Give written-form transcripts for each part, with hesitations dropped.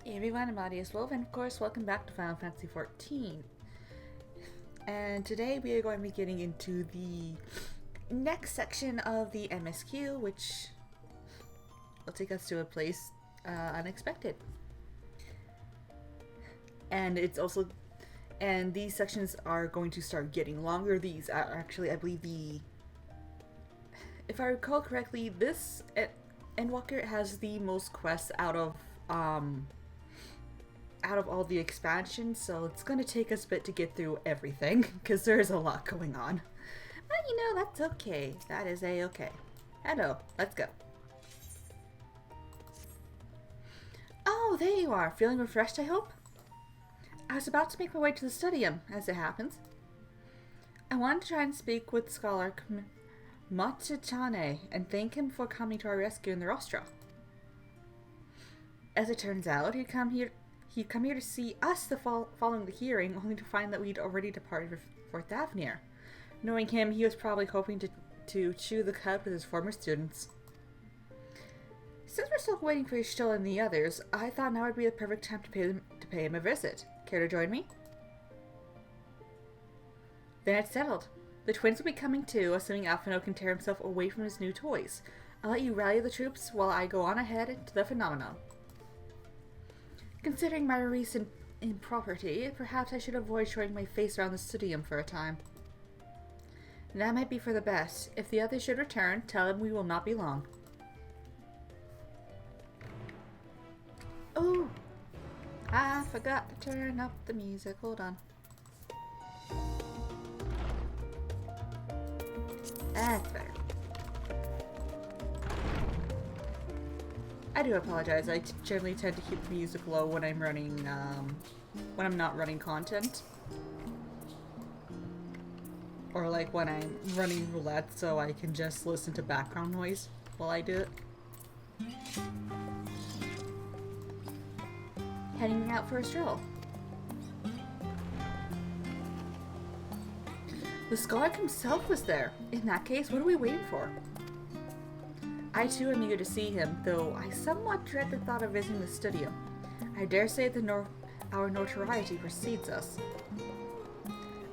Hey everyone, I'm Audius Wolf, and of course, welcome back to Final Fantasy XIV. And today we are going to be getting into the next section of the MSQ, which will take us to a place unexpected. And these sections are going to start getting longer. These are actually, I believe if I recall correctly, this Endwalker has the most quests out of all the expansions, so it's going to take us a bit to get through everything, because there's a lot going on. But you know, that's okay. That is a-okay. Hello, let's go. Oh, there you are. Feeling refreshed, I hope? I was about to make my way to the studium, as it happens. I wanted to try and speak with Scholar Mochichane and thank him for coming to our rescue in the Rostra. As it turns out, he'd come here to see us following the hearing, only to find that we'd already departed for Thavnir. Knowing him, he was probably hoping to chew the cud with his former students. Since we're still waiting for Ishtil and the others, I thought now would be the perfect time to pay him a visit. Care to join me? Then it's settled. The twins will be coming too, assuming Alphino can tear himself away from his new toys. I'll let you rally the troops while I go on ahead to the phenomenon. Considering my recent impropriety, perhaps I should avoid showing my face around the studium for a time. That might be for the best. If the others should return, tell them we will not be long. Oh! I forgot to turn up the music. Hold on. That's better. I do apologize. I generally tend to keep the music low when I'm running, when I'm not running content. Or like when I'm running roulette, so I can just listen to background noise while I do it. Heading out for a stroll. The Scholar himself was there. In that case, what are we waiting for? I too am eager to see him, though I somewhat dread the thought of visiting the studium. I dare say our notoriety precedes us.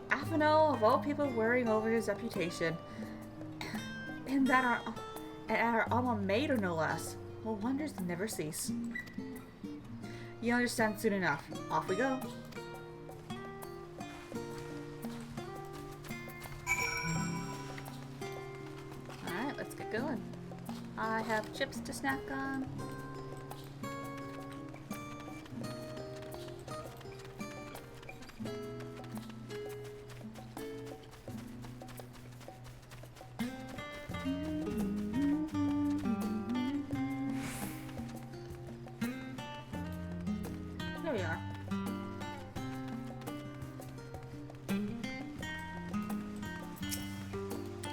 Alphino, of all people, worrying over his reputation, and our alma mater, no less. Well, wonders never cease. You'll understand soon enough. Off we go. Alright, let's get going. I have chips to snack on. There we are.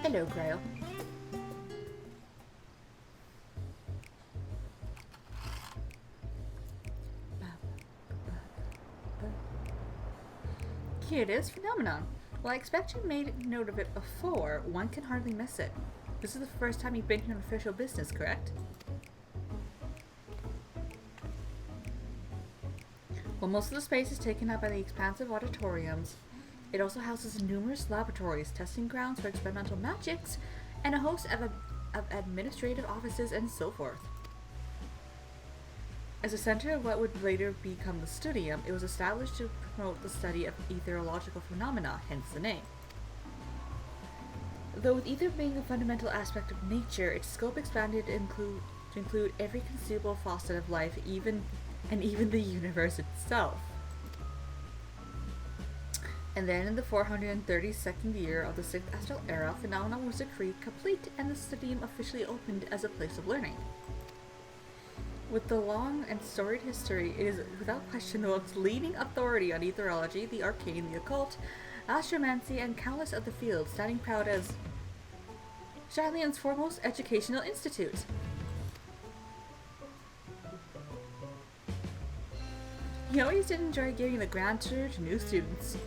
Hello, Grail. Here it is, phenomenon. Well, I expect you made note of it before. One can hardly miss it. This is the first time you've been here on official business, correct? Well, most of the space is taken up by the expansive auditoriums. It also houses numerous laboratories, testing grounds for experimental magics, and a host of administrative offices and so forth. As a center of what would later become the studium, it was established to promote the study of ethereological phenomena, hence the name. Though with ether being a fundamental aspect of nature, its scope expanded to include every conceivable facet of life, even the universe itself. And then in the 432nd year of the 6th Astral Era, phenomena was decreed complete and the studium officially opened as a place of learning. With the long and storied history, it is without question the world's leading authority on etherology, the arcane, the occult, astromancy, and countless other fields, standing proud as Shylian's foremost educational institute. He always did enjoy giving the grand tour to new students.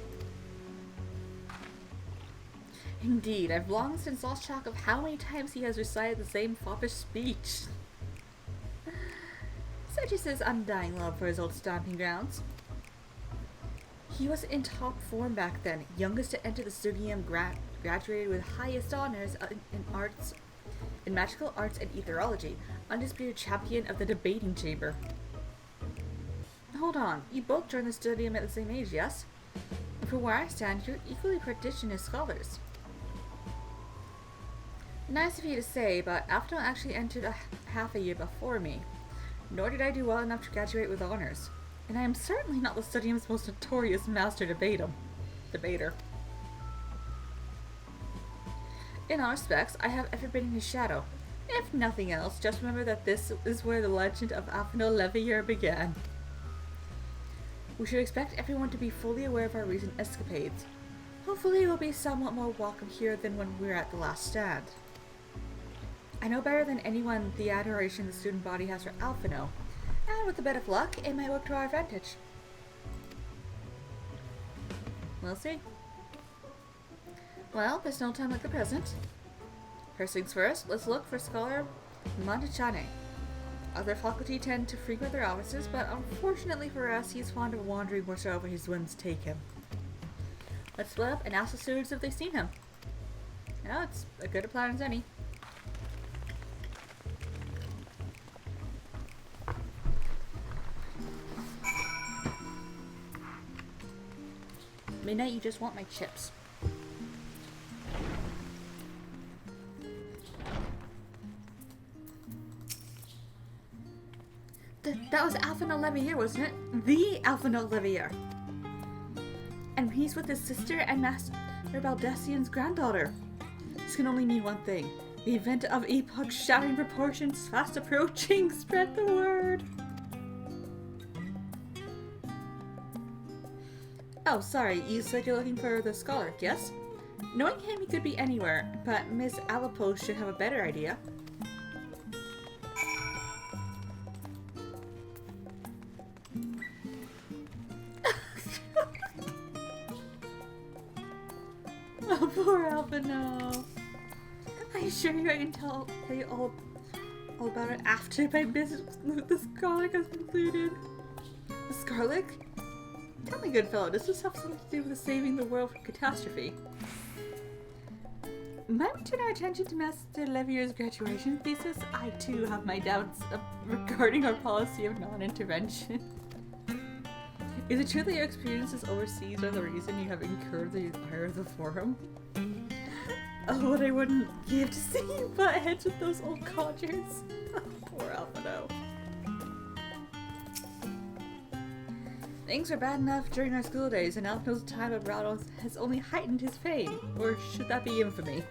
Indeed, I've long since lost track of how many times he has recited the same foppish speech. such is his undying love for his old stomping grounds. He was in top form back then, youngest to enter the studium, graduated with highest honors in magical arts and etherology, undisputed champion of the debating chamber. Hold on, you both joined the studium at the same age, yes? And from where I stand, you're equally prodigious scholars. Nice of you to say, but Alphinaud actually entered half a year before me. Nor did I do well enough to graduate with honors. And I am certainly not the studium's most notorious master debater. In all respects, I have ever been in his shadow. If nothing else, just remember that this is where the legend of Alphinaud Leveilleur began. We should expect everyone to be fully aware of our recent escapades. Hopefully we'll be somewhat more welcome here than when we were at the last stand. I know better than anyone the adoration the student body has for Alphinaud, and with a bit of luck, it might work to our advantage. We'll see. Well, there's no time like the present. First things first, let's look for Scholar Montechane. Other faculty tend to frequent their offices, but unfortunately for us, he's fond of wandering wheresoever his whims take him. Let's split up and ask the students if they've seen him. Now, it's as good a plan as any. Midnight, you just want my chips. That was Alphinaud Leveilleur, wasn't it? The Alphinaud Leveilleur. And he's with his sister and Master Baldessian's granddaughter. This can only mean one thing. The event of epoch-shattering proportions fast approaching. Spread the word. Oh, sorry, you said you're looking for the scholar, yes? Knowing him, he could be anywhere, but Miss Alapos should have a better idea. Oh, poor Alphinaud. I assure you I can tell you all about it after my business with the Scarlet has concluded. The Scarlet? Tell me, good fellow, does this have something to do with saving the world from catastrophe? Might we turn our attention to Master Levieur's graduation thesis? I too have my doubts regarding our policy of non-intervention. Is it true that your experiences overseas are the reason you have incurred the ire of the Forum? Oh, what I wouldn't give to see you butt heads with those old codgers. Poor Alphinaud. Things were bad enough during our school days, and Alphinaud's time abroad has only heightened his fame. Or should that be infamy?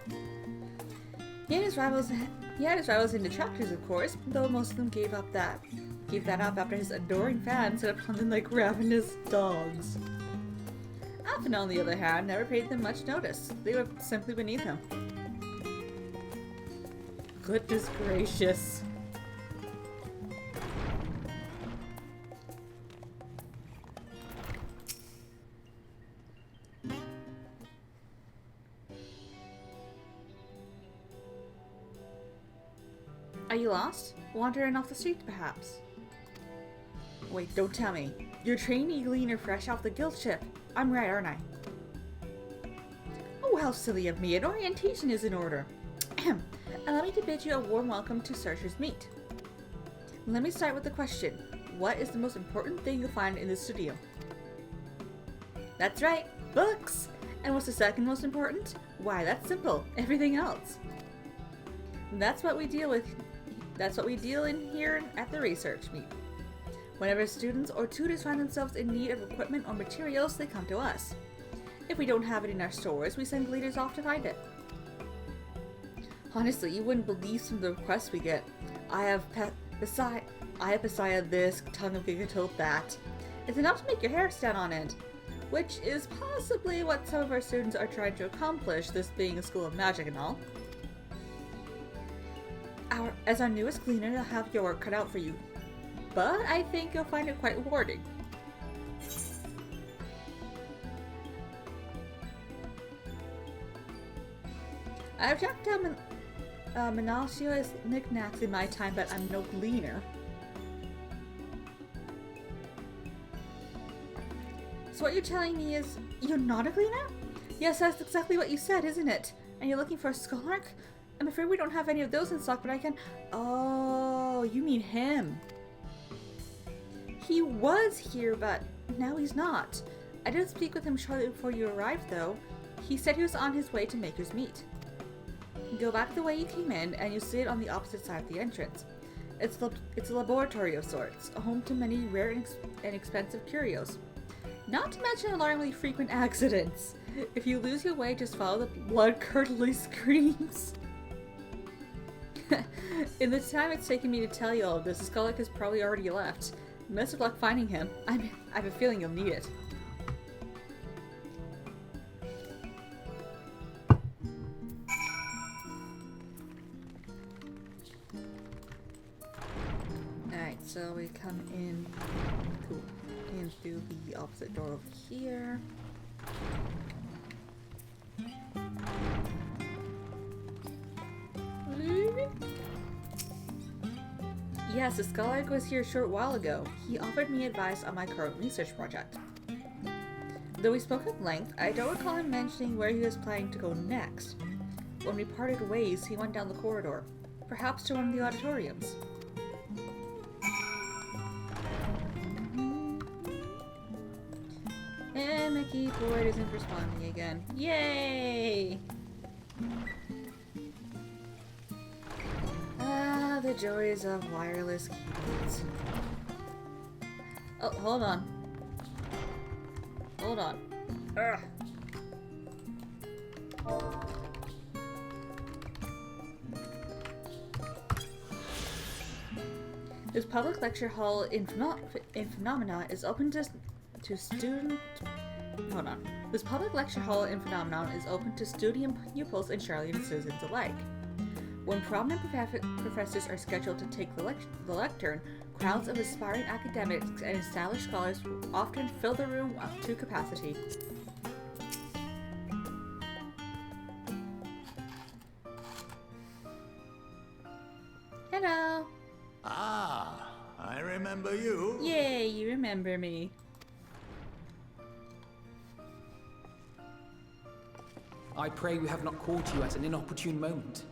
He had his rivals and detractors, of course, though most of them gave that up after his adoring fans set upon them like ravenous dogs. Alphinaud, on the other hand, never paid them much notice. They were simply beneath him. Goodness gracious. Are you lost? Wandering off the street, perhaps? Wait, don't tell me. You're trainee gleaner fresh off the guild ship. I'm right, aren't I? Oh, how silly of me. An orientation is in order. Allow me to bid you a warm welcome to Searcher's Meet. Let me start with the question. What is the most important thing you'll find in the studio? That's right, books! And what's the second most important? Why, that's simple. Everything else. That's what we deal in here at the research meet. Whenever students or tutors find themselves in need of equipment or materials, they come to us. If we don't have it in our stores, we send leaders off to find it. Honestly, you wouldn't believe some of the requests we get. I have Messiah this, tongue of Gigatope that. It's enough to make your hair stand on end. Which is possibly what some of our students are trying to accomplish, this being a school of magic and all. As our newest cleaner, I'll have your work cut out for you. But I think you'll find it quite rewarding. I've tracked down Menalcio's knickknacks in my time, but I'm no gleaner. So what you're telling me is you're not a cleaner? Yes, that's exactly what you said, isn't it? And you're looking for a Skullark? I'm afraid we don't have any of those in stock, but I can... Oh, you mean him. He was here, but now he's not. I did speak with him shortly before you arrived, though. He said he was on his way to Maker's Meet. Go back the way you came in, and you see it on the opposite side of the entrance. It's a laboratory of sorts, a home to many rare and expensive curios. Not to mention alarmingly frequent accidents. If you lose your way, just follow the blood-curdling screams. In the time it's taken me to tell you all of this, the Skullark has probably already left. Best of luck finding him. I have a feeling you'll need it. Alright, so we come in through the opposite door over here. Yes, the Skullark was here a short while ago. He offered me advice on my current research project. Though we spoke at length, I don't recall him mentioning where he was planning to go next. When we parted ways, he went down the corridor, perhaps to one of the auditoriums. And my keyboard isn't responding again. Yay! Ah, the joys of wireless keyboards. Oh, hold on. Hold on. Ugh. This public lecture hall in Phenomena is open to student. Hold on. This public lecture hall in Phenomenon is open to student pupils and Charlotte citizens alike. When prominent professors are scheduled to take the lectern, crowds of aspiring academics and established scholars often fill the room up to capacity. Hello! Ah, I remember you. Yay, you remember me. I pray we have not caught you at an inopportune moment.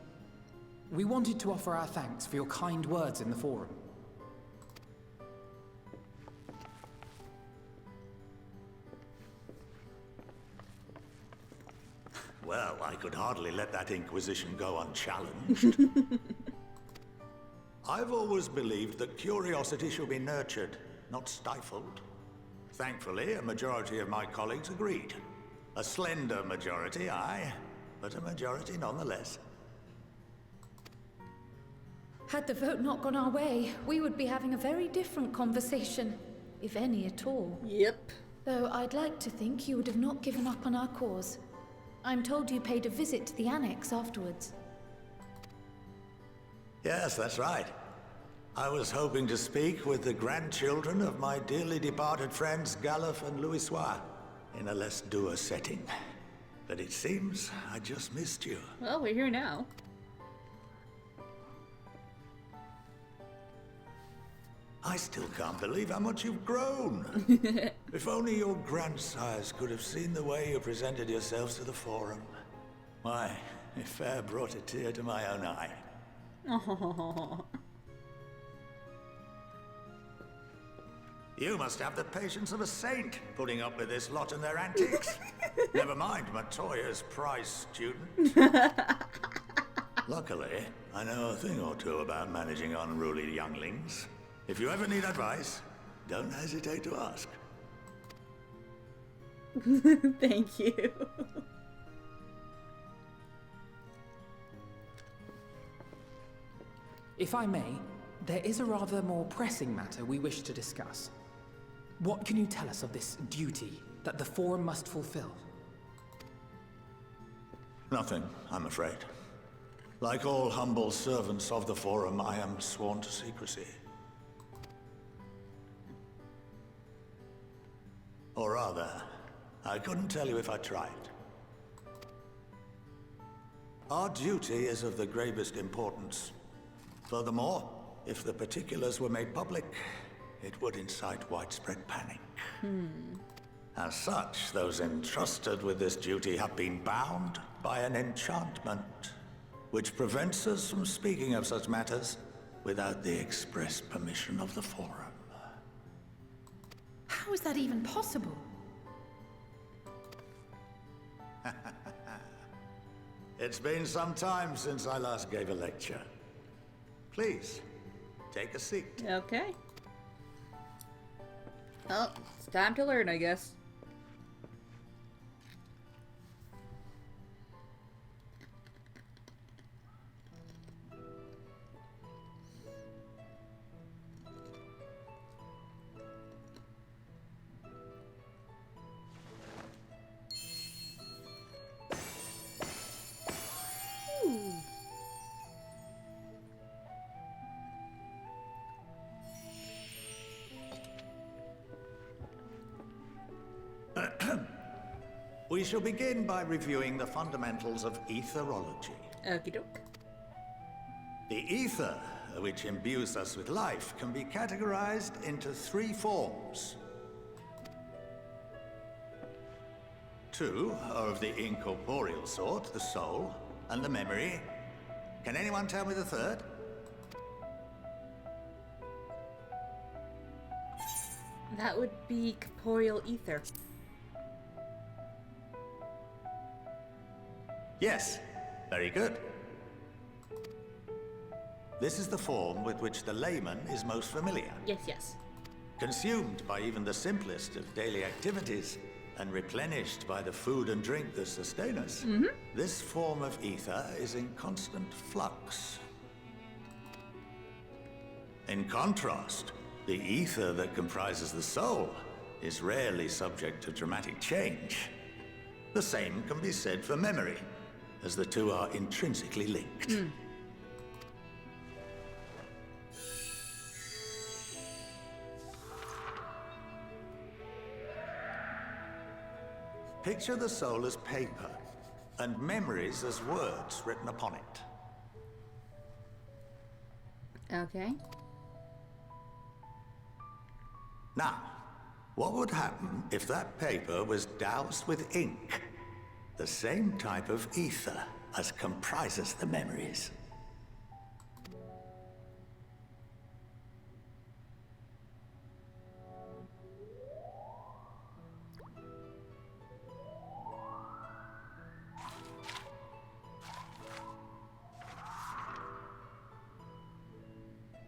We wanted to offer our thanks for your kind words in the forum. Well, I could hardly let that inquisition go unchallenged. I've always believed that curiosity should be nurtured, not stifled. Thankfully, a majority of my colleagues agreed. A slender majority, aye, but a majority nonetheless. Had the vote not gone our way, we would be having a very different conversation, if any at all. Yep. Though I'd like to think you would have not given up on our cause. I'm told you paid a visit to the annex afterwards. Yes, that's right. I was hoping to speak with the grandchildren of my dearly departed friends Galef and Louisois in a less dour setting. But it seems I just missed you. Well, we're here now. I still can't believe how much you've grown. If only your grandsires could have seen the way you presented yourselves to the forum. Why, it fair brought a tear to my own eye. Oh. You must have the patience of a saint, putting up with this lot and their antics. Never mind Matoya's prize student. Luckily, I know a thing or two about managing unruly younglings. If you ever need advice, don't hesitate to ask. Thank you. If I may, there is a rather more pressing matter we wish to discuss. What can you tell us of this duty that the Forum must fulfill? Nothing, I'm afraid. Like all humble servants of the Forum, I am sworn to secrecy. Or rather, I couldn't tell you if I tried. Our duty is of the gravest importance. Furthermore, if the particulars were made public, it would incite widespread panic. As such, those entrusted with this duty have been bound by an enchantment, which prevents us from speaking of such matters without the express permission of the Forum. How is that even possible? It's been some time since I last gave a lecture. Please, take a seat. Okay. Well, it's time to learn, I guess. We shall begin by reviewing the fundamentals of etherology. Okie doke. The ether, which imbues us with life, can be categorized into 3 forms. 2 are of the incorporeal sort, the soul, and the memory. Can anyone tell me the 3rd? That would be corporeal ether. Yes, very good. This is the form with which the layman is most familiar. Yes, yes. Consumed by even the simplest of daily activities, and replenished by the food and drink that sustain us, this form of ether is in constant flux. In contrast, the ether that comprises the soul is rarely subject to dramatic change. The same can be said for memory, as the 2 are intrinsically linked. Picture the soul as paper, and memories as words written upon it. Okay. Now, what would happen if that paper was doused with ink? The same type of ether as comprises the memories.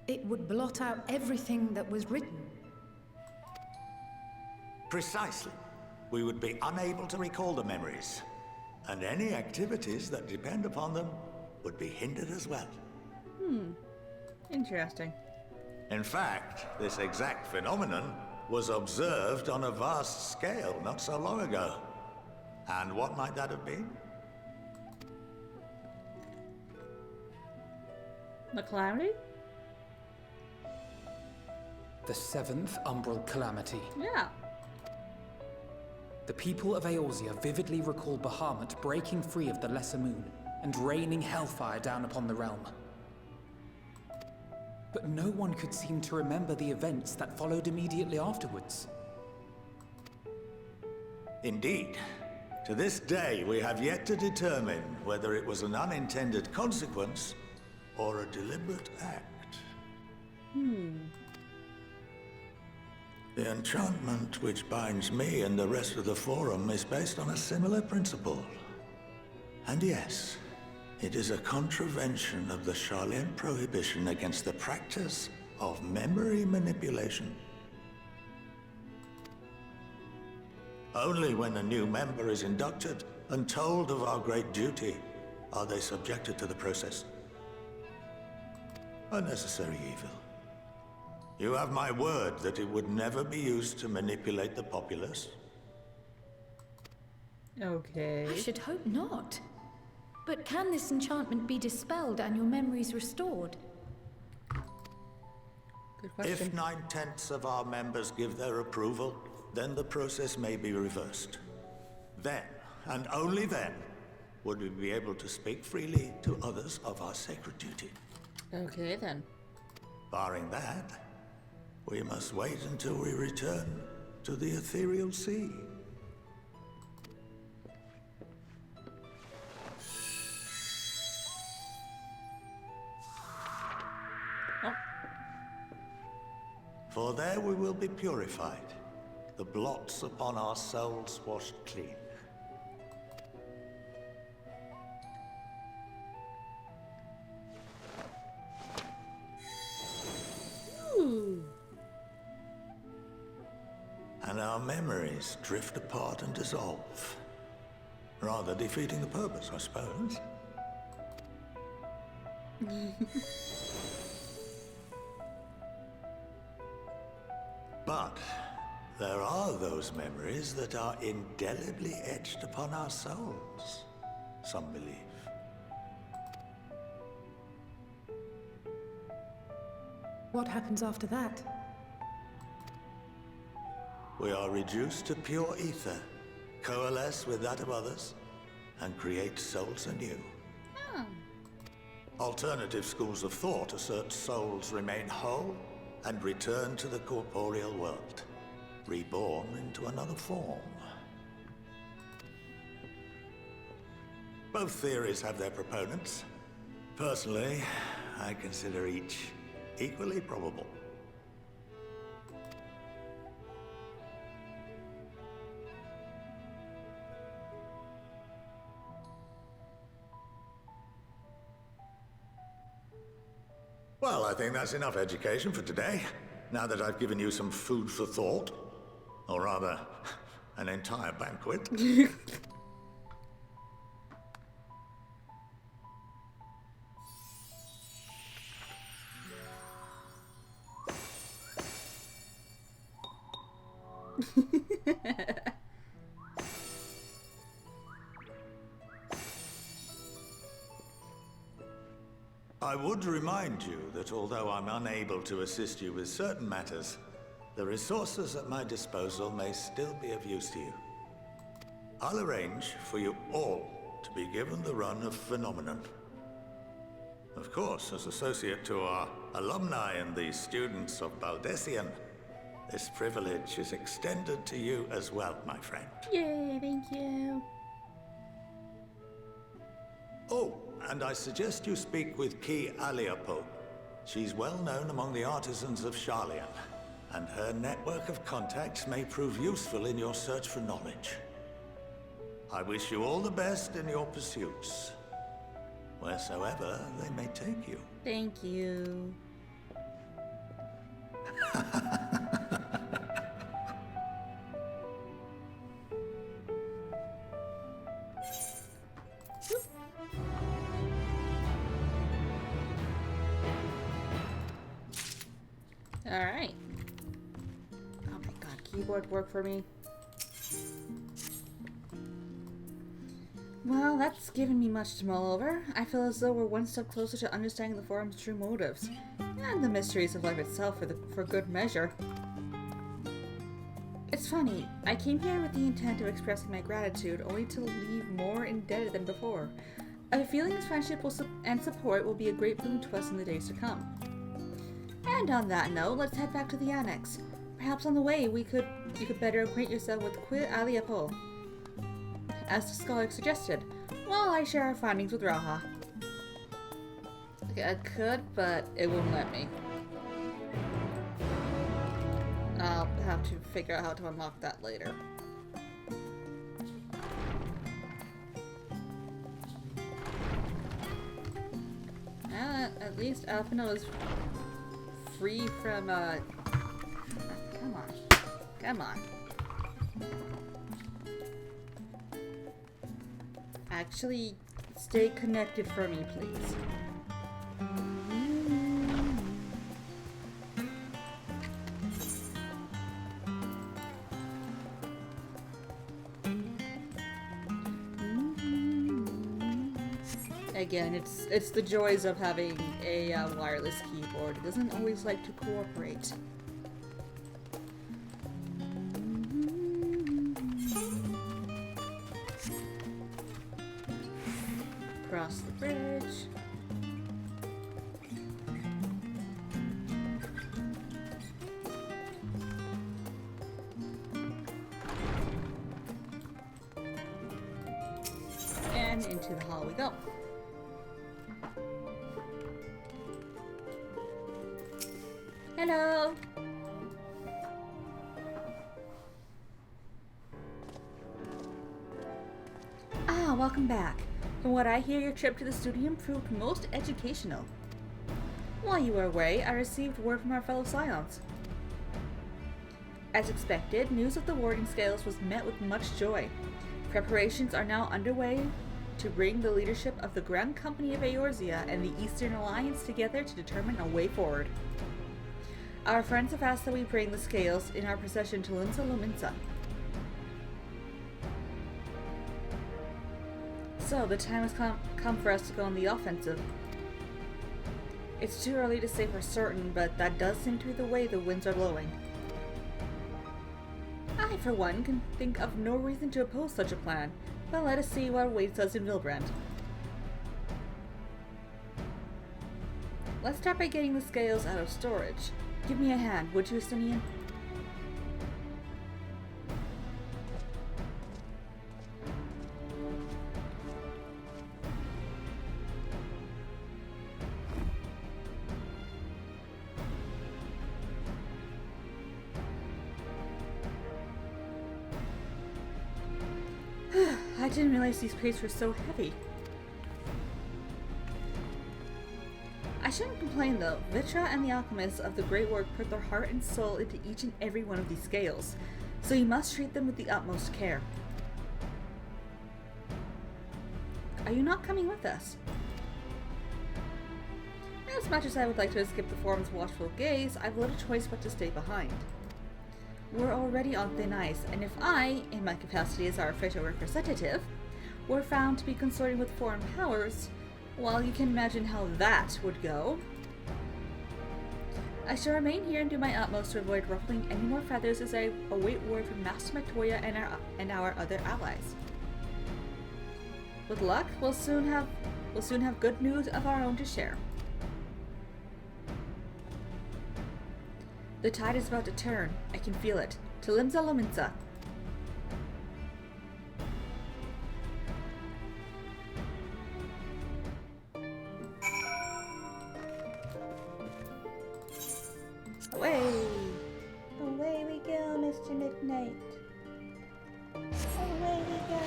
It would blot out everything that was written. Precisely. We would be unable to recall the memories, and any activities that depend upon them would be hindered as well. Interesting. In fact, this exact phenomenon was observed on a vast scale not so long ago. And what might that have been? The calamity? The 7th Umbral Calamity. Yeah. The people of Eorzea vividly recall Bahamut breaking free of the Lesser Moon and raining hellfire down upon the realm. But no one could seem to remember the events that followed immediately afterwards. Indeed. To this day, we have yet to determine whether it was an unintended consequence or a deliberate act. The enchantment which binds me and the rest of the Forum is based on a similar principle. And yes, it is a contravention of the Sharlayan prohibition against the practice of memory manipulation. Only when a new member is inducted and told of our great duty are they subjected to the process. A necessary evil. You have my word that it would never be used to manipulate the populace. Okay. I should hope not. But can this enchantment be dispelled and your memories restored? Good question. If 9/10 of our members give their approval, then the process may be reversed. Then, and only then, would we be able to speak freely to others of our sacred duty. Okay, then. Barring that, we must wait until we return to the ethereal sea. For there we will be purified, the blots upon our souls washed clean. Ooh. And our memories drift apart and dissolve. Rather defeating the purpose, I suppose. But there are those memories that are indelibly etched upon our souls, some believe. What happens after that? We are reduced to pure ether, coalesce with that of others, and create souls anew. Oh. Alternative schools of thought assert souls remain whole and return to the corporeal world, reborn into another form. Both theories have their proponents. Personally, I consider each equally probable. Well, I think that's enough education for today, now that I've given you some food for thought. Or rather, an entire banquet. I would remind you that although I'm unable to assist you with certain matters, the resources at my disposal may still be of use to you. I'll arrange for you all to be given the run of Phenomenon. Of course, as associate to our alumni and the students of Baldessian, this privilege is extended to you as well, my friend. Yay, thank you. Oh, and I suggest you speak with Ki Aliapo. She's well known among the artisans of Sharlayan, and her network of contacts may prove useful in your search for knowledge. I wish you all the best in your pursuits, wheresoever they may take you. Thank you. Alright. Oh my god, keyboard work for me. Well, that's given me much to mull over. I feel as though we're one step closer to understanding the Forum's true motives, and the mysteries of life itself for good measure. It's funny, I came here with the intent of expressing my gratitude, only to leave more indebted than before. I have a feeling this friendship and support will be a great boon to us in the days to come. And on that note, let's head back to the annex. Perhaps on the way you could better acquaint yourself with Qui Aliapo, as the scholar suggested, while I share our findings with Raha. Okay, I could, but it won't let me. I'll have to figure out how to unlock that later. At least Alphino is free from, come on. Come on. Actually, stay connected for me, please. Again, it's the joys of having a wireless keyboard. It doesn't always like to cooperate. Cross the bridge. And into the hall we go. Hello. welcome back. From what I hear, your trip to the studium proved most educational. While you were away, I received word from our fellow Scions. As expected, news of the warding scales was met with much joy. Preparations are now underway to bring the leadership of the Grand Company of Eorzea and the Eastern Alliance together to determine a way forward. Our friends have asked that we bring the scales in our procession to Limsa Lominsa. So, the time has come for us to go on the offensive. It's too early to say for certain, but that does seem to be the way the winds are blowing. I, for one, can think of no reason to oppose such a plan, but let us see what awaits us in Vilbrand. Let's start by getting the scales out of storage. Give me a hand, would you, Estonian? I didn't realize these crates were so heavy. I shouldn't complain though. Vitra and the alchemists of the Great Work put their heart and soul into each and every one of these scales, so you must treat them with the utmost care. Are you not coming with us? As much as I would like to escape the Forum's watchful gaze, I've little choice but to stay behind. We're already on thin ice, and if I, in my capacity as our official representative, were found to be consorting with foreign powers, well, you can imagine how that would go. I shall remain here and do my utmost to avoid ruffling any more feathers as I await word from Master Victoria and our other allies. With luck, we'll soon have good news of our own to share. The tide is about to turn. I can feel it. To Limsa Lominsa. Away! Away we go, Mr. Midnight. Away we go!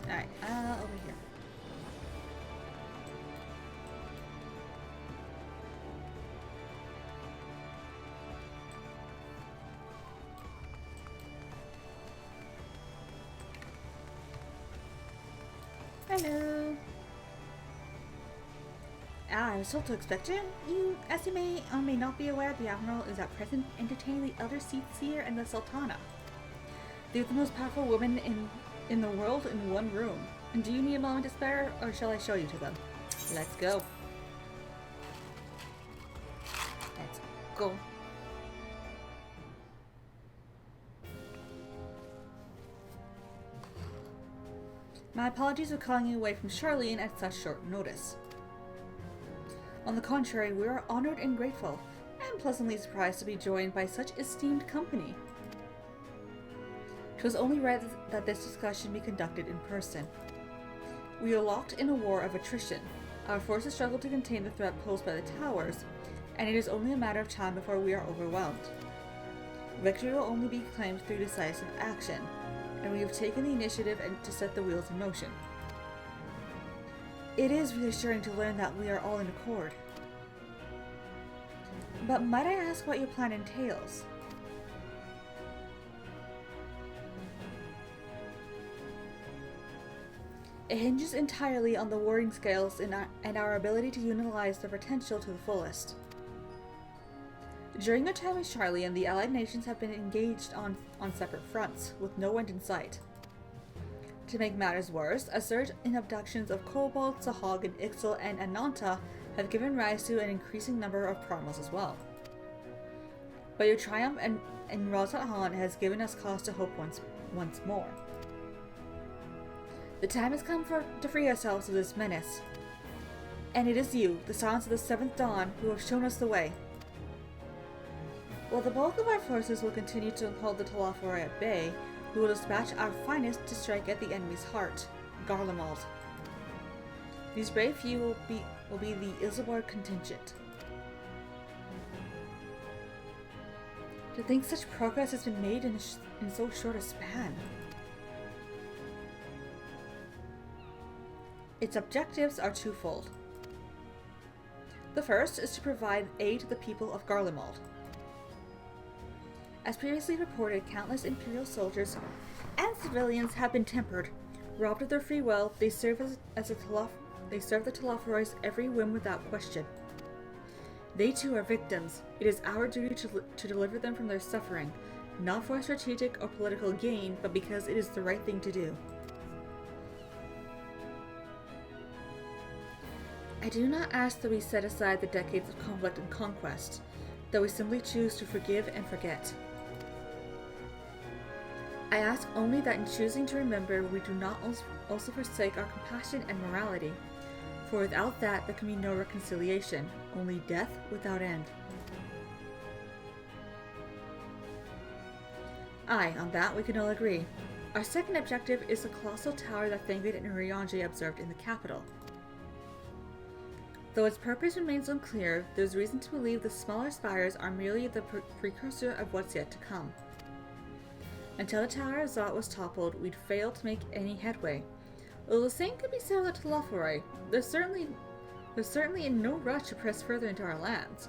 Alright, over here. Hello. I was told to expect you. As you may or may not be aware, the Admiral is at present entertaining the elder Seer and the Sultana. They're the most powerful women in the world in one room. And do you need a moment to spare, or shall I show you to them? Let's go. Let's go. My apologies for calling you away from Charlene at such short notice. On the contrary, we are honored and grateful, and pleasantly surprised to be joined by such esteemed company. 'Twas only right that this discussion be conducted in person. We are locked in a war of attrition. Our forces struggle to contain the threat posed by the towers, and it is only a matter of time before we are overwhelmed. Victory will only be claimed through decisive action, and we have taken the initiative to set the wheels in motion. It is reassuring to learn that we are all in accord. But might I ask what your plan entails? It hinges entirely on the warding scales and our ability to utilize their potential to the fullest. During our time with Charlie, the Allied nations have been engaged on separate fronts, with no end in sight. To make matters worse, a surge in abductions of Kobold, Sahag, and Ixal and Ananta have given rise to an increasing number of problems as well. But your triumph in Rosat Han has given us cause to hope once more. The time has come to free ourselves of this menace. And it is you, the Scions of the Seventh Dawn, who have shown us the way. While the bulk of our forces will continue to hold the Talafori at bay, we will dispatch our finest to strike at the enemy's heart, Garlemald. These brave few will be the Isilborg contingent. To think such progress has been made in so short a span. Its objectives are twofold. The first is to provide aid to the people of Garlemald. As previously reported, countless Imperial soldiers and civilians have been tempered. Robbed of their free will, they serve the Telophorois every whim without question. They too are victims. It is our duty to deliver them from their suffering, not for strategic or political gain, but because it is the right thing to do. I do not ask that we set aside the decades of conflict and conquest, that we simply choose to forgive and forget. I ask only that in choosing to remember, we do not also forsake our compassion and morality, for without that there can be no reconciliation, only death without end. Aye, on that we can all agree. Our second objective is the colossal tower that Thangrid and Urianger observed in the capital. Though its purpose remains unclear, there is reason to believe the smaller spires are merely the precursor of what's yet to come. Until the Tower of Zot was toppled, we'd failed to make any headway. Although the same could be said of the Telophoroi, they're certainly in no rush to press further into our lands.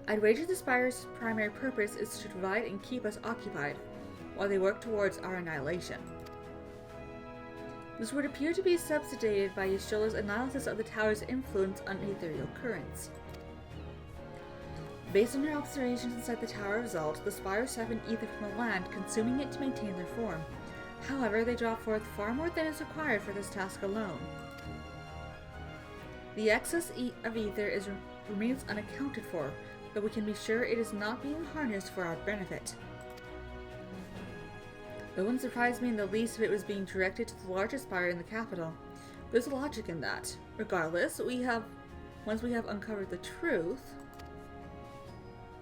I'd wager the Spire's primary purpose is to divide and keep us occupied, while they work towards our annihilation. This would appear to be subsidiated by Yasholah's analysis of the Tower's influence on ethereal currents. Based on her observations inside the Tower of Zalt, the Spires siphon ether from the land, consuming it to maintain their form. However, they draw forth far more than is required for this task alone. The excess of ether remains unaccounted for, but we can be sure it is not being harnessed for our benefit. It wouldn't surprise me in the least if it was being directed to the largest spire in the capital. There's logic in that. Regardless, once we have uncovered the truth,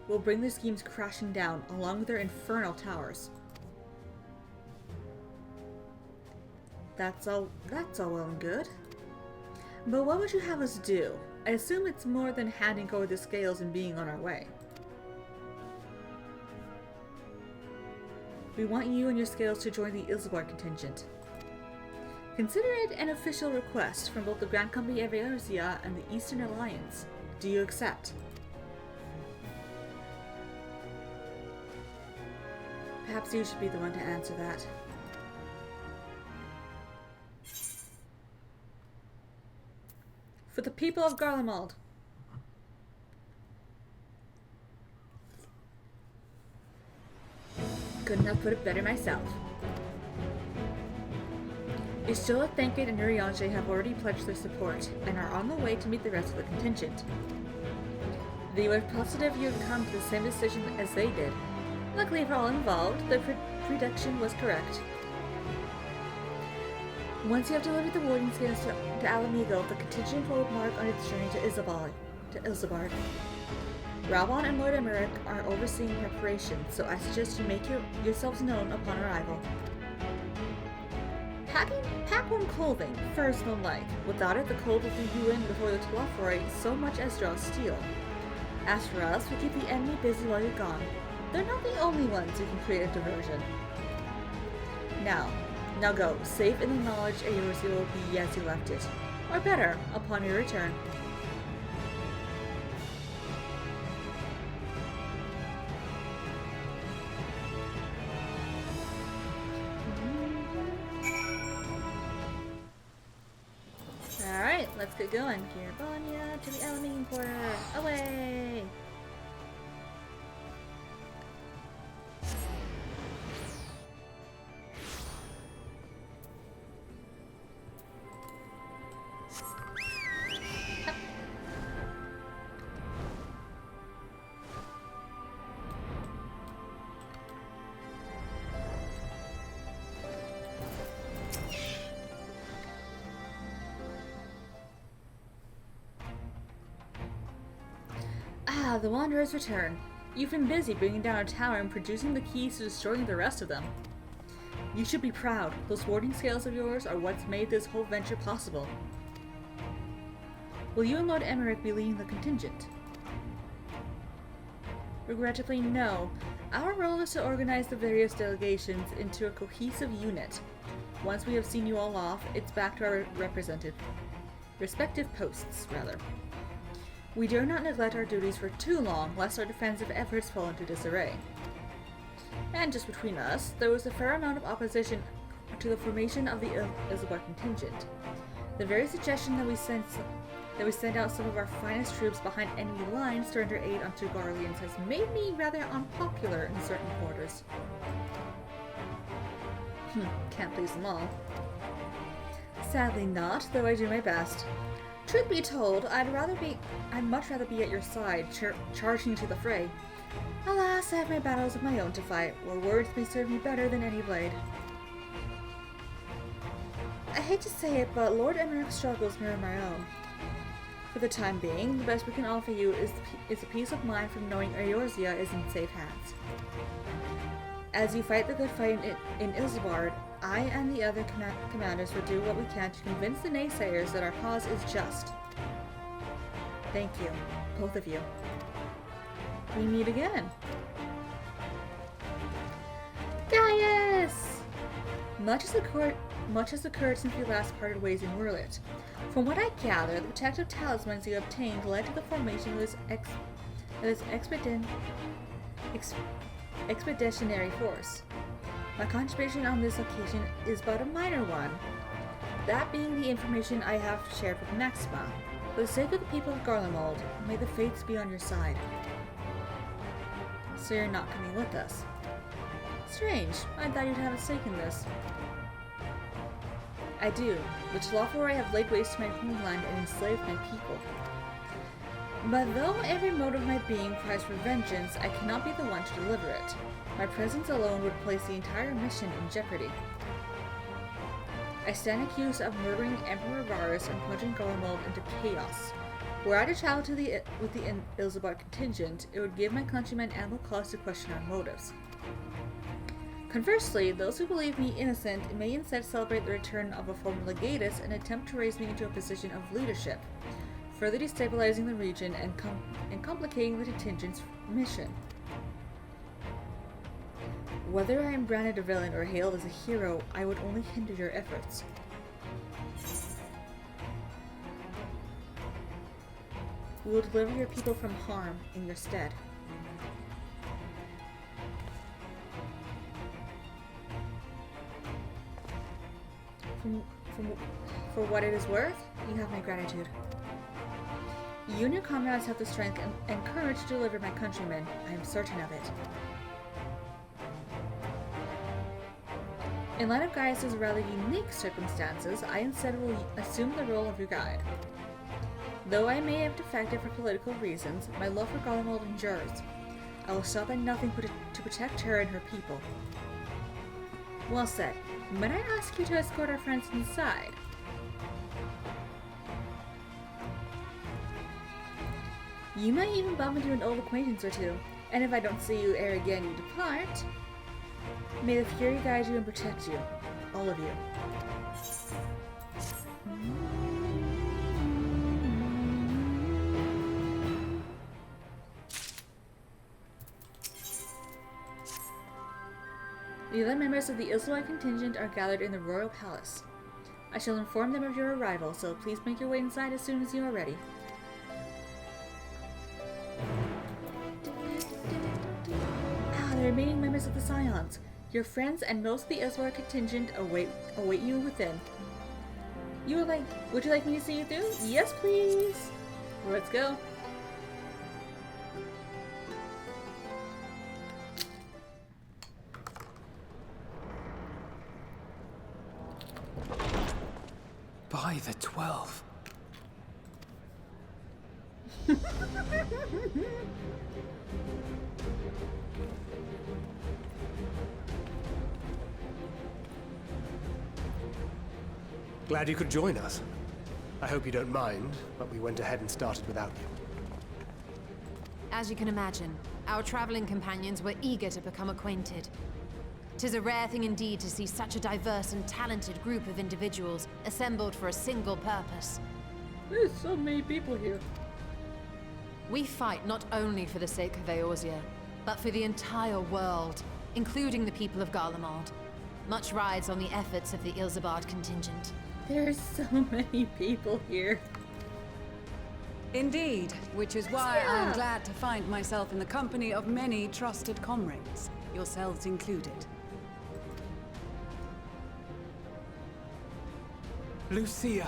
we'll bring their schemes crashing down, along with their infernal towers. That's all well and good. But what would you have us do? I assume it's more than handing over the scales and being on our way. We want you and your scales to join the Ilzabar contingent. Consider it an official request from both the Grand Company of Eorzea and the Eastern Alliance. Do you accept? Perhaps you should be the one to answer that. For the people of Garlemald. Couldn't have put it better myself. Yasholah, Thangrid, and Urianger have already pledged their support and are on the way to meet the rest of the contingent. They were positive you would come to the same decision as they did. Luckily for all involved, their prediction was correct. Once you have delivered the warding scales to Alamigo, the contingent will embark on its journey to Ilzabar. Rabon and Lord Emmerich are overseeing preparations, so I suggest you make yourselves known upon arrival. Pack warm clothing, furs no like. Without it, the cold will do you in before the Telophoroi so much as draw steel. As for us, we keep the enemy busy while you're gone. They're not the only ones who can create a diversion. Now go, safe in the knowledge Eorzea will be as you left it. Or better, upon your return. Alright, let's get going. Kirbonia to the Alamean Quarter. Away! Ah, the Wanderers return. You've been busy bringing down our tower and producing the keys to destroying the rest of them. You should be proud. Those warding scales of yours are what's made this whole venture possible. Will you and Lord Emmerich be leading the contingent? Regrettably, no. Our role is to organize the various delegations into a cohesive unit. Once we have seen you all off, it's back to our respective posts, rather. We dare not neglect our duties for too long, lest our defensive efforts fall into disarray. And just between us, there was a fair amount of opposition to the formation of the Ilzabar contingent. The very suggestion that we send out some of our finest troops behind enemy lines to render aid unto Garleans has made me rather unpopular in certain quarters. Can't please them all. Sadly not, though I do my best. Truth be told, I'd much rather be at your side, charging to the fray. Alas, I have my battles of my own to fight, where words may serve me better than any blade. I hate to say it, but Lord Emmerich struggles mirror my own. For the time being, the best we can offer you is a peace of mind from knowing Eorzea is in safe hands. As you fight the good fight in Ilsabard, I and the other commanders will do what we can to convince the naysayers that our cause is just. Thank you, both of you. We meet again. Gaius! Much has occurred since we last parted ways in Wurlit. From what I gather, the protective talismans you obtained led to the formation of this expeditionary force. My contribution on this occasion is but a minor one, that being the information I have shared with Maxima. For the sake of the people of Garlemald, may the fates be on your side. So you're not coming with us. Strange, I thought you'd have a stake in this. I do, which lawful I have laid waste to my homeland and enslaved my people. But though every mote of my being cries for vengeance, I cannot be the one to deliver it. My presence alone would place the entire mission in jeopardy. I stand accused of murdering Emperor Varus and plunging Garlemald into chaos. Were I to travel with the Ilzabar contingent, it would give my countrymen ample cause to question our motives. Conversely, those who believe me innocent may instead celebrate the return of a former legatus and attempt to raise me into a position of leadership, further destabilizing the region and complicating the contingent's mission. Whether I am branded a villain or hailed as a hero, I would only hinder your efforts. We will deliver your people from harm in your stead. For what it is worth, you have my gratitude. You and your comrades have the strength and courage to deliver my countrymen. I am certain of it. In light of Gaius' rather unique circumstances, I instead will assume the role of your guide. Though I may have defected for political reasons, my love for Garlemald endures. I will stop at nothing to protect her and her people. Well said. Might I ask you to escort our friends inside? You might even bump into an old acquaintance or two, and if I don't see you ere again you depart, may the Fury guide you and protect you. All of you. The other members of the Ilsawai contingent are gathered in the Royal Palace. I shall inform them of your arrival, so please make your way inside as soon as you are ready. The remaining members of the Scions, your friends and most of the Ilsawai contingent await you within. Would you like me to see you through? Yes, please! Let's go. By the 12. Glad you could join us. I hope you don't mind, but we went ahead and started without you. As you can imagine, our traveling companions were eager to become acquainted. 'Tis a rare thing indeed to see such a diverse and talented group of individuals assembled for a single purpose. There's so many people here. We fight not only for the sake of Eorzea, but for the entire world, including the people of Garlemald. Much rides on the efforts of the Ilzabard contingent. There's so many people here. Indeed, which is why Yeah. I'm glad to find myself in the company of many trusted comrades, yourselves included. Lucia!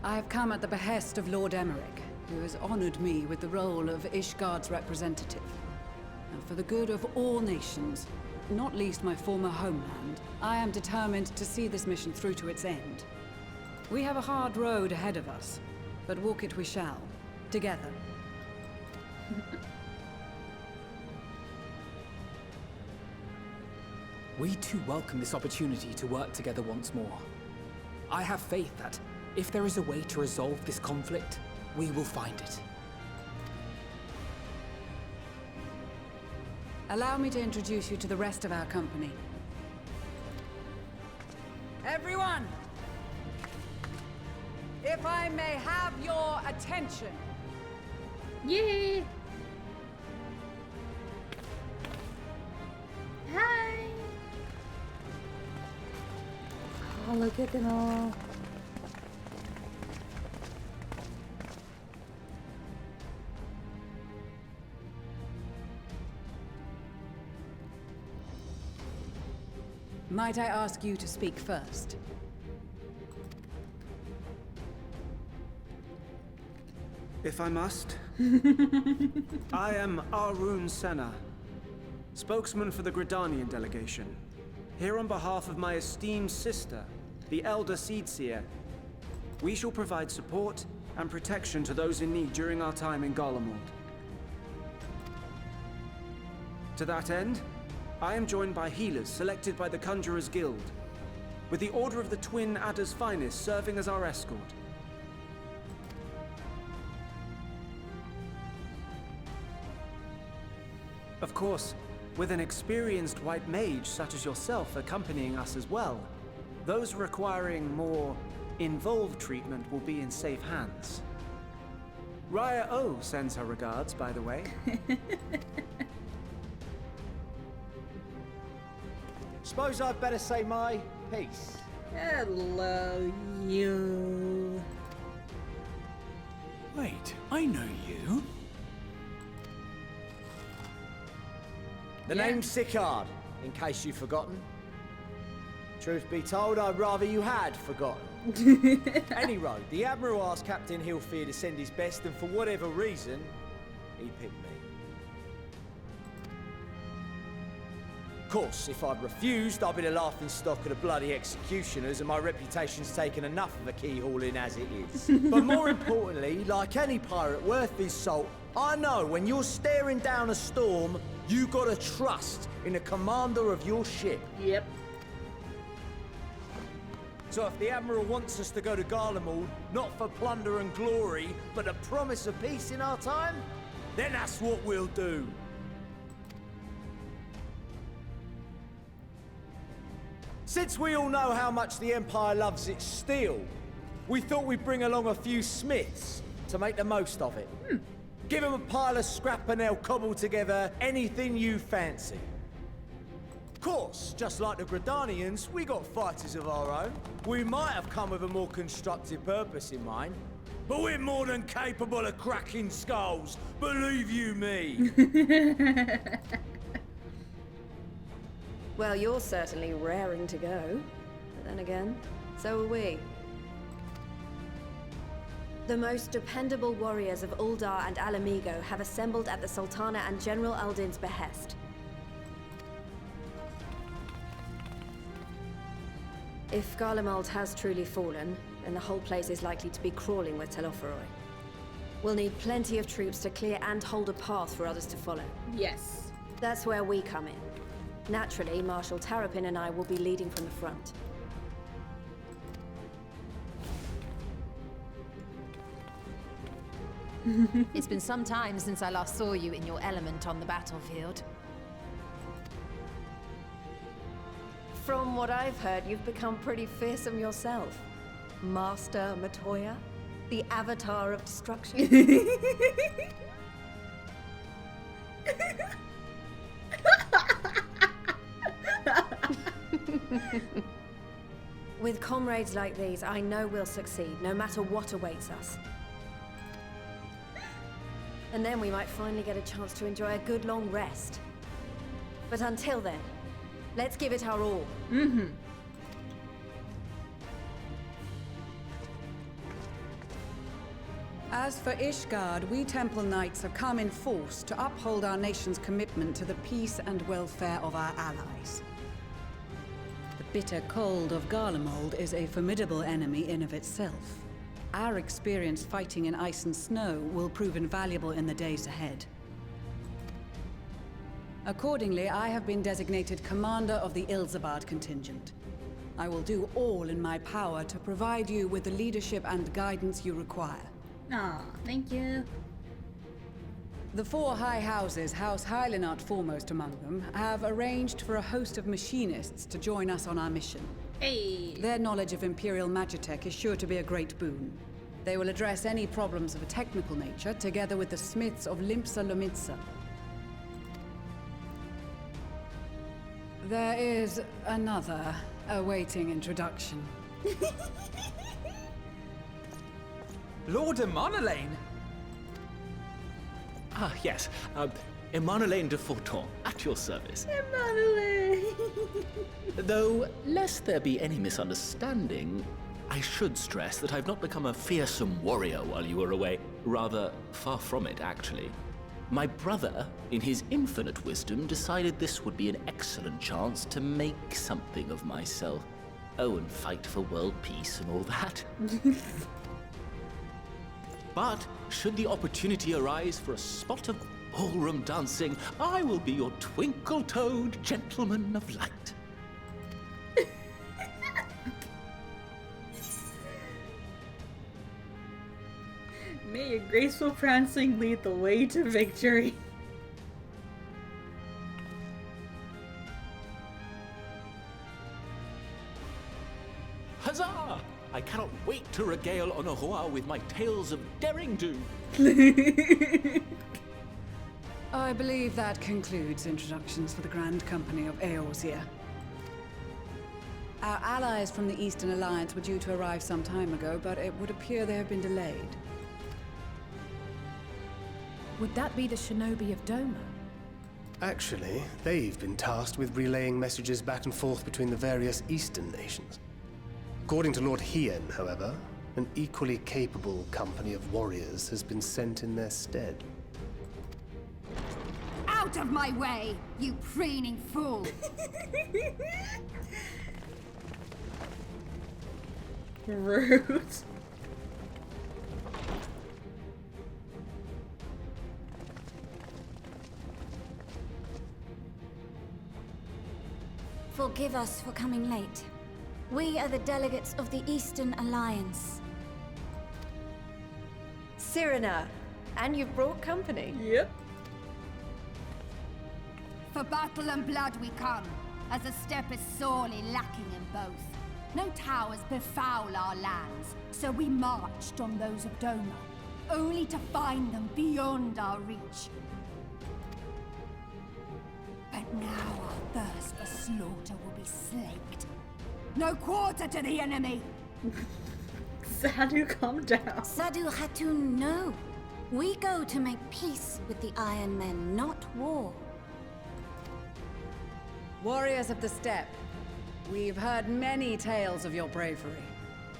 I have come at the behest of Lord Emmerich, who has honored me with the role of Ishgard's representative. And for the good of all nations, not least my former homeland, I am determined to see this mission through to its end. We have a hard road ahead of us, but walk it we shall, together. We too welcome this opportunity to work together once more. I have faith that if there is a way to resolve this conflict, we will find it. Allow me to introduce you to the rest of our company. Everyone! If I may have your attention. Yay! Hi! Oh, look at them all. Might I ask you to speak first? If I must. I am Arun Senna, spokesman for the Gridanian delegation. Here on behalf of my esteemed sister, the Elder Seedseer, we shall provide support and protection to those in need during our time in Garlemald. To that end, I am joined by healers selected by the Conjurers Guild, with the Order of the Twin Adder's Finest serving as our escort. Of course, with an experienced white mage such as yourself accompanying us as well, those requiring more involved treatment will be in safe hands. Raya O sends her regards, by the way. Suppose I'd better say my piece. Hello, you. Wait, I know you. The name's Sicard, in case you've forgotten. Truth be told, I'd rather you had forgotten. Any road, the Admiral asked Captain Hilfear to send his best, and for whatever reason, he picked me. Of course, if I'd refused, I'd be the laughingstock of the bloody executioners, and my reputation's taken enough of a keyhauling as it is. But more importantly, like any pirate worth his salt, I know when you're staring down a storm, you gotta trust in the commander of your ship. Yep. So if the Admiral wants us to go to Garlemald, not for plunder and glory, but a promise of peace in our time, then that's what we'll do. Since we all know how much the Empire loves its steel, we thought we'd bring along a few smiths to make the most of it. Give them a pile of scrap and they'll cobble together anything you fancy. Of course, just like the Gridanians, we got fighters of our own. We might have come with a more constructive purpose in mind, but we're more than capable of cracking skulls, believe you me. Well, you're certainly raring to go. But then again, so are we. The most dependable warriors of Uldar and Alamigo have assembled at the Sultana and General Aldin's behest. If Garlemald has truly fallen, then the whole place is likely to be crawling with Telophoroi. We'll need plenty of troops to clear and hold a path for others to follow. Yes. That's where we come in. Naturally, Marshal Tarapin and I will be leading from the front. It's been some time since I last saw you in your element on the battlefield. From what I've heard, you've become pretty fearsome yourself. Master Matoya, the avatar of destruction. With comrades like these, I know we'll succeed, no matter what awaits us. And then we might finally get a chance to enjoy a good long rest. But until then, let's give it our all. Mm-hmm. As for Ishgard, we Temple Knights have come in force to uphold our nation's commitment to the peace and welfare of our allies. The bitter cold of Garlemald is a formidable enemy in of itself. Our experience fighting in ice and snow will prove invaluable in the days ahead. Accordingly, I have been designated commander of the Ilzabard contingent. I will do all in my power to provide you with the leadership and guidance you require. Aw, thank you. The four high houses, House Hylinart foremost among them, have arranged for a host of machinists to join us on our mission. Hey. Their knowledge of Imperial Magitech is sure to be a great boon. They will address any problems of a technical nature, together with the smiths of Limpsa Lomitsa. There is another awaiting introduction. Lord Emanolaine! Ah, yes. Emanolaine de Forton, at your service. Emanolaine! Though, lest there be any misunderstanding, I should stress that I've not become a fearsome warrior while you were away. Rather, far from it, actually. My brother, in his infinite wisdom, decided this would be an excellent chance to make something of myself. Oh, and fight for world peace and all that. But, should the opportunity arise for a spot of ballroom dancing, I will be your twinkle-toed gentleman of light. May your graceful prancing lead the way to victory. Huzzah! I cannot wait to regale Honohua with my tales of daring-do. I believe that concludes introductions for the Grand Company of Eorzea. Our allies from the Eastern Alliance were due to arrive some time ago, but it would appear they have been delayed. Would that be the shinobi of Doma? Actually, they've been tasked with relaying messages back and forth between the various Eastern nations. According to Lord Hien, however, an equally capable company of warriors has been sent in their stead. Out of my way, you preening fool! Rude. Forgive us for coming late. We are the delegates of the Eastern Alliance. Cyrena, and you've brought company. Yep. For battle and blood we come, as a step is sorely lacking in both. No towers befoul our lands, so we marched on those of Doma, only to find them beyond our reach. But now our thirst for slaughter will be slaked. No quarter to the enemy! Sadu, calm down. Sadu Hatun, no. We go to make peace with the Iron Men, not war. Warriors of the Steppe, we've heard many tales of your bravery.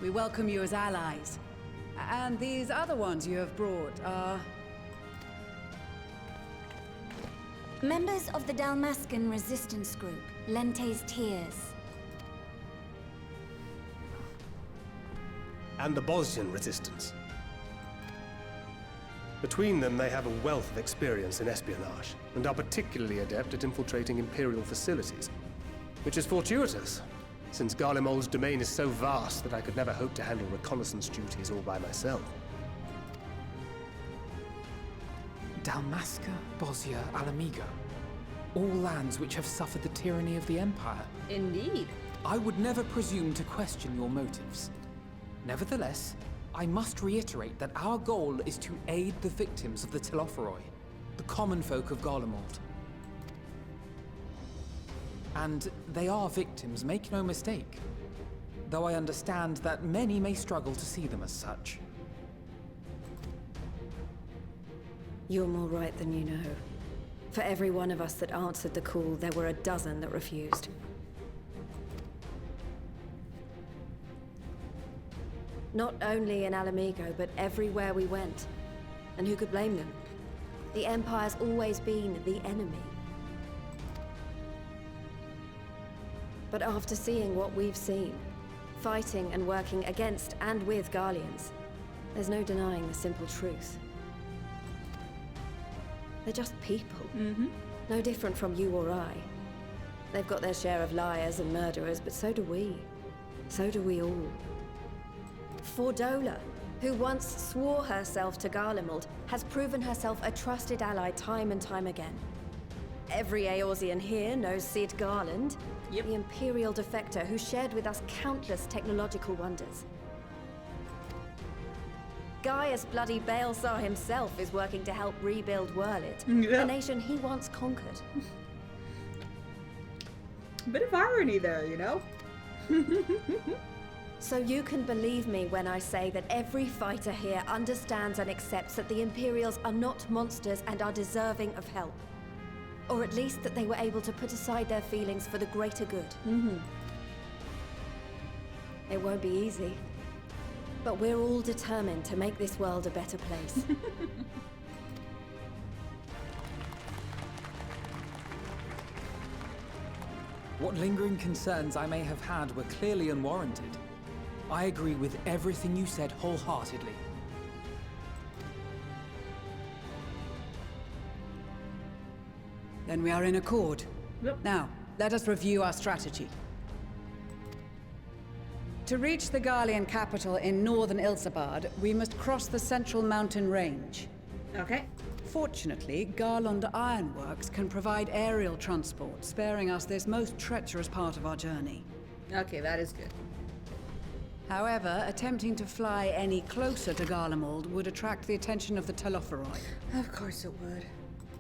We welcome you as allies. And these other ones you have brought are... Members of the Dalmascan resistance group, Lente's Tears. And the Bosnian resistance. Between them, they have a wealth of experience in espionage, and are particularly adept at infiltrating Imperial facilities. Which is fortuitous, since Garlemald's domain is so vast that I could never hope to handle reconnaissance duties all by myself. Dalmasca, Bosnia, Alamiga. All lands which have suffered the tyranny of the Empire. Indeed. I would never presume to question your motives. Nevertheless, I must reiterate that our goal is to aid the victims of the Telophoroi. the common folk of Garlemald. And they are victims, make no mistake. Though I understand that many may struggle to see them as such. You're more right than you know. For every one of us that answered the call, there were a dozen that refused. Not only in Alamigo, but everywhere we went. And who could blame them? The Empire's always been the enemy. But after seeing what we've seen, fighting and working against and with Garleans, there's no denying the simple truth. They're just people. No different from you or I. They've got their share of liars and murderers, but so do we. So do we all. Fordola, who once swore herself to Garlemald, has proven herself a trusted ally time and time again. Every Eorzean here knows Cid Garland, the Imperial defector who shared with us countless technological wonders. Gaius bloody Baelsar himself is working to help rebuild Wurlid, a nation he once conquered. A bit of irony there, you know? So you can believe me when I say that every fighter here understands and accepts that the Imperials are not monsters and are deserving of help. Or at least that they were able to put aside their feelings for the greater good. It won't be easy. But we're all determined to make this world a better place. What lingering concerns I may have had were clearly unwarranted. I agree with everything you said wholeheartedly. Then we are in accord. Now, let us review our strategy. To reach the Garlean capital in northern Ilsabard, we must cross the central mountain range. Okay. Fortunately, Garland Ironworks can provide aerial transport, sparing us this most treacherous part of our journey. Okay, that is good. However, attempting to fly any closer to Garlemald would attract the attention of the Telopheroi. Of course it would.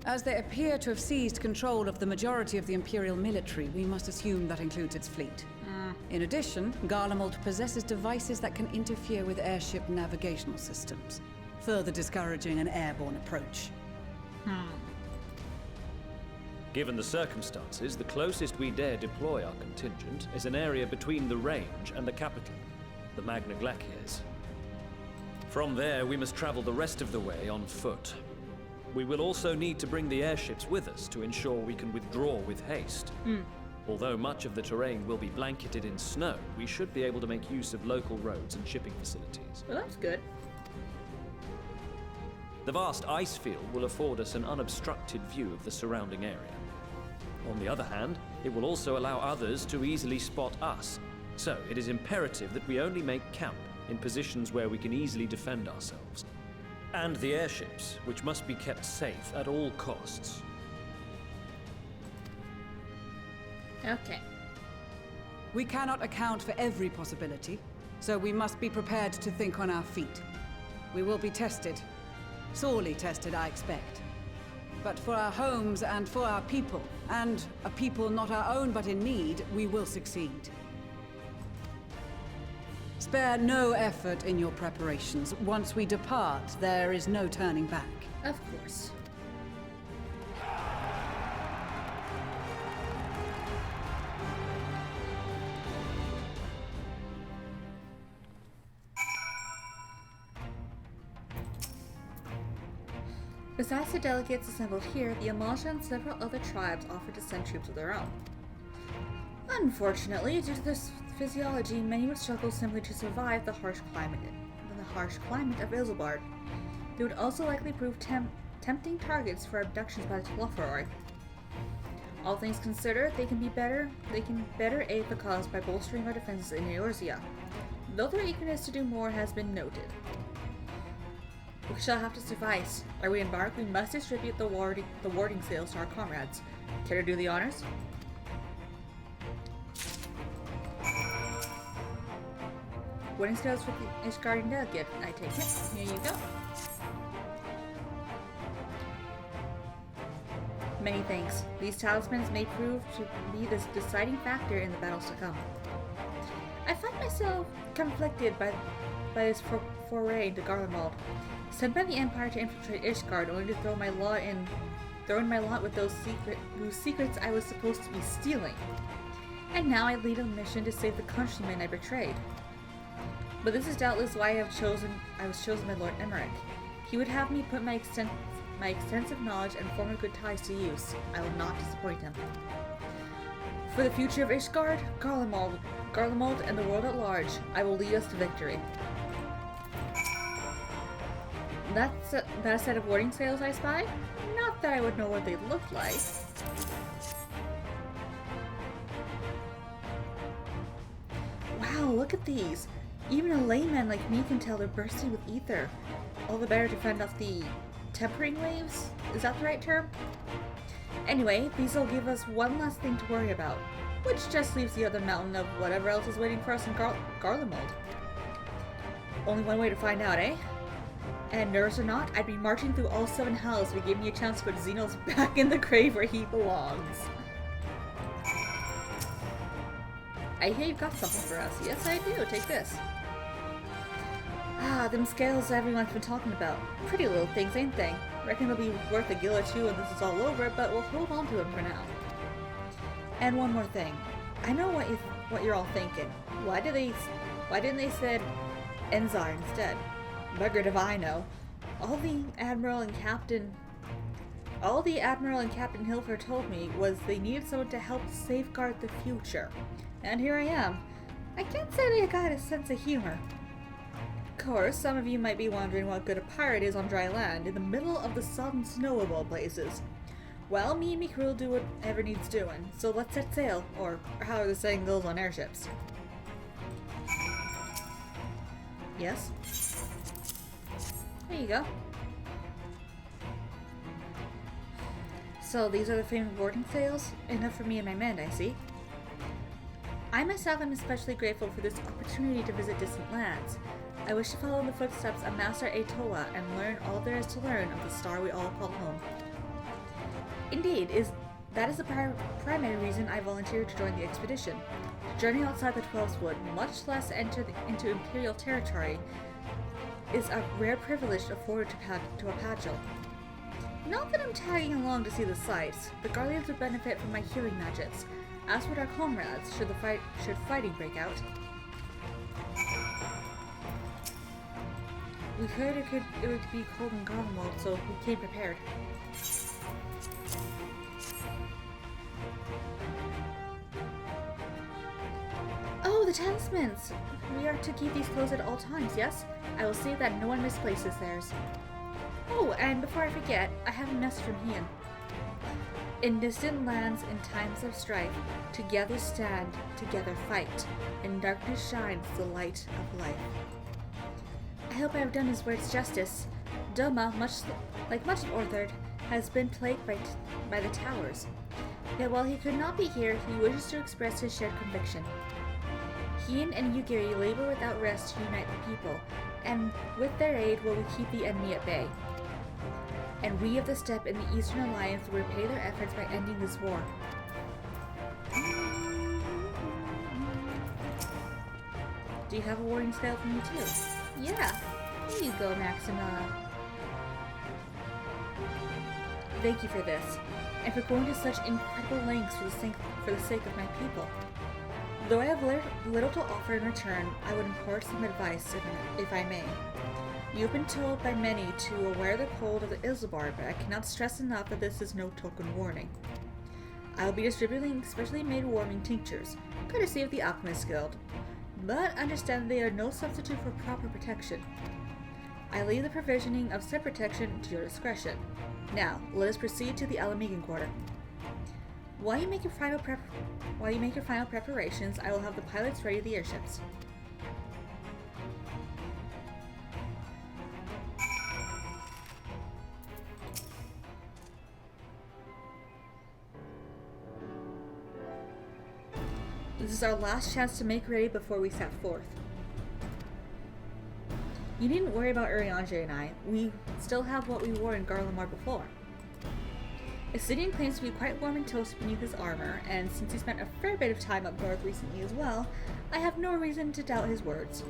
As they appear to have seized control of the majority of the Imperial military, we must assume that includes its fleet. In addition, Garlemald possesses devices that can interfere with airship navigational systems, further discouraging an airborne approach. Given the circumstances, the closest we dare deploy our contingent is an area between the range and the capital, the Magna Glaciers. From there, we must travel the rest of the way on foot. We will also need to bring the airships with us to ensure we can withdraw with haste. Although much of the terrain will be blanketed in snow, we should be able to make use of local roads and shipping facilities. Well, that's good. The vast ice field will afford us an unobstructed view of the surrounding area. On the other hand, it will also allow others to easily spot us. So it is imperative that we only make camp in positions where we can easily defend ourselves. And the airships, which must be kept safe at all costs. Okay. We cannot account for every possibility, so we must be prepared to think on our feet. We will be tested. Sorely tested, I expect. But for our homes and for our people, and a people not our own but in need, we will succeed. Spare no effort in your preparations. Once we depart, there is no turning back. Of course. Besides the delegates assembled here, the Amalja and several other tribes offered to send troops of their own. Unfortunately, due to this physiology, many would struggle simply to survive the harsh climate of Ilsabard. They would also likely prove tempting targets for abductions by the Telopheroi. All things considered, they can better aid the cause by bolstering our defenses in Eorzea, though their eagerness to do more has been noted. We shall have to suffice. Ere we embark, we must distribute the warding sales to our comrades. Care to do the honors? Wedding sales for the Ishgardian delegate, I take it. Here you go. Many thanks. These talismans may prove to be the deciding factor in the battles to come. I find myself conflicted by this foray into Garlemald. Sent by the Empire to infiltrate Ishgard, only to throw in my lot with whose secrets I was supposed to be stealing. And now I lead a mission to save the countrymen I betrayed. But this is doubtless why I was chosen by Lord Emmerich. He would have me put my extensive knowledge and former good ties to use. I will not disappoint him. For the future of Ishgard, Garlemald, and the world at large, I will lead us to victory. That's that set of warding sails I spy? Not that I would know what they look like. Wow, look at these. Even a layman like me can tell they're bursting with ether. All the better to fend off the tempering waves? Is that the right term? Anyway, these will give us one less thing to worry about, which just leaves the other mountain of whatever else is waiting for us in Garlemald. Only one way to find out, eh? And nerves or not, I'd be marching through all 7 hells if it gave me a chance to put Xenos back in the grave where he belongs. I hear you've got something for us. Yes, I do. Take this. Ah, them scales everyone's been talking about. Pretty little things, ain't they? Reckon they'll be worth a gill or two when this is all over, but we'll hold on to them for now. And one more thing. I know what you're all thinking. Why didn't they said Enzar instead? Buggered if I know. All the Admiral and Captain Hilfer told me was they needed someone to help safeguard the future. And here I am. I can't say they got a sense of humor. Of course, some of you might be wondering what good a pirate is on dry land, in the middle of the sodden snow of all places. Well, me and me crew will do whatever needs doing, so let's set sail, or how the saying goes on airships. Yes? There you go. So these are the famed boarding sails? Enough for me and my men, I see. I myself am especially grateful for this opportunity to visit distant lands. I wish to follow in the footsteps of Master Aetola and learn all there is to learn of the star we all call home. Indeed, that is the primary reason I volunteered to join the expedition. To journey outside the Twelves Wood, much less enter into Imperial territory, is a rare privilege afforded to a Pagel. Not that I'm tagging along to see the sights. The Guardians would benefit from my healing magics, as would our comrades should fighting break out. We heard it would be cold in Garlemald, so we came prepared. Oh, the talismans! We are to keep these closed at all times, yes? I will see that no one misplaces theirs. Oh, and before I forget, I have a message from Ian. In distant lands, in times of strife, together stand, together fight. In darkness shines the light of life. I hope I have done his words justice. Doma, like much of Orthard, has been plagued by the towers. Yet while he could not be here, he wishes to express his shared conviction. Hien and Yugiri labor without rest to unite the people, and with their aid will we keep the enemy at bay. And we of the Steppe in the Eastern Alliance will repay their efforts by ending this war. Do you have a warning scale for me too? Yeah, here you go, Maxima. Thank you for this, and for going to such incredible lengths for the sake of my people. Though I have little to offer in return, I would impart some advice, if I may. You've been told by many to aware the cold of the Isilbar, but I cannot stress enough that this is no token warning. I will be distributing specially made warming tinctures, courtesy of the Alchemist Guild, but understand they are no substitute for proper protection. I leave the provisioning of said protection to your discretion. Now, let us proceed to the Alamegan Quarter. While you make your final preparations, I will have the pilots ready the airships. This is our last chance to make ready before we set forth. You needn't worry about Urianger and I. We still have what we wore in Garlemald before. Sidian claims to be quite warm and toast beneath his armor, and since he spent a fair bit of time up north recently as well, I have no reason to doubt his words.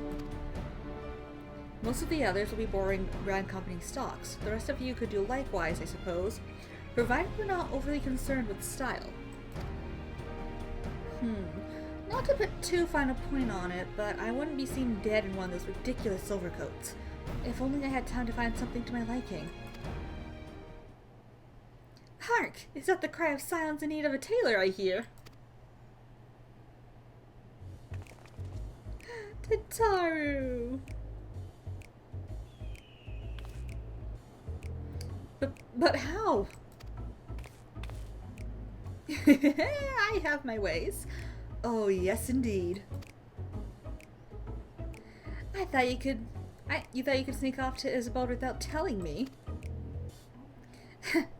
Most of the others will be borrowing Grand Company stocks. The rest of you could do likewise, I suppose, provided we're not overly concerned with style. Not to put too fine a point on it, but I wouldn't be seen dead in one of those ridiculous overcoats. If only I had time to find something to my liking. Hark! Is that the cry of silence in need of a tailor I hear? Tataru! But how? I have my ways. Oh, yes indeed. You thought you could sneak off to Isabel without telling me?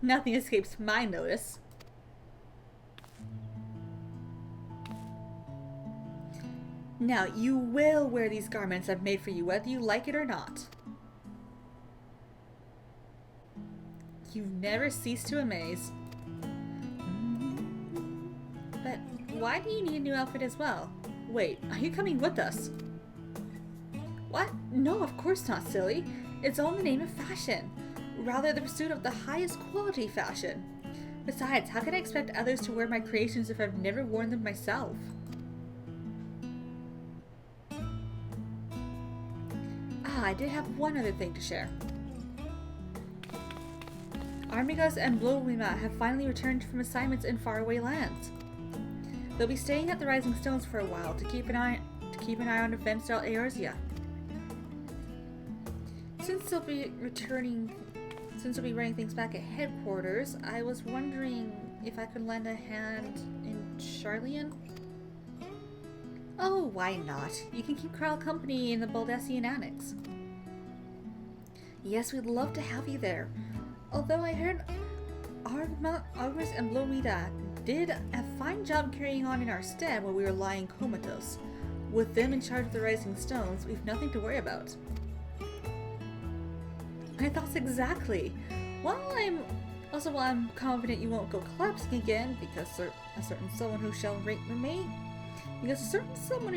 Nothing escapes my notice. Now, you will wear these garments I've made for you, whether you like it or not. You never cease to amaze. But why do you need a new outfit as well? Wait, are you coming with us? What? No, of course not, silly. It's all in the name of fashion. Rather the pursuit of the highest quality fashion. Besides, how can I expect others to wear my creations if I've never worn them myself? I did have one other thing to share. Armigas and Blowima have finally returned from assignments in faraway lands. They'll be staying at the Rising Stones for a while to keep an eye on events throughout Eorzea. Since they'll be running things back at headquarters, I was wondering if I could lend a hand in Charlian? Oh, why not? You can keep Kral company in the Baldessian Annex. Yes, we'd love to have you there. Although I heard Argus and Blomida did a fine job carrying on in our stead while we were lying comatose. With them in charge of the Rising Stones, we've nothing to worry about. My thoughts exactly. While I'm confident you won't go collapsing again, because a certain someone who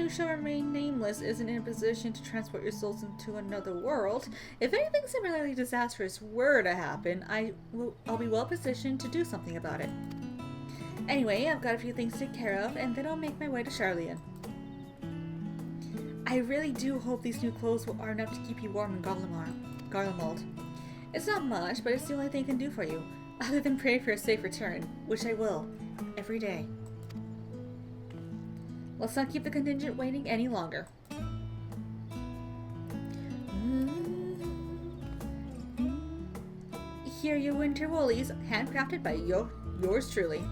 shall remain nameless isn't in a position to transport your souls into another world. If anything similarly disastrous were to happen, I'll be well positioned to do something about it. Anyway, I've got a few things to take care of, and then I'll make my way to Charlian. I really do hope these new clothes are enough to keep you warm in Garlemald. It's not much, but it's the only thing I can do for you, other than pray for a safe return, which I will, every day. Let's not keep the contingent waiting any longer. Here are your winter woolies, handcrafted by yours truly.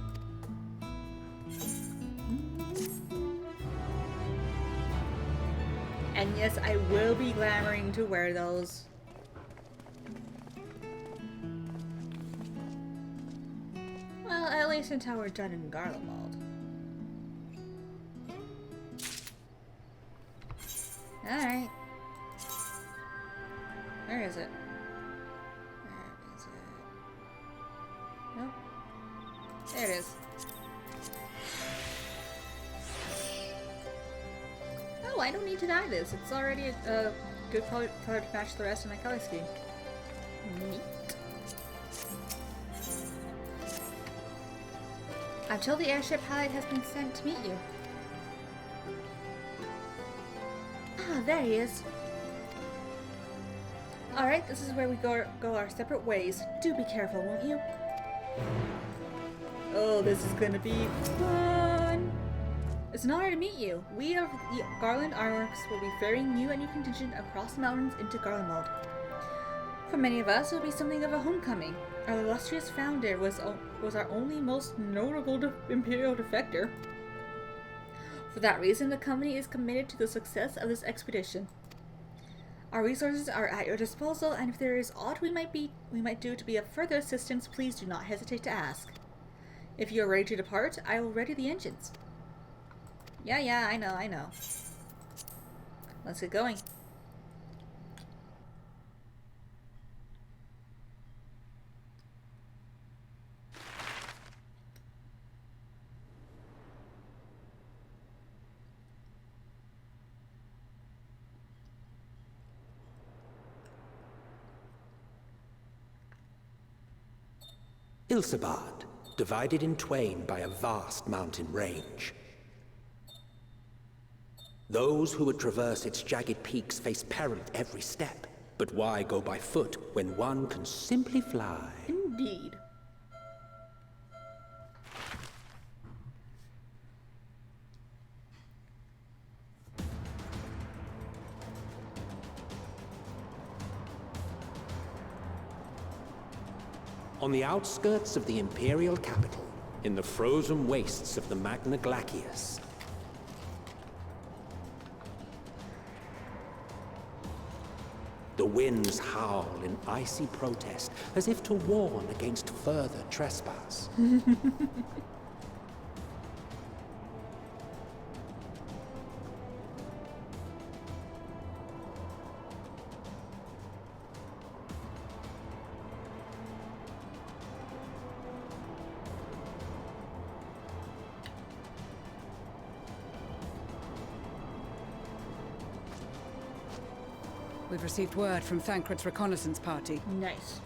And yes, I will be glamoring to wear those. Well, at least until we're done in Garlemald. Alright. Where is it? Nope. There it is. Oh, I don't need to dye this. It's already a good color to match the rest of my color scheme. Neat. Until the airship pilot has been sent to meet you. Ah, there he is. Alright, this is where we go our separate ways. Do be careful, won't you? Oh, this is gonna be fun! It's an honor to meet you. We of the Garland Ironworks will be ferrying you and your contingent across the mountains into Garlemald. For many of us, it will be something of a homecoming. Our illustrious founder was our only most notable Imperial defector. For that reason, the company is committed to the success of this expedition. Our resources are at your disposal, and if there is aught we might do to be of further assistance, please do not hesitate to ask. If you are ready to depart, I will ready the engines. Yeah, I know. Let's get going. Ilsabard, divided in twain by a vast mountain range. Those who would traverse its jagged peaks face peril at every step. But why go by foot when one can simply fly? Indeed. On the outskirts of the Imperial capital, in the frozen wastes of the Magna Glacius, the winds howl in icy protest, as if to warn against further trespass. We've received word from Thancred's reconnaissance party. Nice.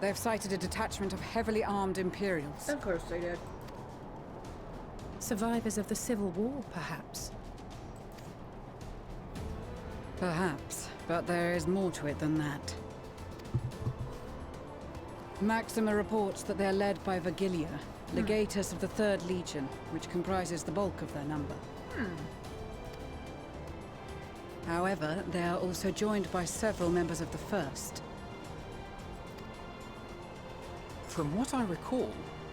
They've sighted a detachment of heavily armed Imperials. Of course they did. Survivors of the Civil War, perhaps? Perhaps, but there is more to it than that. Maxima reports that they're led by Vergilia, legatus of the 3rd Legion, which comprises the bulk of their number. However, they are also joined by several members of the 1st. From what I recall,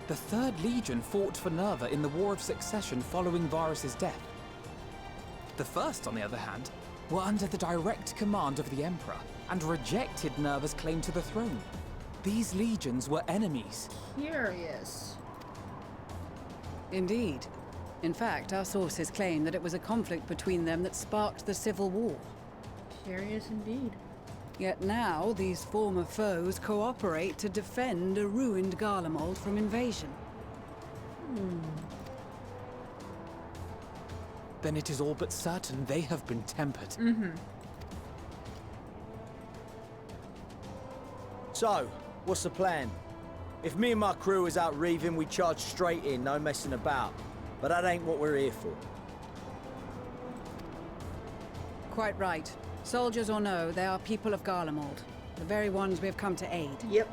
the 3rd Legion fought for Nerva in the War of Succession following Varus's death. The 1st, on the other hand, were under the direct command of the Emperor and rejected Nerva's claim to the throne. These legions were enemies. Curious. Indeed. In fact, our sources claim that it was a conflict between them that sparked the Civil War. Curious indeed. Yet now, these former foes cooperate to defend a ruined Garlemald from invasion. Then it is all but certain they have been tempered. So, what's the plan? If me and my crew is out reaving, we charge straight in, no messing about. But that ain't what we're here for. Quite right. Soldiers or no, they are people of Garlemald. The very ones we have come to aid. Yep.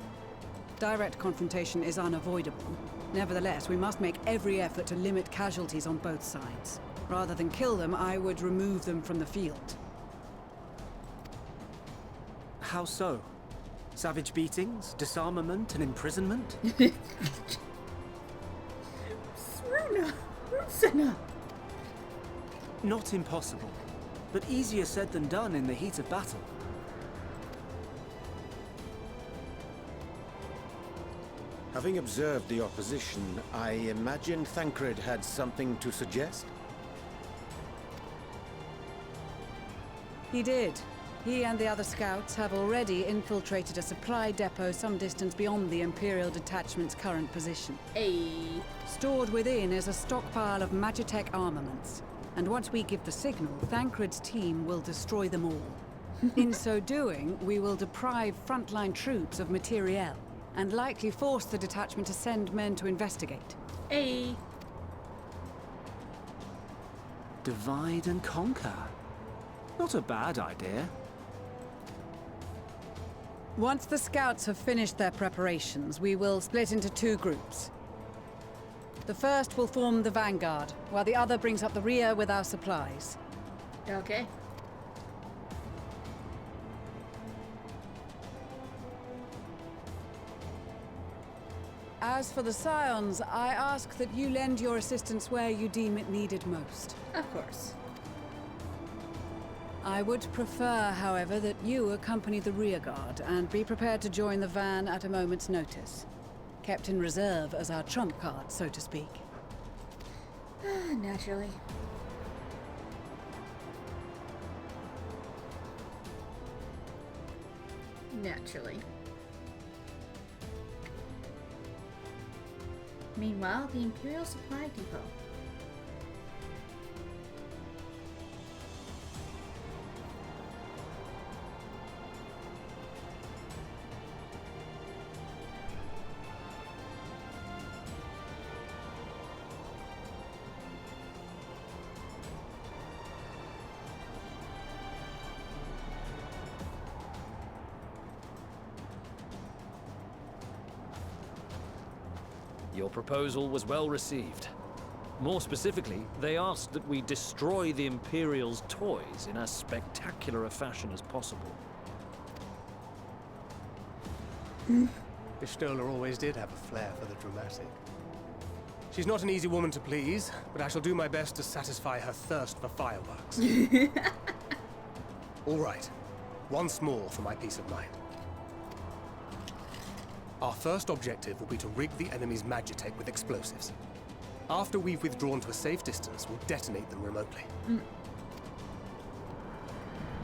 Direct confrontation is unavoidable. Nevertheless, we must make every effort to limit casualties on both sides. Rather than kill them, I would remove them from the field. How so? Savage beatings, disarmament, and imprisonment? Senna. Not impossible, but easier said than done in the heat of battle. Having observed the opposition, I imagine Thancred had something to suggest? He did. He and the other scouts have already infiltrated a supply depot some distance beyond the Imperial detachment's current position. Stored within is a stockpile of Magitech armaments. And once we give the signal, Thancred's team will destroy them all. In so doing, we will deprive frontline troops of materiel, and likely force the detachment to send men to investigate. Divide and conquer. Not a bad idea. Once the scouts have finished their preparations, we will split into 2 groups. The first will form the vanguard, while the other brings up the rear with our supplies. Okay. As for the Scions, I ask that you lend your assistance where you deem it needed most. Of course. I would prefer, however, that you accompany the rearguard and be prepared to join the van at a moment's notice. Kept in reserve as our trump card, so to speak. Naturally. Naturally. Meanwhile, the Imperial Supply Depot. Your proposal was well received. More specifically, they asked that we destroy the Imperial's toys in as spectacular a fashion as possible. Pistola always did have a flair for the dramatic. She's not an easy woman to please, but I shall do my best to satisfy her thirst for fireworks. All right, once more for my peace of mind. Our first objective will be to rig the enemy's magitech with explosives. After we've withdrawn to a safe distance, we'll detonate them remotely.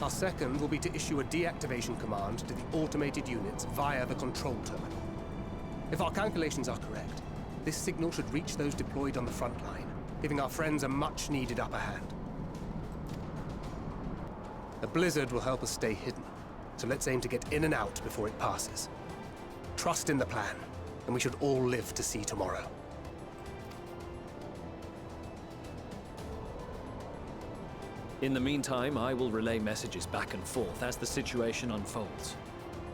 Our second will be to issue a deactivation command to the automated units via the control terminal. If our calculations are correct, this signal should reach those deployed on the front line, giving our friends a much-needed upper hand. The blizzard will help us stay hidden, so let's aim to get in and out before it passes. Trust in the plan, and we should all live to see tomorrow. In the meantime, I will relay messages back and forth as the situation unfolds.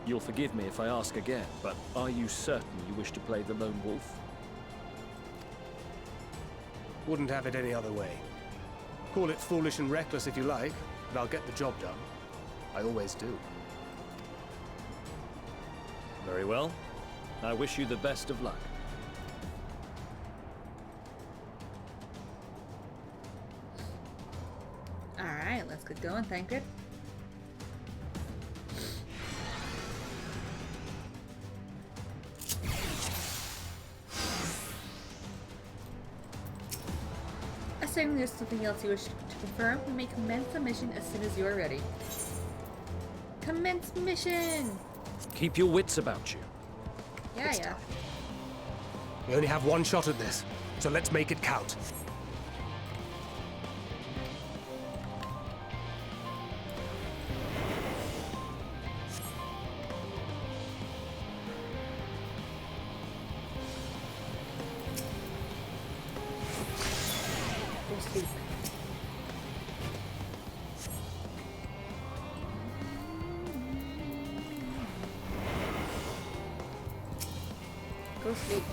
You'll forgive me if I ask again, but are you certain you wish to play the lone wolf? Wouldn't have it any other way. Call it foolish and reckless if you like, but I'll get the job done. I always do. Very well. I wish you the best of luck. Alright, let's get going, Thancred. Assuming there's something else you wish to confirm, we may commence the mission as soon as you are ready. Commence mission! Keep your wits about you. Yeah. We only have one shot at this, so let's make it count. Go sleep.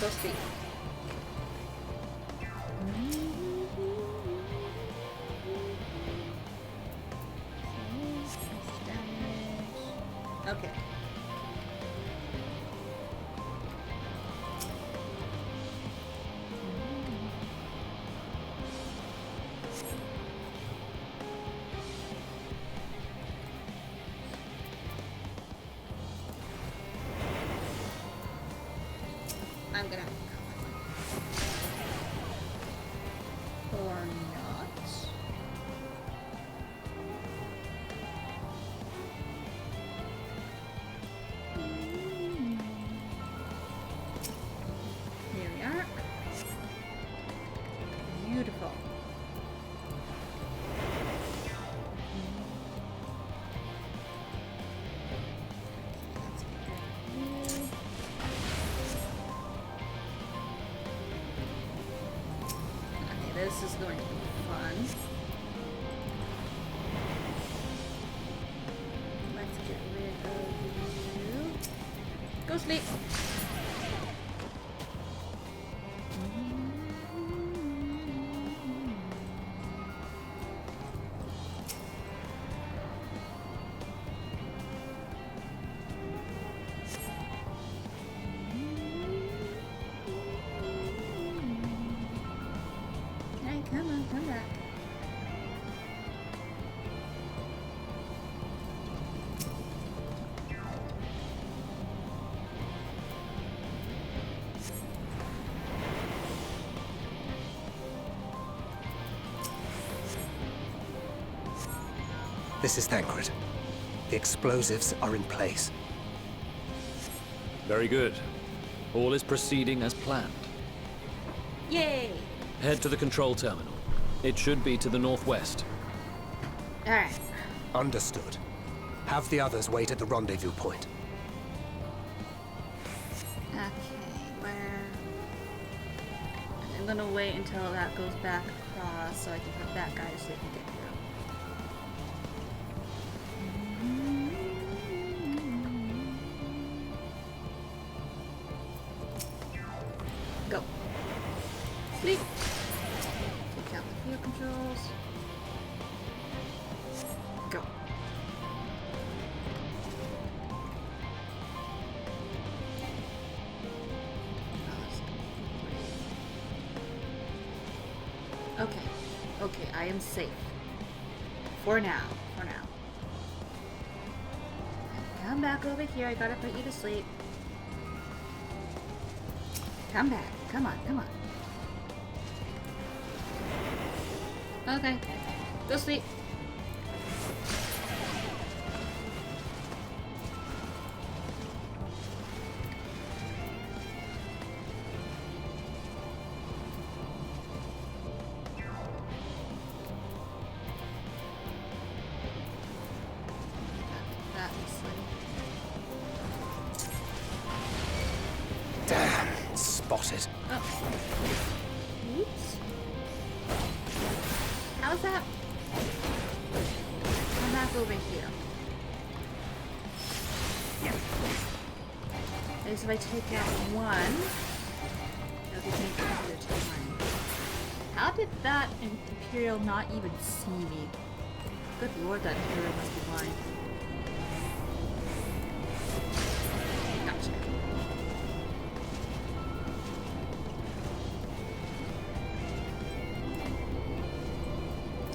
Go sleep. Okay. I'm gonna or not. Here we are. Beautiful. This is going to be fun. Let's get rid of you. Go sleep. Come on, come back. This is Thancred. The explosives are in place. Very good. All is proceeding as planned. Yay! Head to the control terminal. It should be to the northwest. Alright. Understood. Have the others wait at the rendezvous point. Okay, where... I'm gonna wait until that goes back across so I can put that guy to sleep and get through. Go. Sleep. Take out the field controls. Go. Okay. Okay, I am safe. For now. For now. Come back over here. I gotta put you to sleep. Come back. Come on. Come on. Okay. Go sleep. Damn, spotted. Oh. Oops. How's that? Come back over here. At least if I take out one, it'll be easier to find. How did that Imperial not even see me? Good lord, that Imperial must be blind. Gotcha.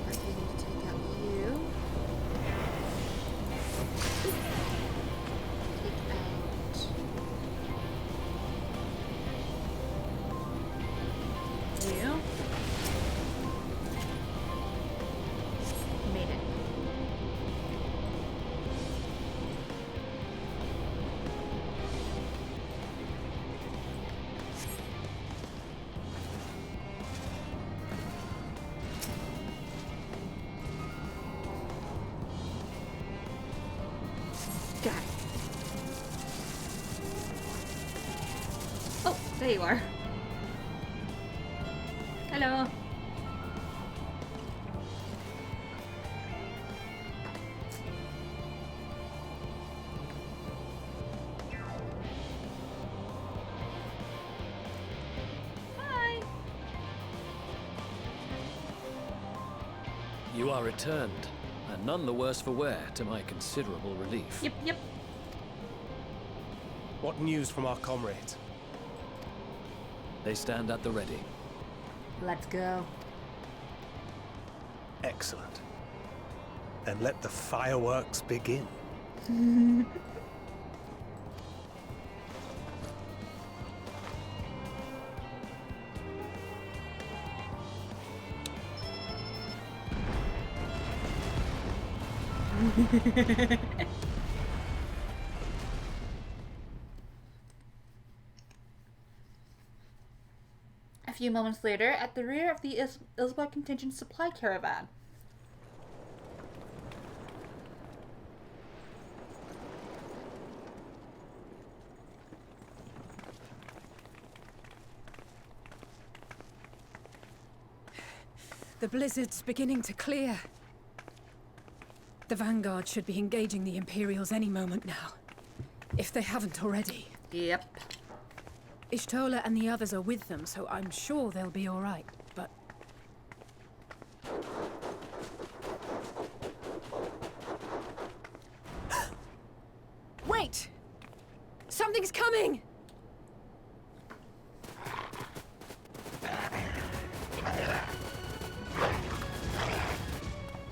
Okay, need to take out you. Take out. You. Made it. Got it. Oh, there you are. Hello. Hi. You are returned, and none the worse for wear, to my considerable relief. Yep, yep. What news from our comrades? They stand at the ready. Let's go. Excellent. Then let the fireworks begin. A few moments later, at the rear of the Ilzboi contingent supply caravan. The blizzard's beginning to clear. The Vanguard should be engaging the Imperials any moment now. If they haven't already. Yep. Ishtola and the others are with them, so I'm sure they'll be all right, but... Wait! Something's coming!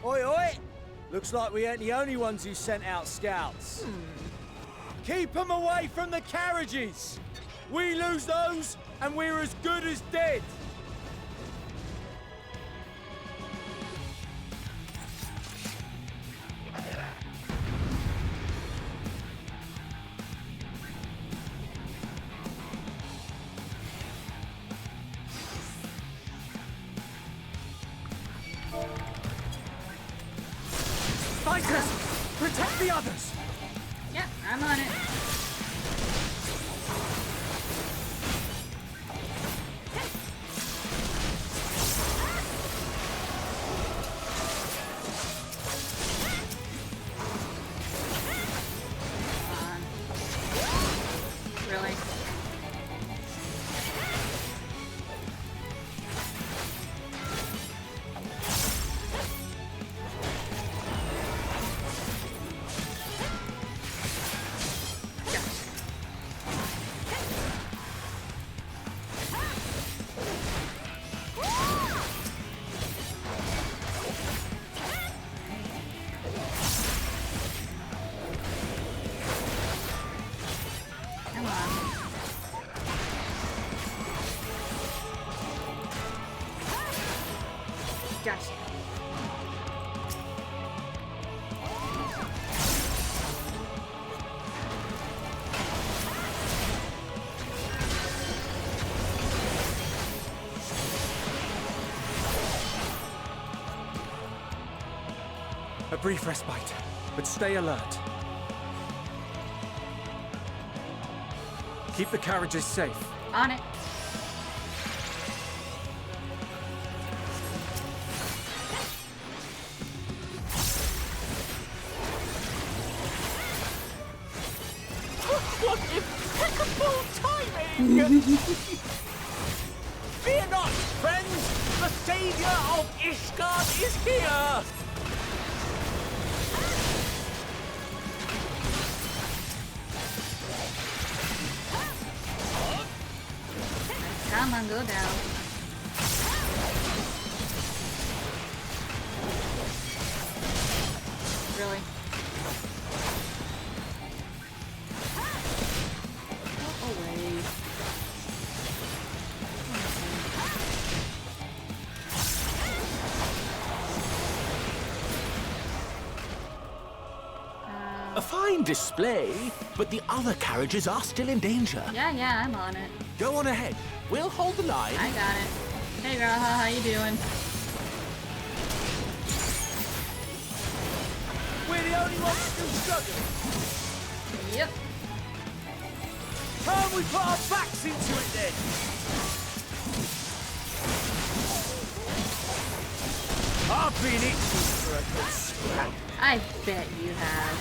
Oi, oi! Looks like we ain't the only ones who sent out scouts. Keep them away from the carriages! We lose those, and we're as good as dead! Fighters! Protect the others! Yep, I'm on it. brief respite, but stay alert. Keep the carriages safe. On it. What impeccable timing! Fear not, friends! The savior of Ishgard is here! Come on, go down. Really? Go away. A fine display, but the other carriages are still in danger. Yeah, I'm on it. Go on ahead. We'll hold the line. I got it. Hey girl, how you doing? We're the only ones still struggling. Yep. Can't we put our backs into it then? I've been itching for a good scrap. I bet you have.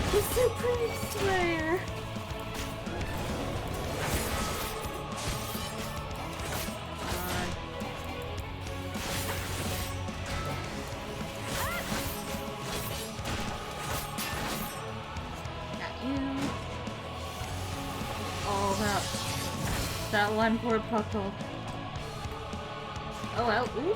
The Supreme Slayer. Got you. Oh, that one poor puckle. Oh well. Ooh.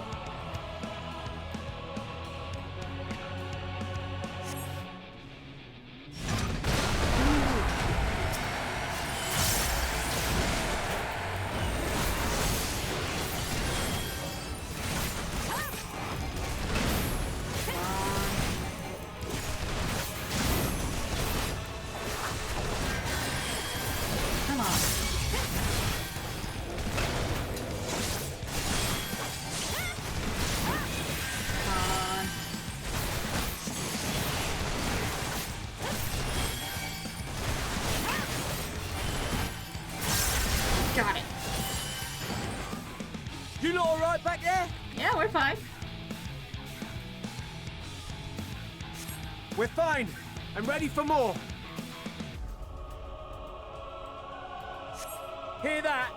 Got it. You lot alright back there? Yeah, we're fine. We're fine. I'm ready for more. Hear that?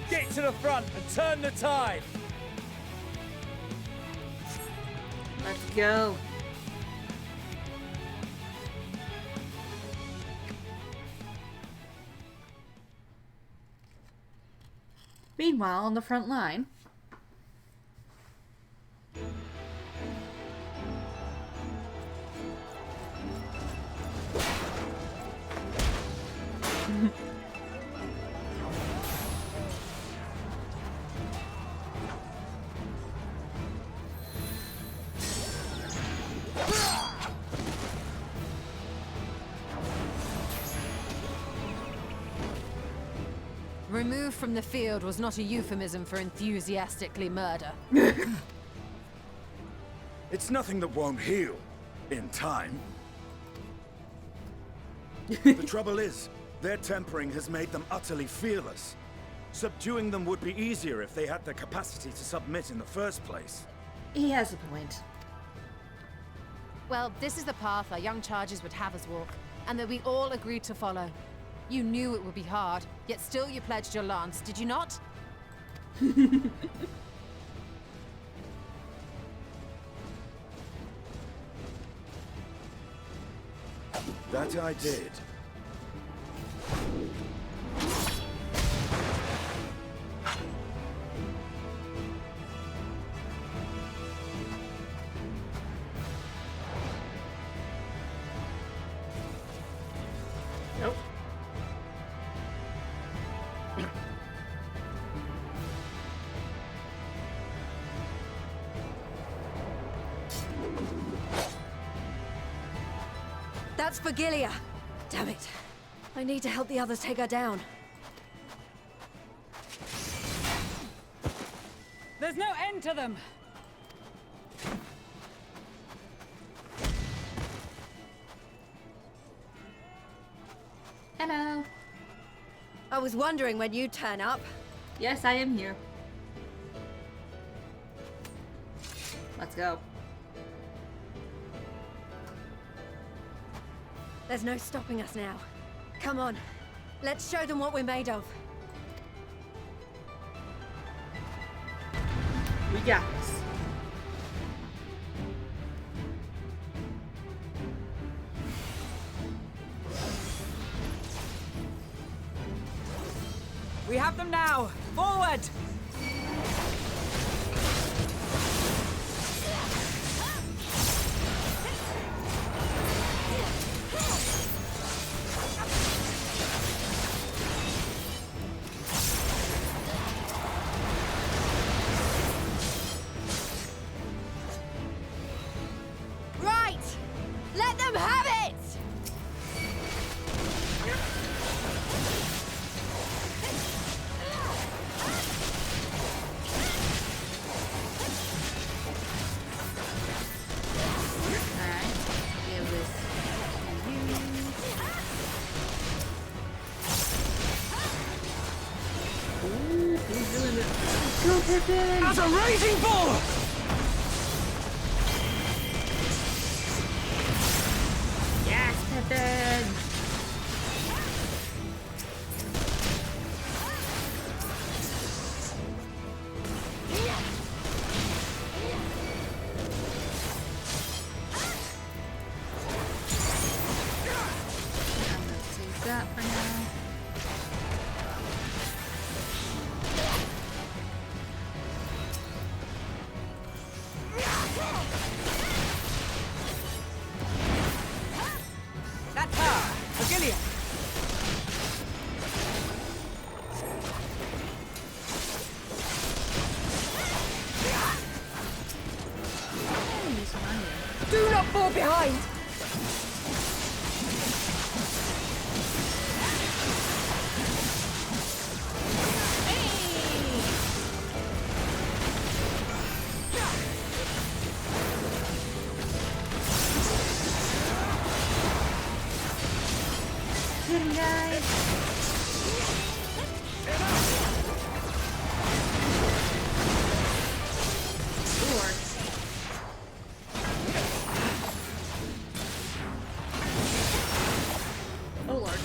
Get to the front and turn the tide. Let's go. Meanwhile, on the front line, Removed from the field was not a euphemism for enthusiastically murder. It's nothing that won't heal in time. The trouble is, their tempering has made them utterly fearless. Subduing them would be easier if they had the capacity to submit in the first place. he has a point. Well, this is the path our young charges would have us walk, and that we all agreed to follow. You knew it would be hard, yet still you pledged your lance, did you not? That I did. Nope. That's Vigilia. Damn it. I need to help the others take her down. There's no end to them! Hello. I was wondering when you'd turn up. Yes, I am here. Let's go. There's no stopping us now. Come on. Let's show them what we're made of. We got this. We have them now! Forward! Right! Let them have it! As a raging bull! Yes, Pippin! I'm gonna save that for now. That's her! Vigilia! Do not fall behind! Get him, guys! Lord. Oh, Lord.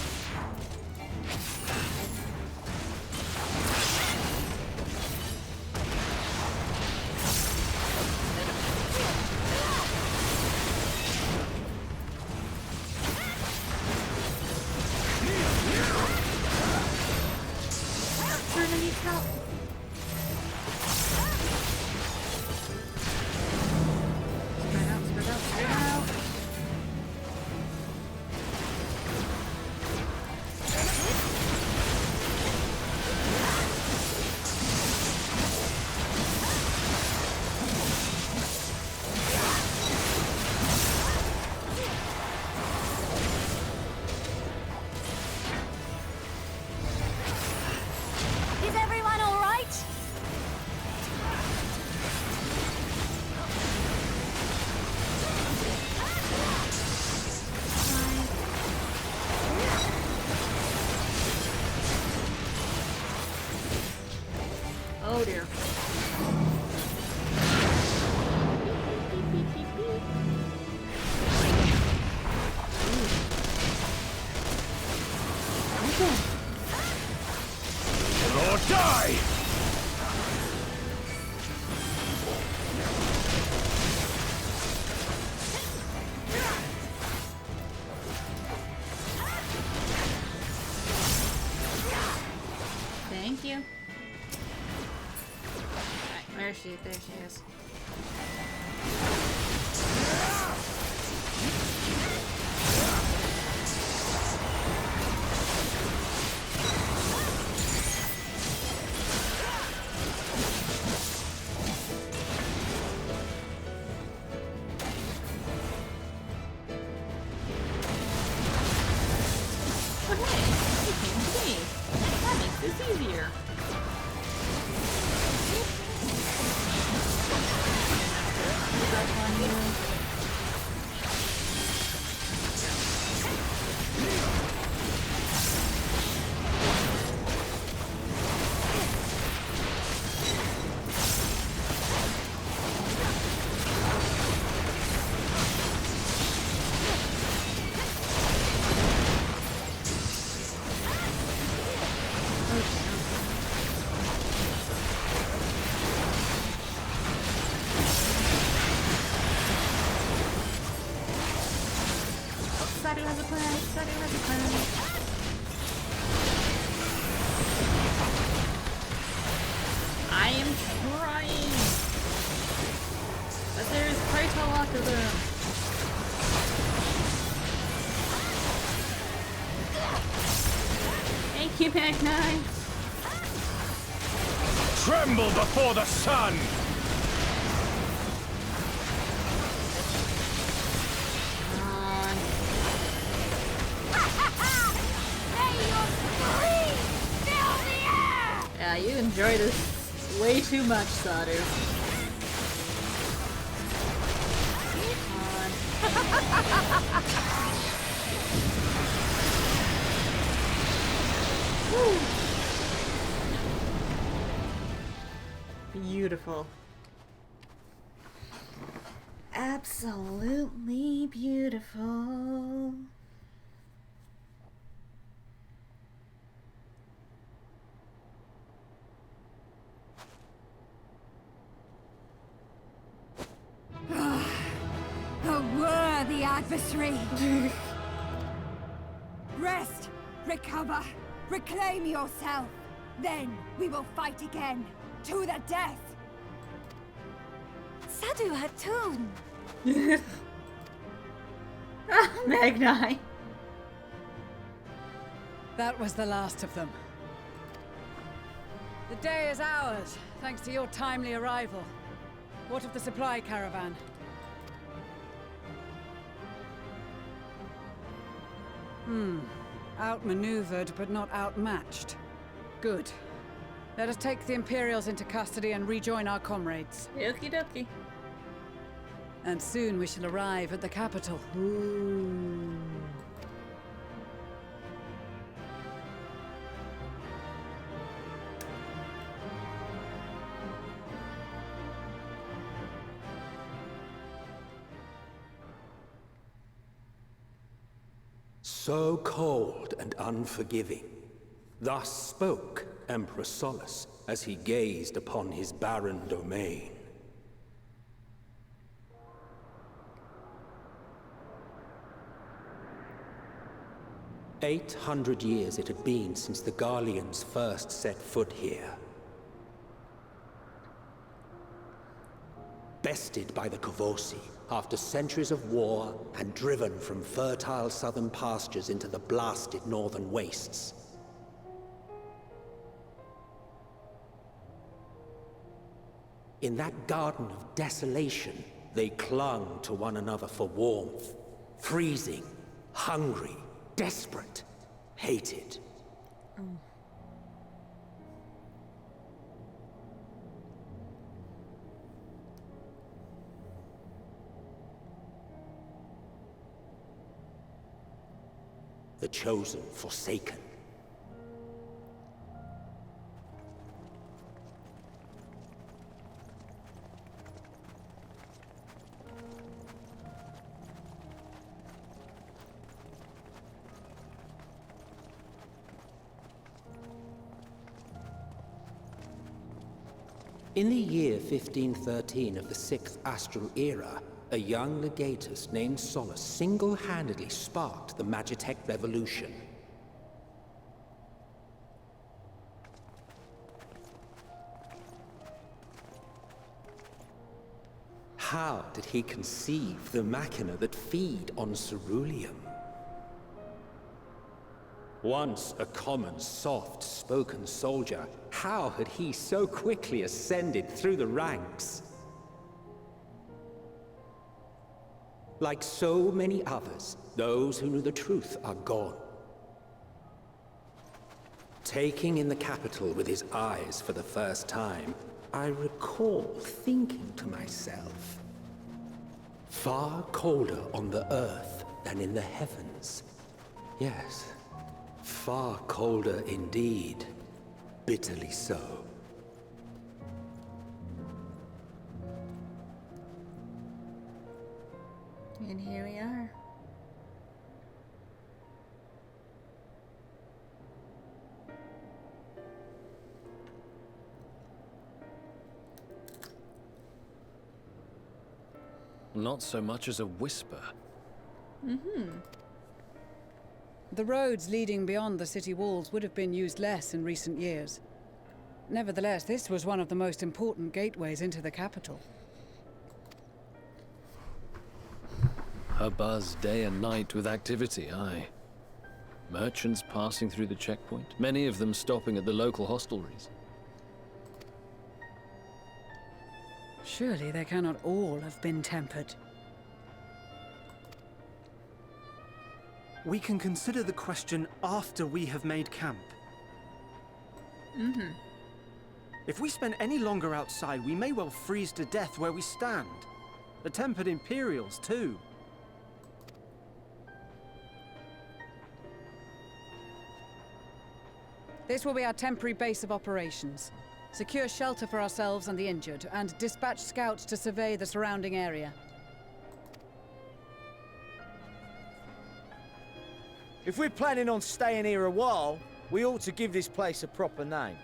Servant needs help. Spread out, spread out, spread out. Is everyone all right? Oh dear. Or die! Thank you. Alright, where is she? There she is. Sadu has a plan. Sadu has a plan. I am trying. But there's quite a lot of them. Thank you, Magnite. Tremble before the sun! Yeah, you enjoy this way too much, Sadu. Beautiful. Absolutely beautiful. A worthy adversary. Rest, recover, reclaim yourself. Then we will fight again, to the death. Sadu Hatun! Magnite. That was the last of them. The day is ours, thanks to your timely arrival. What of the supply caravan? Outmaneuvered, but not outmatched. Good. Let us take the Imperials into custody and rejoin our comrades. Okie dokie. And soon we shall arrive at the capital. Ooh. So cold and unforgiving. Thus spoke Emperor Solus as he gazed upon his barren domain. "800 years it had been since the Garleans first set foot here. Bested by the Kavosi, after centuries of war and driven from fertile southern pastures into the blasted northern wastes. In that garden of desolation, they clung to one another for warmth, freezing, hungry, desperate, hated. The chosen forsaken. In the year 1513 of the 6th Astral Era, a young legatus named Solus single-handedly sparked the Magitech Revolution. How did he conceive the machina that feed on ceruleum? Once a common, soft-spoken soldier, how had he so quickly ascended through the ranks? Like so many others, those who knew the truth are gone. Taking in the capital with his eyes for the first time, I recall thinking to myself, far colder on the earth than in the heavens. Yes, far colder indeed, bitterly so. And here we are. Not so much as a whisper. Mm-hmm. The roads leading beyond the city walls would have been used less in recent years. Nevertheless, this was one of the most important gateways into the capital. A buzz day and night with activity, aye. Merchants passing through the checkpoint, many of them stopping at the local hostelries. Surely they cannot all have been tempered. We can consider the question after we have made camp. Mm-hmm. If we spend any longer outside, we may well freeze to death where we stand. The tempered Imperials, too. This will be our temporary base of operations. Secure shelter for ourselves and the injured, and dispatch scouts to survey the surrounding area. If we're planning on staying here a while, we ought to give this place a proper name.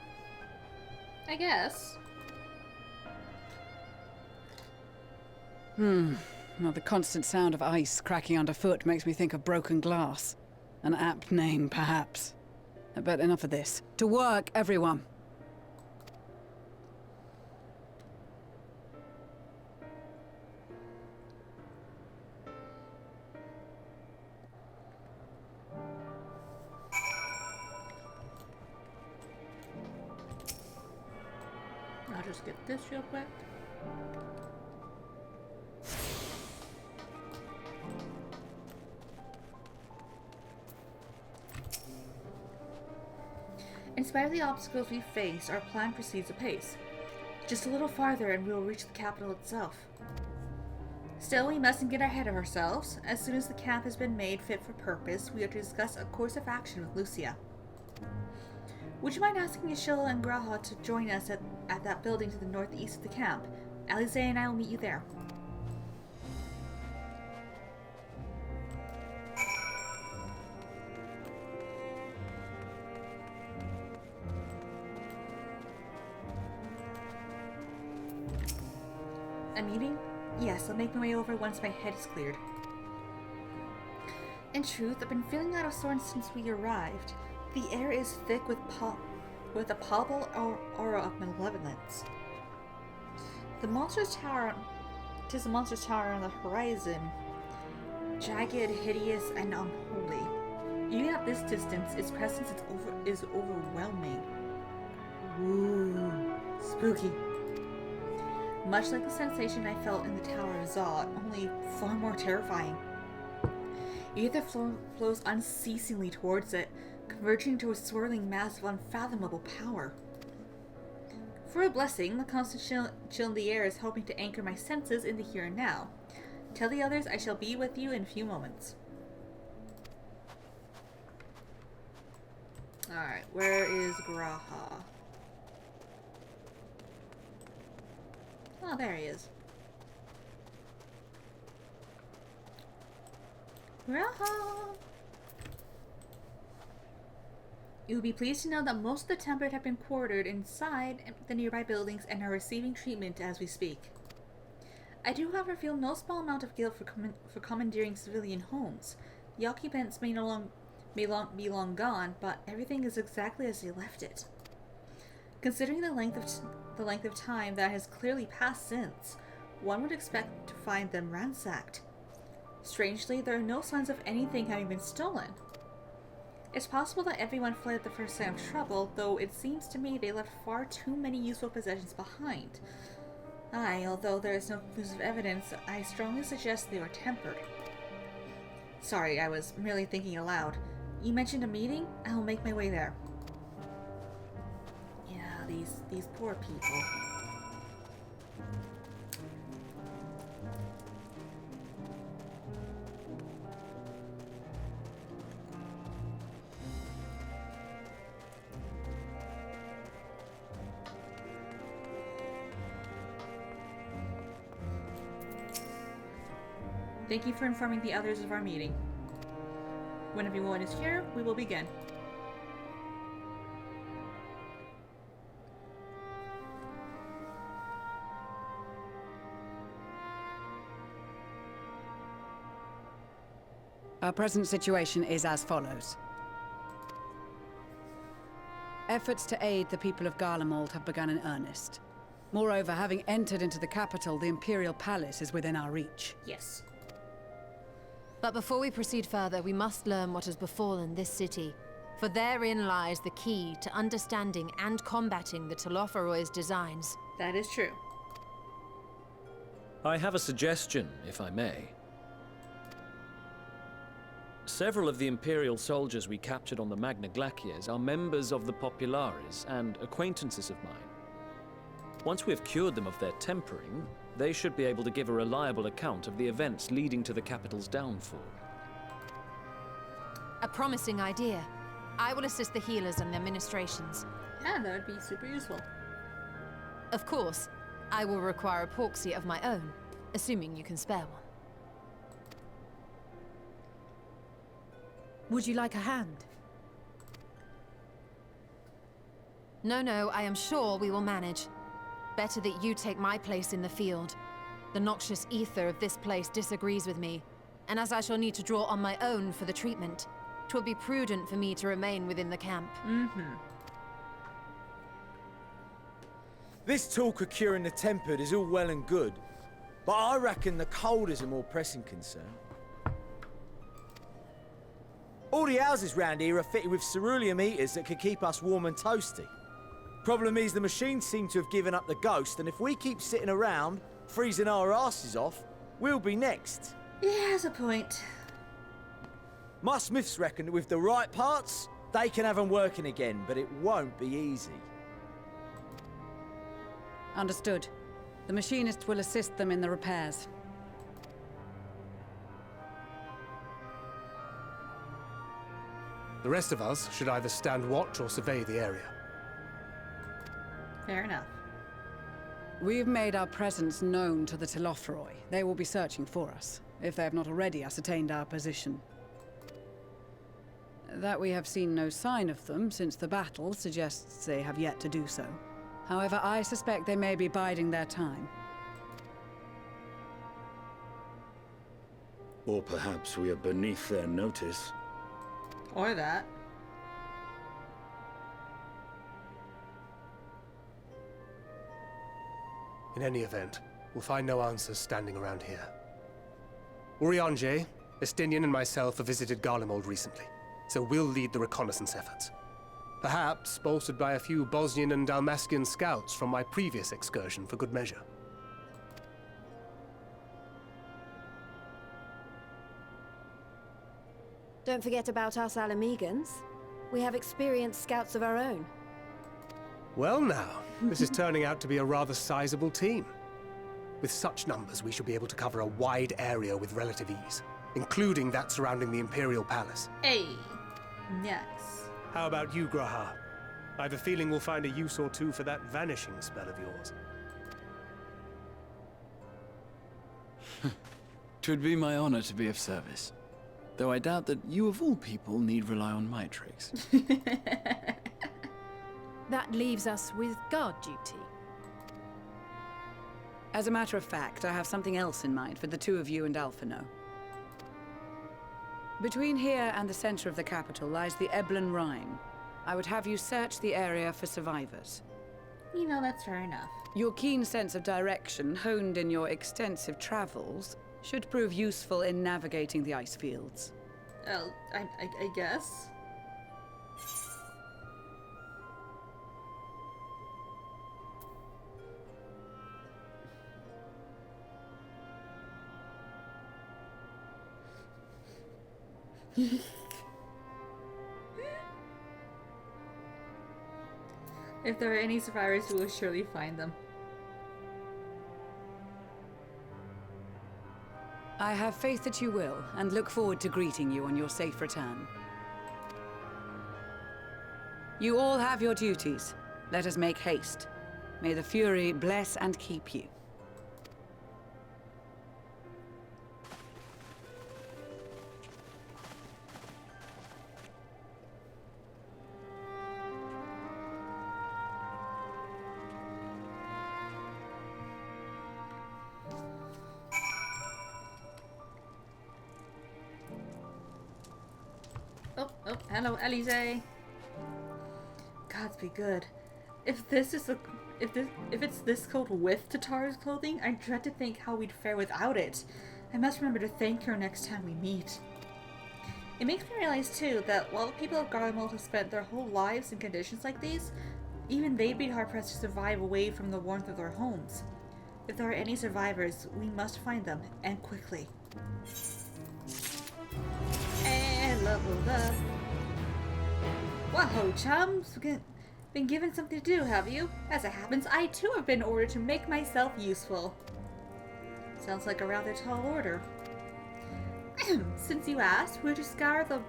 I guess. Well, the constant sound of ice cracking underfoot makes me think of broken glass. An apt name, perhaps. But enough of this. To work, everyone! I'll just get this real quick. In spite of the obstacles we face, our plan proceeds apace. Just a little farther and we will reach the capital itself. Still, we mustn't get ahead of ourselves. As soon as the camp has been made fit for purpose, we are to discuss a course of action with Lucia. Would you mind asking Yashila and Graha to join us at that building to the northeast of the camp? Alize and I will meet you there. A meeting? Yes, I'll make my way over once my head is cleared. In truth, I've been feeling out of sorts since we arrived. The air is thick with a palpable aura of malevolence. The monster's tower, 'tis a monster's tower on the horizon, jagged, hideous, and unholy. Even at this distance, its presence is overwhelming. Ooh, spooky. Much like the sensation I felt in the Tower of Zod, only far more terrifying. Ether flows unceasingly towards it, converging to a swirling mass of unfathomable power. For a blessing, the constant chill in the air is helping to anchor my senses in the here and now. Tell the others I shall be with you in a few moments. Alright, where is Graha? Oh, there he is. Graha! You will be pleased to know that most of the tempered have been quartered inside the nearby buildings and are receiving treatment as we speak. I do, however, feel no small amount of guilt for commandeering civilian homes. The occupants may be long gone, but everything is exactly as they left it. Considering the length of time that has clearly passed since, one would expect to find them ransacked. Strangely, there are no signs of anything having been stolen. It's possible that everyone fled at the first sign of trouble, though it seems to me they left far too many useful possessions behind. Aye, although there is no conclusive evidence, I strongly suggest they were tempered. Sorry, I was merely thinking aloud. You mentioned a meeting? I will make my way there. Yeah, these poor people. Thank you for informing the others of our meeting. When everyone is here, we will begin. Our present situation is as follows. Efforts to aid the people of Garlemald have begun in earnest. Moreover, having entered into the capital, the Imperial Palace is within our reach. Yes. But before we proceed further, we must learn what has befallen this city. For therein lies the key to understanding and combating the Telophoroid's designs. That is true. I have a suggestion, if I may. Several of the Imperial soldiers we captured on the Magna Glaciers are members of the Populares and acquaintances of mine. Once we have cured them of their tempering, they should be able to give a reliable account of the events leading to the capital's downfall. A promising idea. I will assist the healers and their ministrations. Yeah, that would be super useful. Of course, I will require a proxy of my own, assuming you can spare one. Would you like a hand? No, I am sure we will manage. Better that you take my place in the field. The noxious ether of this place disagrees with me, and as I shall need to draw on my own for the treatment, 'twill be prudent for me to remain within the camp. This talk of curing the tempered is all well and good, but I reckon the cold is a more pressing concern. All the houses round here are fitted with ceruleum heaters that could keep us warm and toasty. Problem is, the machines seem to have given up the ghost, and if we keep sitting around, freezing our asses off, we'll be next. Yeah, has a point. My smiths reckon that with the right parts, they can have them working again, but it won't be easy. Understood. The machinists will assist them in the repairs. The rest of us should either stand watch or survey the area. Fair enough. We've made our presence known to the Telophoroi. They will be searching for us, if they have not already ascertained our position. That we have seen no sign of them since the battle suggests they have yet to do so. However, I suspect they may be biding their time. Or perhaps we are beneath their notice. Or that. In any event, we'll find no answers standing around here. Urianger, Estinian and myself have visited Garlemald recently, so we'll lead the reconnaissance efforts. Perhaps bolstered by a few Bosnian and Dalmatian scouts from my previous excursion for good measure. Don't forget about us Alamegans. We have experienced scouts of our own. Well now, this is turning out to be a rather sizable team. With such numbers, we should be able to cover a wide area with relative ease, including that surrounding the Imperial Palace. Hey, yes. How about you, Graha? I have a feeling we'll find a use or two for that vanishing spell of yours. 'Twould be my honor to be of service. Though I doubt that you of all people need rely on my tricks. That leaves us with guard duty. As a matter of fact, I have something else in mind for the two of you and Alphino. Between here and the center of the capital lies the Eblan Rhine. I would have you search the area for survivors. You know, that's fair enough. Your keen sense of direction, honed in your extensive travels, should prove useful in navigating the ice fields. Oh, I guess. If there are any survivors, we will surely find them. I have faith that you will, and look forward to greeting you on your safe return. You all have your duties. Let us make haste. May the Fury bless and keep you. Oh, hello, Elise. Gods be good. If it's this cold with Tatara's clothing, I dread to think how we'd fare without it. I must remember to thank her next time we meet. It makes me realize too that while the people of Garlemald have spent their whole lives in conditions like these, even they'd be hard-pressed to survive away from the warmth of their homes. If there are any survivors, we must find them, and quickly. And leveled up. Whoa, chums! Been given something to do, have you? As it happens, I too have been ordered to make myself useful. Sounds like a rather tall order. Since you asked, we're to scour the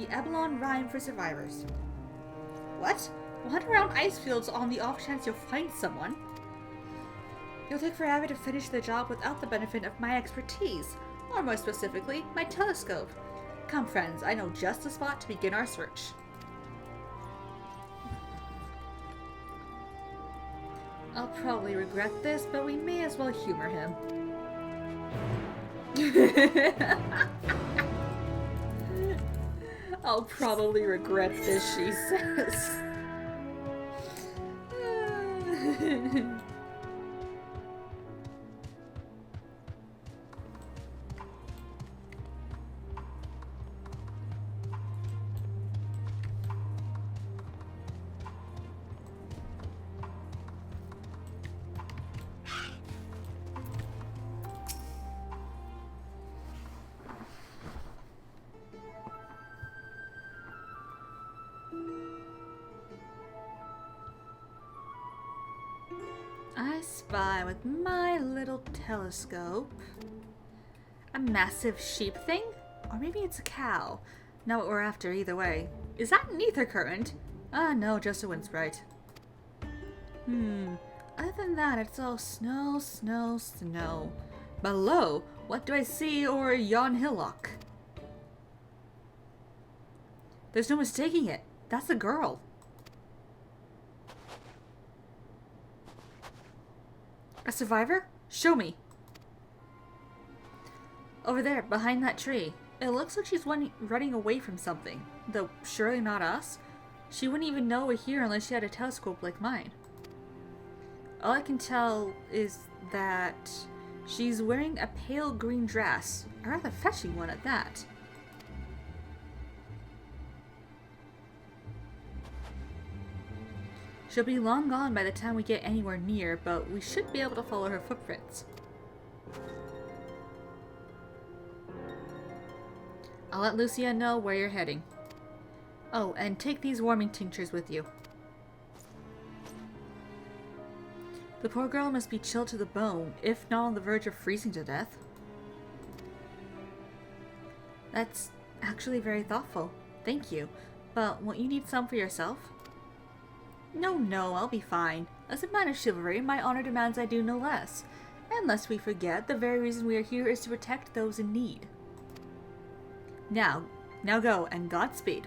Ebelon Rime for survivors. What? Wander around ice fields on the off chance you'll find someone? You'll take forever to finish the job without the benefit of my expertise, or more specifically, my telescope. Come friends, I know just the spot to begin our search. I'll probably regret this, but we may as well humor him. I'll probably regret this, she says. I spy with my little telescope a massive sheep thing? Or maybe it's a cow. Not what we're after either way. Is that an ether current? Ah, no, just a wind sprite. Other than that, it's all snow, snow, snow. Below, what do I see over yon hillock? There's no mistaking it. That's a girl. A survivor? Show me. Over there, behind that tree. It looks like she's running away from something. Though surely not us. She wouldn't even know we're here unless she had a telescope like mine. All I can tell is that she's wearing a pale green dress. A rather fetching one at that. She'll be long gone by the time we get anywhere near, but we should be able to follow her footprints. I'll let Lucia know where you're heading. Oh, and take these warming tinctures with you. The poor girl must be chilled to the bone, if not on the verge of freezing to death. That's actually very thoughtful. Thank you. But won't you need some for yourself? No, I'll be fine. As a man of chivalry, my honor demands I do no less. And lest we forget, the very reason we are here is to protect those in need. Now go, and Godspeed.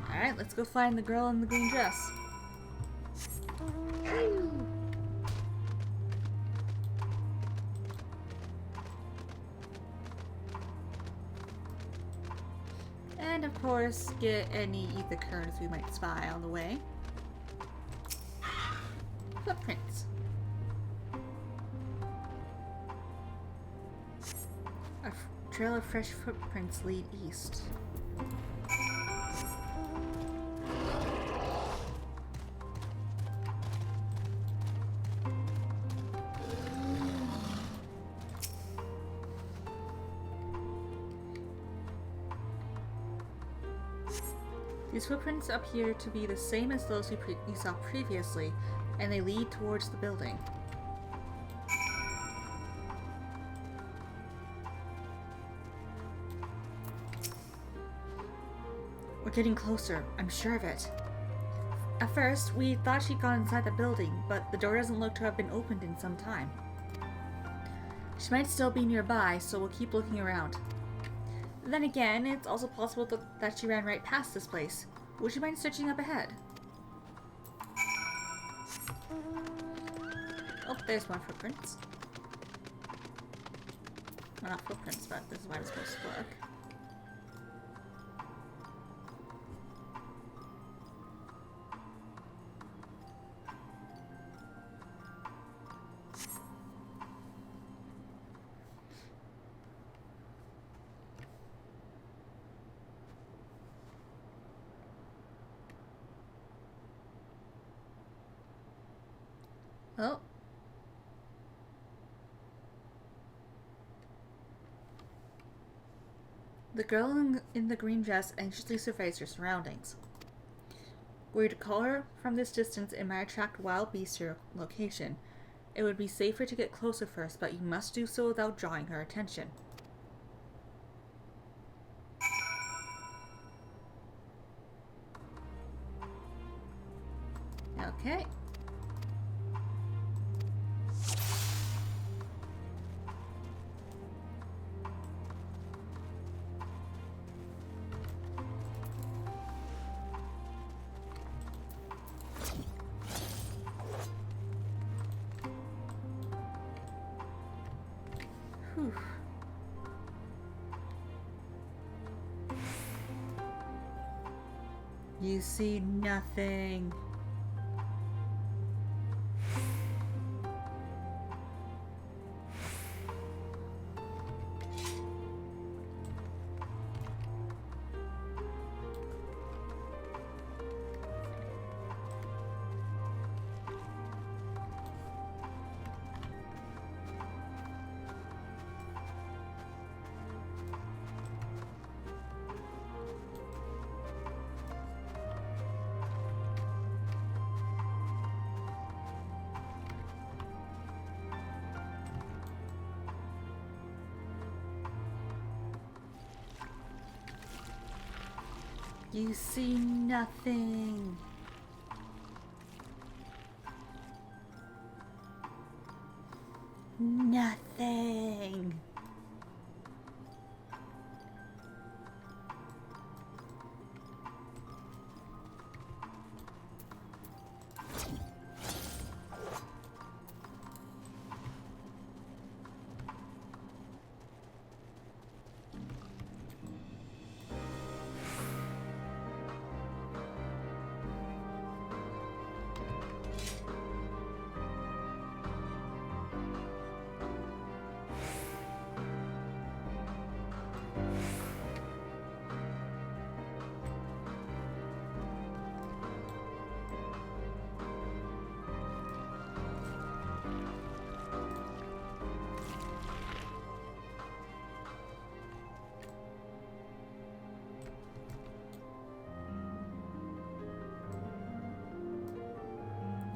Alright, let's go find the girl in the green dress. And of course, get any ether currents we might spy on the way. Footprints. A trail of fresh footprints lead east. These footprints appear to be the same as those we saw previously, and they lead towards the building. We're getting closer, I'm sure of it. At first, we thought she'd gone inside the building, but the door doesn't look to have been opened in some time. She might still be nearby, so we'll keep looking around. Then again, it's also possible that she ran right past this place. Would you mind searching up ahead? Oh, there's one footprints. Well, not footprints, but this is why it's supposed to look. Oh. The girl in the green dress anxiously surveys her surroundings. Were you to call her from this distance, it might attract wild beasts to your location. It would be safer to get closer first, but you must do so without drawing her attention. Okay. Whew. You see nothing. You see nothing. Nothing.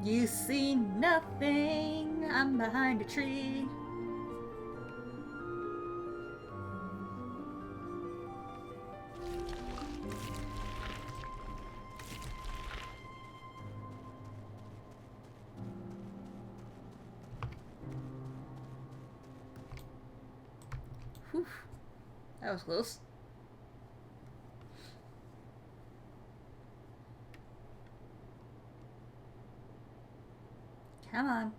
You see nothing. I'm behind a tree. Whew. That was close. Come on.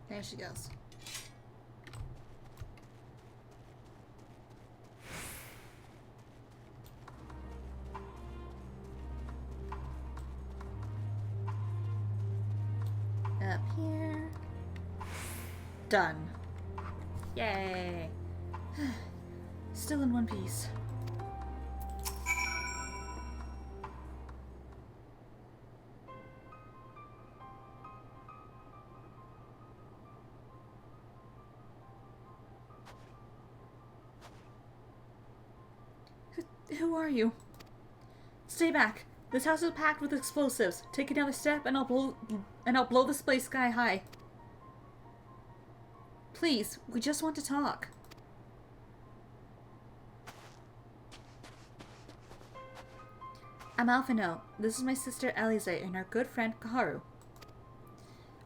There she goes. Up here. Done. Yay. Still in one piece. Who are you? Stay back. This house is packed with explosives. Take another step and I'll blow this place sky high. Please, we just want to talk. I'm Alphino. This is my sister Alize and our good friend Kaharu.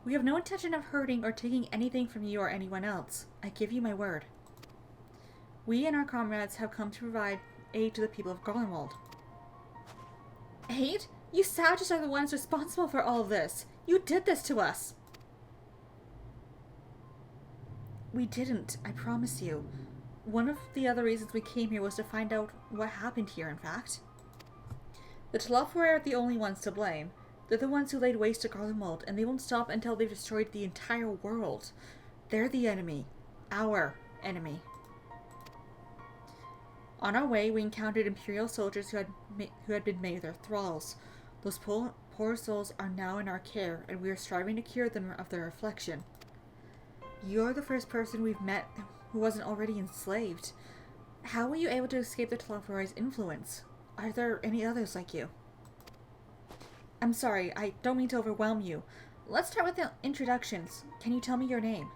We have no intention of hurting or taking anything from you or anyone else. I give you my word. We and our comrades have come to provide aid to the people of Garlemald. Aid? You savages are the ones responsible for all of this. You did this to us. We didn't, I promise you. One of the other reasons we came here was to find out what happened here, in fact. The Tlafori are the only ones to blame. They're the ones who laid waste to Garlemald, and they won't stop until they've destroyed the entire world. They're the enemy. Our enemy. On our way, we encountered Imperial soldiers who had been made their thralls. Those poor souls are now in our care, and we are striving to cure them of their affliction. You're the first person we've met who wasn't already enslaved. How were you able to escape the Tlafori's influence? Are there any others like you? I'm sorry, I don't mean to overwhelm you. Let's start with the introductions. Can you tell me your name?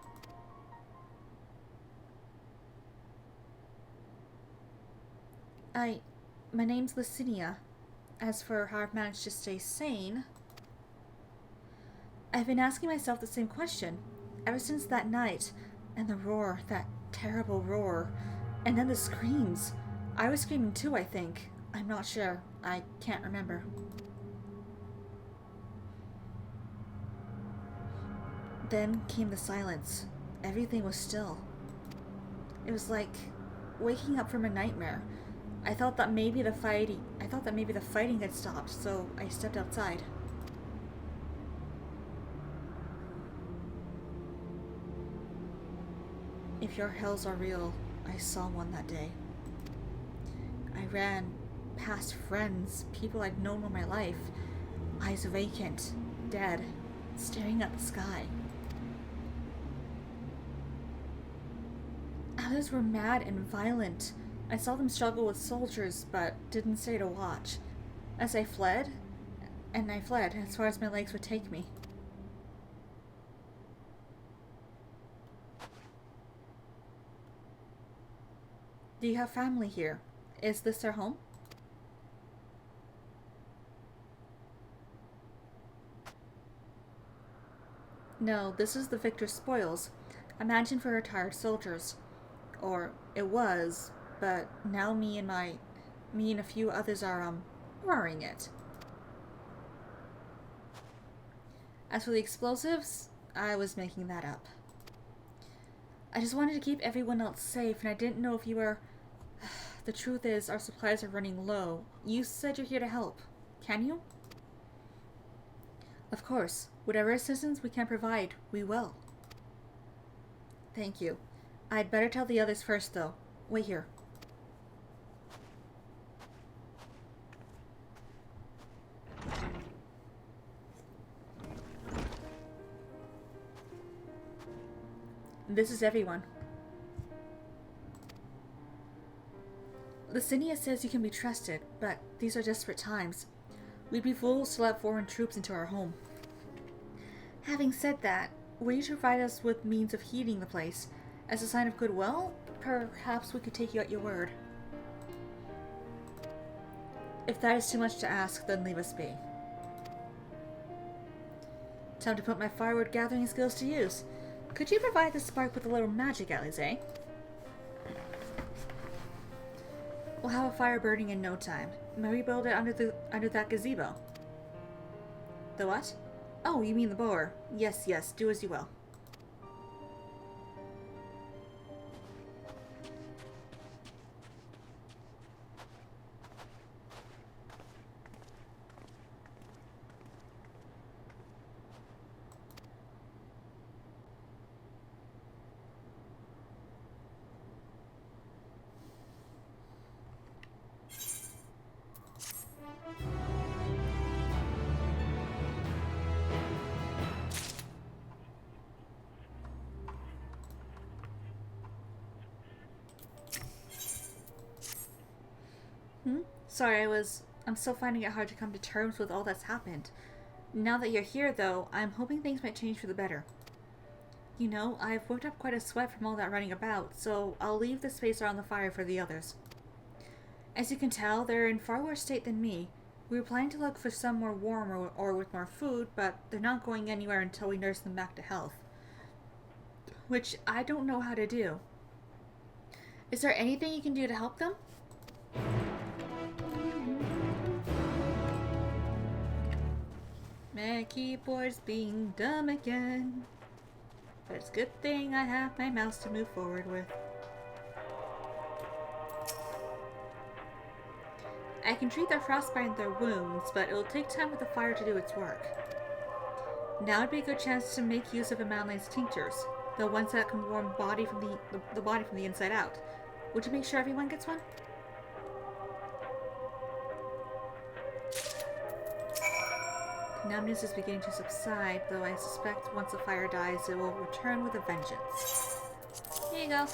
My name's Licinia. As for how I've managed to stay sane, I've been asking myself the same question ever since that night, and the roar, that terrible roar, and then the screams. I was screaming too, I think. I'm not sure. I can't remember. Then came the silence. Everything was still. It was like waking up from a nightmare. I thought that maybe the fighting had stopped, so I stepped outside. If your hells are real, I saw one that day. I ran past friends, people I'd known all my life, eyes vacant, dead, staring at the sky. Others were mad and violent. I saw them struggle with soldiers, but didn't stay to watch. As I fled as far as my legs would take me. Do you have family here? Is this their home? No, this is the Victor's Spoils, a mansion for retired soldiers. Or it was, but now me and a few others are, roaring it. As for the explosives, I was making that up. I just wanted to keep everyone else safe, and I didn't know if you were... The truth is, our supplies are running low. You said you're here to help. Can you? Of course. Whatever assistance we can provide, we will. Thank you. I'd better tell the others first, though. Wait here. This is everyone. Licinia says you can be trusted, but these are desperate times. We'd be fools to let foreign troops into our home. Having said that, will you provide us with means of heating the place? As a sign of goodwill, perhaps we could take you at your word. If that is too much to ask, then leave us be. Time to put my firewood gathering skills to use. Could you provide the spark with a little magic, Alize? We'll have a fire burning in no time. May we build it under that gazebo? The what? Oh, you mean the bower. Yes, yes, do as you will. Sorry, I'm still finding it hard to come to terms with all that's happened. Now that you're here, though, I'm hoping things might change for the better. You know, I've worked up quite a sweat from all that running about, so I'll leave the space around the fire for the others. As you can tell, they're in far worse state than me. We were planning to look for somewhere warmer or with more food, but they're not going anywhere until we nurse them back to health. Which I don't know how to do. Is there anything you can do to help them? My keyboard's being dumb again. But it's a good thing I have my mouse to move forward with. I can treat their frostbite and their wounds, but it will take time for the fire to do its work. Now would be a good chance to make use of Amanline's tinctures, the ones that can warm the body from the inside out. Would you make sure everyone gets one? Numbness is beginning to subside, though I suspect once the fire dies, it will return with a vengeance. Here you go.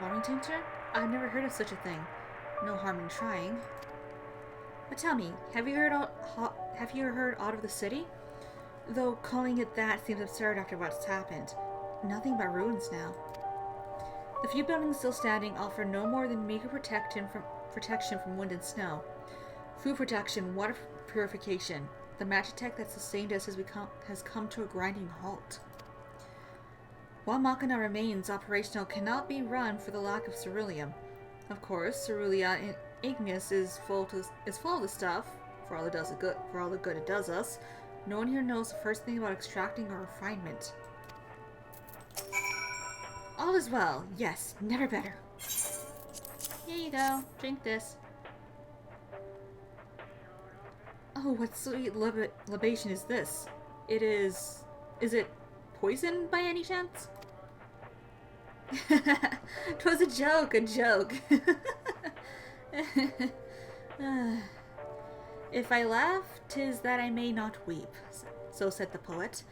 Warming tincture? I've never heard of such a thing. No harm in trying. But tell me, have you heard aught of the city? Though calling it that seems absurd after what's happened. Nothing but ruins now. The few buildings still standing offer no more than meager protection from wind and snow. Food production, water purification. The magic tech that sustained us has come to a grinding halt. While Machina remains operational, cannot be run for the lack of ceruleum. Of course, Cerulean Ignis is full of the stuff, for all the good it does us. No one here knows the first thing about extracting or refinement. All is well. Yes, never better. Here you go. Drink this. Oh, what sweet libation is this? Is it poison by any chance? 'Twas a joke, If I laugh, 'tis that I may not weep, so said the poet,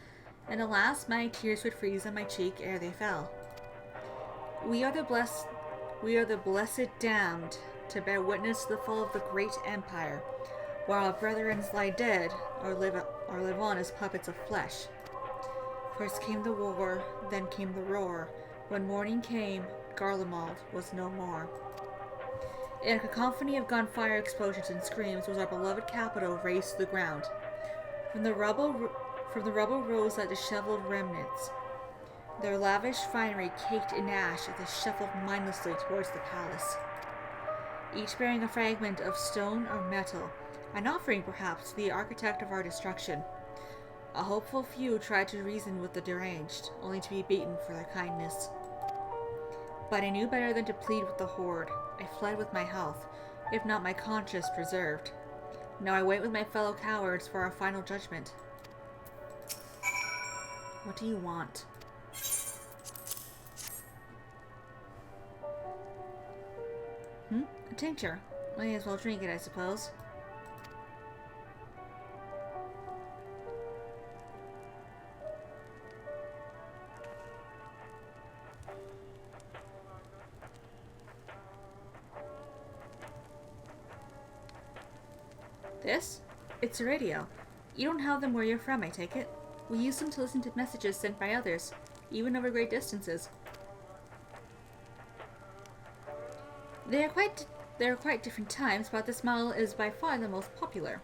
and alas, my tears would freeze on my cheek ere they fell. We are the blessed damned, to bear witness to the fall of the great empire, while our brethren lie dead, or live on as puppets of flesh. First came the war, then came the roar. When morning came, Garlemald was no more. In a cacophony of gunfire, explosions, and screams was our beloved capital razed to the ground. From the rubble rose that disheveled remnants. Their lavish finery caked in ash as they shuffled mindlessly towards the palace, each bearing a fragment of stone or metal, an offering perhaps to the architect of our destruction. A hopeful few tried to reason with the deranged, only to be beaten for their kindness. But I knew better than to plead with the horde. I fled with my health, if not my conscience, preserved. Now I wait with my fellow cowards for our final judgment. What do you want? A tincture. May as well drink it, I suppose. This? It's a radio. You don't have them where you're from, I take it. We use them to listen to messages sent by others, even over great distances. They are quite different times, but this model is by far the most popular.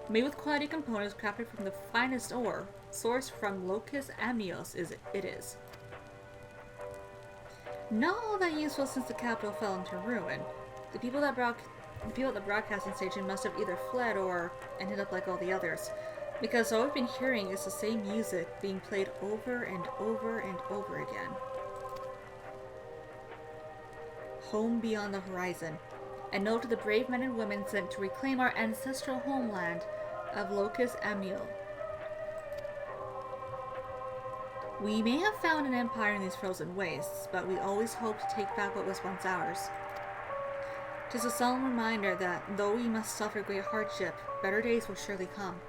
Made with quality components crafted from the finest ore, sourced from Locus Amnios it is. Not all that useful since the capital fell into ruin. The people at the broadcasting station must have either fled or ended up like all the others, because all we've been hearing is the same music being played over and over and over again. Home beyond the horizon. A note to the brave men and women sent to reclaim our ancestral homeland of Locus Amniel. We may have found an empire in these frozen wastes, but we always hoped to take back what was once ours. 'Tis a solemn reminder that, though we must suffer great hardship, better days will surely come.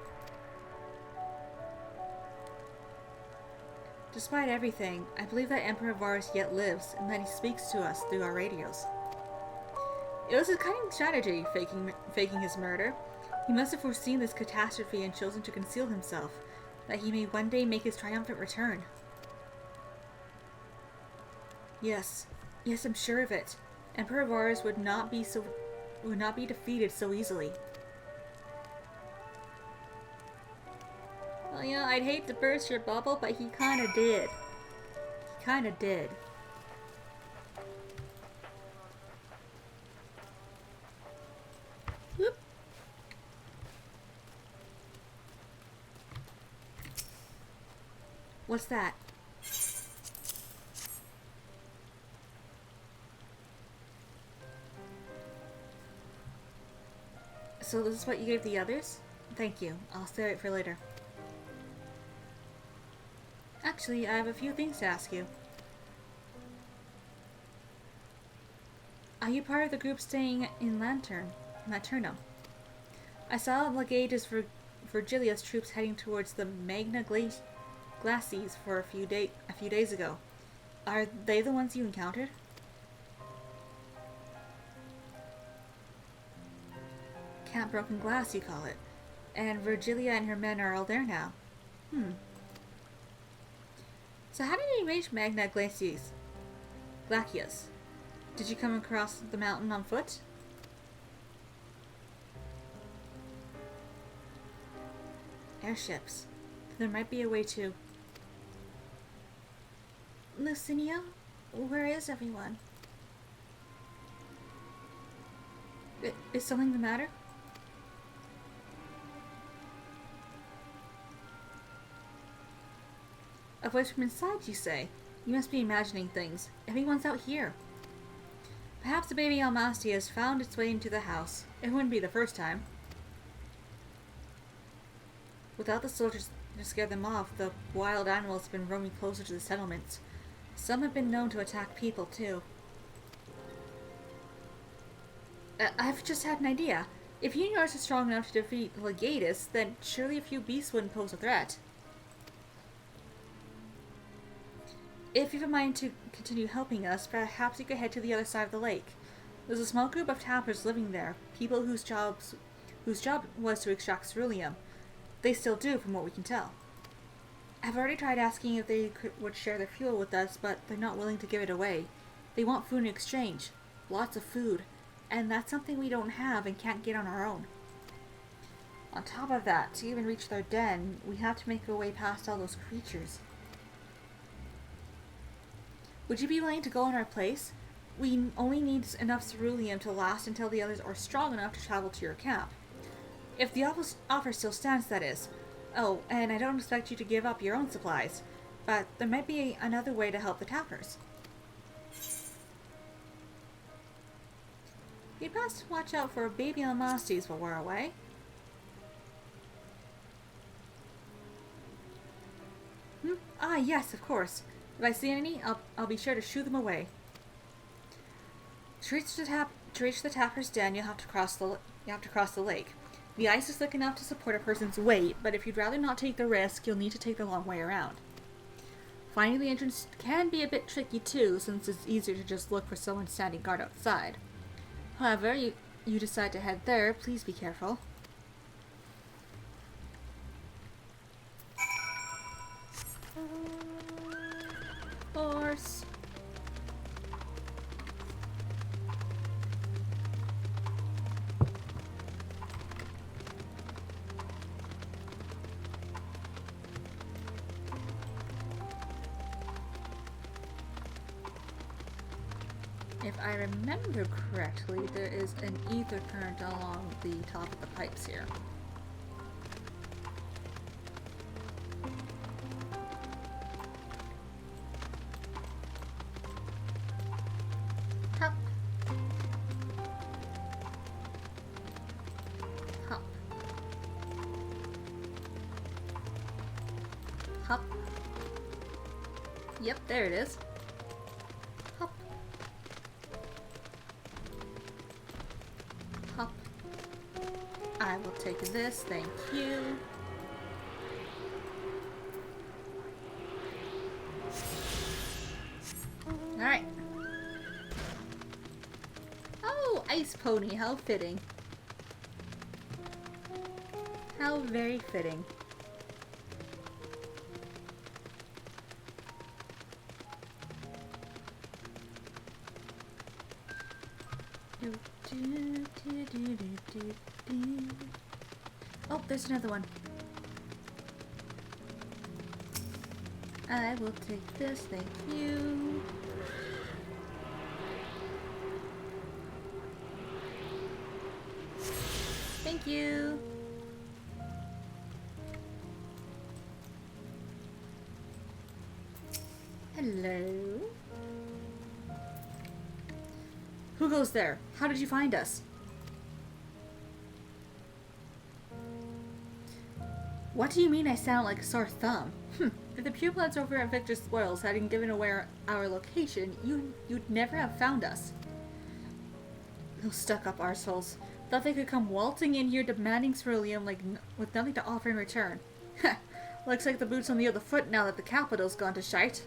Despite everything, I believe that Emperor Varus yet lives, and that he speaks to us through our radios. It was a cunning strategy, faking his murder. He must have foreseen this catastrophe and chosen to conceal himself, that he may one day make his triumphant return. Yes, I'm sure of it. Emperor Varus would not be so would not be defeated so easily. Well, you know, I'd hate to burst your bubble, but he kinda did. He kinda did. Whoop. What's that? So this is what you gave the others? Thank you. I'll save it for later. Actually, I have a few things to ask you. Are you part of the group staying in Laternum? I saw Legatus Virgilia's troops heading towards the Magna Glacies for a few days ago. Are they the ones you encountered? Camp Broken Glass, you call it. And Virgilia and her men are all there now. So how did you reach Magna Glacies? Did you come across the mountain on foot? Airships. There might be a way to... Lucinia? Where is everyone? Is something the matter? A voice from inside, you say? You must be imagining things. Everyone's out here. Perhaps the baby Almasti has found its way into the house. It wouldn't be the first time. Without the soldiers to scare them off, the wild animals have been roaming closer to the settlements. Some have been known to attack people, too. I've just had an idea. If you are strong enough to defeat Legatus, then surely a few beasts wouldn't pose a threat. If you have a mind to continue helping us, perhaps you could head to the other side of the lake. There's a small group of tappers living there, people whose job was to extract ceruleum. They still do, from what we can tell. I've already tried asking if they would share their fuel with us, but they're not willing to give it away. They want food in exchange. Lots of food. And that's something we don't have and can't get on our own. On top of that, to even reach their den, we have to make our way past all those creatures. Would you be willing to go in our place? We only need enough ceruleum to last until the others are strong enough to travel to your camp. If the offer still stands, that is. Oh, and I don't expect you to give up your own supplies, but there might be another way to help the tappers. You'd best watch out for baby Almasties while we're away. Ah, yes, of course. If I see any, I'll be sure to shoo them away. To reach the tapper's den, you have to cross the lake. The ice is thick enough to support a person's weight, but if you'd rather not take the risk, you'll need to take the long way around. Finding the entrance can be a bit tricky too, since it's easier to just look for someone standing guard outside. However, you decide to head there, please be careful. Horse. If I remember correctly, there is an ether current along the top of the pipes here. Hop. Hop. Hop. Yep, there it is. Hop. Hop. I will take this, thank you. Alright. Oh, ice pony, how fitting. How very fitting. Oh, there's another one. I will take this, thank you. Thank you. Hello. Who goes there? How did you find us? What do you mean I sound like a sore thumb? If the purebloods over at Victor's Spoils hadn't given away our location, you'd never have found us. Those stuck-up arseholes. Thought they could come waltzing in here demanding ceruleum with nothing to offer in return. Looks like the boot's on the other foot now that the capital's gone to shite.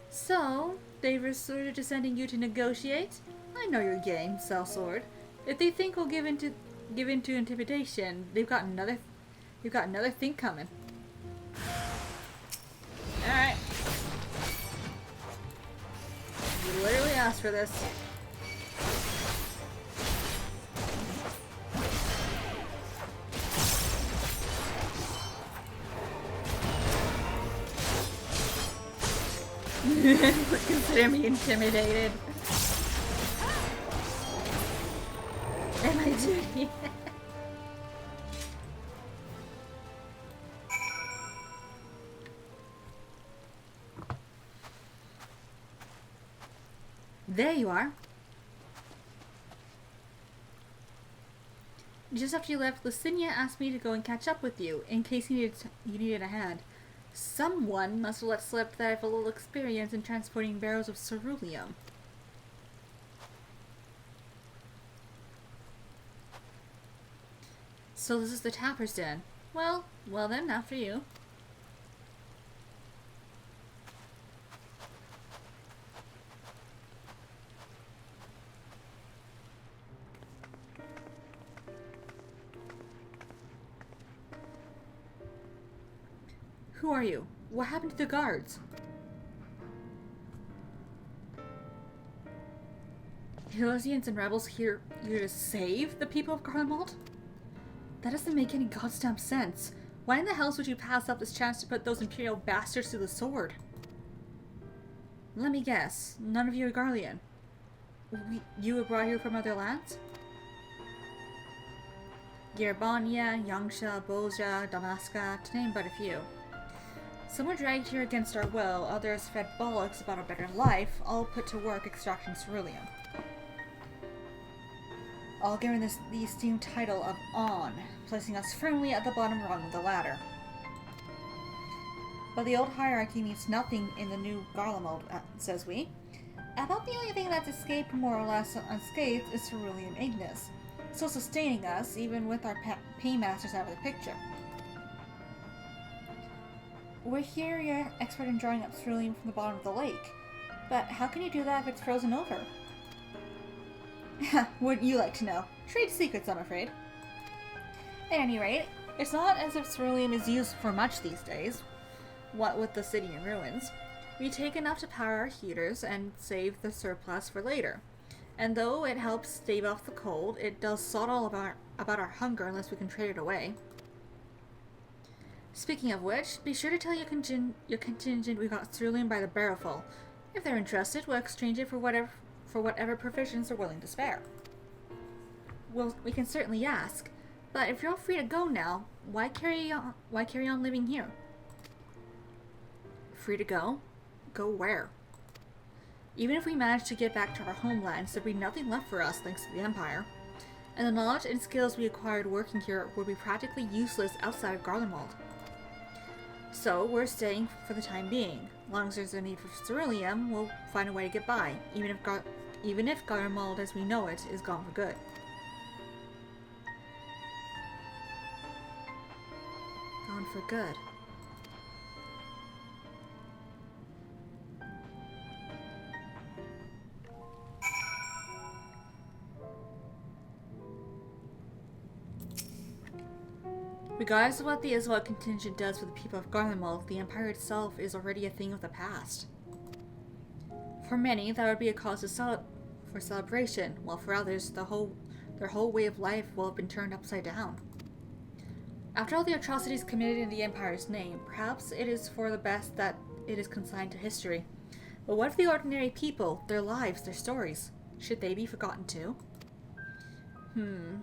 So, they resorted to sending you to negotiate? I know your game, sellsword. If they think we'll give in to intimidation, they've got another thing coming. Alright. You literally asked for this. Consider me intimidated. Am I doing? There you are. Just after you left, Lucinia asked me to go and catch up with you, in case you needed a hand. Someone must have let slip that I have a little experience in transporting barrels of ceruleum. So this is the Tapper's Den. Well then, after you. Who are you? What happened to the guards? Hilosians and rebels here to save the people of Garlemald? That doesn't make any goddamn sense. Why in the hell would you pass up this chance to put those Imperial bastards to the sword? Let me guess. None of you are Garlean. You were brought here from other lands? Yerbania, Yangsha, Bolja, Damaska, to name but a few. Some were dragged here against our will, others fed bollocks about a better life, all put to work extracting ceruleum. All given the esteemed title of On, placing us firmly at the bottom rung of the ladder. But the old hierarchy means nothing in the new Garlemald, says we. About the only thing that's escaped more or less unscathed is ceruleum ignis, still sustaining us even with our paymasters out of the picture. We're here, you're expert in drawing up ceruleum from the bottom of the lake. But how can you do that if it's frozen over? Wouldn't you like to know? Trade secrets, I'm afraid. At any rate, it's not as if ceruleum is used for much these days. What with the city in ruins. We take enough to power our heaters and save the surplus for later. And though it helps stave off the cold, it does sod all about our hunger unless we can trade it away. Speaking of which, be sure to tell your contingent we got ceruleum by the barrelful. If they're interested, we'll exchange it for whatever provisions they're willing to spare. Well, we can certainly ask, but if you're all free to go now, why carry on living here? Free to go? Go where? Even if we manage to get back to our homelands, there'd be nothing left for us thanks to the Empire. And the knowledge and skills we acquired working here would be practically useless outside of Garlemald. So, we're staying for the time being. As long as there's a need for ceruleum, we'll find a way to get by, even if Garlemald as we know it is gone for good. Gone for good. Regardless of what the Iswat contingent does for the people of Garlemald, the Empire itself is already a thing of the past. For many, that would be a cause to for celebration, while for others, their whole way of life will have been turned upside down. After all the atrocities committed in the Empire's name, perhaps it is for the best that it is consigned to history. But what of the ordinary people, their lives, their stories? Should they be forgotten too?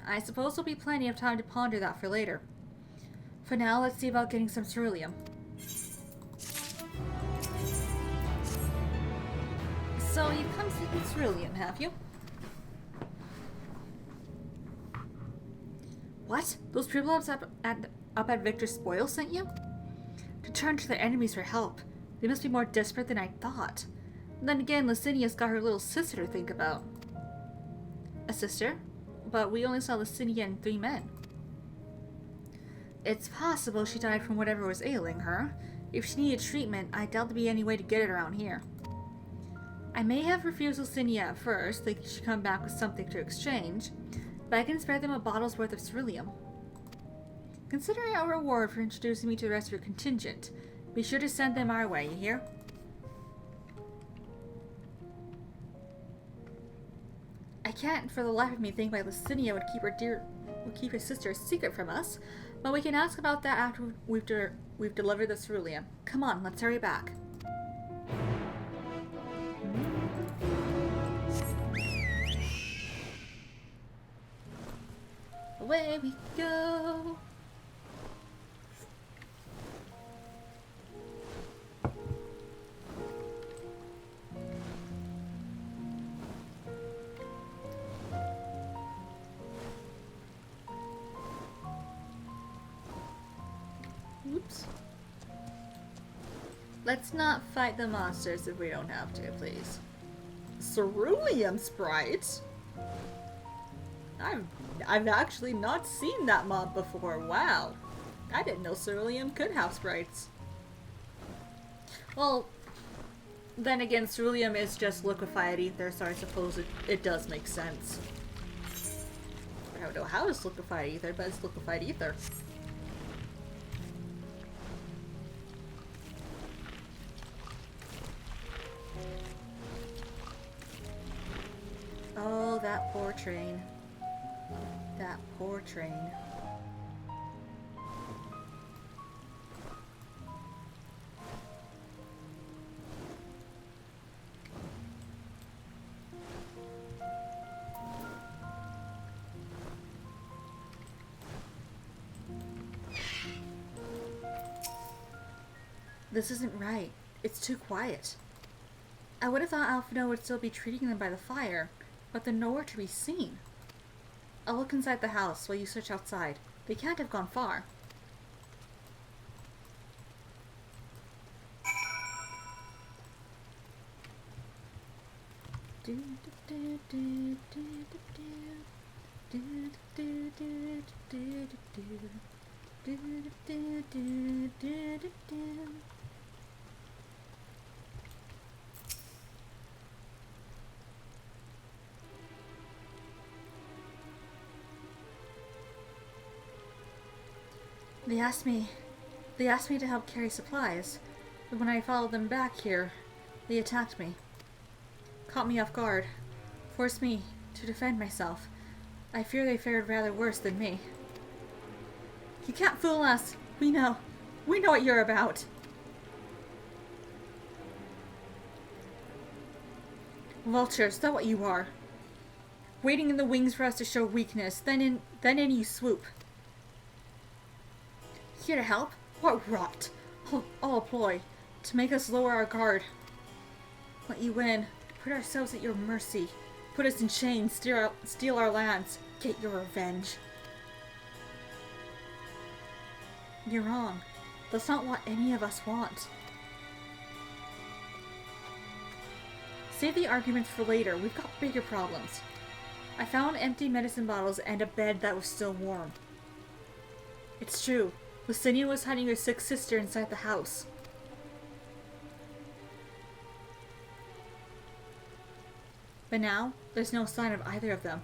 I suppose there'll be plenty of time to ponder that for later. For now, let's see about getting some ceruleum. So you've come seeking ceruleum, have you? What? Those people up at Victor's Spoil sent you? To turn to their enemies for help. They must be more desperate than I thought. And then again, Licinia's got her little sister to think about. A sister? But we only saw Licinia and 3 men. It's possible she died from whatever was ailing her. If she needed treatment, I doubt there'd be any way to get it around here. I may have refused Licinia at first, thinking she'd come back with something to exchange, but I can spare them a bottle's worth of ceruleum. Consider it a reward for introducing me to the rest of your contingent. Be sure to send them our way, you hear? I can't for the life of me think why Licinia would keep her sister a secret from us, but we can ask about that after we've delivered the ceruleum. Come on, let's hurry back. Away we go. Oops. Let's not fight the monsters if we don't have to, please. Ceruleum sprites? I've actually not seen that mob before. Wow. I didn't know ceruleum could have sprites. Well, then again, ceruleum is just liquefied ether, so I suppose it does make sense. I don't know how it's liquefied ether, but it's liquefied ether. Oh, that poor train. That poor train. This isn't right. It's too quiet. I would have thought Alphino would still be treating them by the fire, but they're nowhere to be seen. I'll look inside the house while you search outside. They can't have gone far. They asked me to help carry supplies, but when I followed them back here, they attacked me. Caught me off guard. Forced me to defend myself. I fear they fared rather worse than me. You can't fool us! We know what you're about! Vultures, that's what you are. Waiting in the wings for us to show weakness, then in you swoop. Here to help? What rot! All a ploy to make us lower our guard. Let you in. Put ourselves at your mercy. Put us in chains. Steal our lands. Get your revenge. You're wrong. That's not what any of us want. Save the arguments for later. We've got bigger problems. I found empty medicine bottles and a bed that was still warm. It's true. Licinia was hiding her sick sister inside the house. But now, there's no sign of either of them.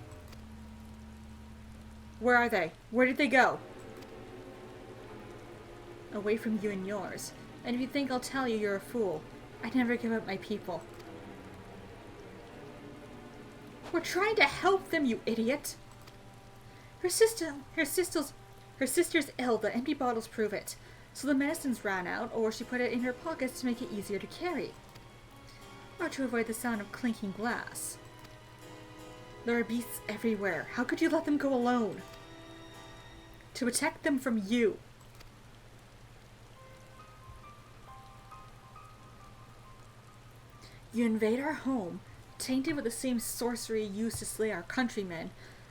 Where are they? Where did they go? Away from you and yours. And if you think I'll tell you, you're a fool. I'd never give up my people. We're trying to help them, you idiot! Her sister's ill. The empty bottles prove it. So the medicines ran out, or she put it in her pockets to make it easier to carry. Or to avoid the sound of clinking glass. There are beasts everywhere. How could you let them go alone? To protect them from you. You invade our home, tainted with the same sorcery used to slay our countrymen.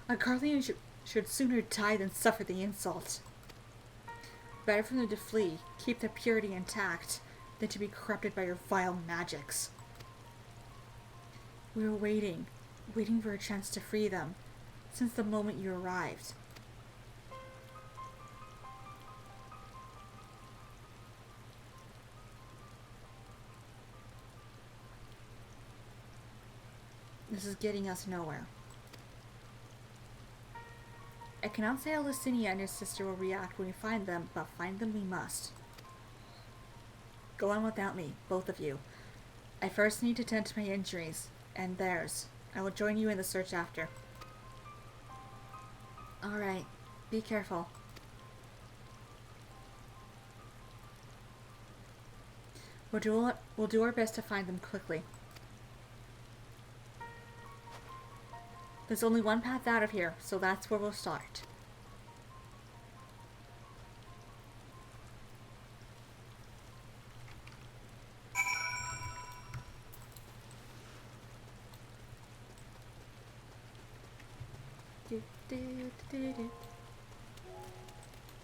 A guardian should sooner die than suffer the insult. Better for them to flee, keep their purity intact, than to be corrupted by your vile magics. We were waiting for a chance to free them, since the moment you arrived. This is getting us nowhere. I cannot say how Licinia and her sister will react when we find them, but find them we must. Go on without me, both of you. I first need to tend to my injuries, and theirs. I will join you in the search after. Alright, be careful. We'll do our best to find them quickly. There's only one path out of here, so that's where we'll start.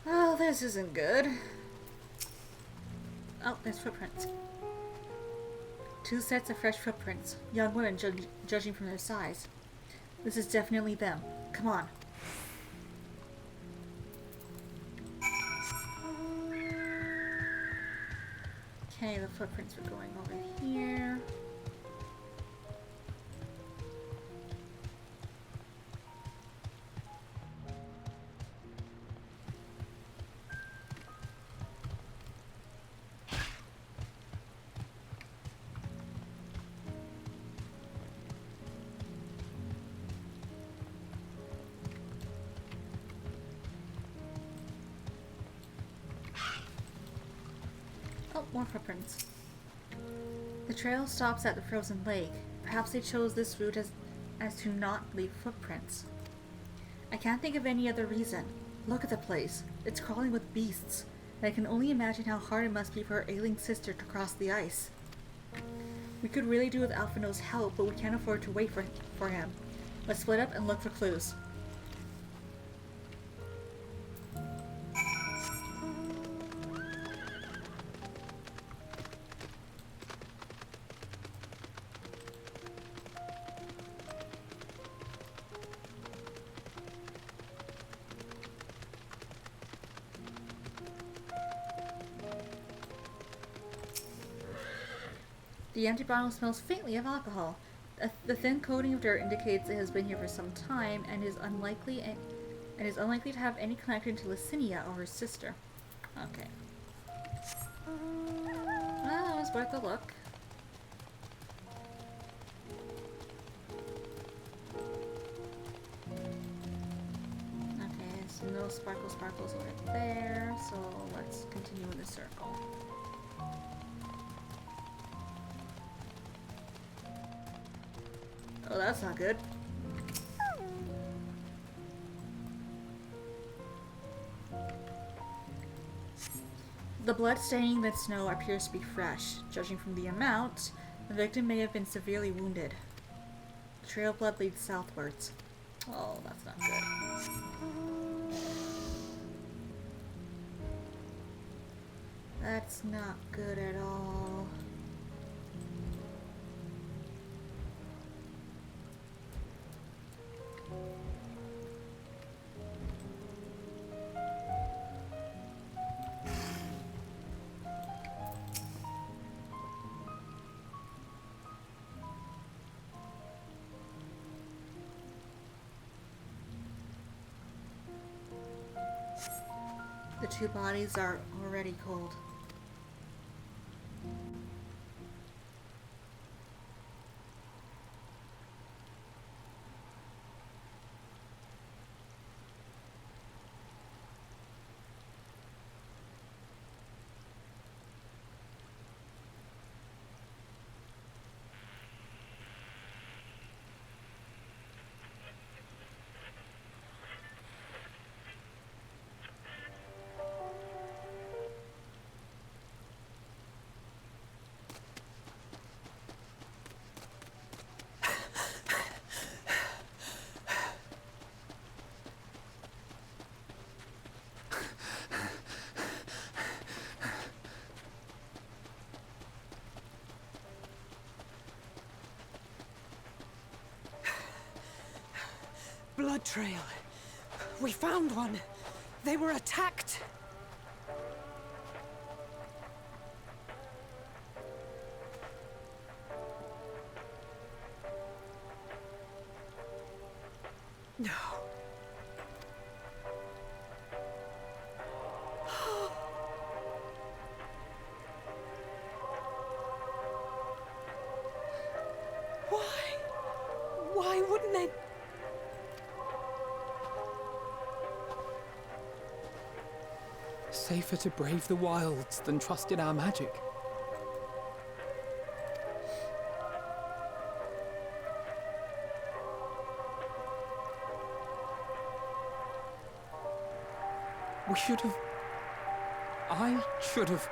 Oh, this isn't good. Oh, there's footprints. 2 sets of fresh footprints. Young women, judging from their size. This is definitely them. Come on. Okay, the footprints are going over here. Oh, more footprints. The trail stops at the frozen lake. Perhaps they chose this route as to not leave footprints. I can't think of any other reason. Look at the place. It's crawling with beasts. And I can only imagine how hard it must be for her ailing sister to cross the ice. We could really do with Alphino's help, but we can't afford to wait for him. Let's split up and look for clues. The empty bottle smells faintly of alcohol. The thin coating of dirt indicates it has been here for some time and is unlikely to have any connection to Licinia or her sister. Okay. Well, it was worth a look. Okay, so no sparkles over there, so let's continue in the circle. Oh, that's not good. The blood staining the snow appears to be fresh. Judging from the amount, the victim may have been severely wounded. The trail of blood leads southwards. Oh, that's not good. That's not good at all. The 2 bodies are already cold. blood trail. We found one. They were attacked. No. Why? Why wouldn't they? Safer to brave the wilds than trust in our magic. We should have... I should have...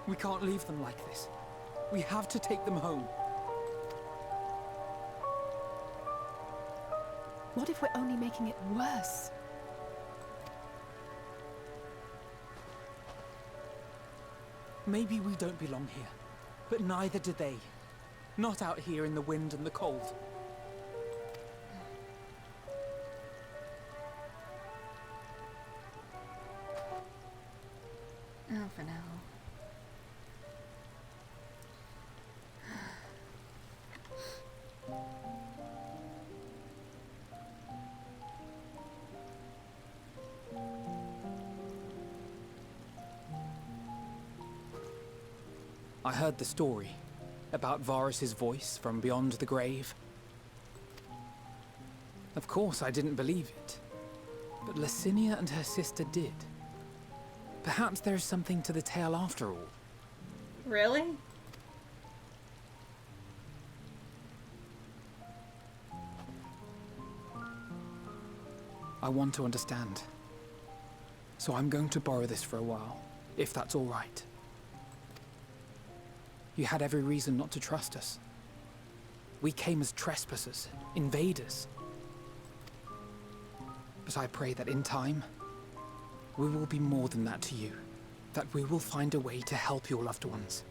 We can't leave them like this. We have to take them home. What if we're only making it worse? Maybe we don't belong here, but neither do they. Not out here in the wind and the cold. Oh, for now. I heard the story about Varus's voice from beyond the grave. Of course, I didn't believe it, but Licinia and her sister did. Perhaps there is something to the tale after all. Really? I want to understand. So I'm going to borrow this for a while, if that's all right. You had every reason not to trust us. We came as trespassers, invaders. But I pray that in time, we will be more than that to you. That we will find a way to help your loved ones.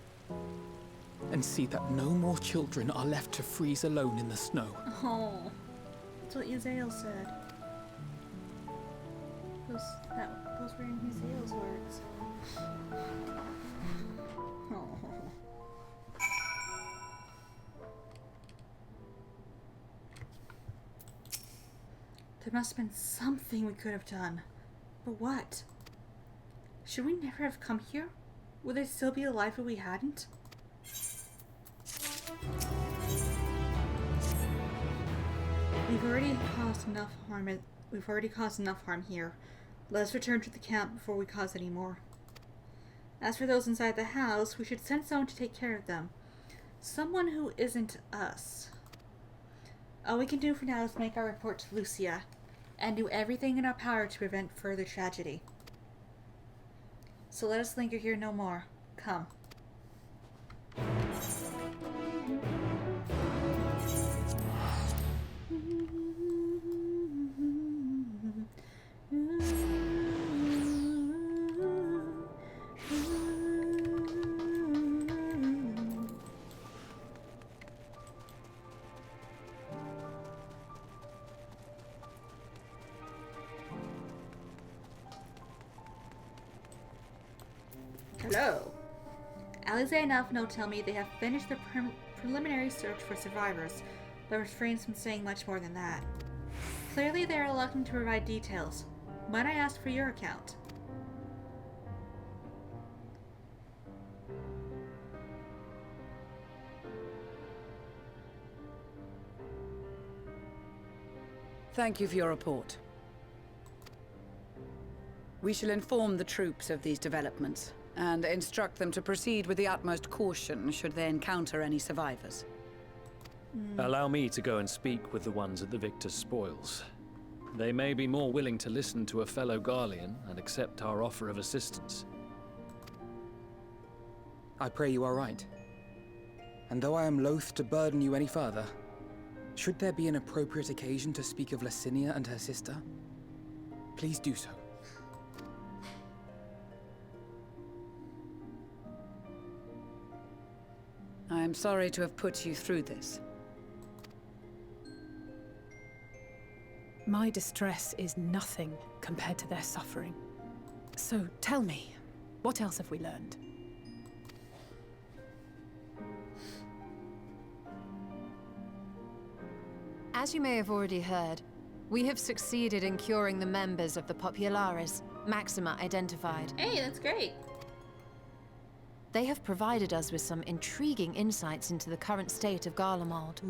And see that no more children are left to freeze alone in the snow. Oh, that's what Uzael said. Those were in Uzael's words. Oh. There must have been something we could have done. But what? Should we never have come here? Would they still be alive if we hadn't? We've already caused enough harm here. Let us return to the camp before we cause any more. As for those inside the house, we should send someone to take care of them. Someone who isn't us. All we can do for now is make our report to Lucia, and do everything in our power to prevent further tragedy. So let us linger here no more. Come. Hello. Alize and Alphino tell me they have finished the preliminary search for survivors, but refrains from saying much more than that. Clearly they are reluctant to provide details. Might I ask for your account? Thank you for your report. We shall inform the troops of these developments, and instruct them to proceed with the utmost caution should they encounter any survivors. Allow me to go and speak with the ones at the victor's spoils. They may be more willing to listen to a fellow Garlean and accept our offer of assistance. I pray you are right. And though I am loath to burden you any further, should there be an appropriate occasion to speak of Licinia and her sister, please do so. I am sorry to have put you through this. My distress is nothing compared to their suffering. So tell me, what else have we learned? As you may have already heard, we have succeeded in curing the members of the Populares, Maxima identified. Hey, that's great. They have provided us with some intriguing insights into the current state of Garlemald.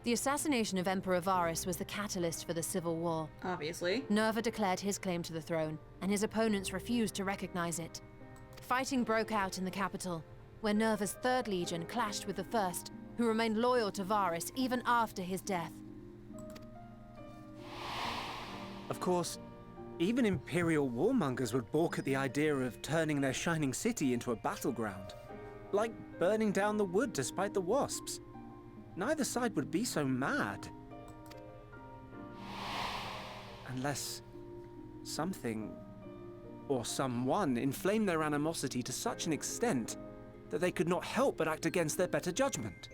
The assassination of Emperor Varus was the catalyst for the civil war. Obviously. Nerva declared his claim to the throne, and his opponents refused to recognize it. Fighting broke out in the capital, where Nerva's 3rd Legion clashed with the 1st, who remained loyal to Varus even after his death. Of course, even Imperial warmongers would balk at the idea of turning their shining city into a battleground. Like burning down the wood to spite the wasps. Neither side would be so mad. Unless something or someone inflamed their animosity to such an extent that they could not help but act against their better judgment.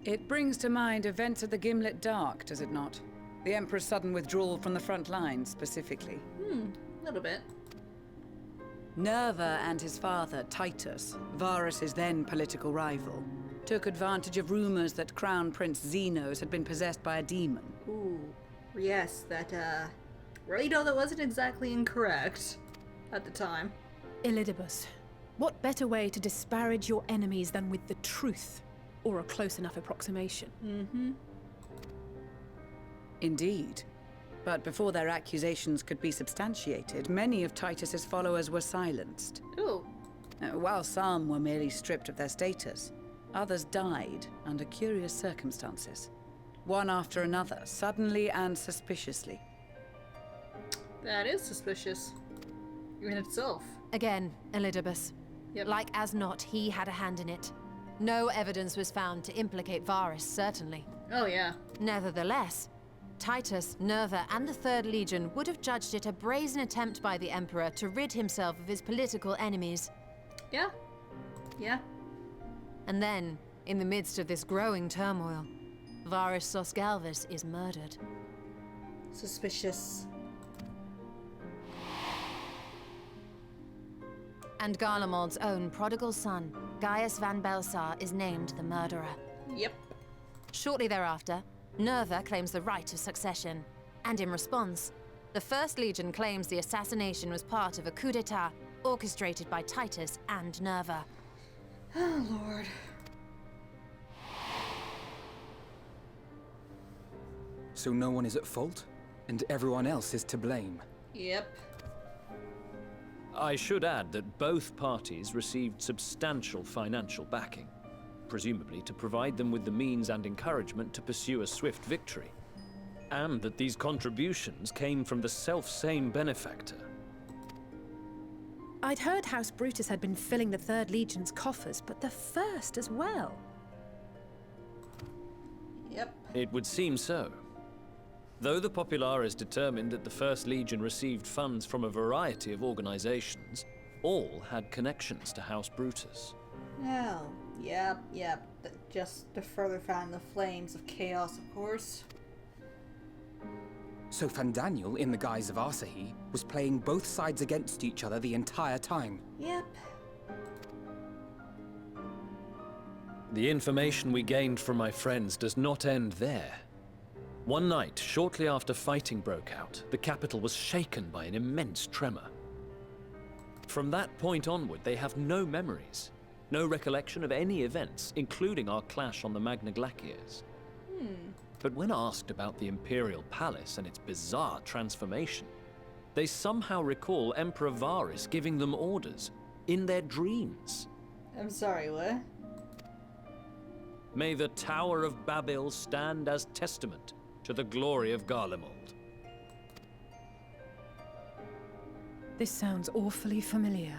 It brings to mind events of the Gimlet Dark, does it not? The Emperor's sudden withdrawal from the front lines, specifically. A little bit. Nerva and his father, Titus, Varus's then political rival, took advantage of rumors that Crown Prince Xenos had been possessed by a demon. Ooh, yes, that, really, though, that wasn't exactly incorrect at the time. Elidibus, what better way to disparage your enemies than with the truth, or a close enough approximation? Indeed. But before their accusations could be substantiated, many of Titus's followers were silenced. Ooh. While some were merely stripped of their status, others died under curious circumstances. One after another, suddenly and suspiciously. That is suspicious. In itself. Again, Elidibus. Like as not, he had a hand in it. No evidence was found to implicate Varus, certainly. Oh, yeah. Nevertheless, Titus, Nerva, and the 3rd Legion would have judged it a brazen attempt by the Emperor to rid himself of his political enemies. Yeah. Yeah. And then, in the midst of this growing turmoil, Varus Sosgalvis is murdered. Suspicious. And Garlemald's own prodigal son, Gaius van Belsar, is named the murderer. Yep. Shortly thereafter, Nerva claims the right of succession, and in response, the 1st Legion claims the assassination was part of a coup d'etat orchestrated by Titus and Nerva. Oh, Lord. So no one is at fault, and everyone else is to blame. Yep. I should add that both parties received substantial financial backing, presumably to provide them with the means and encouragement to pursue a swift victory, and that these contributions came from the self-same benefactor. I'd heard House Brutus had been filling the 3rd Legion's coffers, but the 1st as well. Yep. It would seem so. Though the Populares determined that the 1st Legion received funds from a variety of organizations, all had connections to House Brutus. Oh, yep. Just to further fan the flames of chaos, of course. So Fandaniel, in the guise of Asahi, was playing both sides against each other the entire time. Yep. The information we gained from my friends does not end there. One night, shortly after fighting broke out, the capital was shaken by an immense tremor. From that point onward, they have no memories, no recollection of any events, including our clash on the Magna Glaciers. But when asked about the Imperial Palace and its bizarre transformation, they somehow recall Emperor Varus giving them orders in their dreams. I'm sorry, what? May the Tower of Babel stand as testament to the glory of Garlemald. This sounds awfully familiar.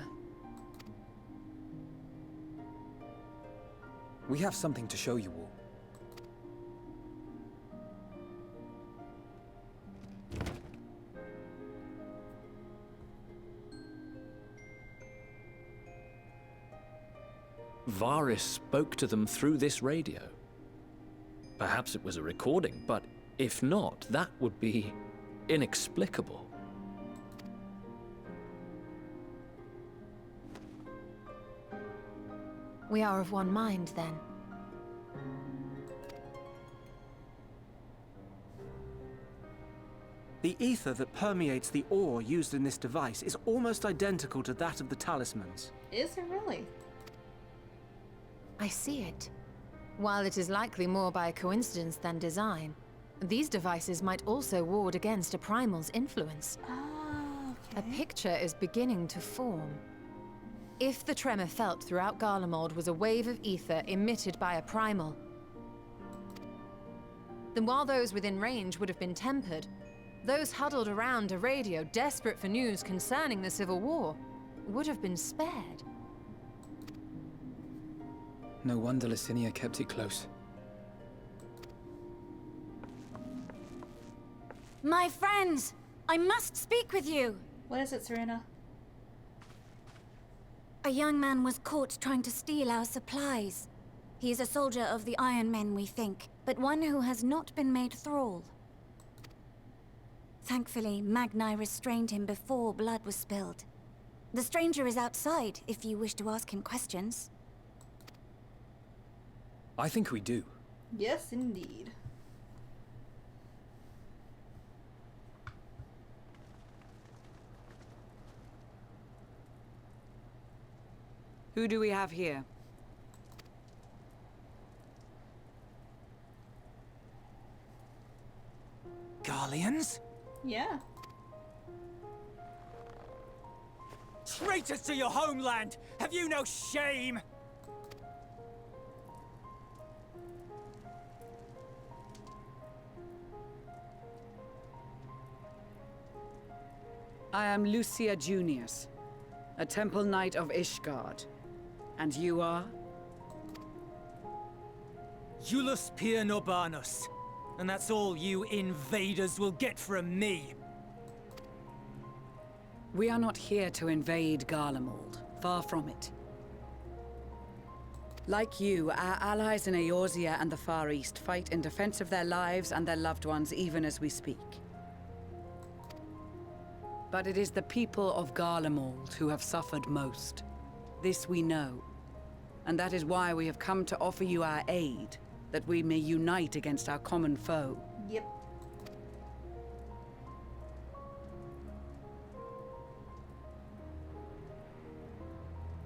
We have something to show you all. Varys spoke to them through this radio. Perhaps it was a recording, but if not, that would be inexplicable. We are of one mind, then. The ether that permeates the ore used in this device is almost identical to that of the talismans. Is it really? I see it. While it is likely more by coincidence than design, these devices might also ward against a primal's influence. Ah, okay. A picture is beginning to form. If the tremor felt throughout Garlemald was a wave of ether emitted by a primal, then while those within range would have been tempered, those huddled around a radio desperate for news concerning the Civil War would have been spared. No wonder Licinia kept it close. My friends, I must speak with you. What is it, Serena? A young man was caught trying to steal our supplies. He is a soldier of the Iron Men, we think, but one who has not been made thrall. Thankfully, Magni restrained him before blood was spilled. The stranger is outside, if you wish to ask him questions. I think we do. Yes, indeed. Who do we have here? Garleans? Yeah. Traitors to your homeland! Have you no shame? I am Lucia Junius, a Temple Knight of Ishgard. And you are? Iulus Pier Norbanus. And that's all you invaders will get from me. We are not here to invade Garlemald. Far from it. Like you, our allies in Eorzea and the Far East fight in defense of their lives and their loved ones even as we speak. But it is the people of Garlemald who have suffered most. This we know. And that is why we have come to offer you our aid, that we may unite against our common foe. Yep.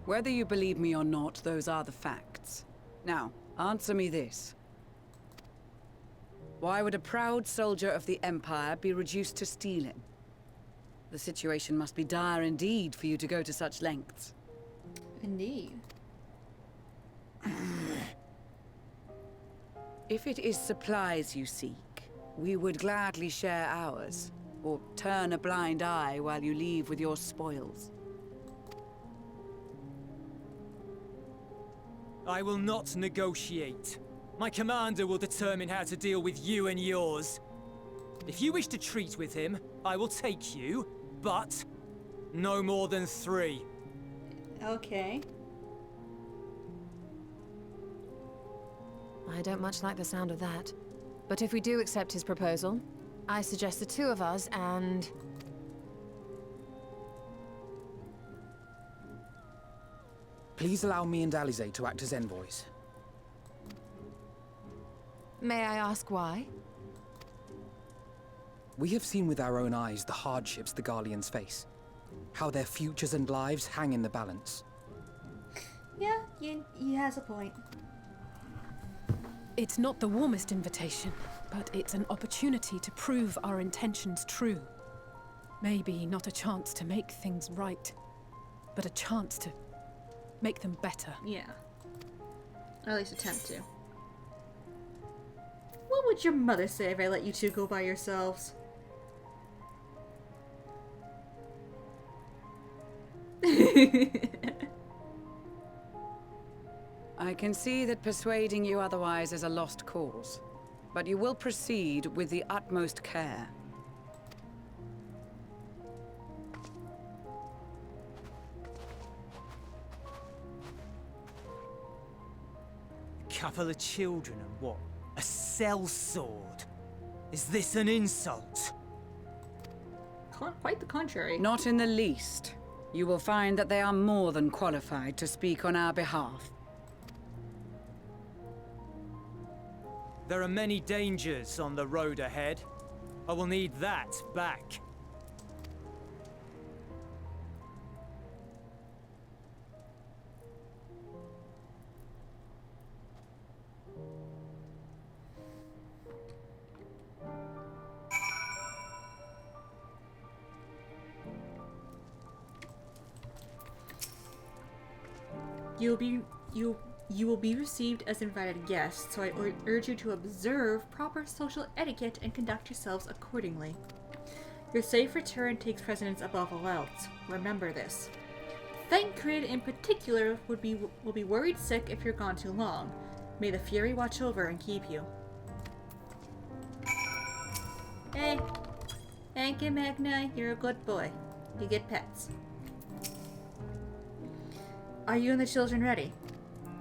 Whether you believe me or not, those are the facts. Now, answer me this. Why would a proud soldier of the Empire be reduced to stealing? The situation must be dire indeed for you to go to such lengths. Indeed. If it is supplies you seek, we would gladly share ours, or turn a blind eye while you leave with your spoils. I will not negotiate. My commander will determine how to deal with you and yours. If you wish to treat with him, I will take you, but no more than 3. Okay. I don't much like the sound of that. But if we do accept his proposal, I suggest the 2 of us and... Please allow me and Alize to act as envoys. May I ask why? We have seen with our own eyes the hardships the Garleans face. How their futures and lives hang in the balance. Yeah, he has a point. It's not the warmest invitation, but it's an opportunity to prove our intentions true. Maybe not a chance to make things right, but a chance to make them better. Yeah. Or at least attempt to. What would your mother say if I let you 2 go by yourselves? I can see that persuading you otherwise is a lost cause, but you will proceed with the utmost care. couple of children and what? A sellsword? Is this an insult? Quite the contrary. Not in the least. You will find that they are more than qualified to speak on our behalf. There are many dangers on the road ahead. I will need that back. You will be received as invited guests, so I urge you to observe proper social etiquette and conduct yourselves accordingly. Your safe return takes precedence above all else. Remember this. Thancred in particular will be worried sick if you're gone too long. May the Fury watch over and keep you. Hey, thank you, Magna. You're a good boy. You get pets. Are you and the children ready?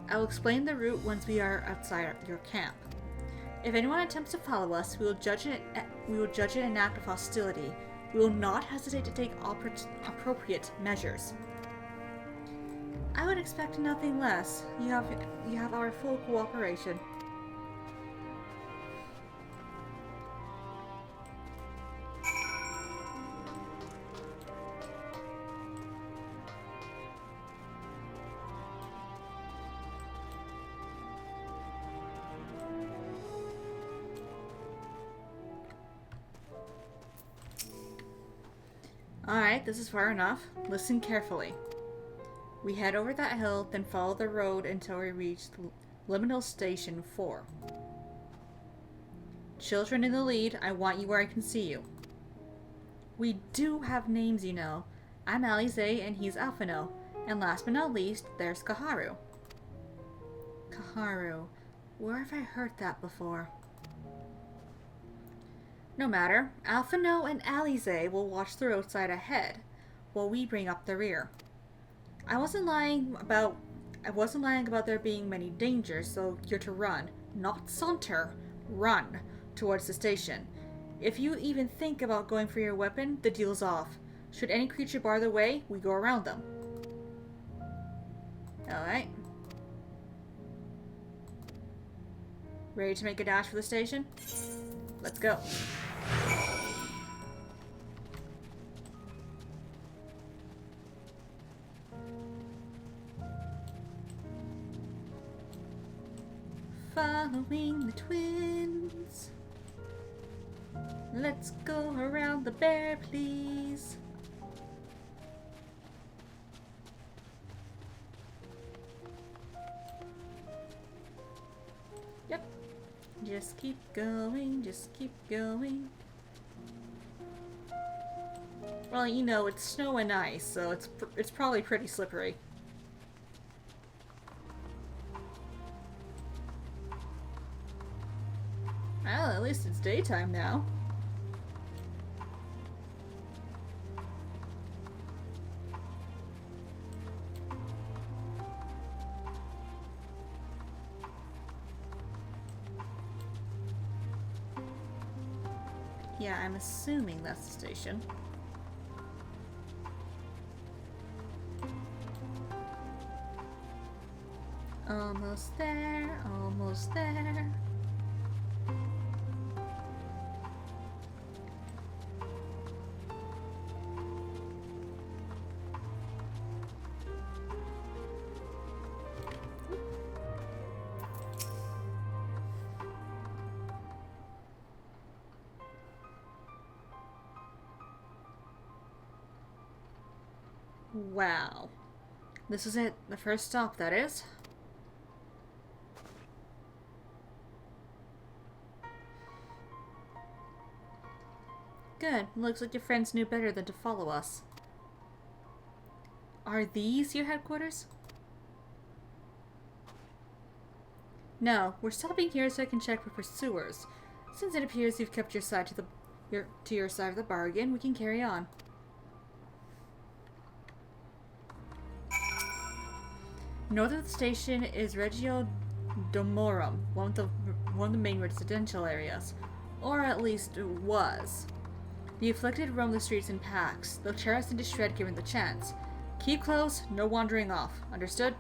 I will explain the route once we are outside your camp. If anyone attempts to follow us, we will judge it an act of hostility. We will not hesitate to take appropriate measures. I would expect nothing less. You have our full cooperation. Alright, this is far enough. Listen carefully. We head over that hill, then follow the road until we reach Liminal Station 4. Children in the lead, I want you where I can see you. We do have names, you know. I'm Alize and he's Alphino. And last but not least, there's Kaharu. Kaharu. Where have I heard that before? No matter, Alphino and Alize will watch the roadside ahead, while we bring up the rear. I wasn't lying about there being many dangers, so you're to run, not saunter, run towards the station. If you even think about going for your weapon, the deal's off. Should any creature bar the way, we go around them. Alright. Ready to make a dash for the station? Let's go. Following the twins. Let's go around the bear, please. Yep. Just keep going, just keep going. Well, you know, it's snow and ice, so it's probably pretty slippery. Well, at least it's daytime now. Yeah, I'm assuming that's the station. Almost there, almost there. Wow. This is it. The first stop, that is. Good. Looks like your friends knew better than to follow us. Are these your headquarters? No, we're stopping here so I can check for pursuers. Since it appears you've kept your side to your side of the bargain, we can carry on. North of the station is Reggio Domorum, one of the main residential areas. Or at least it was. The afflicted roam the streets in packs. They'll tear us into shred given the chance. Keep close, no wandering off. Understood?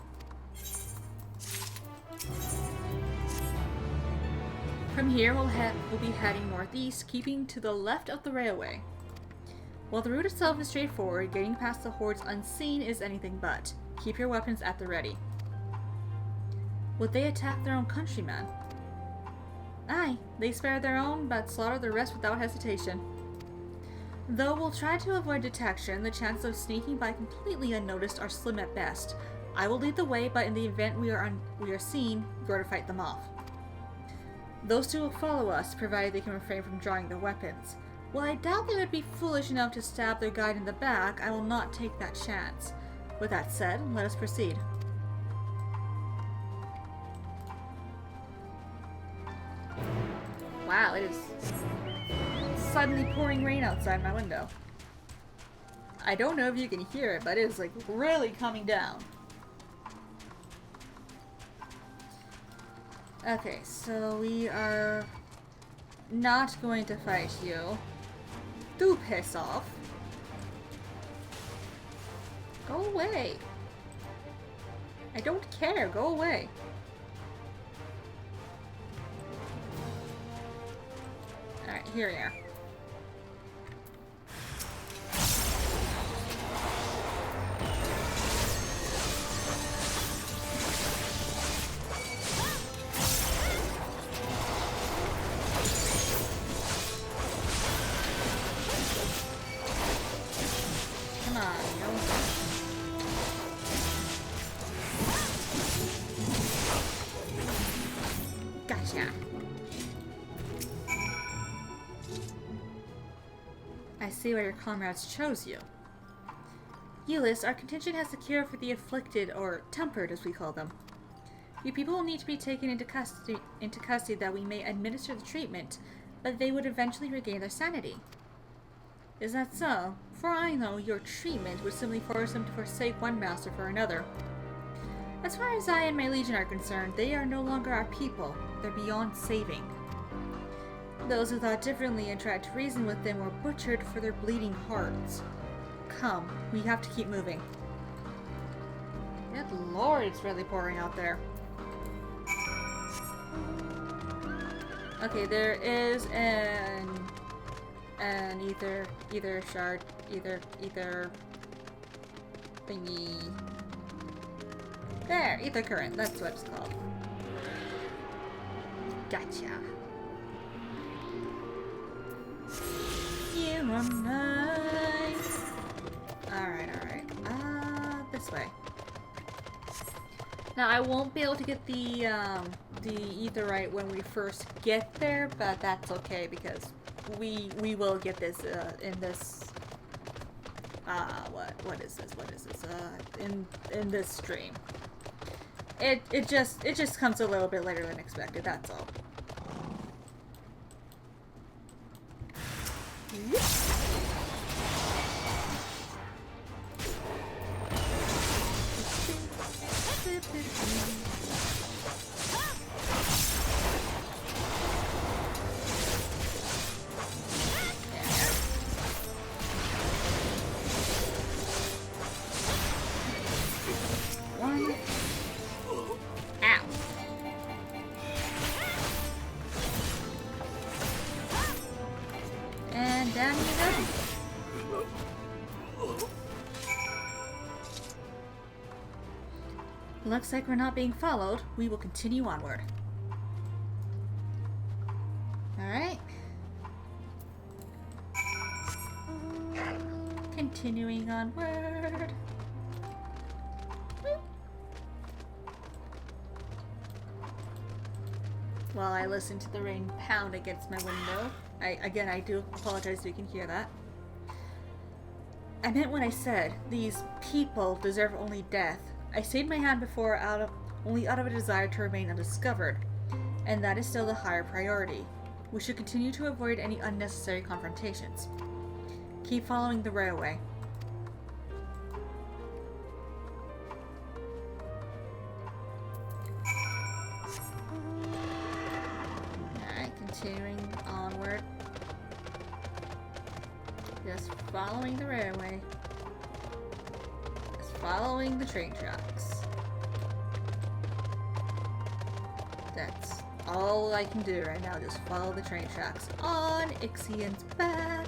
From here, we'll be heading northeast, keeping to the left of the railway. While the route itself is straightforward, getting past the hordes unseen is anything but. Keep your weapons at the ready. Would they attack their own countrymen? Aye, they spare their own, but slaughter the rest without hesitation. Though we'll try to avoid detection, the chances of sneaking by completely unnoticed are slim at best. I will lead the way, but in the event we are seen, you're to fight them off. Those two will follow us, provided they can refrain from drawing their weapons. While I doubt they would be foolish enough to stab their guide in the back, I will not take that chance. With that said, let us proceed. Wow, it is suddenly pouring rain outside my window. I don't know if you can hear it, but it is like really coming down. Okay, so we are not going to fight you. Do piss off. Go away. I don't care. Go away. Alright, here we are. Come on, Gotcha. I see why your comrades chose you. Euless, our contingent has a cure for the afflicted, or tempered as we call them. You people will need to be taken into custody that we may administer the treatment, but they would eventually regain their sanity. Is that so? For I know, your treatment would simply force them to forsake one master for another. As far as I and my legion are concerned, they are no longer our people. They're beyond saving. Those who thought differently and tried to reason with them were butchered for their bleeding hearts. Come, we have to keep moving. Good lord, it's really pouring out there. Okay, there is an ether shard, ether thingy. There, ether current, that's what it's called. Gotcha. You are mine. Alright. This way. Now I won't be able to get the etherite when we first get there, but that's okay because we will get this in this what is this in this stream. It just comes a little bit later than expected, that's all. Looks like we're not being followed. We will continue onward. Alright. Continuing onward. While I listen to the rain pound against my window. I do apologize if you can hear that. I meant what I said. These people deserve only death. I stayed my hand before only out of a desire to remain undiscovered, and that is still the higher priority. We should continue to avoid any unnecessary confrontations. Keep following the railway. following the railway. Just following the train tracks. That's all I can do right now, just follow the train tracks. On Ixian's back.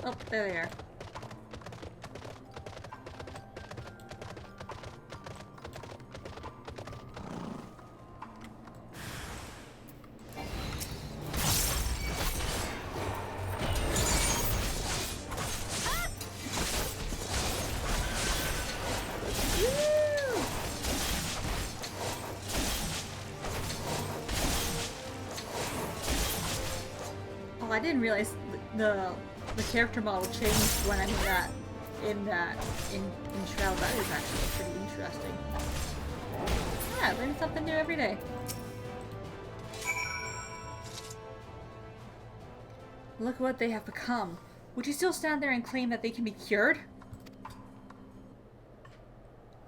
Oh, there they are. Oh, I didn't realize the character model changed when I'm in Shroud. That is actually pretty interesting. Yeah, learn something new every day. Look what they have become. Would you still stand there and claim that they can be cured?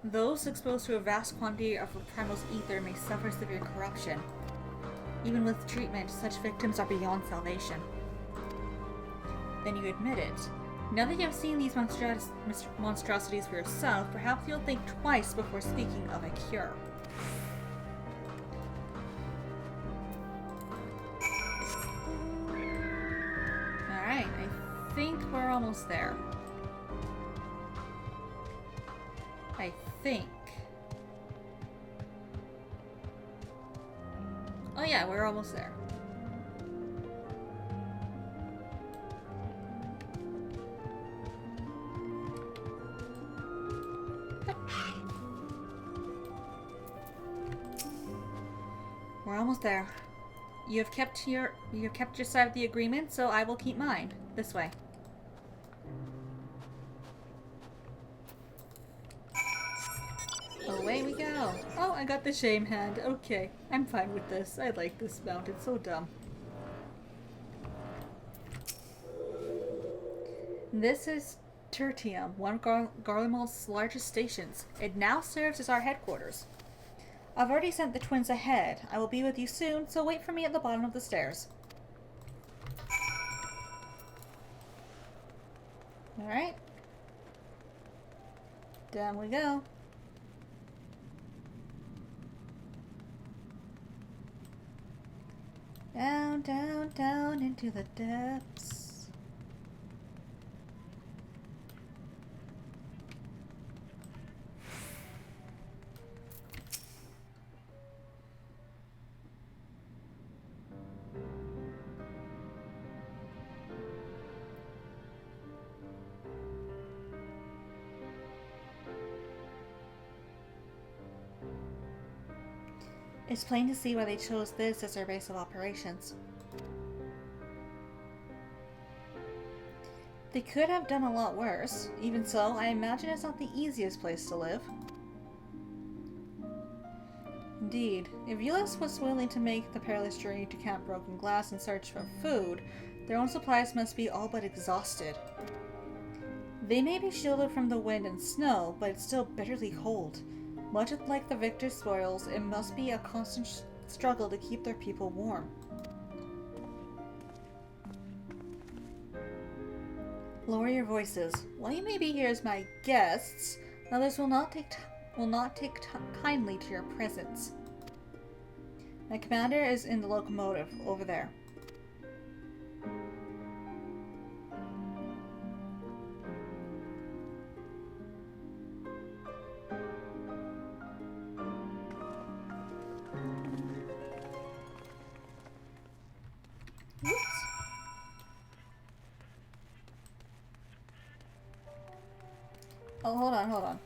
Those exposed to a vast quantity of the primal's ether may suffer severe corruption. Even with treatment, such victims are beyond salvation. Then you admit it. Now that you have seen these monstrosities for yourself, perhaps you'll think twice before speaking of a cure. Alright, I think we're almost there. I think. Oh yeah, we're almost there. We're almost there. You have kept your side of the agreement, so I will keep mine. This way. Away we go. Oh, I got the shame hand. Okay, I'm fine with this. I like this mount. It's so dumb. This is Tertium, one of Garlemald's largest stations. It now serves as our headquarters. I've already sent the twins ahead. I will be with you soon, so wait for me at the bottom of the stairs. Alright. Down we go. Down, down, down into the depths. It's plain to see why they chose this as their base of operations. They could have done a lot worse. Even so, I imagine it's not the easiest place to live. Indeed, if Ulyss was willing to make the perilous journey to Camp Broken Glass in search for food, their own supplies must be all but exhausted. They may be shielded from the wind and snow, but it's still bitterly cold. Much like the victor's spoils, it must be a constant struggle to keep their people warm. Lower your voices. While you may be here as my guests, others will not take kindly to your presence. My commander is in the locomotive over there. Oh, hold on, hold on.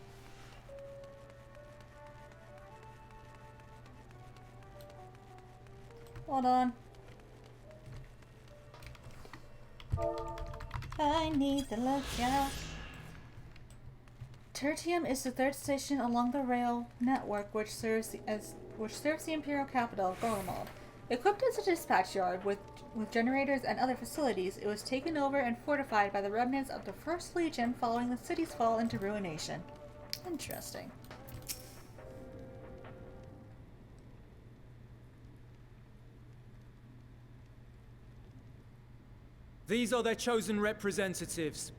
Hold on. I need the lookout. Tertium is the third station along the rail network which serves the Imperial capital of Garlemald. Equipped as a dispatch yard with generators and other facilities, it was taken over and fortified by the remnants of the First Legion following the city's fall into ruination. Interesting. These are their chosen representatives.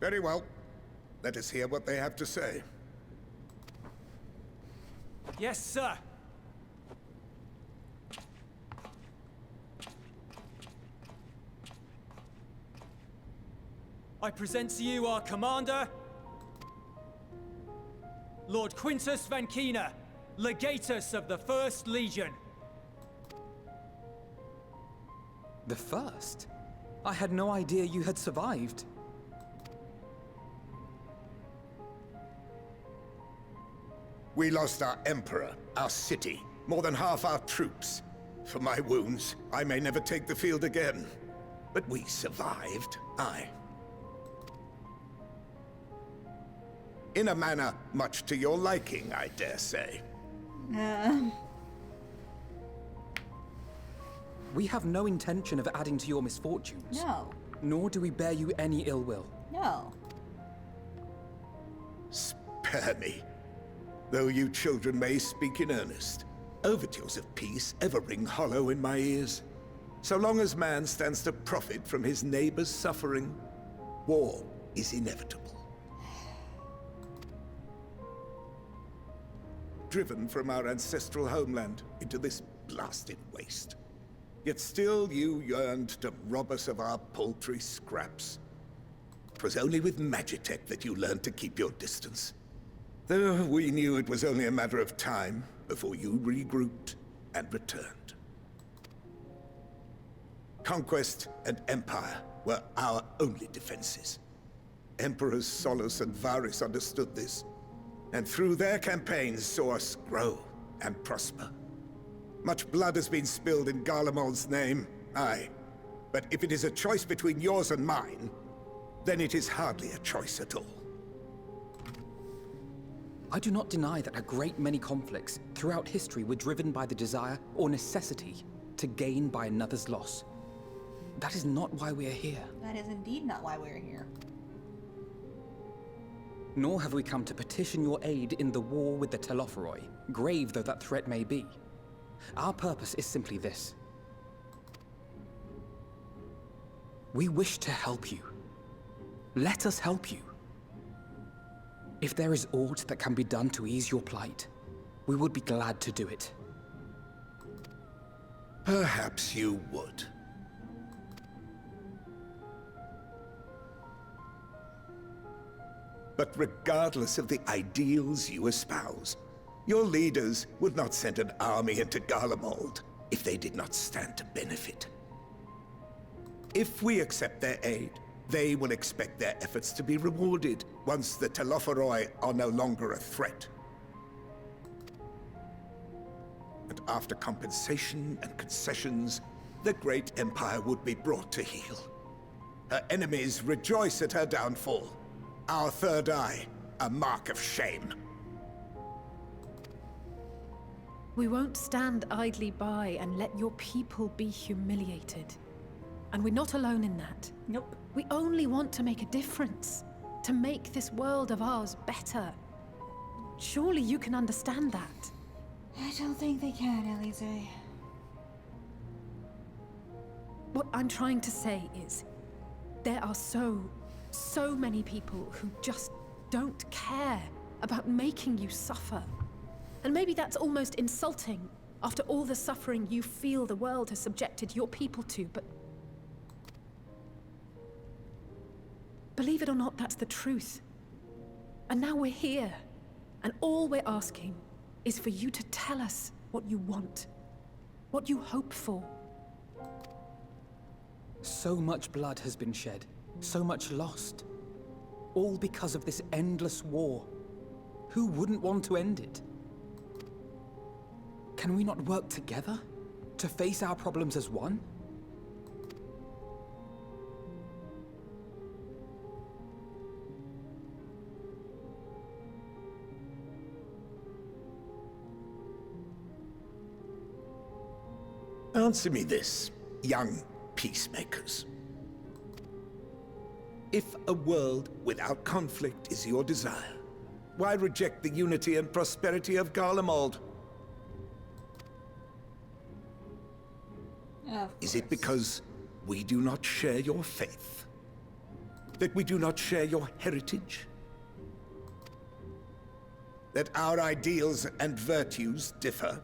Very well. Let us hear what they have to say. Yes, sir. I present to you our commander, Lord Quintus Van Kina, Legatus of the First Legion. The first? I had no idea you had survived. We lost our Emperor, our city, more than half our troops. For my wounds, I may never take the field again. But we survived, aye. In a manner much to your liking, I dare say. We have no intention of adding to your misfortunes. No. Nor do we bear you any ill will. No. Spare me. Though you children may speak in earnest, overtures of peace ever ring hollow in my ears. So long as man stands to profit from his neighbor's suffering, war is inevitable. Driven from our ancestral homeland into this blasted waste. Yet still you yearned to rob us of our paltry scraps. 'Twas only with Magitech that you learned to keep your distance. Though we knew it was only a matter of time before you regrouped and returned. Conquest and Empire were our only defenses. Emperors Solus and Varys understood this, and through their campaigns saw us grow and prosper. Much blood has been spilled in Garlemald's name, aye. But if it is a choice between yours and mine, then it is hardly a choice at all. I do not deny that a great many conflicts throughout history were driven by the desire or necessity to gain by another's loss. That is not why we are here. That is indeed not why we're here. Nor have we come to petition your aid in the war with the Telophoroi, grave though that threat may be. Our purpose is simply this. We wish to help you. Let us help you. If there is aught that can be done to ease your plight, we would be glad to do it. Perhaps you would. But regardless of the ideals you espouse, your leaders would not send an army into Garlemald if they did not stand to benefit. If we accept their aid, they will expect their efforts to be rewarded once the Telophoroi are no longer a threat. And after compensation and concessions, the great empire would be brought to heel. Her enemies rejoice at her downfall. Our third eye, a mark of shame. We won't stand idly by and let your people be humiliated. And we're not alone in that. Nope. We only want to make a difference. To make this world of ours better. Surely you can understand that. I don't think they can, Elise. What I'm trying to say is, there are so many people who just don't care about making you suffer. And maybe that's almost insulting after all the suffering you feel the world has subjected your people to, but believe it or not, that's the truth. And now we're here, and all we're asking is for you to tell us what you want, what you hope for. So much blood has been shed, so much lost. All because of this endless war. Who wouldn't want to end it? Can we not work together to face our problems as one? Answer me this, young peacemakers. If a world without conflict is your desire, why reject the unity and prosperity of Garlemald? Is it because we do not share your faith? That we do not share your heritage? That our ideals and virtues differ?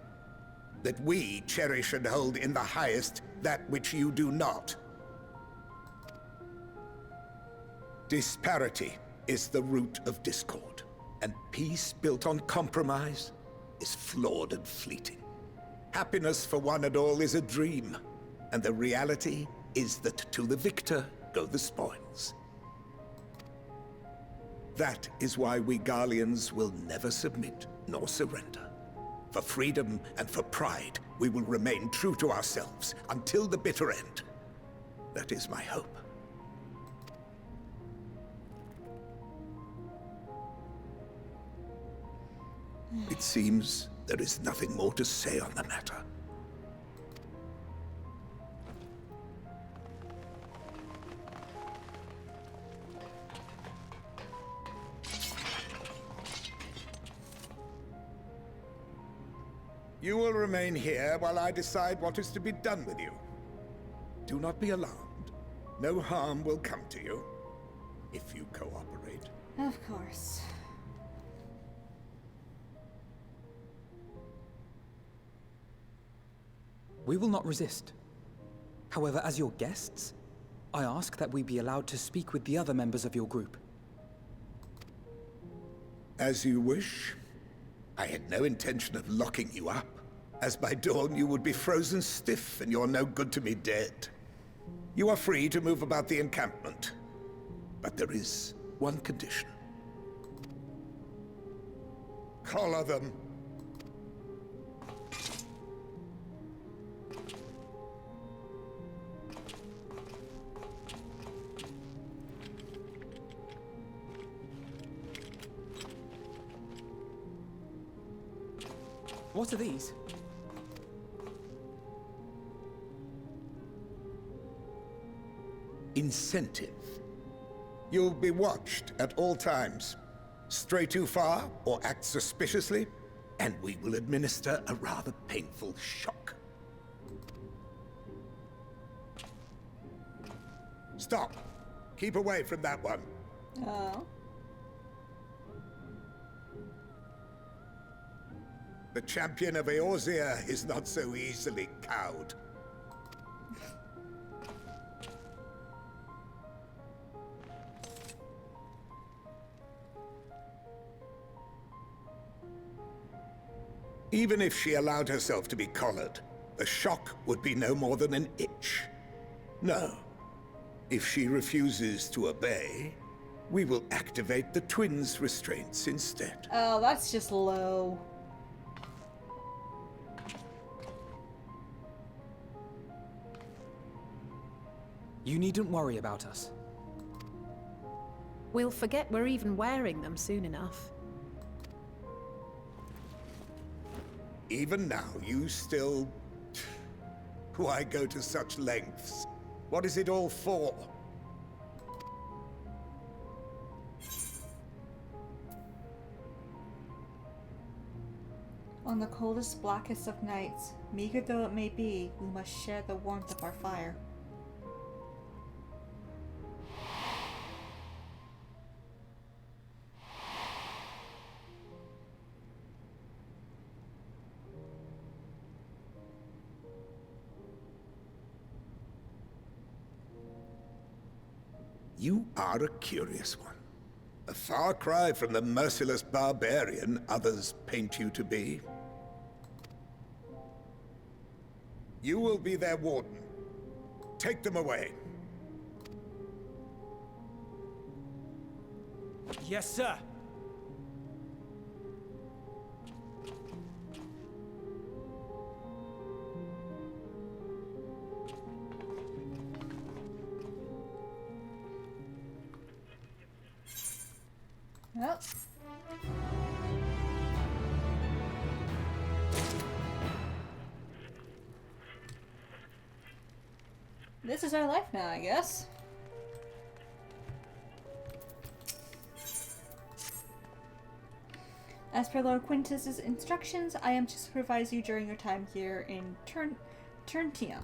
That we cherish and hold in the highest that which you do not? Disparity is the root of discord, and peace built on compromise is flawed and fleeting. Happiness for one and all is a dream, and the reality is that to the victor go the spoils. That is why we Garleans will never submit nor surrender. For freedom and for pride, we will remain true to ourselves until the bitter end. That is my hope. It seems there is nothing more to say on the matter. You will remain here while I decide what is to be done with you. Do not be alarmed. No harm will come to you if you cooperate. Of course. We will not resist. However, as your guests, I ask that we be allowed to speak with the other members of your group. As you wish. I had no intention of locking you up, as by dawn you would be frozen stiff and you're no good to me dead. You are free to move about the encampment, but there is one condition. Collar them. What are these? Incentive. You'll be watched at all times. Stray too far or act suspiciously, and we will administer a rather painful shock. Stop. Keep away from that one. Oh. The champion of Eorzea is not so easily cowed. Even if she allowed herself to be collared, the shock would be no more than an itch. No. If she refuses to obey, we will activate the twins' restraints instead. Oh, that's just low. You needn't worry about us. We'll forget we're even wearing them soon enough. Even now, you still... Why go to such lengths? What is it all for? On the coldest, blackest of nights, meager though it may be, we must share the warmth of our fire. You are a curious one. A far cry from the merciless barbarian others paint you to be. You will be their warden. Take them away. Yes, sir. Yep. This is our life now, I guess. As per Lord Quintus's instructions, I am to supervise you during your time here in Turntium.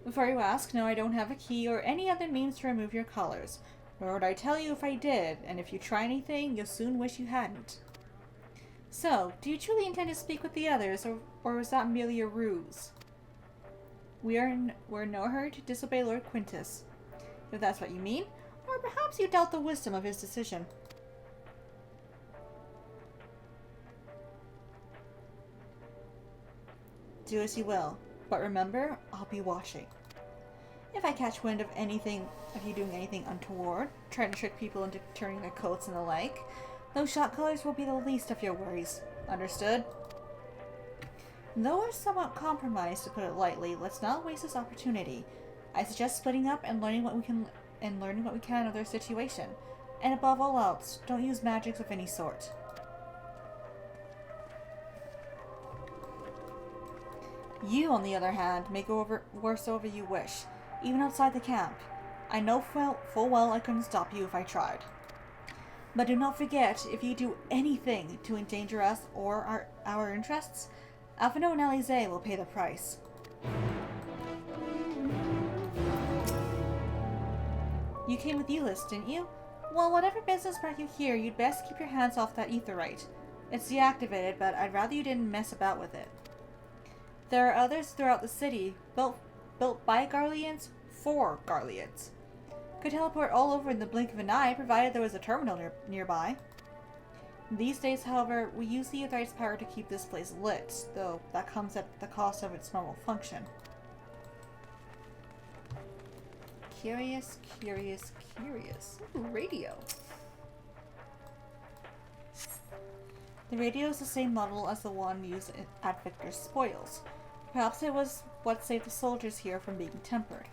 Before you ask, no, I don't have a key or any other means to remove your collars. Nor would I tell you if I did, and if you try anything, you'll soon wish you hadn't. So, do you truly intend to speak with the others, or was that merely a ruse? We're in no hurry to disobey Lord Quintus, if that's what you mean, or perhaps you doubt the wisdom of his decision. Do as you will, but remember, I'll be watching. If I catch wind of you doing anything untoward, trying to trick people into turning their coats and the like, those shot colors will be the least of your worries. Understood? Though we're somewhat compromised, to put it lightly, let's not waste this opportunity. I suggest splitting up and learning what we can of their situation. And above all else, don't use magics of any sort. You, on the other hand, may go wheresoever you wish, even outside the camp. I know full well I couldn't stop you if I tried. But do not forget, if you do anything to endanger us or our interests, Alphino and Alize will pay the price. You came with Eulist, didn't you? Well, whatever business brought you here, you'd best keep your hands off that aetherite. It's deactivated, but I'd rather you didn't mess about with it. There are others throughout the city, built by Garleans for Garleans. Could teleport all over in the blink of an eye, provided there was a terminal nearby. These days, however, we use the aetherite's power to keep this place lit, though that comes at the cost of its normal function. Curious, curious, curious. Ooh, radio. The radio is the same model as the one used at Victor's spoils. Perhaps it was what saved the soldiers here from being tempered.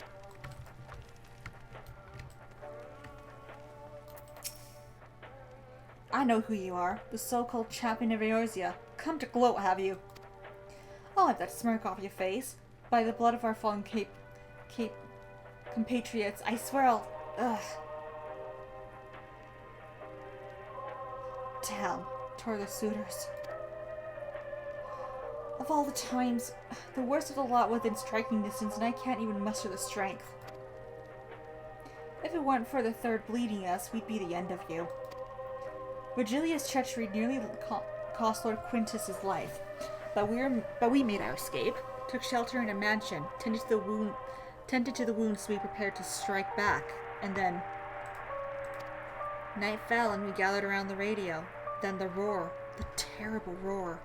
I know who you are, the so-called champion of Eorzea. Come to gloat, have you? I'll have that smirk off your face. By the blood of our fallen compatriots, I swear I'll... Ugh. Damn, toward the suitors. Of all the times, the worst of the lot within striking distance, and I can't even muster the strength. If it weren't for the third bleeding us, we'd be the end of you. Virgilia's treachery nearly cost Lord Quintus his life, but we made our escape, took shelter in a mansion, tended to the wounds so we prepared to strike back, and then... Night fell and we gathered around the radio. Then the roar, the terrible roar.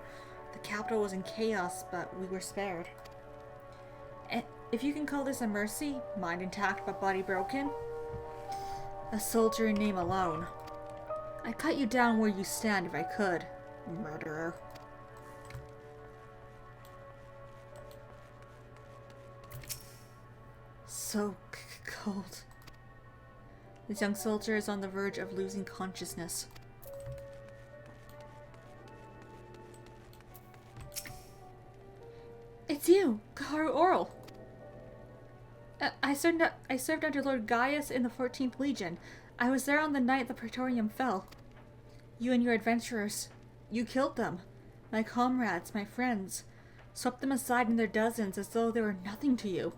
The capital was in chaos, but we were spared. And if you can call this a mercy, mind intact but body broken, a soldier in name alone. I'd cut you down where you stand if I could, murderer. So cold. This young soldier is on the verge of losing consciousness. It's you, Kaharu Oral. I served under Lord Gaius in the 14th Legion. I was there on the night the Praetorium fell. You and your adventurers. You killed them. My comrades, my friends. Swept them aside in their dozens as though they were nothing to you.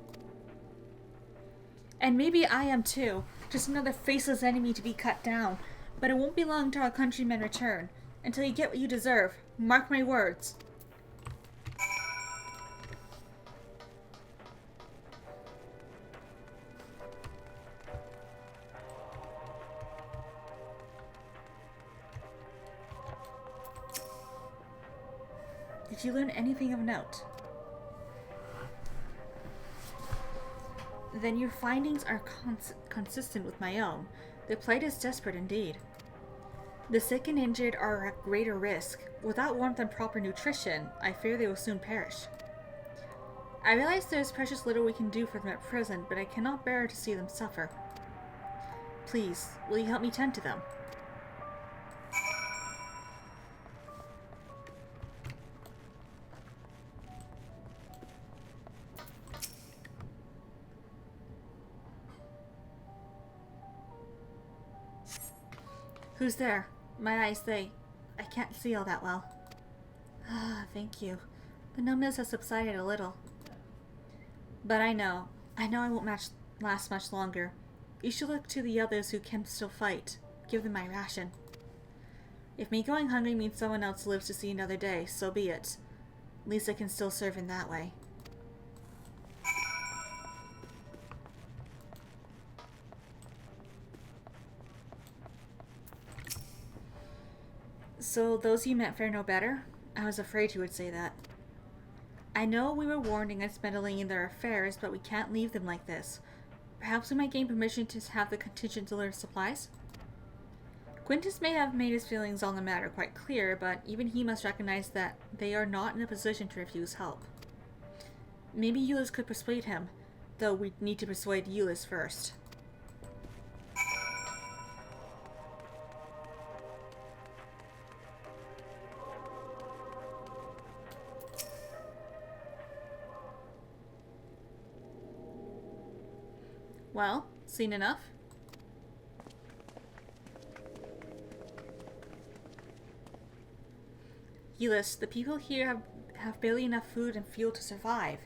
And maybe I am too. Just another faceless enemy to be cut down. But it won't be long till our countrymen return. Until you get what you deserve. Mark my words. Did you learn anything of note? Then your findings are consistent with my own. The plight is desperate indeed. The sick and injured are at greater risk. Without warmth and proper nutrition, I fear they will soon perish. I realize there is precious little we can do for them at present, but I cannot bear to see them suffer. Please, will you help me tend to them? Who's there? My eyes, I can't see all that well. Ah, thank you. The numbness has subsided a little. But I know I won't last much longer. You should look to the others who can still fight. Give them my ration. If me going hungry means someone else lives to see another day, so be it. At least I can still serve in that way. So those you met fare no better? I was afraid you would say that. I know we were warned against meddling in their affairs, but we can't leave them like this. Perhaps we might gain permission to have the contingent deliver supplies? Quintus may have made his feelings on the matter quite clear, but even he must recognize that they are not in a position to refuse help. Maybe Euless could persuade him, though we'd need to persuade Euless first. Well, seen enough? Euless, the people here have barely enough food and fuel to survive.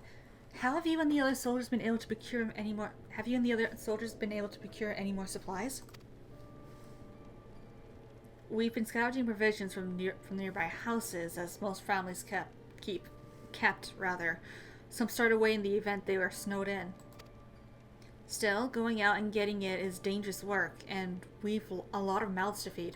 How have you and the other soldiers been able to procure any more? Have you and the other soldiers been able to procure any more supplies? We've been scavenging provisions from nearby houses, as most families kept. Some stored away in the event they were snowed in. Still, going out and getting it is dangerous work, and we've a lot of mouths to feed.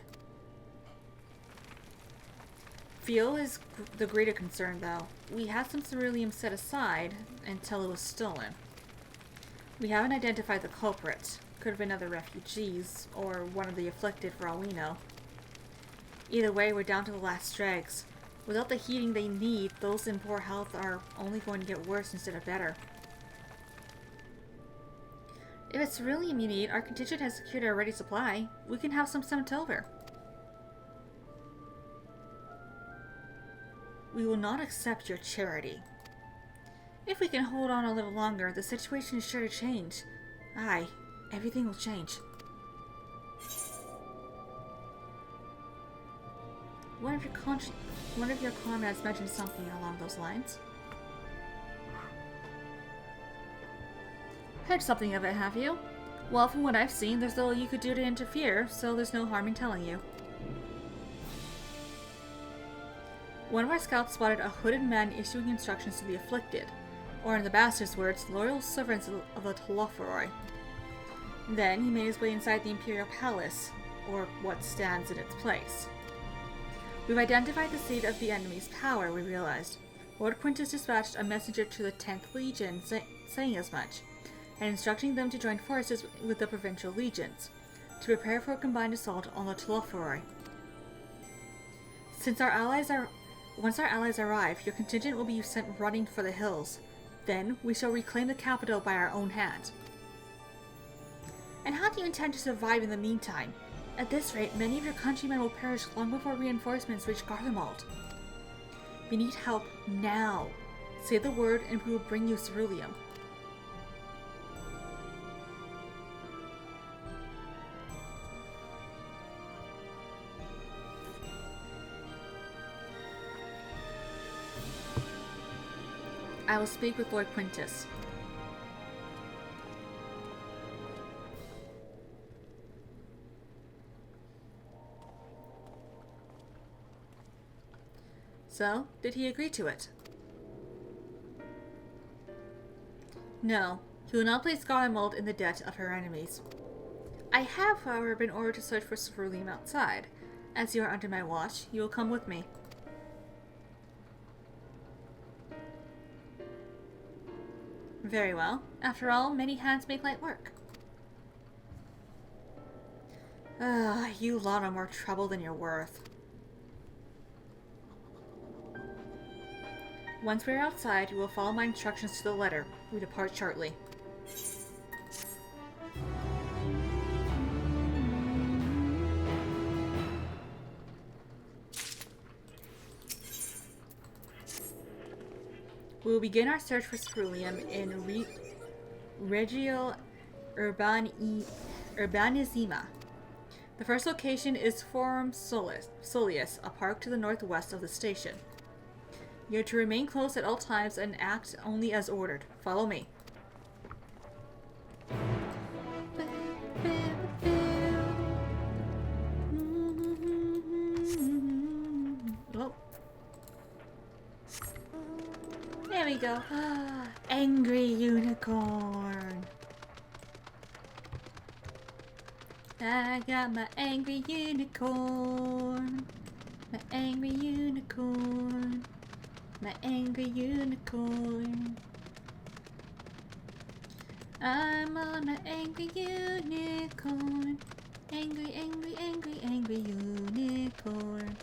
Fuel is the greater concern, though. We had some ceruleum set aside until it was stolen. We haven't identified the culprit. Could have been other refugees, or one of the afflicted for all we know. Either way, we're down to the last dregs. Without the heating they need, those in poor health are only going to get worse instead of better. If it's ceruleum you need, our contingent has secured a ready supply. We can have some sent over. We will not accept your charity. If we can hold on a little longer, the situation is sure to change. Aye, everything will change. One of your comrades mentioned something along those lines. Heard something of it, have you? Well, from what I've seen, there's little you could do to interfere, so there's no harm in telling you. One of our scouts spotted a hooded man issuing instructions to the afflicted, or in the bastard's words, loyal servants of the Telophoroi. Then he made his way inside the Imperial Palace, or what stands in its place. We've identified the seat of the enemy's power, we realized. Lord Quintus dispatched a messenger to the 10th Legion saying as much, and instructing them to join forces with the provincial legions, to prepare for a combined assault on the Telophoroi. Once our allies arrive, your contingent will be sent running for the hills. Then, we shall reclaim the capital by our own hand. And how do you intend to survive in the meantime? At this rate, many of your countrymen will perish long before reinforcements reach Garlemald. We need help now. Say the word and we will bring you ceruleum. I will speak with Lord Quintus. So, did he agree to it? No, he will not place Garlemald in the debt of her enemies. I have, however, been ordered to search for ceruleum outside. As you are under my watch, you will come with me. Very well. After all, many hands make light work. You lot are more trouble than you're worth. Once we're outside, we will follow my instructions to the letter. We depart shortly. We will begin our search for ceruleum in Regio Urbanissima. The first location is Forum Soleus, a park to the northwest of the station. You are to remain close at all times and act only as ordered. Follow me. Oh. There we go. Angry unicorn. I got my angry unicorn. My angry unicorn. My angry unicorn. I'm on my angry unicorn. Angry, angry, angry, angry unicorn.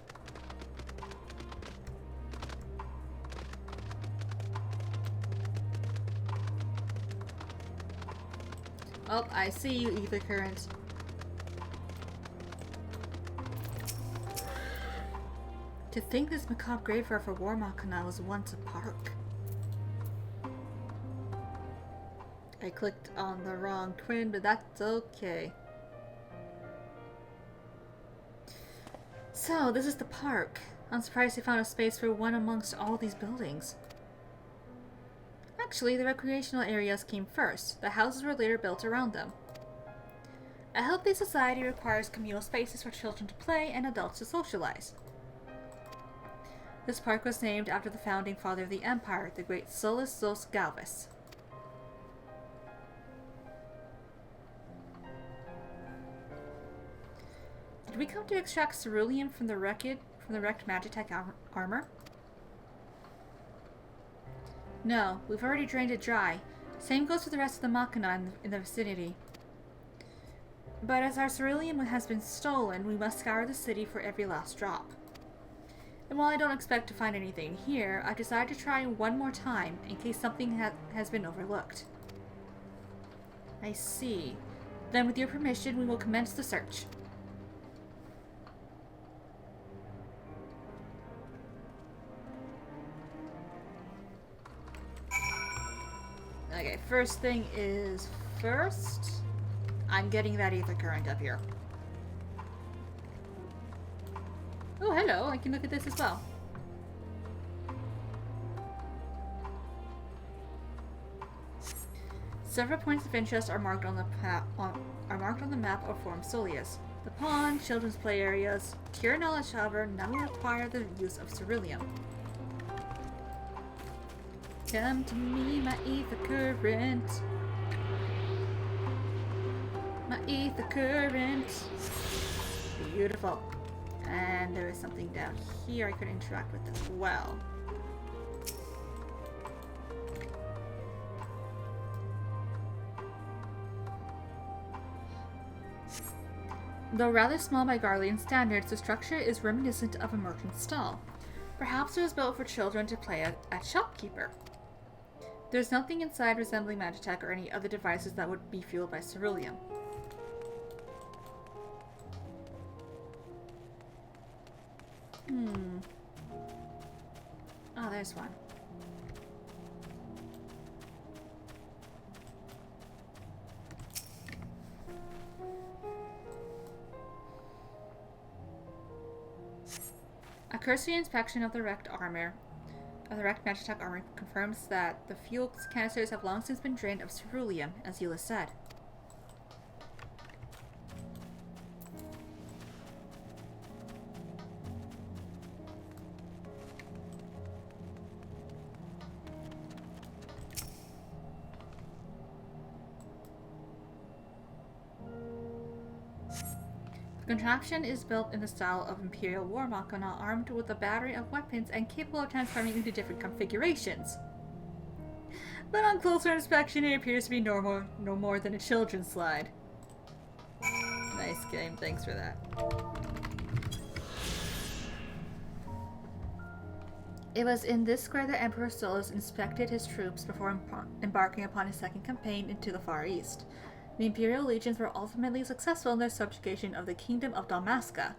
Oh, I see you, Ether Current. To think this macabre graveyard for War Machina was once a park. I clicked on the wrong twin, but that's okay. So, this is the park. I'm surprised they found a space for one amongst all these buildings. Actually, the recreational areas came first. The houses were later built around them. A healthy society requires communal spaces for children to play and adults to socialize. This park was named after the founding father of the empire, the great Solus Zos Galvus. Did we come to extract cerulean from the wrecked Magitech armor? No, we've already drained it dry. Same goes for the rest of the Machina in the vicinity. But as our cerulean has been stolen, we must scour the city for every last drop. And while I don't expect to find anything here, I've decided to try one more time in case something has been overlooked. I see. Then with your permission, we will commence the search. Okay, first thing is first. I'm getting that ether current up here. Oh, hello. I can look at this as well. Several points of interest are marked on the map of Forum Soleus. The pond, children's play areas. To your knowledge, however, none require the use of ceruleum. Come to me, my ether current. My ether current. Beautiful. And there is something down here I could interact with as well. Though rather small by Garlean standards, the structure is reminiscent of a merchant's stall. Perhaps it was built for children to play at shopkeeper. There's nothing inside resembling Magitech or any other devices that would be fueled by ceruleum. Oh, there's one. A cursory inspection of the wrecked Magitech armor confirms that the fuel canisters have long since been drained of ceruleum, as Eula said. The contraption is built in the style of Imperial War Machina, armed with a battery of weapons and capable of transforming into different configurations. But on closer inspection, it appears to be no more than a children's slide. Nice game, thanks for that. It was in this square that Emperor Solus inspected his troops before embarking upon his second campaign into the Far East. The Imperial legions were ultimately successful in their subjugation of the Kingdom of Dalmasca,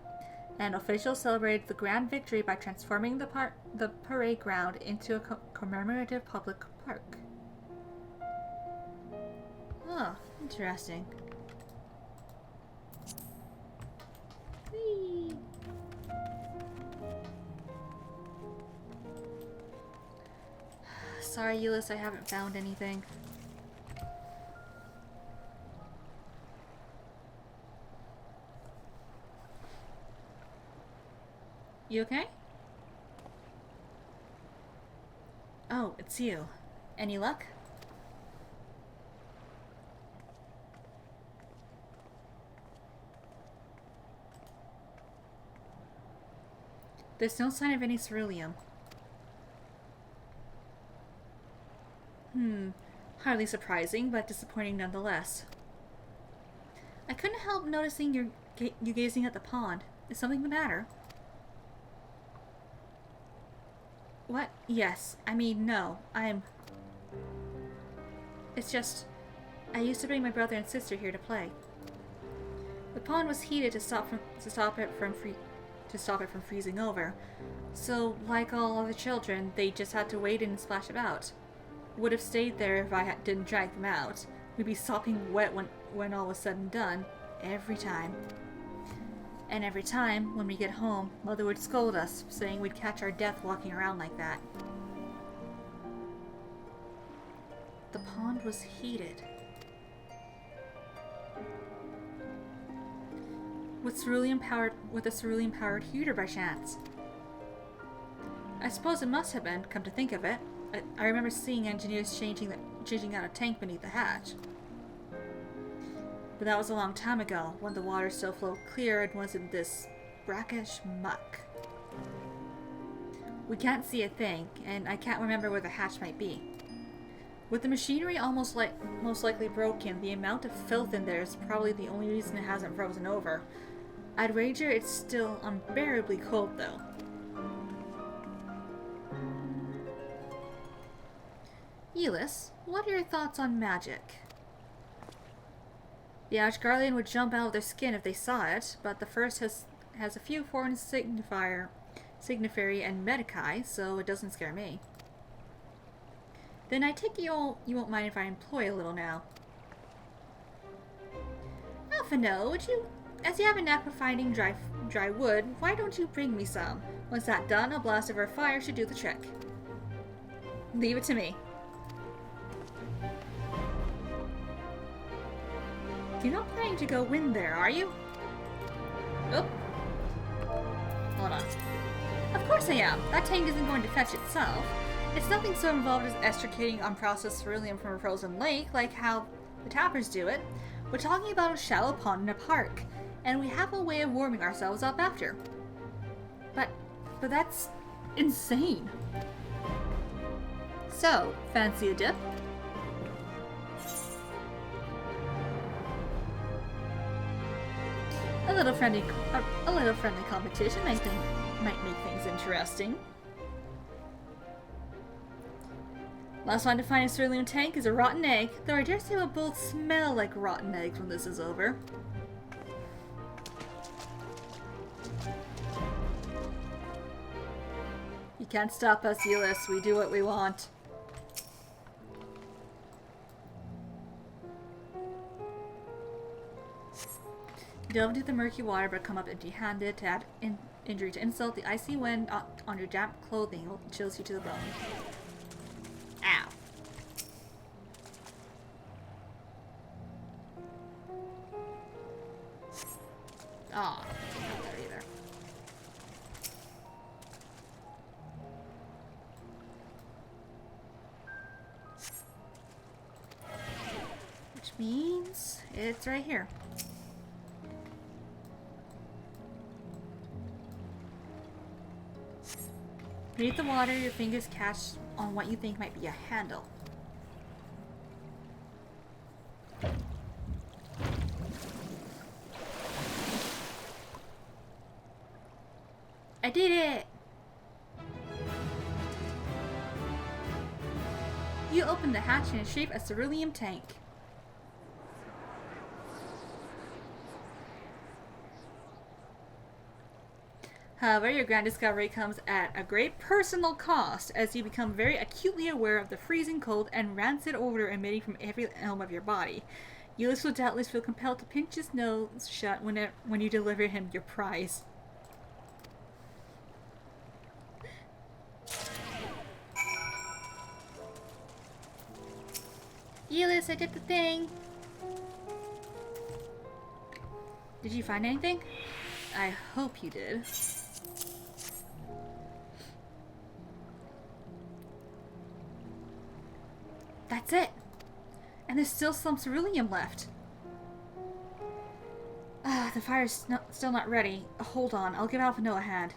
and officials celebrated the grand victory by transforming the parade ground into a commemorative public park. Oh, interesting. sorry, Euless, I haven't found anything. You okay? Oh, it's you. Any luck? There's no sign of any ceruleum. Hardly surprising, but disappointing nonetheless. I couldn't help noticing you gazing at the pond. Is something the matter? What? Yes. I mean, no. It's just... I used to bring my brother and sister here to play. The pond was heated to stop it from freezing over. So, like all other children, they just had to wade in and splash about. Would have stayed there if I didn't drag them out. We'd be sopping wet when all was said and done. Every time. And every time, when we get home, Mother would scold us, saying we'd catch our death walking around like that. The pond was heated. With a cerulean-powered heater by chance. I suppose it must have been, come to think of it. I remember seeing engineers changing out a tank beneath the hatch. But that was a long time ago, when the water still flowed clear and wasn't this brackish muck. We can't see a thing, and I can't remember where the hatch might be. With the machinery most likely broken, the amount of filth in there is probably the only reason it hasn't frozen over. I'd wager it's still unbearably cold, though. Euless, what are your thoughts on magic? The average Guardian would jump out of their skin if they saw it, but the first has a few foreign signiferi and medici, so it doesn't scare me. Then I take it you won't mind if I employ a little now. Alphino, would you, as you have a knack for finding dry wood, why don't you bring me some? Once that's done, a blast of our fire should do the trick. Leave it to me. You're not planning to go in there, are you? Oh. Hold on. Of course I am. That tank isn't going to fetch itself. It's nothing so involved as extricating unprocessed ceruleum from a frozen lake, like how the tappers do it. We're talking about a shallow pond in a park, and we have a way of warming ourselves up after. But that's insane. So, fancy a dip? A little friendly competition might make things interesting. Last one to find a cerulean tank is a rotten egg, though I dare say we'll both smell like rotten eggs when this is over. You can't stop us, Euless. We do what we want. Delve into the murky water but come up empty-handed. To add injury to insult, the icy wind on your damp clothing will chills you to the bone. Ow. Aw, not there either. Which means it's right here. Beneath the water, your fingers catch on what you think might be a handle. I did it! You open the hatch and shape a cerulean tank. However, your grand discovery comes at a great personal cost, as you become very acutely aware of the freezing cold and rancid odor emitting from every elm of your body. Euless will doubtless feel compelled to pinch his nose shut when you deliver him your prize. Elis, I did the thing! Did you find anything? I hope you did. That's it! And there's still some ceruleum left. Ah, the fire's still not ready. Hold on, I'll give Alpha Noah a hand.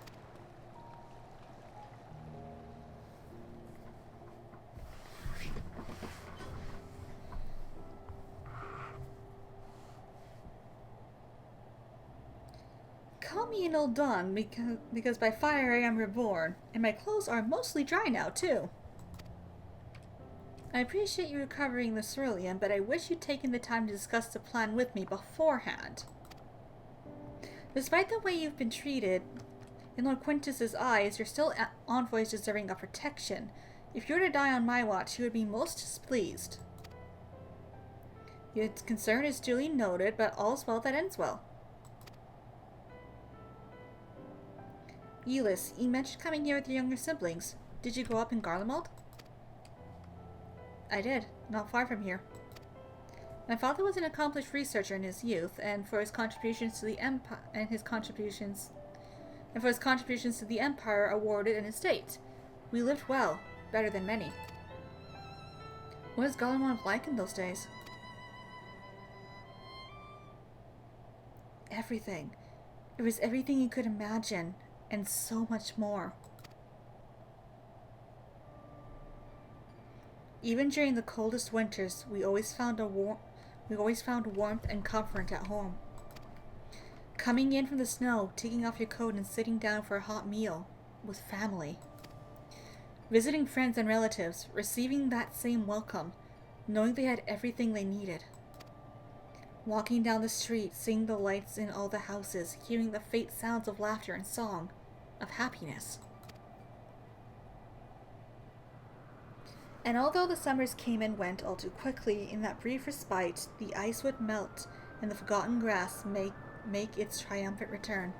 Call me an old dawn, because by fire I am reborn, and my clothes are mostly dry now, too. I appreciate you recovering the ceruleum, but I wish you'd taken the time to discuss the plan with me beforehand. Despite the way you've been treated, in Lord Quintus's eyes, you're still envoys deserving of protection. If you were to die on my watch, he would be most displeased. Your concern is duly noted, but all's well that ends well. Elis, you mentioned coming here with your younger siblings. Did you grow up in Garlemald? I did, not far from here. My father was an accomplished researcher in his youth, and for his contributions to the empire, awarded an estate. We lived well, better than many. What was Garlemald like in those days? Everything. It was everything you could imagine. And so much more. Even during the coldest winters, we always found warmth and comfort at home. Coming in from the snow, taking off your coat and sitting down for a hot meal with family. Visiting friends and relatives, receiving that same welcome, knowing they had everything they needed. Walking down the street, seeing the lights in all the houses, hearing the faint sounds of laughter and song, of happiness. And although the summers came and went all too quickly, in that brief respite, the ice would melt and the forgotten grass make its triumphant return.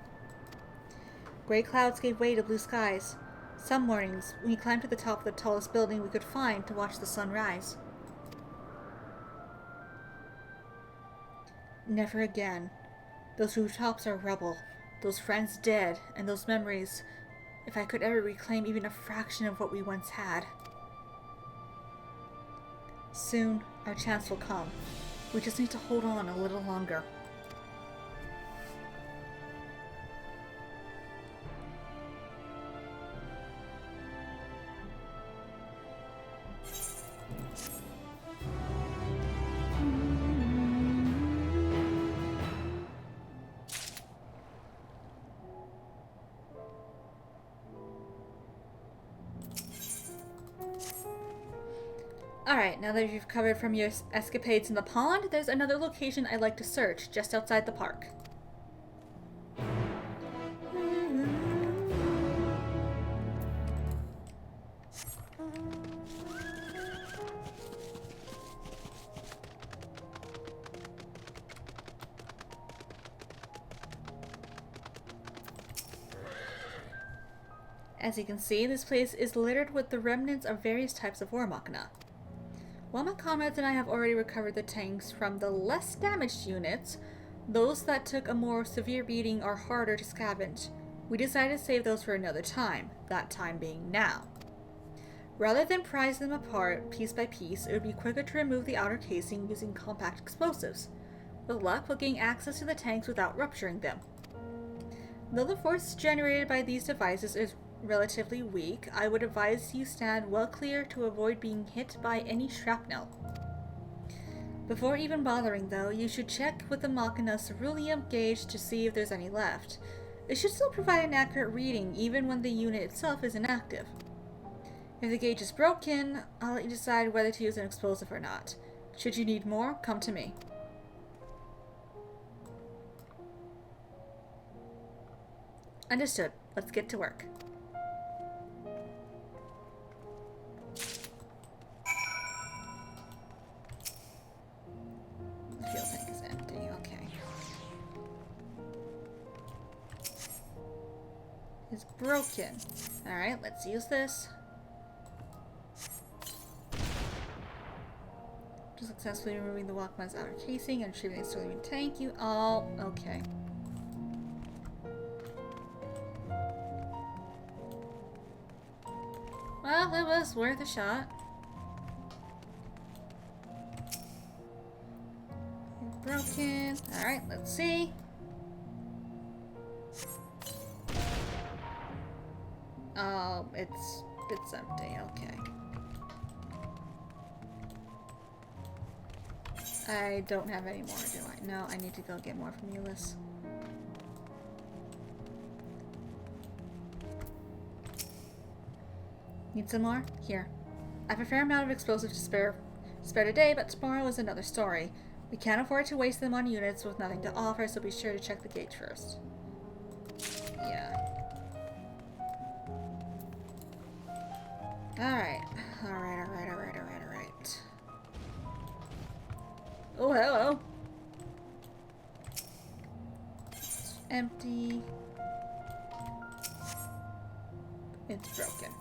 Gray clouds gave way to blue skies. Some mornings, we climbed to the top of the tallest building we could find to watch the sun rise. Never again. Those rooftops are rubble, those friends dead, and those memories, if I could ever reclaim even a fraction of what we once had. Soon, our chance will come. We just need to hold on a little longer. Alright, now that you've covered from your escapades in the pond, there's another location I'd like to search, just outside the park. As you can see, this place is littered with the remnants of various types of war machina. While my comrades and I have already recovered the tanks from the less damaged units, those that took a more severe beating are harder to scavenge. We decided to save those for another time, that time being now. Rather than prize them apart piece by piece, it would be quicker to remove the outer casing using compact explosives. With luck, we'll gain access to the tanks without rupturing them. Though the force generated by these devices is relatively weak, I would advise you stand well clear to avoid being hit by any shrapnel. Before even bothering though, you should check with the Machina's ceruleum gauge to see if there's any left. It should still provide an accurate reading even when the unit itself is inactive. If the gauge is broken, I'll let you decide whether to use an explosive or not. Should you need more, come to me. Understood. Let's get to work. The fuel tank is empty, okay. It's broken. Alright, let's use this. successfully removing the Walkman's outer casing and retrieving the sterling tank. You all okay. Well, it was worth a shot. Broken. Alright, let's see. Oh, it's empty, okay. I don't have any more, do I? No, I need to go get more from Euless. Need some more? Here. I have a fair amount of explosives to spare today, but tomorrow is another story. We can't afford to waste them on units with nothing to offer, so be sure to check the gauge first. Yeah. Alright. Alright. Oh, hello. It's empty. It's broken.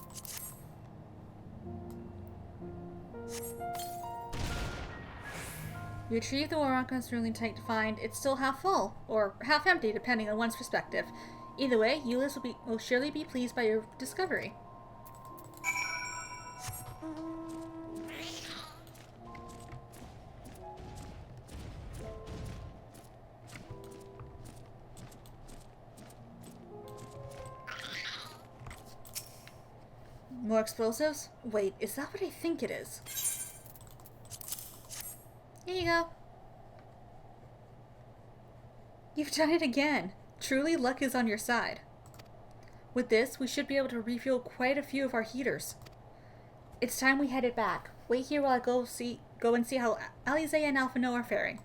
You retrieve the Warrockman's ruling tank to find it's still half full, or half empty, depending on one's perspective. Either way, Euless will surely be pleased by your discovery. More explosives? Wait, is that what I think it is? Here you go. You've done it again. Truly, luck is on your side. With this, we should be able to refuel quite a few of our heaters. It's time we headed back. Wait here while I go and see how Alize and Alphino are faring.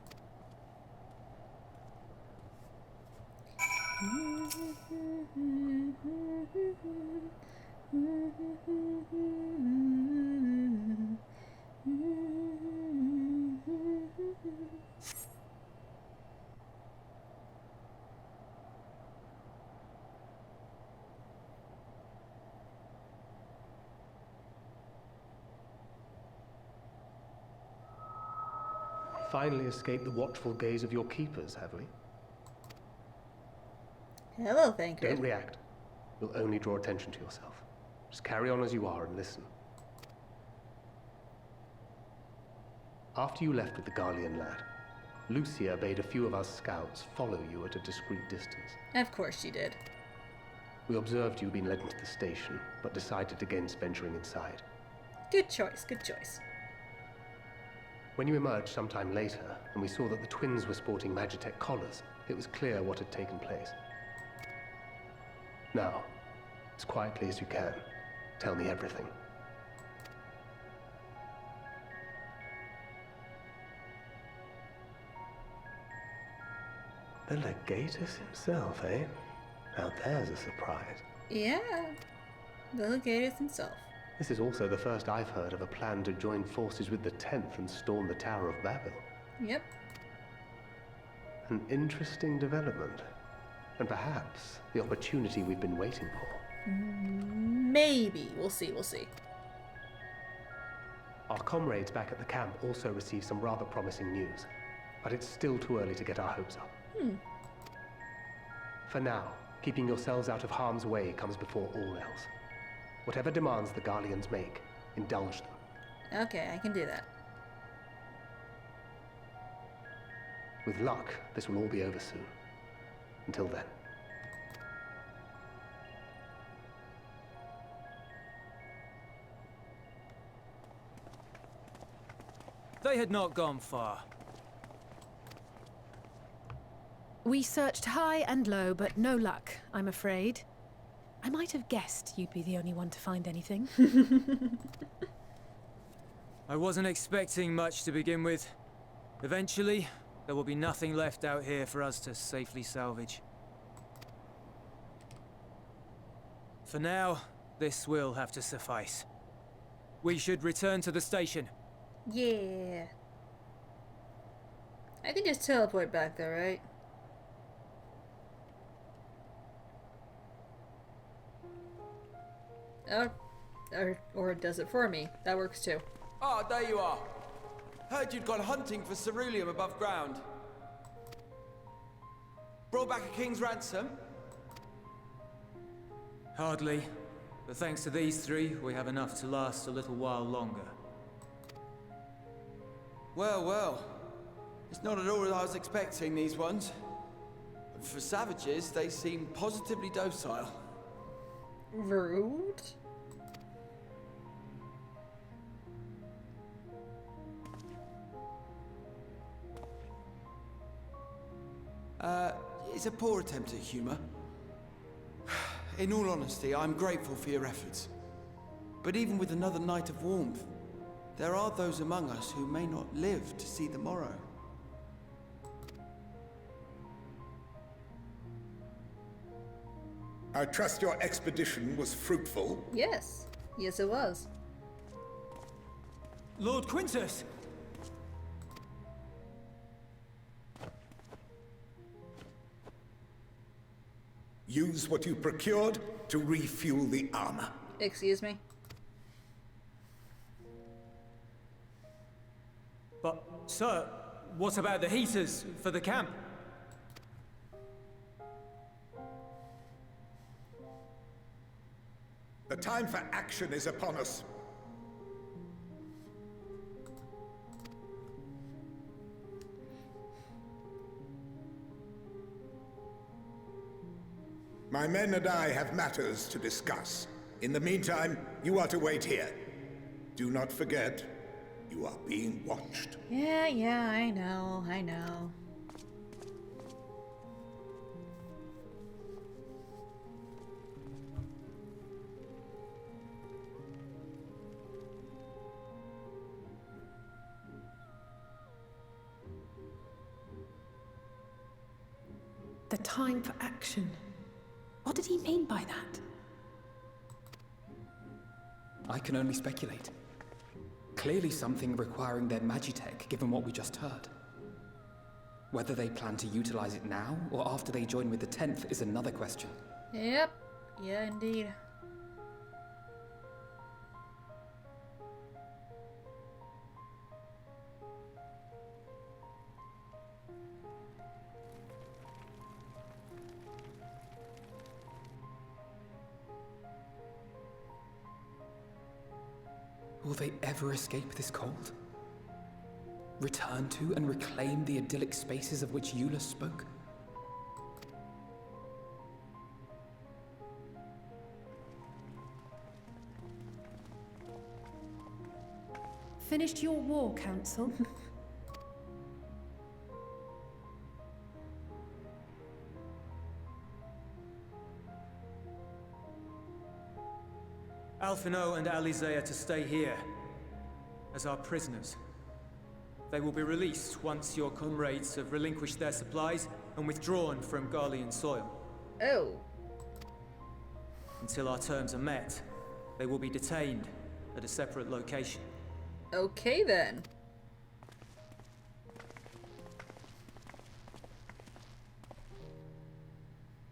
Finally escaped the watchful gaze of your keepers, have we? Hello, thank you. Don't react. You'll only draw attention to yourself. Just carry on as you are and listen. After you left with the Garlean lad, Lucia bade a few of us scouts follow you at a discreet distance. Of course she did. We observed you being led into the station, but decided against venturing inside. Good choice, good choice. When you emerged sometime later, and we saw that the twins were sporting Magitech collars, it was clear what had taken place. Now, as quietly as you can, tell me everything. The Legatus himself, eh? Now there's a surprise. Yeah, the Legatus himself. This is also the first I've heard of a plan to join forces with the 10th and storm the Tower of Babel. Yep. An interesting development. And perhaps the opportunity we've been waiting for. Maybe. We'll see, we'll see. Our comrades back at the camp also received some rather promising news. But it's still too early to get our hopes up. For now, keeping yourselves out of harm's way comes before all else. Whatever demands the Garleans make, indulge them. Okay, I can do that. With luck, this will all be over soon. Until then. They had not gone far. We searched high and low, but no luck, I'm afraid. I might have guessed you'd be the only one to find anything. I wasn't expecting much to begin with. Eventually, there will be nothing left out here for us to safely salvage. For now, this will have to suffice. We should return to the station. Yeah. I can just teleport back there, right? Or it does it for me. That works too. Ah, there you are. Heard you'd gone hunting for ceruleum above ground. Brought back a king's ransom? Hardly. But thanks to these three, we have enough to last a little while longer. Well, well. It's not at all what I was expecting, these ones. For savages, they seem positively docile. Rude? It's a poor attempt at humor. In all honesty, I'm grateful for your efforts. But even with another night of warmth, there are those among us who may not live to see the morrow. I trust your expedition was fruitful. Yes. Yes, it was. Lord Quintus! Use what you procured to refuel the armor. Excuse me? But, sir, what about the heaters for the camp? The time for action is upon us. My men and I have matters to discuss. In the meantime, you are to wait here. Do not forget, you are being watched. Yeah, I know. The time for action. What did he mean by that? I can only speculate. Clearly something requiring their magitech, given what we just heard. Whether they plan to utilize it now, or after they join with the 10th, is another question. Yep. Yeah, indeed. Will they ever escape this cold? Return to and reclaim the idyllic spaces of which Eula spoke? Finished your war, Council? Alphino and Alizé are to stay here, as our prisoners. They will be released once your comrades have relinquished their supplies and withdrawn from Garlean soil. Oh. Until our terms are met, they will be detained at a separate location. Okay then.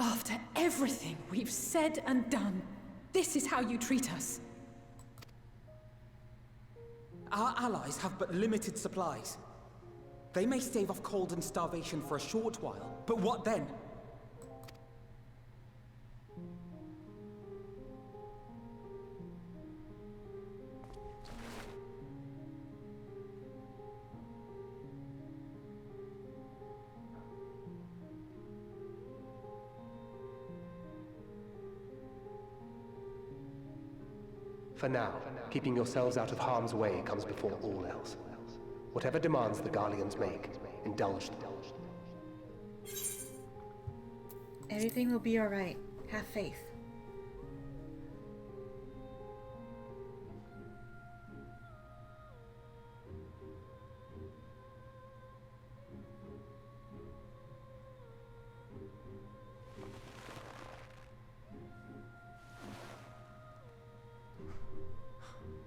After everything we've said and done, this is how you treat us. Our allies have but limited supplies. They may stave off cold and starvation for a short while, but what then? For now, keeping yourselves out of harm's way comes before all else. Whatever demands the Garleans make, indulge them. Everything will be alright. Have faith.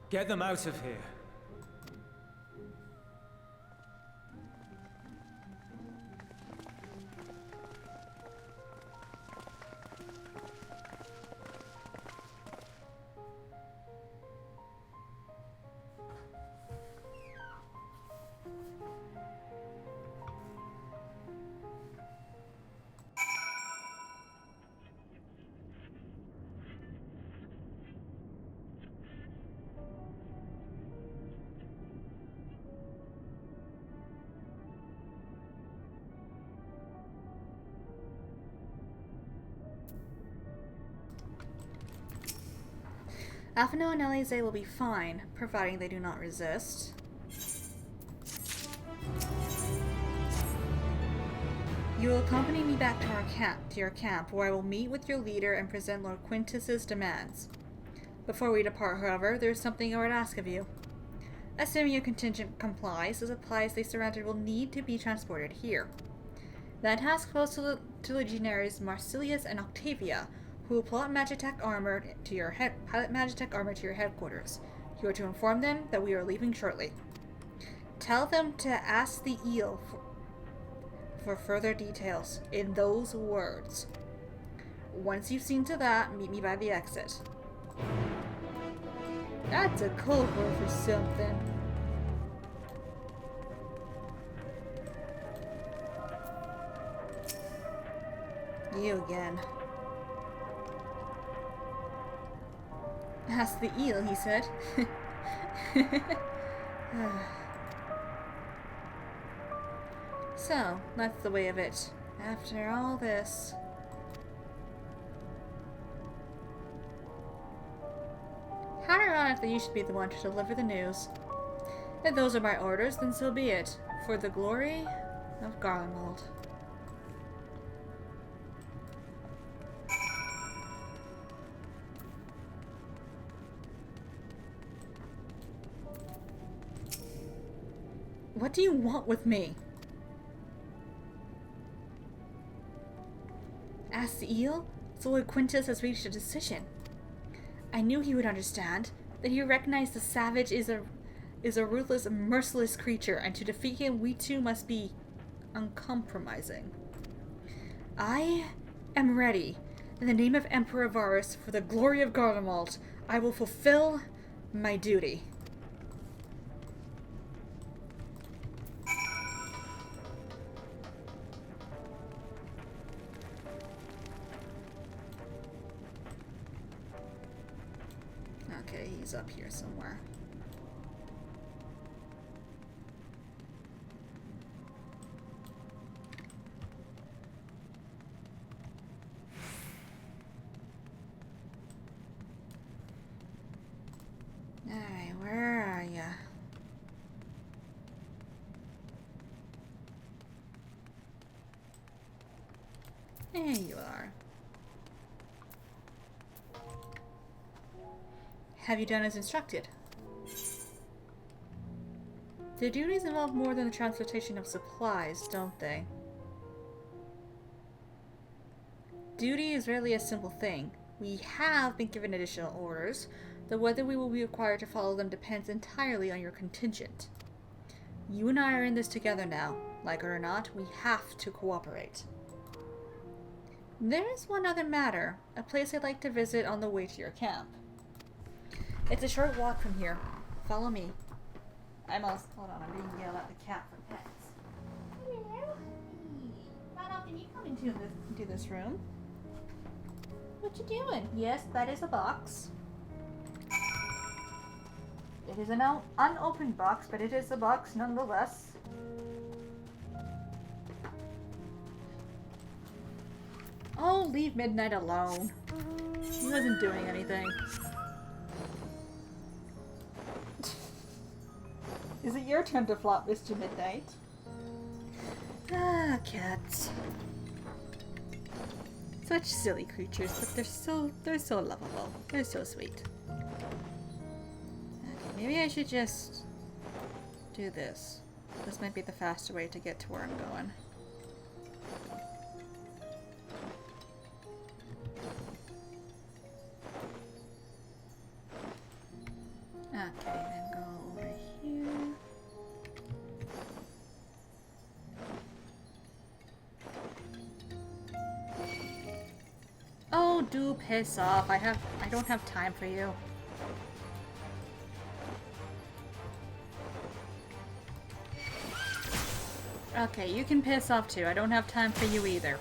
Get them out of here. Alphino and Elise will be fine, providing they do not resist. You will accompany me back to your camp, where I will meet with your leader and present Lord Quintus's demands. Before we depart, however, there is something I would ask of you. Assuming your contingent complies, the supplies they surrounded will need to be transported here. That task falls to the legionaries Marsilius and Octavia, who will pilot Magitech armor to your headquarters. You are to inform them that we are leaving shortly. Tell them to ask the eel for further details in those words. Once you've seen to that, meet me by the exit. That's a code word for something. You again. Ask the eel, he said. So, that's the way of it. After all this... How ironic that you should be the one to deliver the news. If those are my orders, then so be it. For the glory of Garlemald. What do you want with me? Asked the eel, so Lord Quintus has reached a decision. I knew he would understand, that he recognized the savage is a ruthless and merciless creature, and to defeat him we too must be uncompromising. I am ready. In the name of Emperor Varus, for the glory of Garlemald, I will fulfill my duty. Okay, he's up here somewhere. Alright, where are ya? There you are. Have you done as instructed? The duties involve more than the transportation of supplies, don't they? Duty is rarely a simple thing. We have been given additional orders, though whether we will be required to follow them depends entirely on your contingent. You and I are in this together now. Like it or not, we have to cooperate. There is one other matter, a place I'd like to visit on the way to your camp. It's a short walk from here. Follow me. Hold on, I'm being yelled at the cat for pets. Hello. Not often you come into this room. What you doing? Yes, that is a box. It is an unopened box, but it is a box nonetheless. Oh, leave Midnight alone. He wasn't doing anything. Is it your turn to flop, Mr. Midnight? Ah, cats. Such silly creatures, but they're so lovable. They're so sweet. Okay, maybe I should just do this. This might be the faster way to get to where I'm going. Okay, then go over here. Oh, do piss off. I don't have time for you. Okay, you can piss off too. I don't have time for you either.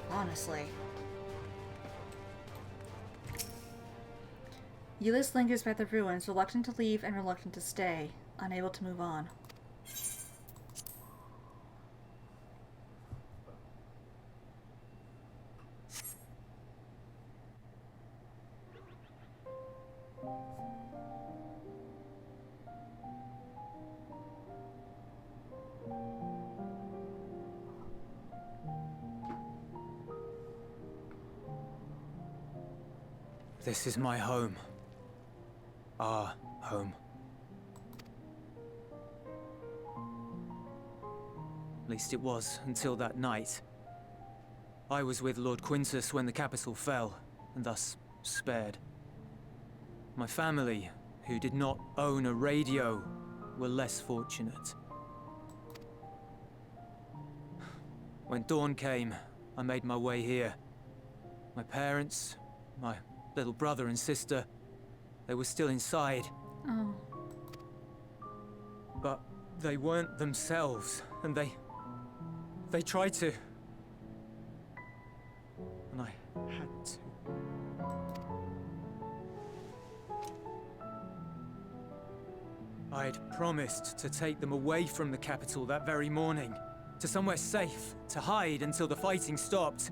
Honestly. Euless lingers by the ruins, reluctant to leave and reluctant to stay, unable to move on. This is my home. Our home. At least it was, until that night. I was with Lord Quintus when the capital fell, and thus spared. My family, who did not own a radio, were less fortunate. When dawn came, I made my way here. My parents, my little brother and sister, they were still inside. Oh. But they weren't themselves, and they tried to. And I had to. I'd promised to take them away from the capital that very morning, to somewhere safe, to hide until the fighting stopped.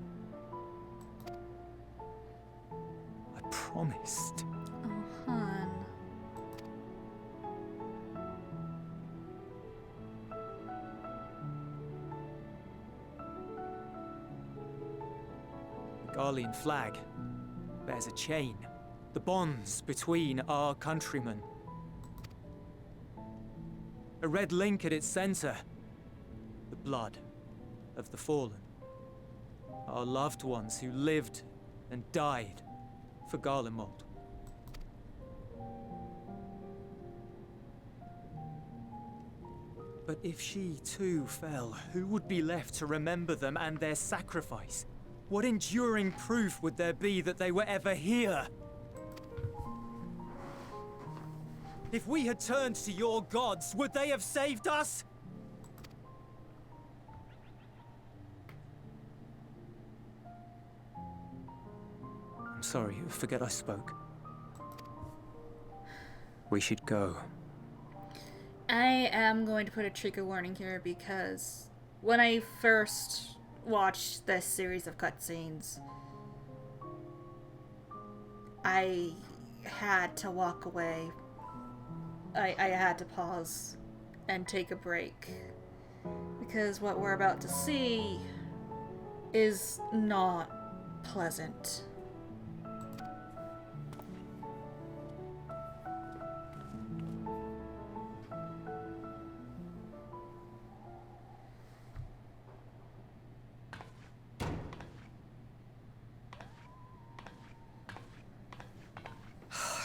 I promised. Oh, hon. The Garlean flag bears a chain, the bonds between our countrymen. A red link at its center, the blood of the fallen. Our loved ones who lived and died for Garlemald. But if she too fell, who would be left to remember them and their sacrifice? What enduring proof would there be that they were ever here? If we had turned to your gods, would they have saved us? I'm sorry, forget I spoke. We should go. I am going to put a trigger warning here because when I first watched this series of cutscenes, I had to walk away. I had to pause and take a break because what we're about to see is not pleasant.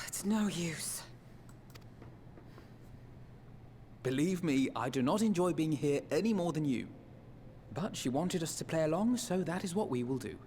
It's no use. Believe me, I do not enjoy being here any more than you. But she wanted us to play along, so that is what we will do.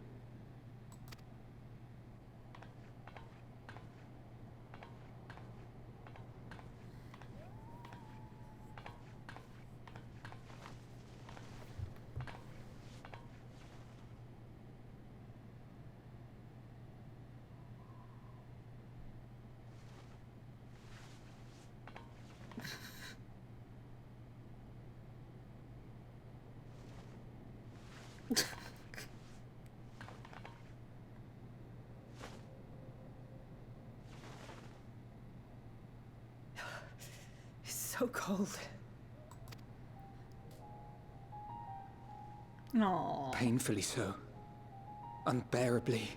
So cold. Aww. Painfully so. Unbearably.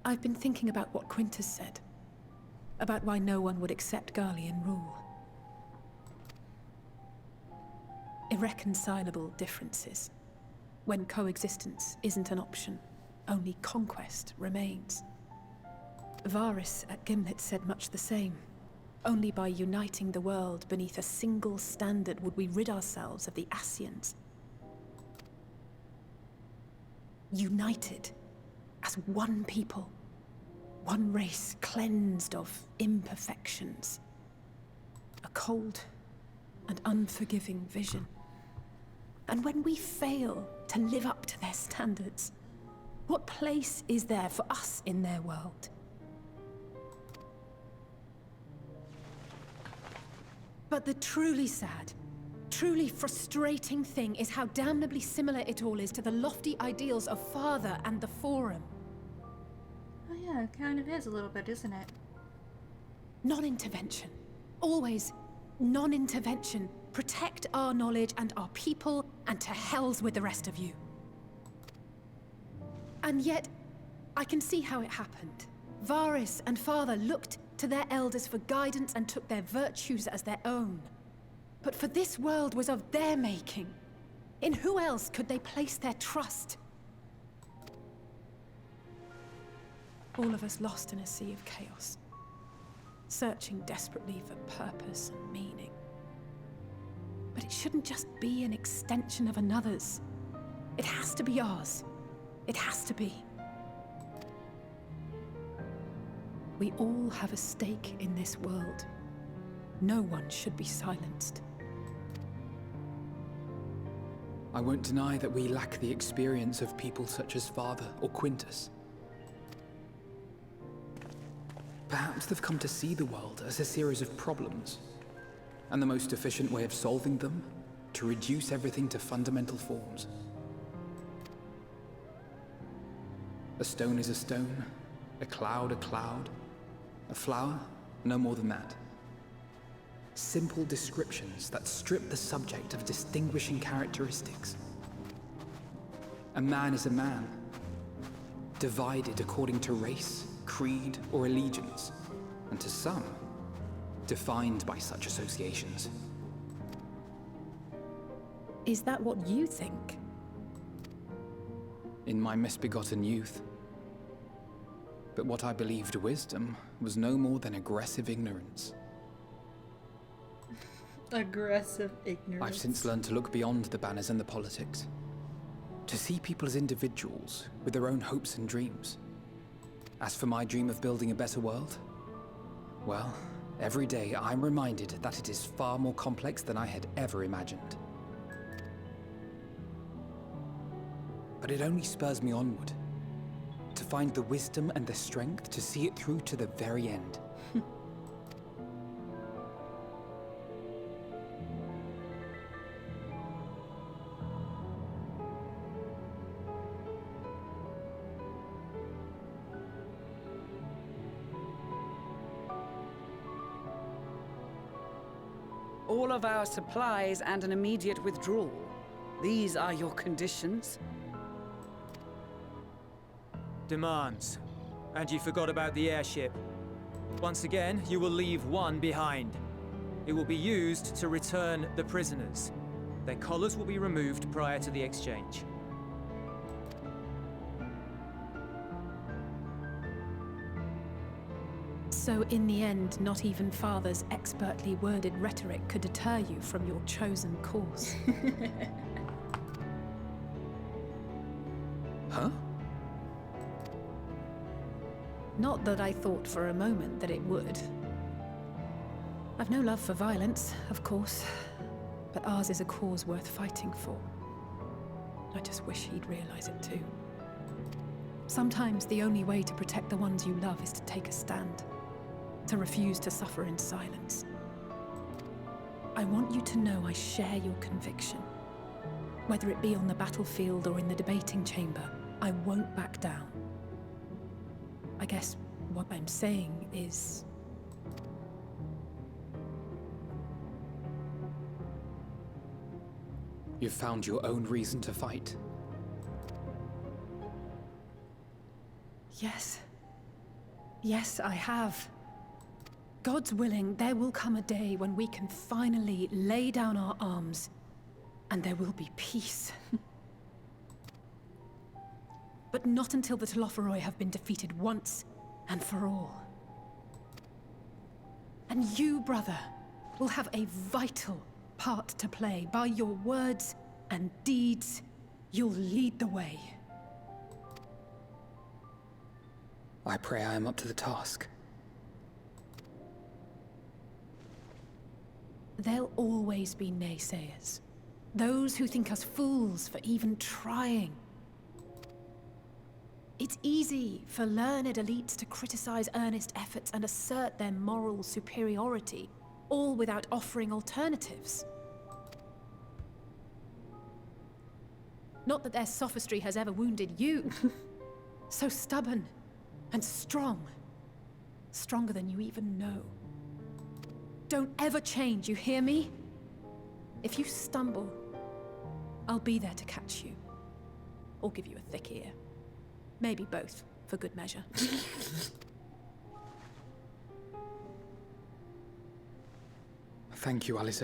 I've been thinking about what Quintus said. About why no one would accept Garlean rule. Irreconcilable differences. When coexistence isn't an option, only conquest remains. Varys at Gimlet said much the same. Only by uniting the world beneath a single standard would we rid ourselves of the Ascians. United as one people. One race cleansed of imperfections. A cold and unforgiving vision. And when we fail to live up to their standards, what place is there for us in their world? But the truly sad, truly frustrating thing is how damnably similar it all is to the lofty ideals of Father and the Forum. Oh yeah, it kind of is a little bit, isn't it? Non-intervention. Always non-intervention. Protect our knowledge and our people, and to hells with the rest of you. And yet, I can see how it happened. Varys and Father looked to their elders for guidance and took their virtues as their own. But for this world was of their making. In who else could they place their trust? All of us lost in a sea of chaos, searching desperately for purpose and meaning. But it shouldn't just be an extension of another's. It has to be ours. It has to be. We all have a stake in this world. No one should be silenced. I won't deny that we lack the experience of people such as Father or Quintus. Perhaps they've come to see the world as a series of problems, and the most efficient way of solving them, to reduce everything to fundamental forms. A stone is a stone, a cloud, a flower, no more than that. Simple descriptions that strip the subject of distinguishing characteristics. A man is a man, divided according to race, creed, or allegiance, and to some, defined by such associations. Is that what you think? In my misbegotten youth. But what I believed wisdom was no more than aggressive ignorance. Aggressive ignorance. I've since learned to look beyond the banners and the politics. To see people as individuals with their own hopes and dreams. As for my dream of building a better world, well, every day I'm reminded that it is far more complex than I had ever imagined. But it only spurs me onward, to find the wisdom and the strength to see it through to the very end. All of our supplies and an immediate withdrawal. These are your conditions? Demands. And you forgot about the airship. Once again, you will leave one behind. It will be used to return the prisoners. Their collars will be removed prior to the exchange. So in the end, not even Father's expertly worded rhetoric could deter you from your chosen course. Huh? Not that I thought for a moment that it would. I've no love for violence, of course, but ours is a cause worth fighting for. I just wish he'd realize it too. Sometimes the only way to protect the ones you love is to take a stand, to refuse to suffer in silence. I want you to know I share your conviction. Whether it be on the battlefield or in the debating chamber, I won't back down. I guess what I'm saying is... You've found your own reason to fight. Yes. Yes, I have. God's willing, there will come a day when we can finally lay down our arms, and there will be peace. But not until the Telophoroi have been defeated once and for all. And you, brother, will have a vital part to play. By your words and deeds, you'll lead the way. I pray I am up to the task. There'll always be naysayers. Those who think us fools for even trying. It's easy for learned elites to criticize earnest efforts and assert their moral superiority, all without offering alternatives. Not that their sophistry has ever wounded you. So stubborn and strong. Stronger than you even know. Don't ever change, you hear me? If you stumble, I'll be there to catch you. Or give you a thick ear. Maybe both, for good measure. Thank you, Alice.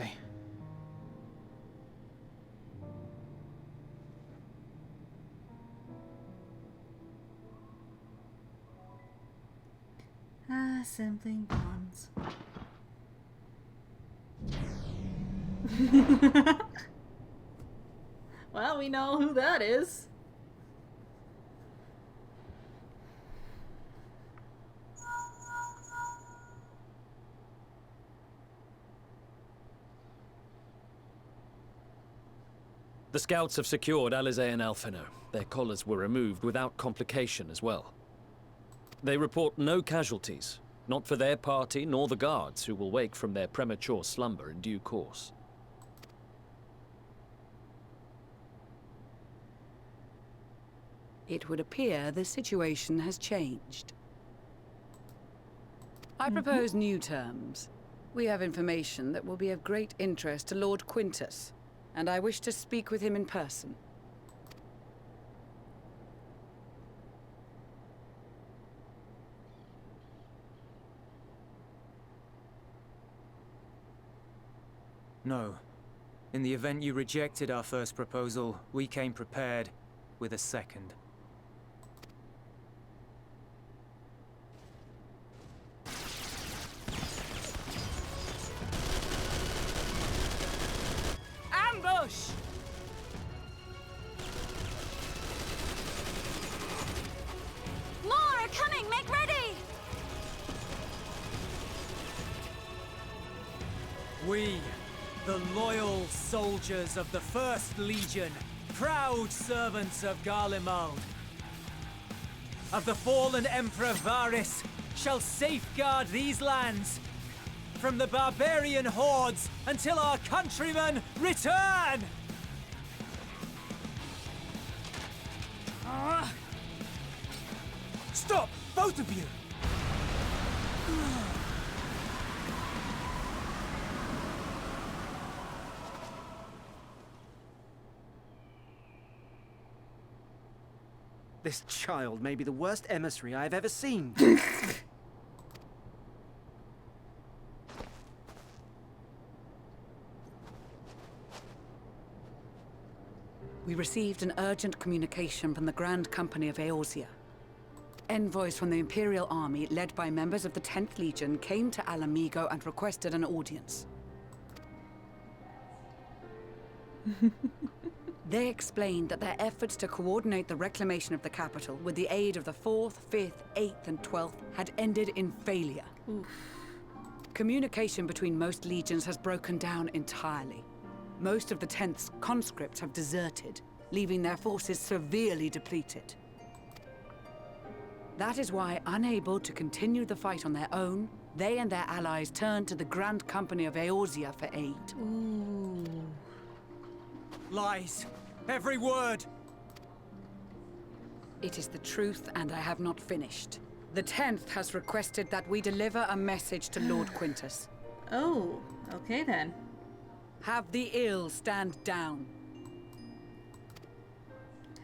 Assembling bonds. Well, we know who that is. The scouts have secured Alize and Alfino. Their collars were removed without complication as well. They report no casualties, not for their party nor the guards, who will wake from their premature slumber in due course. It would appear the situation has changed. I propose new terms. We have information that will be of great interest to Lord Quintus, and I wish to speak with him in person. No. In the event you rejected our first proposal, we came prepared with a second. Ambush! More are coming! Make ready! We, the loyal soldiers of the First Legion, proud servants of Garlemald, of the fallen Emperor Varys, shall safeguard these lands from the barbarian hordes until our countrymen return! Stop! Both of you! This child may be the worst emissary I've ever seen. We received an urgent communication from the Grand Company of Eorzea. Envoys from the Imperial Army, led by members of the 10th Legion, came to Alamigo and requested an audience. They explained that their efforts to coordinate the reclamation of the capital with the aid of the 4th, 5th, 8th, and 12th had ended in failure. Communication between most legions has broken down entirely. Most of the 10th's conscripts have deserted, leaving their forces severely depleted. That is why, unable to continue the fight on their own, they and their allies turned to the Grand Company of Eorzea for aid. Lies! Every word! It is the truth, and I have not finished. The 10th has requested that we deliver a message to Lord Quintus. Oh, okay then. Have the ill stand down.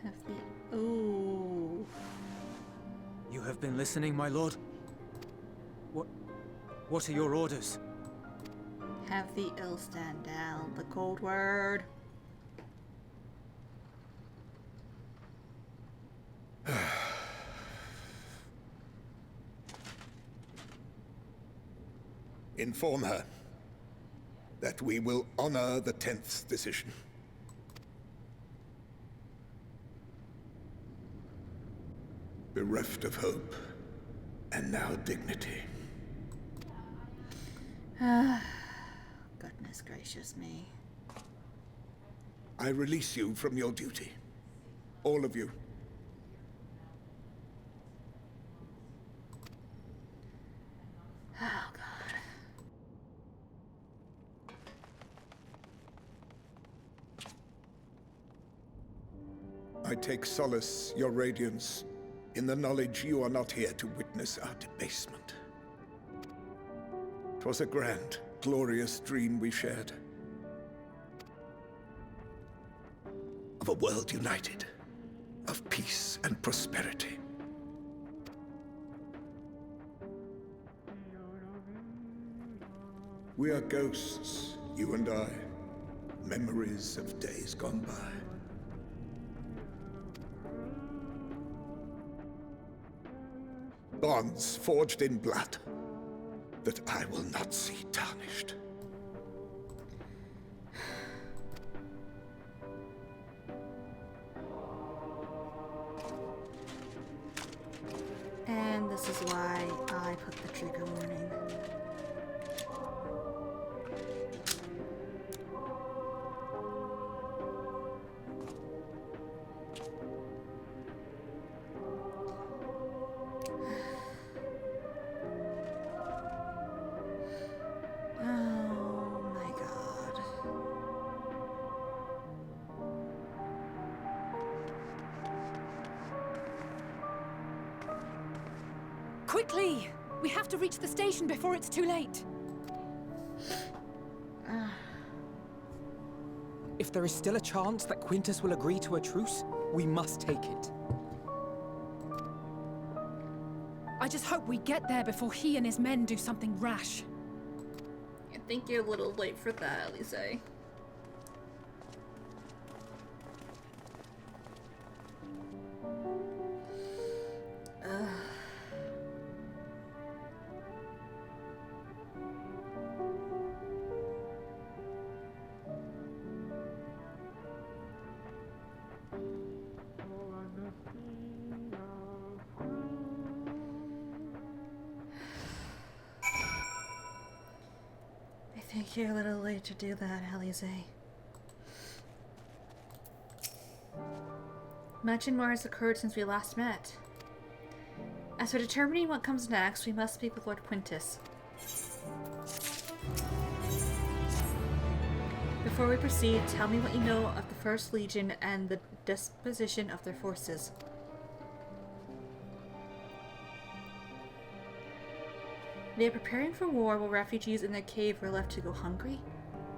Have the... Oh. You have been listening, my lord? What are your orders? Have the ill stand down. The cold word. Inform her that we will honor the 10th's decision. Bereft of hope, and now dignity. Goodness gracious me. I release you from your duty. All of you. Oh, God. I take solace, your radiance, in the knowledge you are not here to witness our debasement. 'Twas a grand, glorious dream we shared. Of a world united, of peace and prosperity. We are ghosts, you and I. Memories of days gone by. Bonds forged in blood that I will not see tarnished. And this is why I put the trigger warning. Oh my god. Quickly! We have to reach the station before it's too late. If there is still a chance that Quintus will agree to a truce, we must take it. I just hope we get there before he and his men do something rash. I think you're a little late for that, Elise. I think you're a little late to do that, Elise. Much and more has occurred since we last met. As for determining what comes next, we must speak with Lord Quintus. Before we proceed, tell me what you know of the First Legion and the disposition of their forces. They are preparing for war while refugees in their cave are left to go hungry?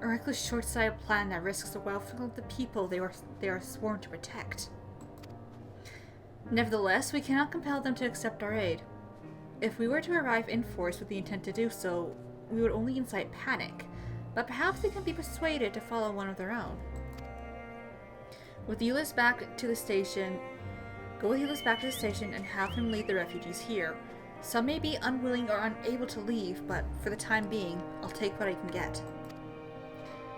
A reckless, short-sighted plan that risks the welfare of the people they are sworn to protect. Nevertheless, we cannot compel them to accept our aid. If we were to arrive in force with the intent to do so, we would only incite panic, but perhaps they can be persuaded to follow one of their own. With Ulysses back to the station, go with Ulysses back to the station and have him lead the refugees here. Some may be unwilling or unable to leave, but for the time being, I'll take what I can get.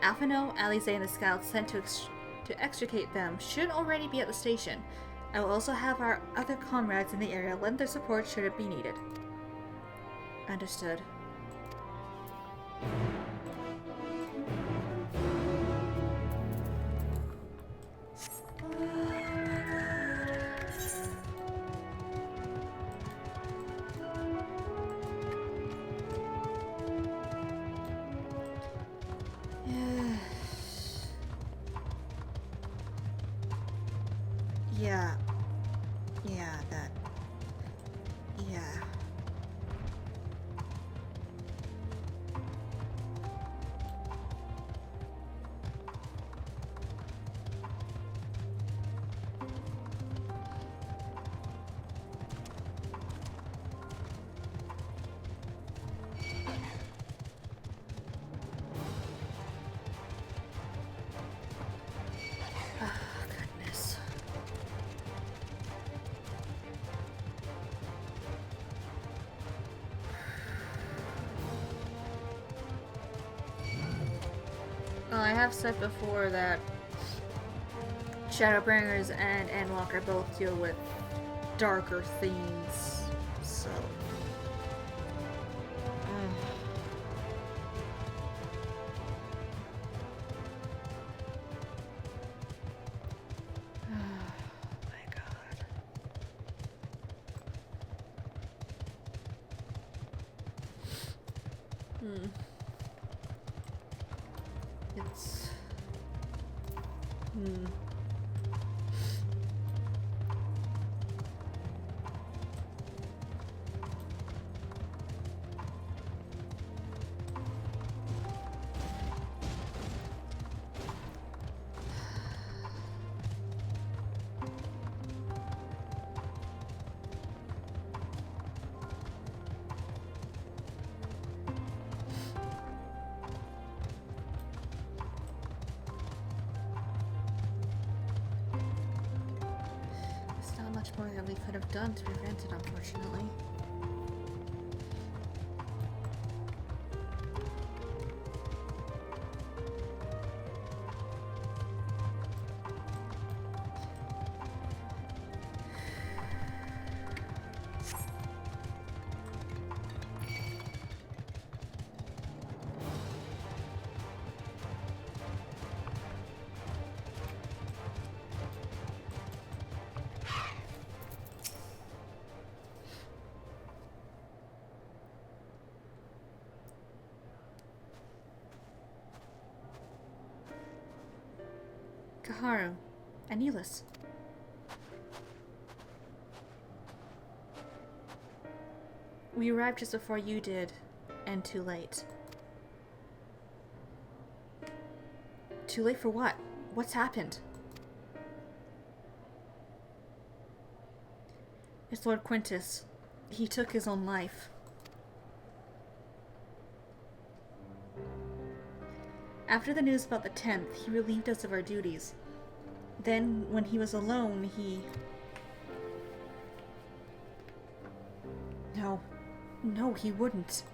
Alphino, Alize, and the scouts sent to extricate them should already be at the station. I will also have our other comrades in the area lend their support should it be needed. Understood. I have said before that Shadowbringers and Endwalker both deal with darker themes, so... more that we could have done to prevent it, unfortunately. Kaharu, Aeneas. We arrived just before you did, and too late. Too late for what? What's happened? It's Lord Quintus. He took his own life. After the news about the 10th, he relieved us of our duties. Then, when he was alone, he... No, he wouldn't.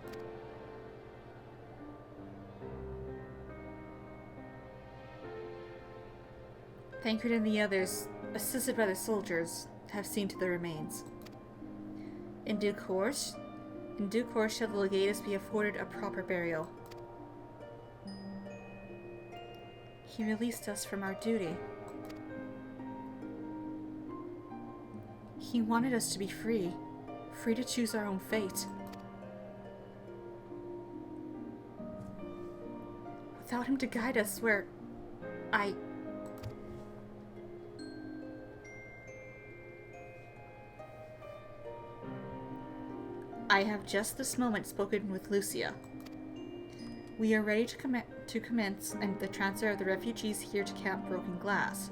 Tancred and the others, assisted by the soldiers, have seen to the remains. In due course, shall the legatus be afforded a proper burial. He released us from our duty. He wanted us to be free to choose our own fate. Without him to guide us where I have just this moment spoken with Lucia. We are ready to commence and the transfer of the refugees here to Camp Broken Glass,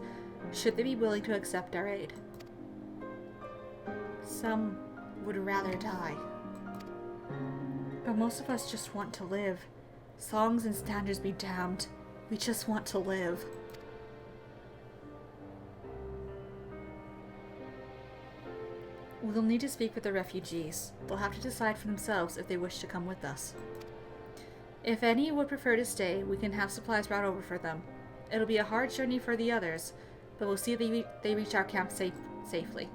should they be willing to accept our aid. Some would rather die. But most of us just want to live. Songs and standards be damned. We just want to live. We'll need to speak with the refugees. They'll have to decide for themselves if they wish to come with us. If any would prefer to stay, we can have supplies brought over for them. It'll be a hard journey for the others, but we'll see if they reach our camp safely.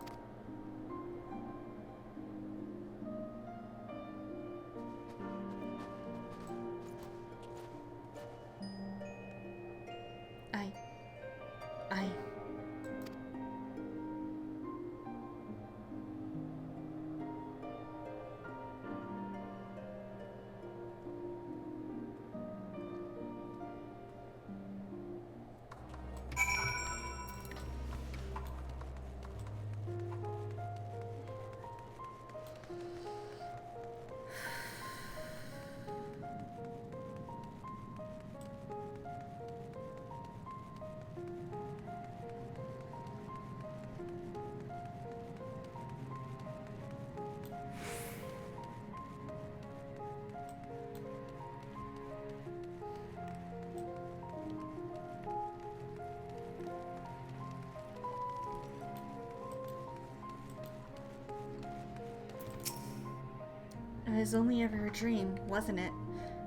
It was only ever a dream, wasn't it?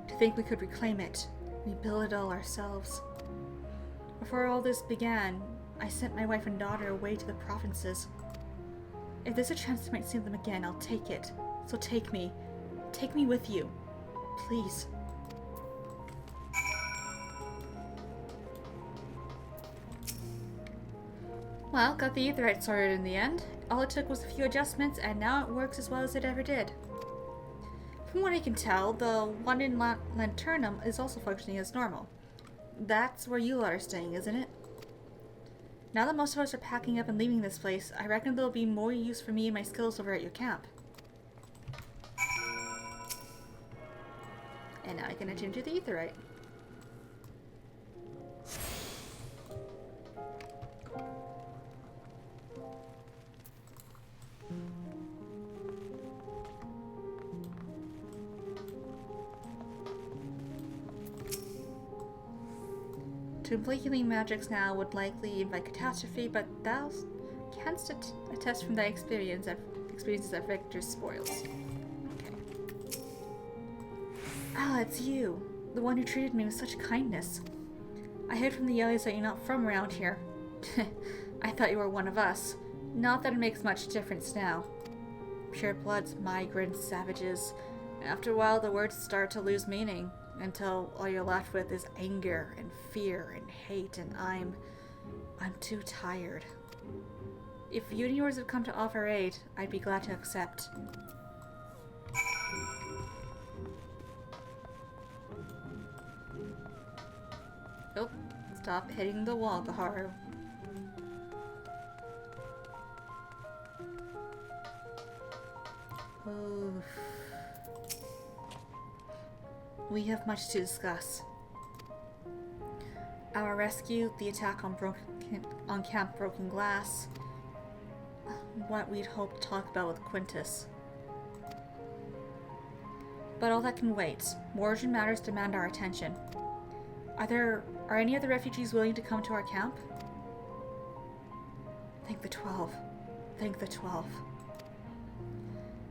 To think we could reclaim it. We built it all ourselves. Before all this began, I sent my wife and daughter away to the provinces. If there's a chance I might see them again, I'll take it. So take me. Take me with you. Please. Well, got the aetherite sorted in the end. All it took was a few adjustments, and now it works as well as it ever did. From what I can tell, the one in Lanternum is also functioning as normal. That's where you lot are staying, isn't it? Now that most of us are packing up and leaving this place, I reckon there'll be more use for me and my skills over at your camp. And now I can enter into the aetherite. To employ healing magics now would likely invite catastrophe, but that'll Hence a test from thy experiences at Victor's spoils. Okay. Ah, it's you. The one who treated me with such kindness. I heard from the Yellies that you're not from around here. I thought you were one of us. Not that it makes much difference now. Purebloods, migrants, savages. After a while, the words start to lose meaning, until all you're left with is anger and fear and hate, and I'm too tired. If you and yours have come to offer aid, I'd be glad to accept. Oh, stop hitting the wall, Gaharu. Oof. We have much to discuss. Our rescue, the attack on Camp Broken Glass, what we'd hoped to talk about with Quintus. But all that can wait. More urgent matters demand our attention. Are any other refugees willing to come to our camp? Thank the 12. Thank the 12.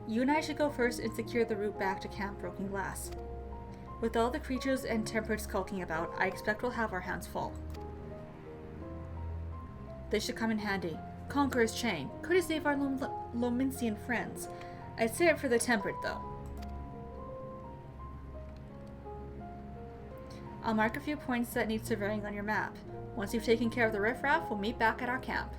You and I should go first and secure the route back to Camp Broken Glass. With all the creatures and tempered skulking about, I expect we'll have our hands full. This should come in handy. Conqueror's Chain. Could save our Lominsian friends. I'd say it for the tempered, though. I'll mark a few points that need surveying on your map. Once you've taken care of the riffraff, we'll meet back at our camp.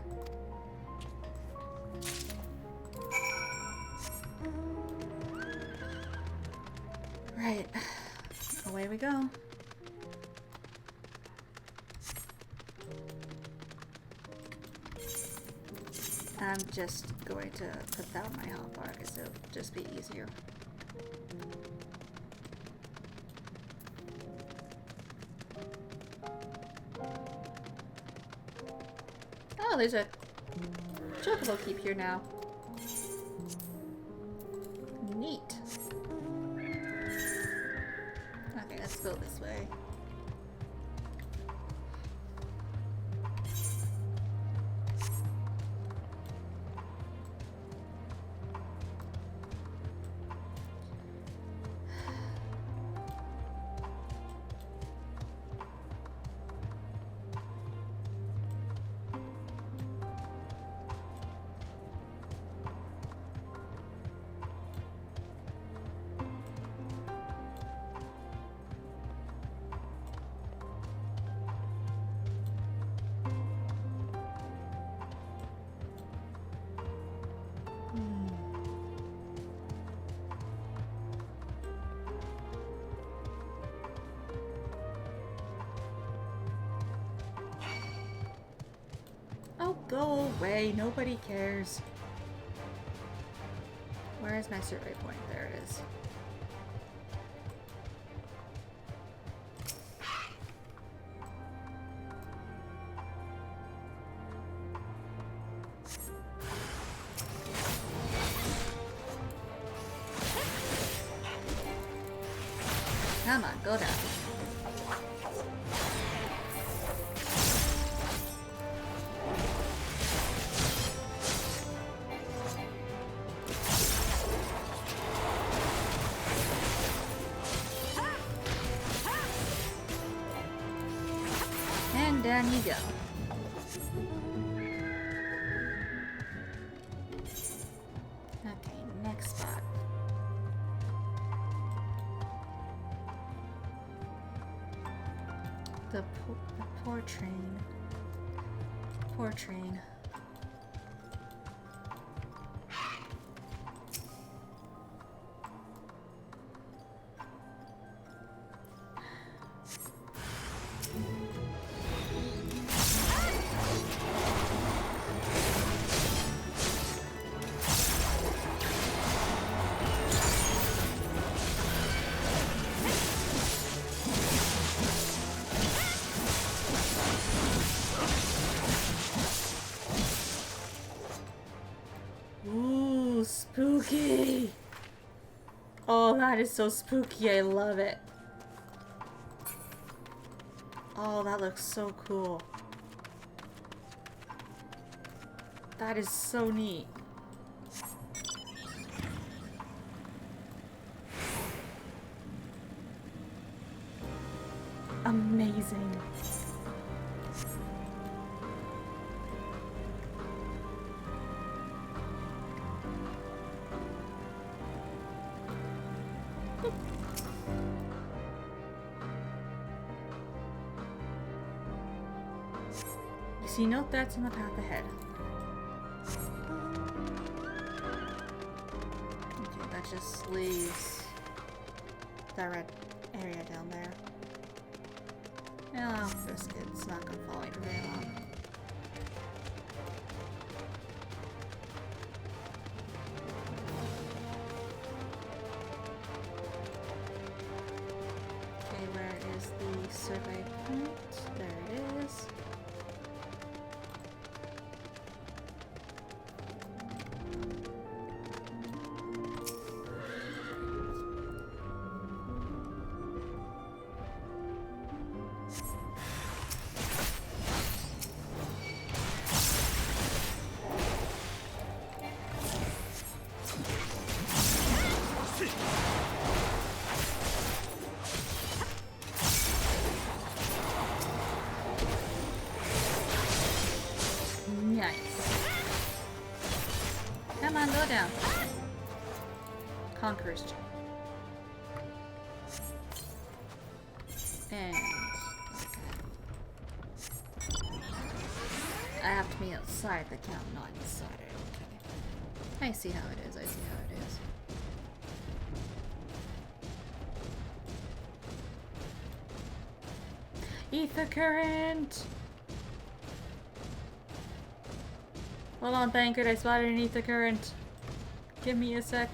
Right. Away we go. I'm just going to put that on my hotbar because it'll just be easier. Oh, there's a chocobo keep here now. Neat. Okay, let's go this way. Oh, go away. Nobody cares. Where is my survey point? There it is. Come on, go down. And down you go. Okay, next spot. The poor train. Poor train. Ooh, spooky! Oh, that is so spooky. I love it. Oh, that looks so cool. That is so neat. Amazing. You see no threats in the path ahead. Okay, that just leaves that red area down there. I'll risk it. It's not gonna follow me for very long. Okay, where is the survey point? There it is. Come on, go down. Conqueror's Gem. And I have to be outside the camp, not inside it. Okay. I see how it is. I see how it is. Ether current. Hold on, Thancred, I spotted an ether current. Give me a sec.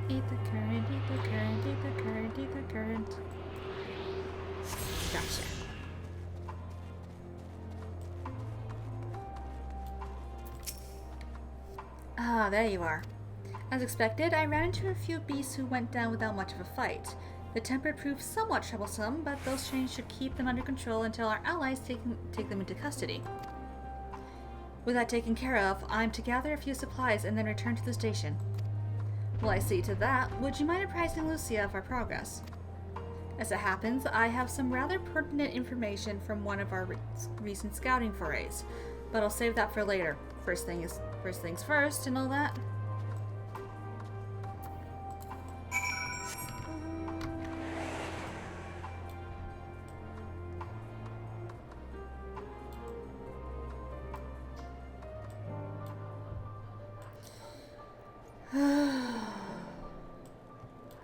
Ether current, ether current, ether current, ether current. Gotcha. Ah, there you are. As expected, I ran into a few beasts who went down without much of a fight. The temper proved somewhat troublesome, but those chains should keep them under control until our allies take them into custody. With that taken care of, I'm to gather a few supplies and then return to the station. While I see to that, would you mind apprising Lucia of our progress? As it happens, I have some rather pertinent information from one of our recent scouting forays, but I'll save that for later. First things first and all that.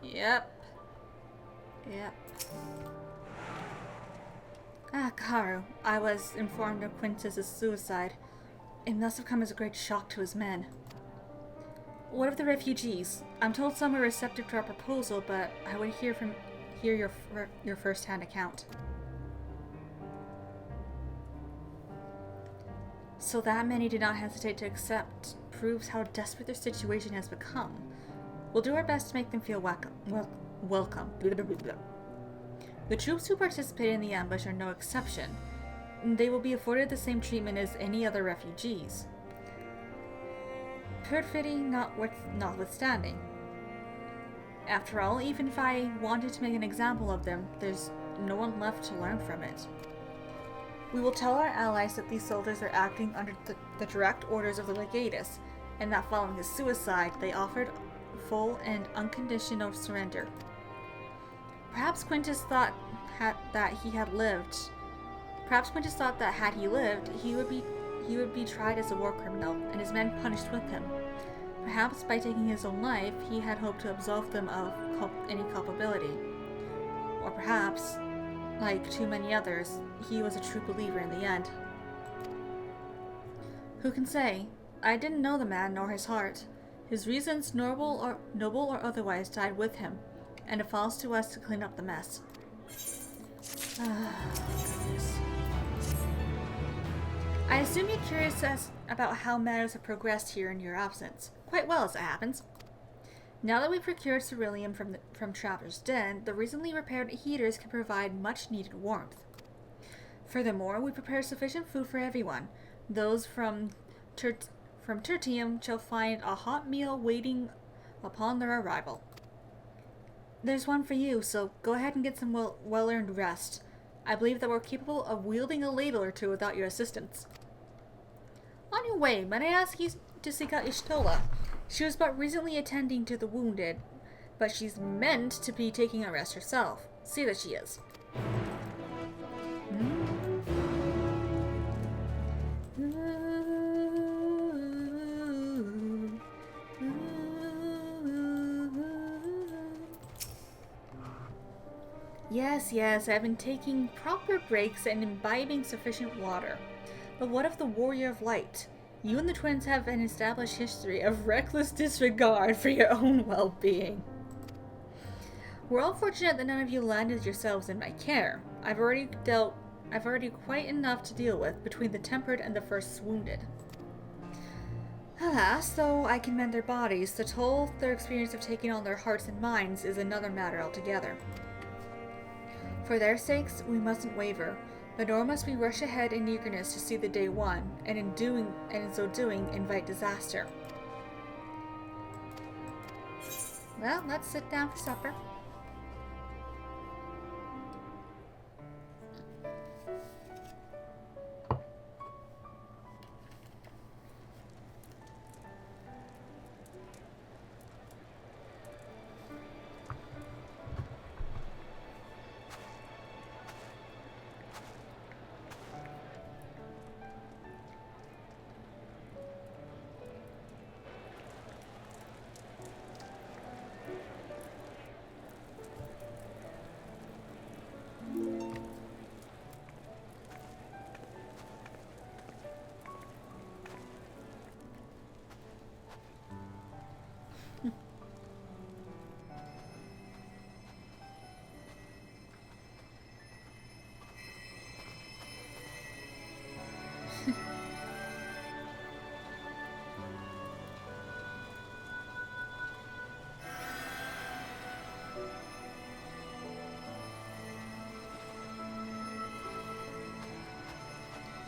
Yep. Ah, Karu. I was informed of Quintus's suicide. It must have come as a great shock to his men. What of the refugees? I'm told some are receptive to our proposal, but I would hear your first-hand account. So that many did not hesitate to accept proves how desperate their situation has become. We'll do our best to make them feel welcome. Blah, blah, blah, blah. The troops who participated in the ambush are no exception. They will be afforded the same treatment as any other refugees. Perfidy notwithstanding. After all, even if I wanted to make an example of them, there's no one left to learn from it. We will tell our allies that these soldiers are acting under the direct orders of the Legatus, and that following his suicide, they offered full and unconditional surrender. Perhaps Quintus thought that had he lived, he would be tried as a war criminal, and his men punished with him. Perhaps by taking his own life, he had hoped to absolve them of any culpability. Or perhaps, like too many others, he was a true believer in the end. Who can say? I didn't know the man nor his heart. His reasons, noble or otherwise, died with him, and it falls to us to clean up the mess. I assume you're curious about how matters have progressed here in your absence. Quite well, as it happens. Now that we've procured ceruleum from Traveler's Den, the recently repaired heaters can provide much-needed warmth. Furthermore, we prepare sufficient food for everyone. Those from Tertium shall find a hot meal waiting upon their arrival. There's one for you, so go ahead and get some well-earned rest. I believe that we're capable of wielding a ladle or two without your assistance. On your way, might I ask you to seek out Ishtola? She was but recently attending to the wounded, but she's meant to be taking a rest herself. See that she is. Yes, I've been taking proper breaks and imbibing sufficient water. But what of the Warrior of Light? You and the twins have an established history of reckless disregard for your own well-being. We're all fortunate that none of you landed yourselves in my care. I've already quite enough to deal with between the tempered and the first wounded. Alas, though I can mend their bodies, the toll their experience of taking on their hearts and minds is another matter altogether. For their sakes, we mustn't waver, but nor must we rush ahead in eagerness to see the day won, and in so doing, invite disaster. Well, let's sit down for supper.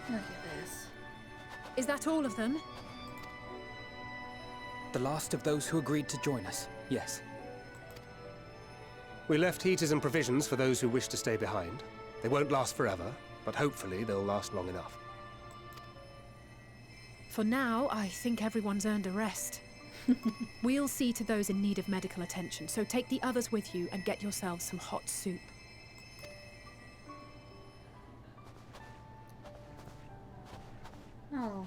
Look at this. Is that all of them? The last of those who agreed to join us, yes. We left heaters and provisions for those who wish to stay behind. They won't last forever, but hopefully they'll last long enough. For now, I think everyone's earned a rest. We'll see to those in need of medical attention, so take the others with you and get yourselves some hot soup. Oh,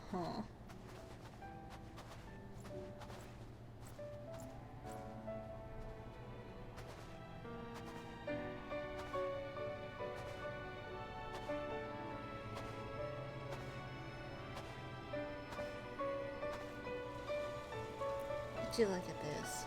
Would you look at this?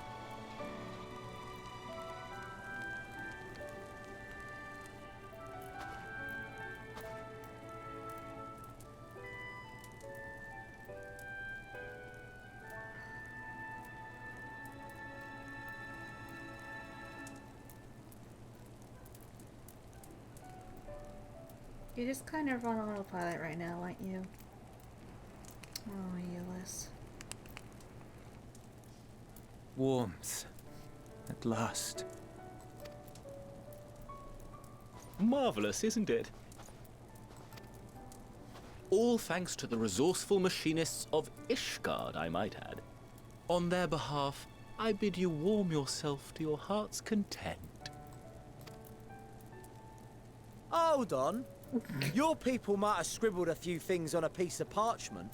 You're just kind of on autopilot right now, aren't you? Oh, Euless. Warmth. At last. Marvelous, isn't it? All thanks to the resourceful machinists of Ishgard, I might add. On their behalf, I bid you warm yourself to your heart's content. Hold on. Your people might have scribbled a few things on a piece of parchment,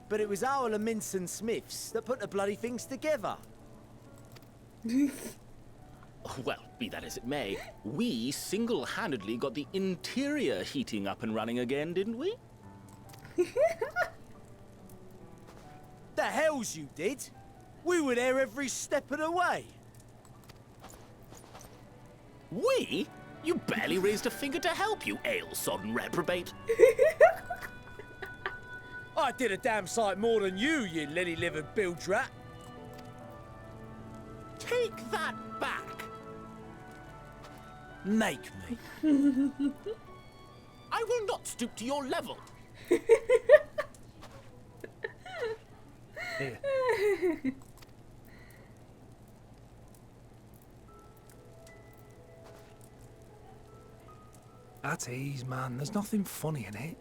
but it was our Leminson Smiths that put the bloody things together. Well, be that as it may, we single-handedly got the interior heating up and running again, didn't we? The hells you did! We were there every step of the way. We? You barely raised a finger to help, you ale-sodden reprobate. I did a damn sight more than you, you lily-livered bilge rat. Take that back. Make me. I will not stoop to your level. Here. At ease, man. There's nothing funny in it.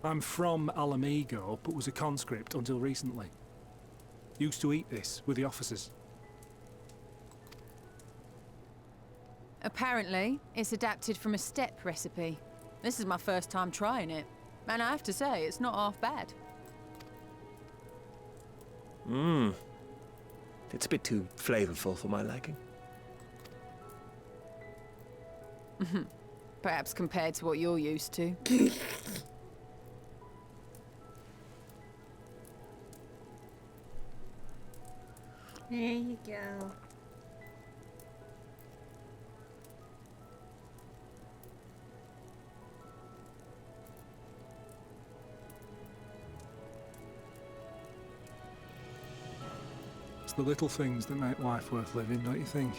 I'm from Alamigo, but was a conscript until recently. Used to eat this with the officers. Apparently, it's adapted from a steppe recipe. This is my first time trying it, and I have to say, it's not half bad. It's a bit too flavorful for my liking. Perhaps compared to what you're used to. There you go. It's the little things that make life worth living, don't you think?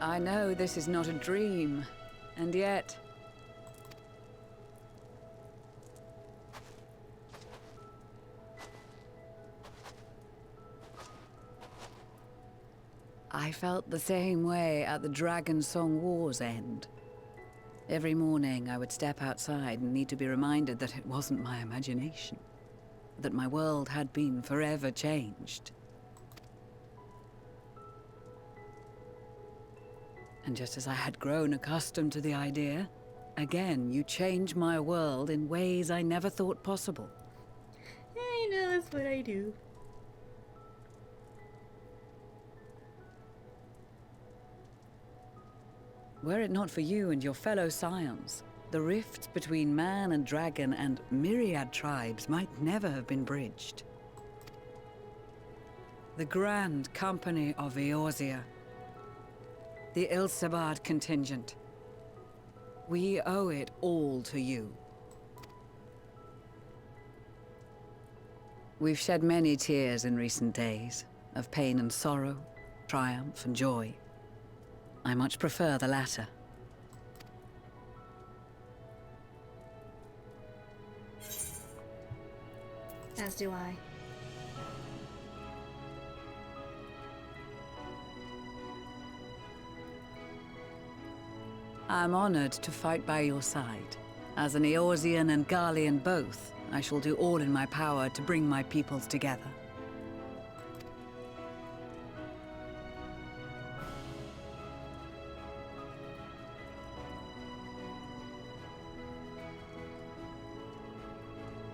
I know this is not a dream, and yet... I felt the same way at the Dragon Song War's end. Every morning I would step outside and need to be reminded that it wasn't my imagination, that my world had been forever changed. And just as I had grown accustomed to the idea, again you change my world in ways I never thought possible. I know that's what I do. Were it not for you and your fellow scions, the rifts between man and dragon and myriad tribes might never have been bridged. The Grand Company of Eorzea, the Ilsabard contingent. We owe it all to you. We've shed many tears in recent days, of pain and sorrow, triumph and joy. I much prefer the latter. As do I. I'm honored to fight by your side. As an Eorzean and Garlean both, I shall do all in my power to bring my peoples together.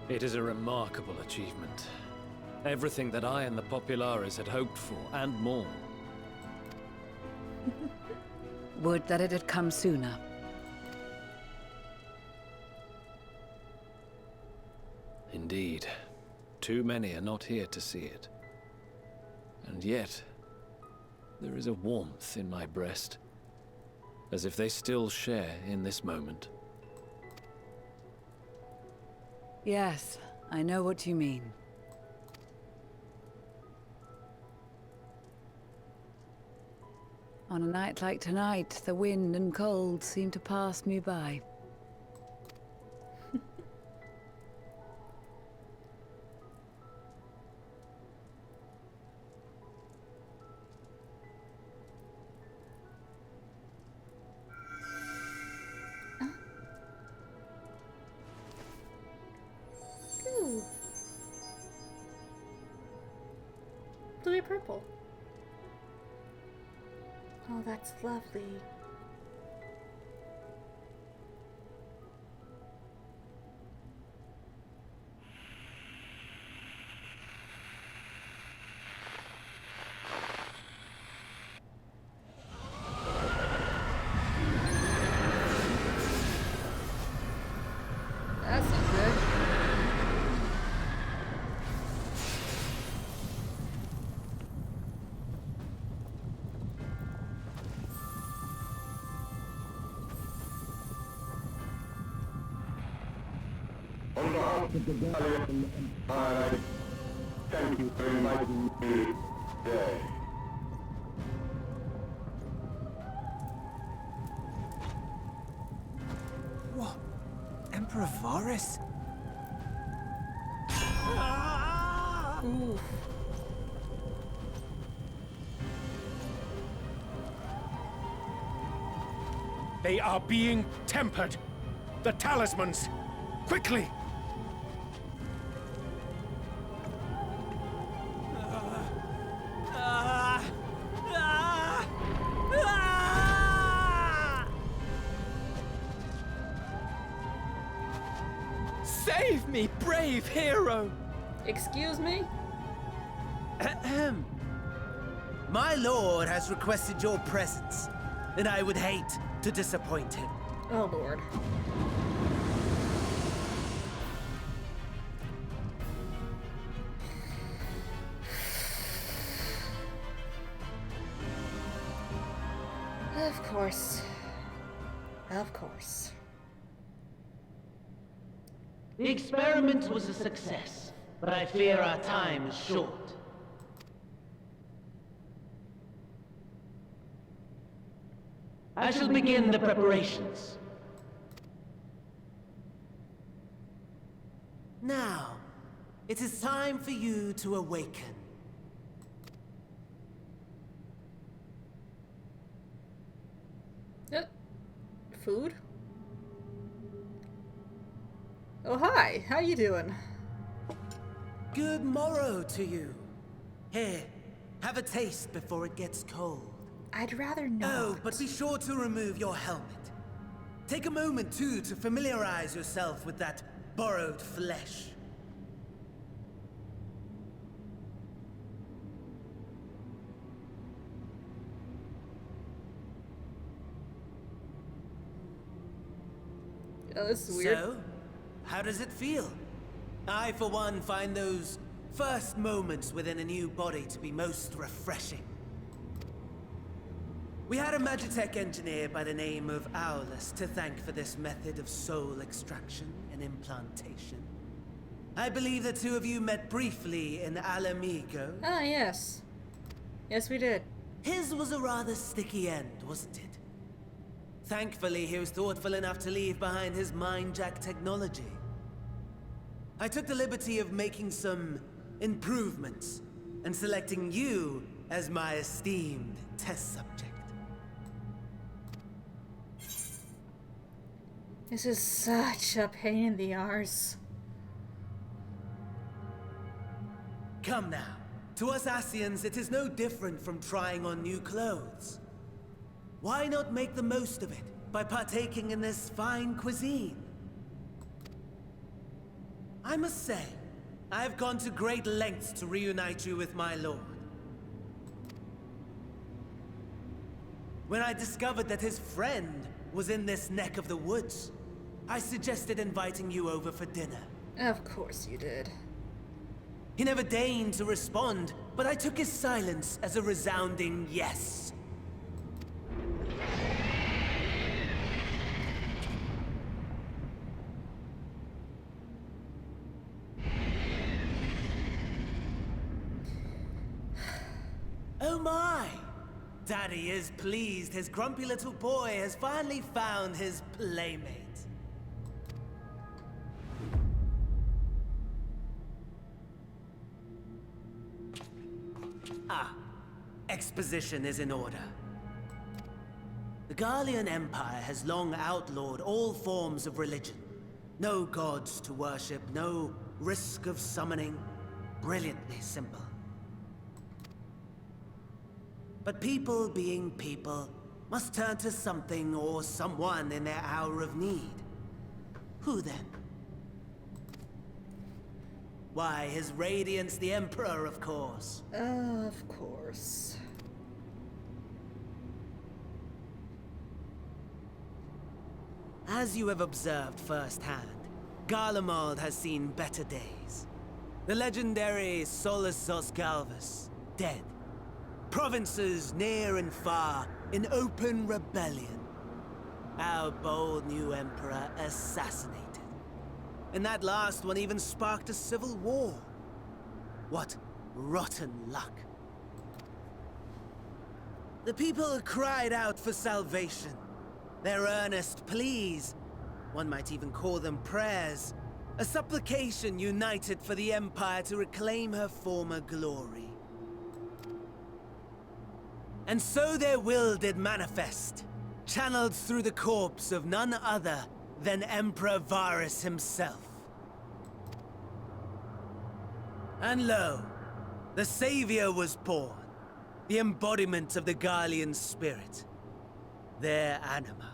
It is a remarkable achievement. Everything that I and the Populares had hoped for, and more. Would that it had come sooner. Indeed. Too many are not here to see it. And yet, there is a warmth in my breast, as if they still share in this moment. Yes, I know what you mean. On a night like tonight, the wind and cold seem to pass me by. Ooh. Blue and purple. Oh, that's lovely. behalf of the Garlemald Empire, thank you for inviting me today. What? Emperor Varys? Ooh. They are being tempered. The talismans! Quickly! Save me, brave hero! Excuse me? Ahem. My lord has requested your presence, and I would hate to disappoint him. Oh, Lord. Of course. Of course. The experiment was a success, but I fear our time is short. I shall begin the preparations. Now, it is time for you to awaken. Food? Oh, hi. How you doing? Good morrow to you. Here, have a taste before it gets cold. I'd rather not. Oh, but be sure to remove your helmet. Take a moment, too, to familiarize yourself with that borrowed flesh. Oh, this is weird. So, how does it feel? I, for one, find those first moments within a new body to be most refreshing. We had a Magitech engineer by the name of Aulus to thank for this method of soul extraction and implantation. I believe the two of you met briefly in Alamigo. Ah, yes. Yes, we did. His was a rather sticky end, wasn't it? Thankfully, he was thoughtful enough to leave behind his mind-jack technology. I took the liberty of making some improvements and selecting you as my esteemed test subject. This is such a pain in the arse. Come now. To us Asians, it is no different from trying on new clothes. Why not make the most of it by partaking in this fine cuisine? I must say, I have gone to great lengths to reunite you with my lord. When I discovered that his friend was in this neck of the woods, I suggested inviting you over for dinner. Of course you did. He never deigned to respond, but I took his silence as a resounding yes. Oh my! Daddy is pleased his grumpy little boy has finally found his playmate. Ah, exposition is in order. The Garlean Empire has long outlawed all forms of religion. No gods to worship, no risk of summoning. Brilliantly simple. But people being people must turn to something or someone in their hour of need. Who then? Why, His Radiance the Emperor, of course. Of course. As you have observed firsthand, Garlemald has seen better days. The legendary Solus Galvus, dead. Provinces near and far in open rebellion. Our bold new emperor assassinated. And that last one even sparked a civil war. What rotten luck. The people cried out for salvation. Their earnest pleas, one might even call them prayers, a supplication united for the Empire to reclaim her former glory. And so their will did manifest, channeled through the corpse of none other than Emperor Varus himself. And lo, the Savior was born, the embodiment of the Garlean spirit, their anima.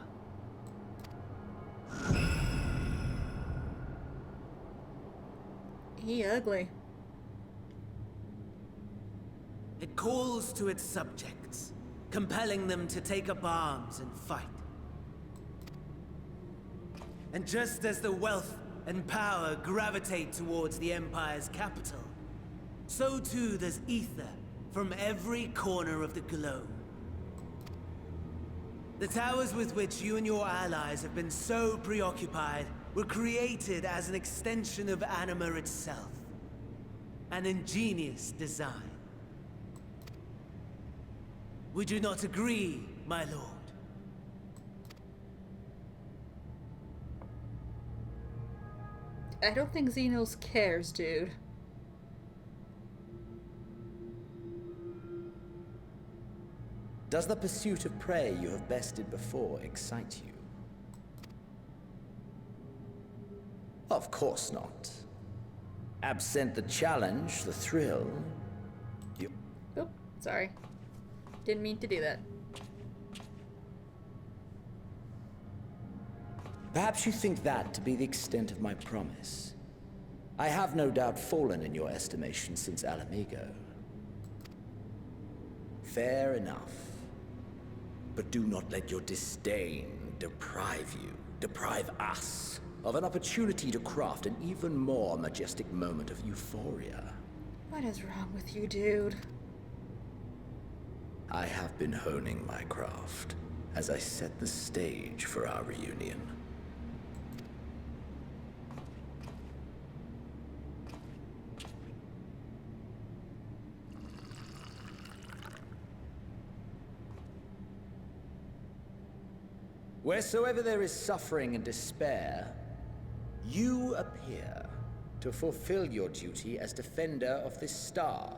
He ugly. It calls to its subjects, compelling them to take up arms and fight. And just as the wealth and power gravitate towards the Empire's capital, so too does ether from every corner of the globe. The towers with which you and your allies have been so preoccupied were created as an extension of anima itself. An ingenious design. Would you not agree, my lord? I don't think Xenos cares, dude. Does the pursuit of prey you have bested before excite you? Of course not. Absent the challenge, the thrill, you... Oop, sorry. Didn't mean to do that. Perhaps you think that to be the extent of my promise. I have no doubt fallen in your estimation since Alamigo. Fair enough. But do not let your disdain deprive us, of an opportunity to craft an even more majestic moment of euphoria. What is wrong with you, dude? I have been honing my craft as I set the stage for our reunion. Wheresoever there is suffering and despair, you appear to fulfill your duty as defender of this star.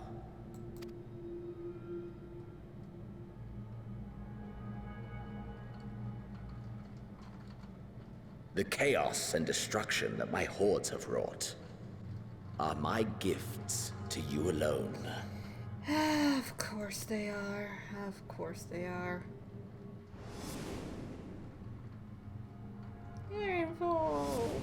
The chaos and destruction that my hordes have wrought are my gifts to you alone. Of course they are. Of course they are. You're involved.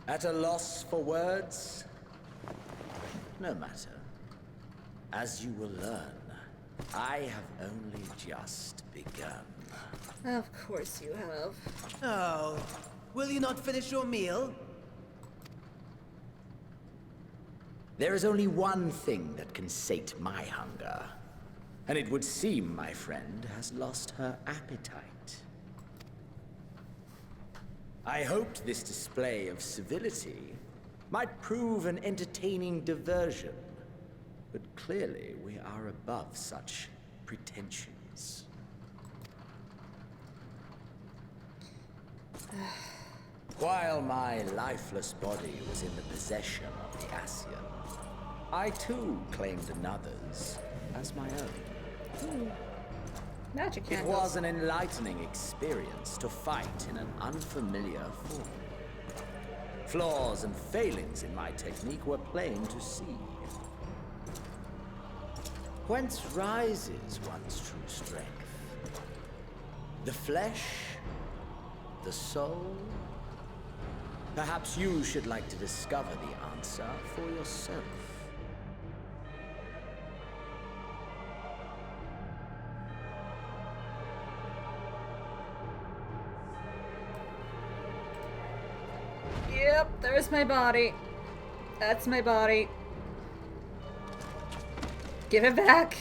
At a loss for words? No matter. As you will learn, I have only just begun. Of course you have. Oh, will you not finish your meal? There is only one thing that can sate my hunger. And it would seem my friend has lost her appetite. I hoped this display of civility might prove an entertaining diversion. But clearly we are above such pretensions. While my lifeless body was in the possession of the Ascian, I too claimed another's as my own. Magic It candles. was an enlightening experience to fight in an unfamiliar form. Flaws and failings in my technique were plain to see. Whence rises one's true strength? The flesh? The soul? Perhaps you should like to discover the answer for yourself. Yep, there's my body. That's my body. Give it back.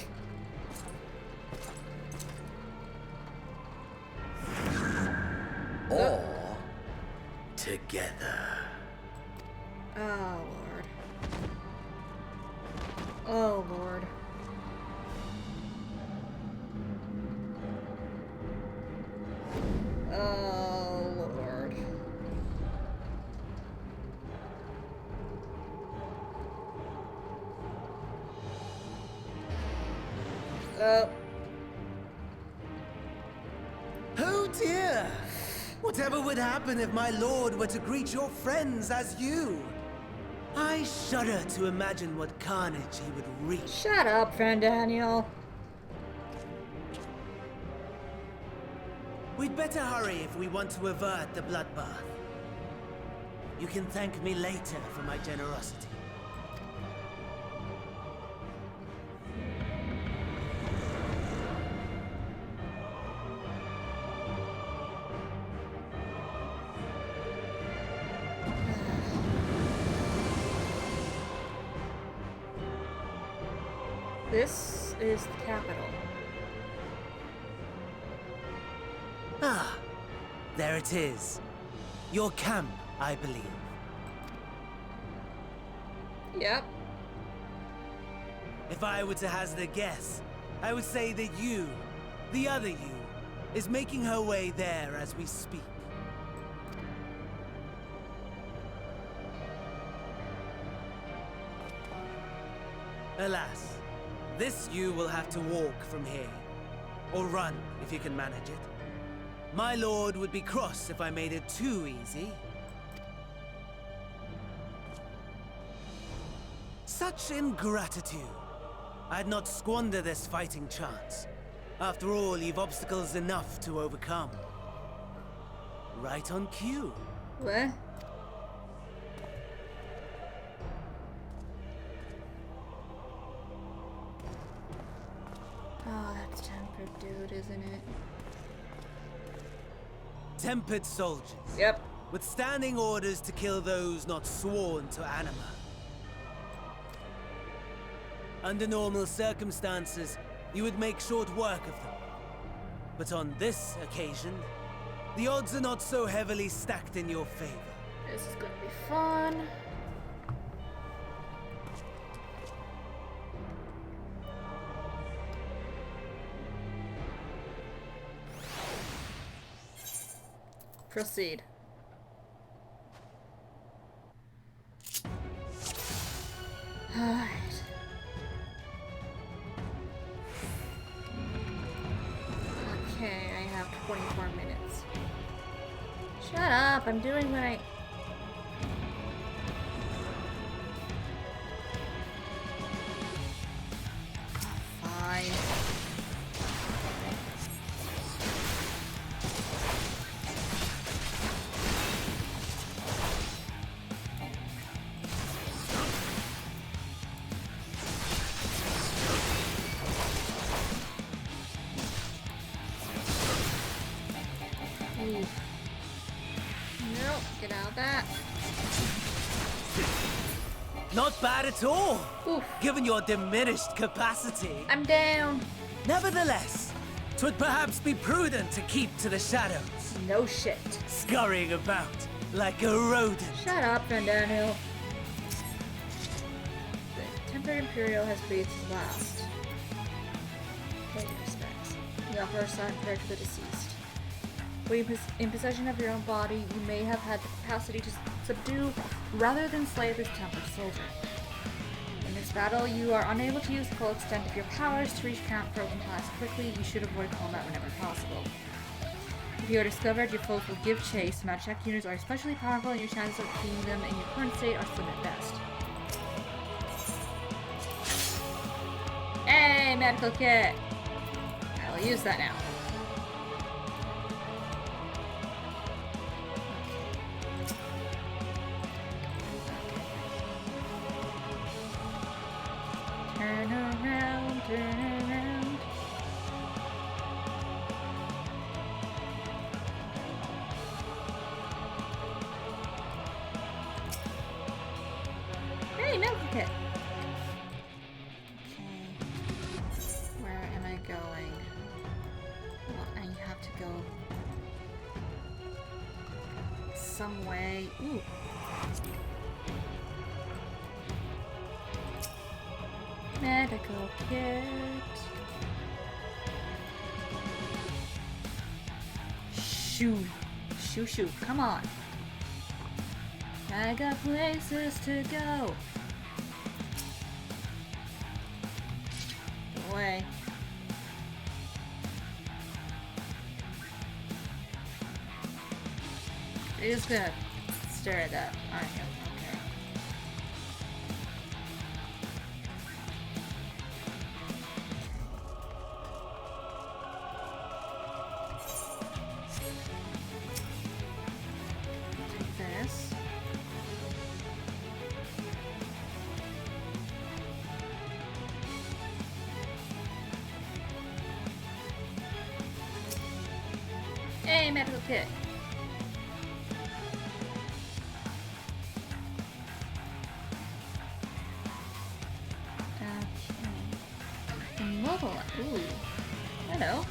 Or together. Oh, Lord. Oh, Lord. Oh, Lord. Oh dear! Whatever would happen if my lord were to greet your friends as you? I shudder to imagine what carnage he would wreak. Shut up, friend Daniel. We'd better hurry if we want to avert the bloodbath. You can thank me later for my generosity. This is the capital. Ah, there it is. Your camp, I believe. Yep. If I were to hazard a guess, I would say that you, the other you, is making her way there as we speak. Alas, this you will have to walk from here. Or run, if you can manage it. My lord would be cross if I made it too easy. Such ingratitude. I'd not squander this fighting chance. After all, you've obstacles enough to overcome. Right on cue. What? Oh, that's tempered dude, isn't it? Tempered soldiers. Yep. With standing orders to kill those not sworn to anima. Under normal circumstances, you would make short work of them. But on this occasion, the odds are not so heavily stacked in your favor. This is gonna be fun. Proceed. Alright. Okay, I have 24 minutes. Shut up, I'm doing what I... Fine. Nope, get out of that. Not bad at all, Oof. given your diminished capacity. I'm down. Nevertheless, 'twould perhaps be prudent to keep to the shadows. No shit. Scurrying about like a rodent. Shut up, Vandano. The Tempered Imperial has breathed his last. Pay your respects. We offer our silent prayer to the deceased. When in possession of your own body, you may have had the capacity to subdue rather than slay this tempered soldier. In this battle, you are unable to use the full extent of your powers to reach camp broken ties quickly. You should avoid combat whenever possible. If you are discovered, your foes will give chase. Magic units are especially powerful, and your chances of defeating them in your current state are slim at best. Hey, medical kit! I will use that now. Turn around, turn around. some way. Ooh. Medical kit. Shoo. Shoo shoo. Come on. I got places to go. Go away. You're just gonna stare at that, aren't you? Okay. Take this. Hey, medical kit. Ooh. Hello.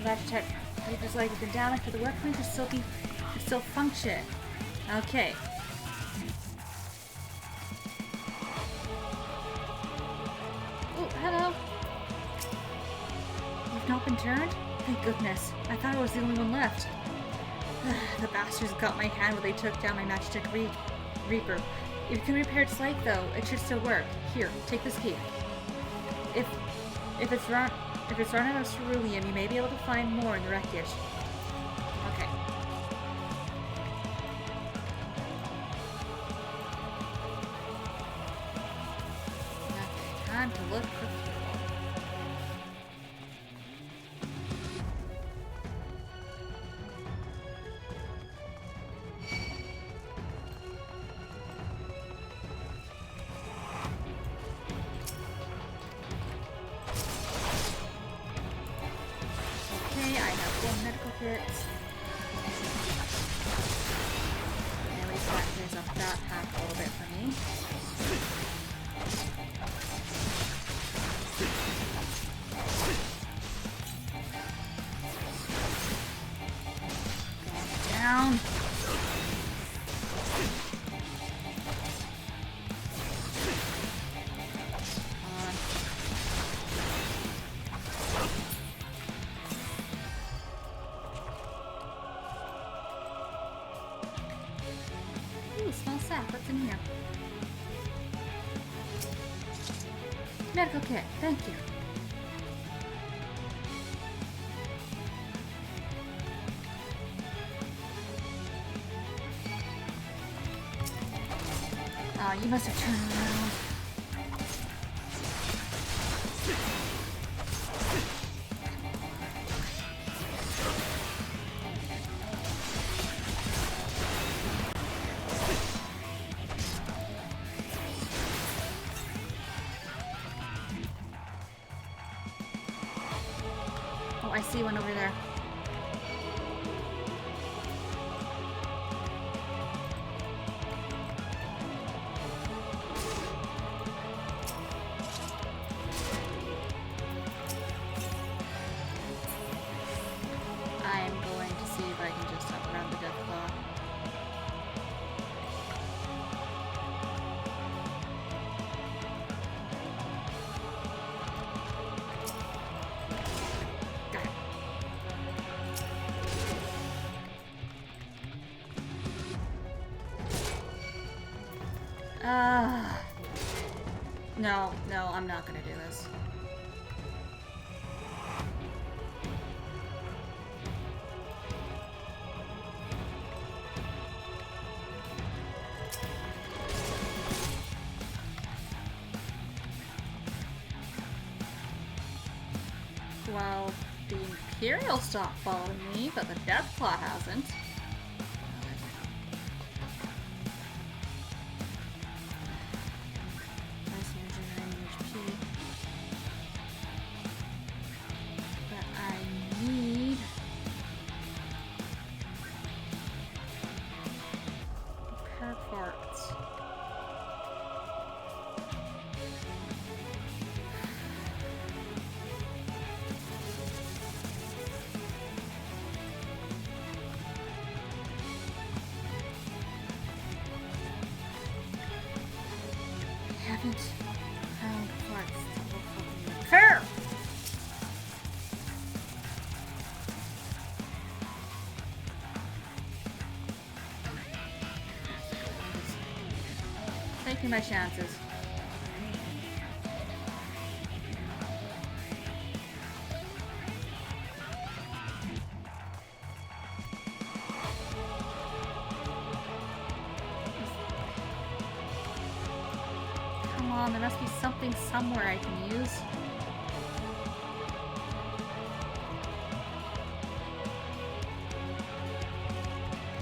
Logitech. Just like the down for the workbench to still function. Okay. Oh, hello. You've not been turned? Thank goodness. I thought I was the only one left. The bastards got my hand when they took down my Magitech Reaper. If you can repair its light though, it should still work. Here, take this key. If it's run out of ceruleum, you may be able to find more in the wreckage. Okay. Okay, time to look for fuel. Kits. At least that clears up that half a little bit for me. Down. Small sack. What's in here? Medical kit. Thank you. Oh, you must have turned around. I see one over there. I'm going to see if I can just outrun the death claw. No, I'm not gonna do this. Well, the Imperial stopped following me, but the Deathclaw hasn't. my chances. Come on, there must be something somewhere I can use.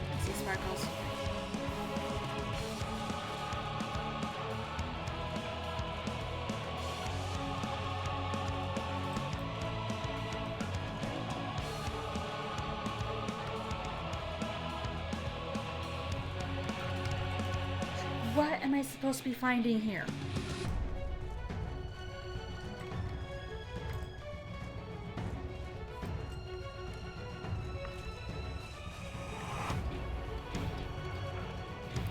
I see sparkles. What am I supposed to be finding here?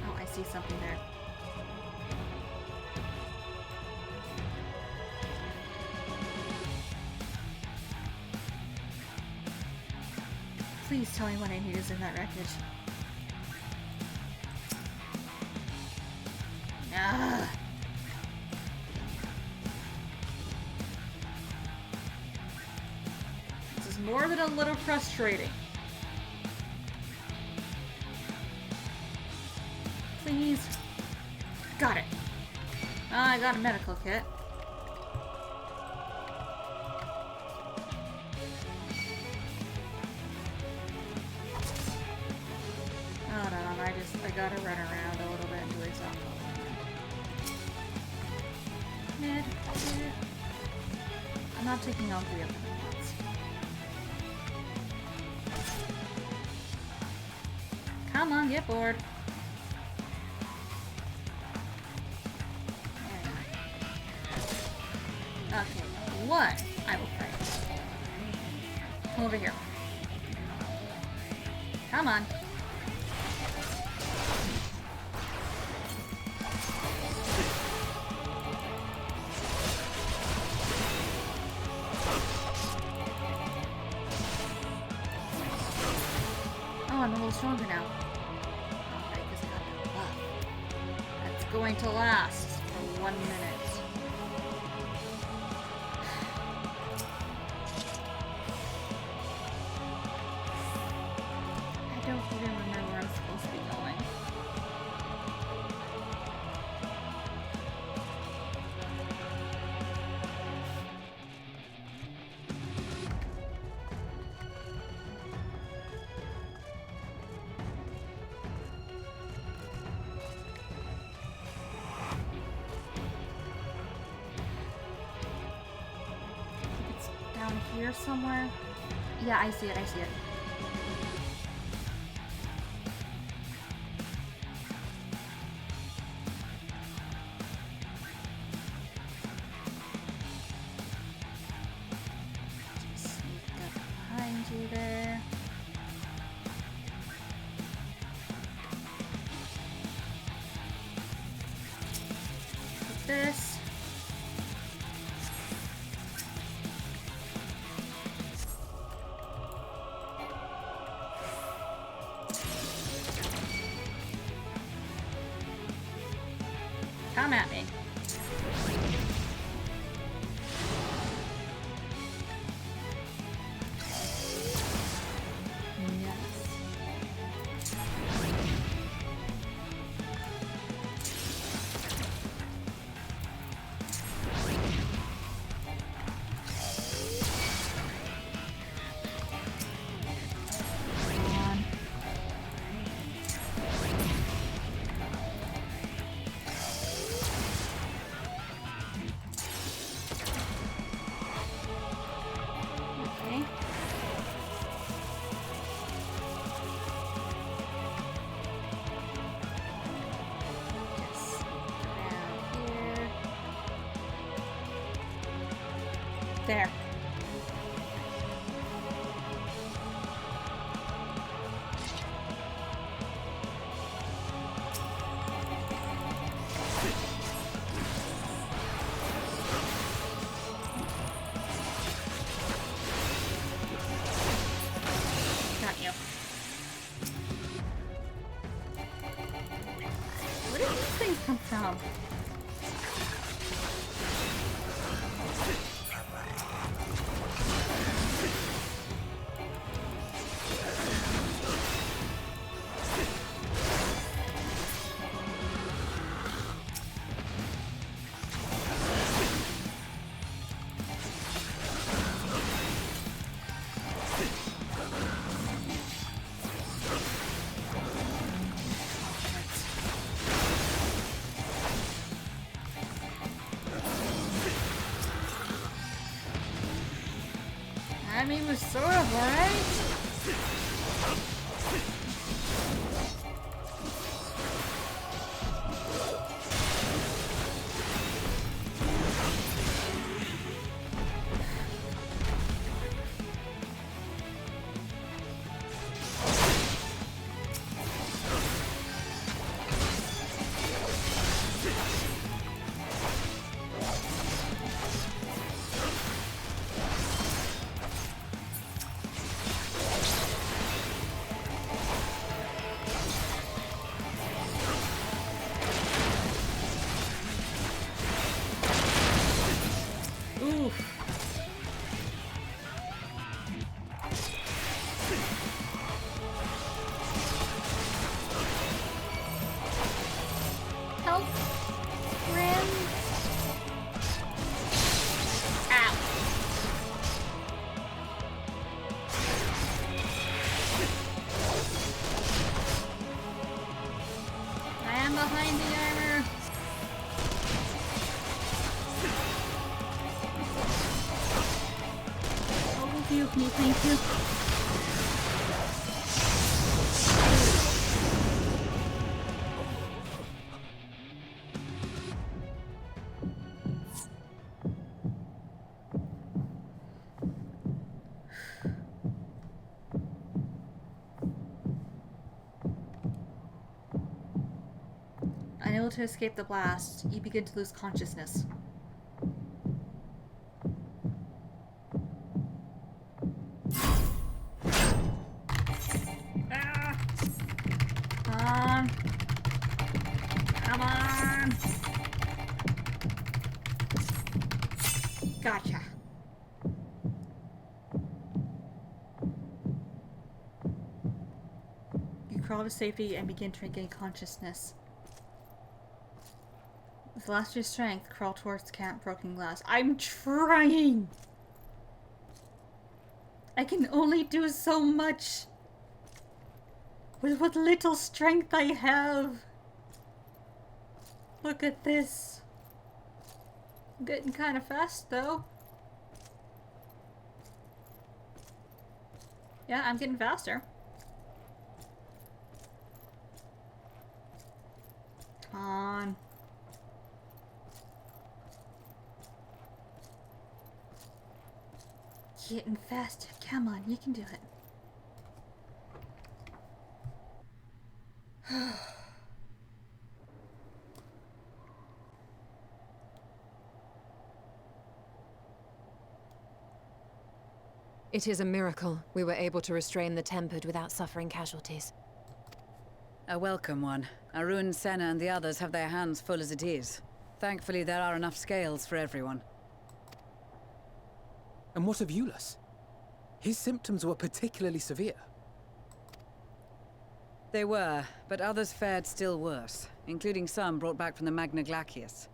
Oh, I see something there. Please tell me what I need is in that wreckage. Ah. This is more than a little frustrating. Please. Got it. I got a medical kit. Hold on, I gotta run around a little bit until he's off. I'm not taking all three of them at once. Come on, get bored. Okay, one I will fight. Come over here. Come on. I'm a little stronger now. Alright, because I got that buff. That's going to last for 1 minute. I don't even remember where I'm supposed to be going. Here somewhere? Yeah, I see it, I see it. Just sneak up behind you there. Like this. Come at me. There. Got you. Where did these things come from? I mean, we're sort of, right? Help! Rim! Ow! I am behind the armor. Oh, thank you. Unable to escape the blast, you begin to lose consciousness. Come on! Gotcha. You crawl to safety and begin to regain consciousness. With the last of your strength, crawl towards Camp Broken Glass. I'm trying! I can only do so much with what little strength I have. Look at this. I'm getting kind of fast though. Yeah, I'm getting faster. Come on. Getting faster. Come on, you can do it. It is a miracle we were able to restrain the Tempered without suffering casualties. A welcome one. Arun, Senna, and the others have their hands full as it is. Thankfully, there are enough scales for everyone. And what of Eulus? His symptoms were particularly severe. They were, but others fared still worse, including some brought back from the Magna Glacius.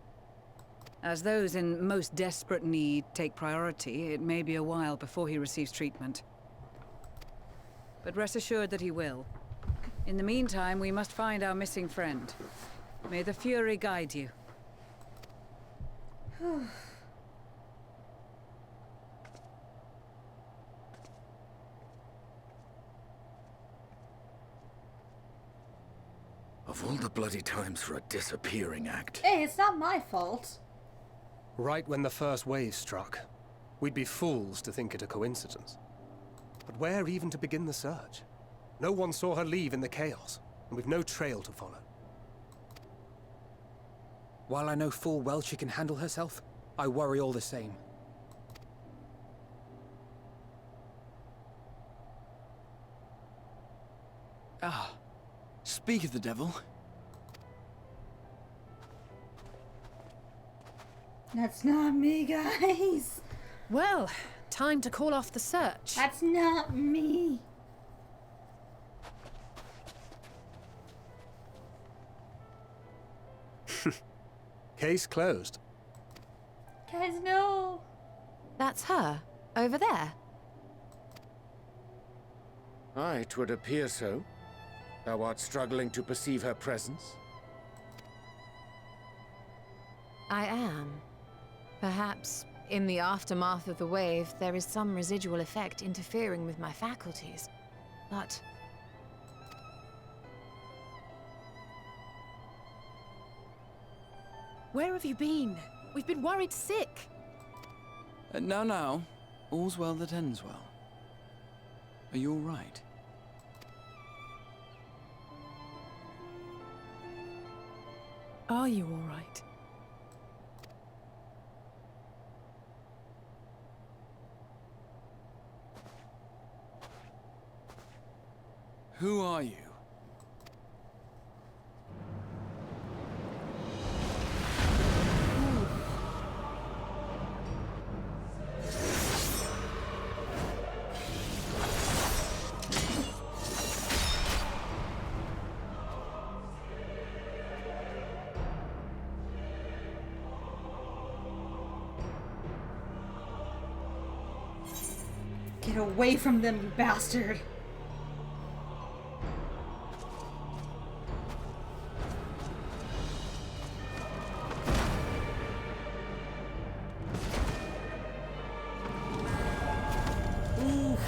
As those in most desperate need take priority, it may be a while before he receives treatment. But rest assured that he will. In the meantime, we must find our missing friend. May the Fury guide you. Of all the bloody times for a disappearing act. Hey, it's not my fault. Right when the first wave struck, we'd be fools to think it a coincidence. But where even to begin the search? No one saw her leave in the chaos, and we've no trail to follow. While I know full well she can handle herself, I worry all the same. Ah, speak of the devil. That's not me, guys. Well, time to call off the search. That's not me. Case closed. Guys, no. That's her, over there. Aye, 'twould appear so. Thou art struggling to perceive her presence? I am. Perhaps In the aftermath of the wave, there is some residual effect interfering with my faculties. But... Where have you been? We've been worried sick. Now. All's well that ends well. Are you all right? Are you all right? Who are you? Get away from them, you bastard! Oof.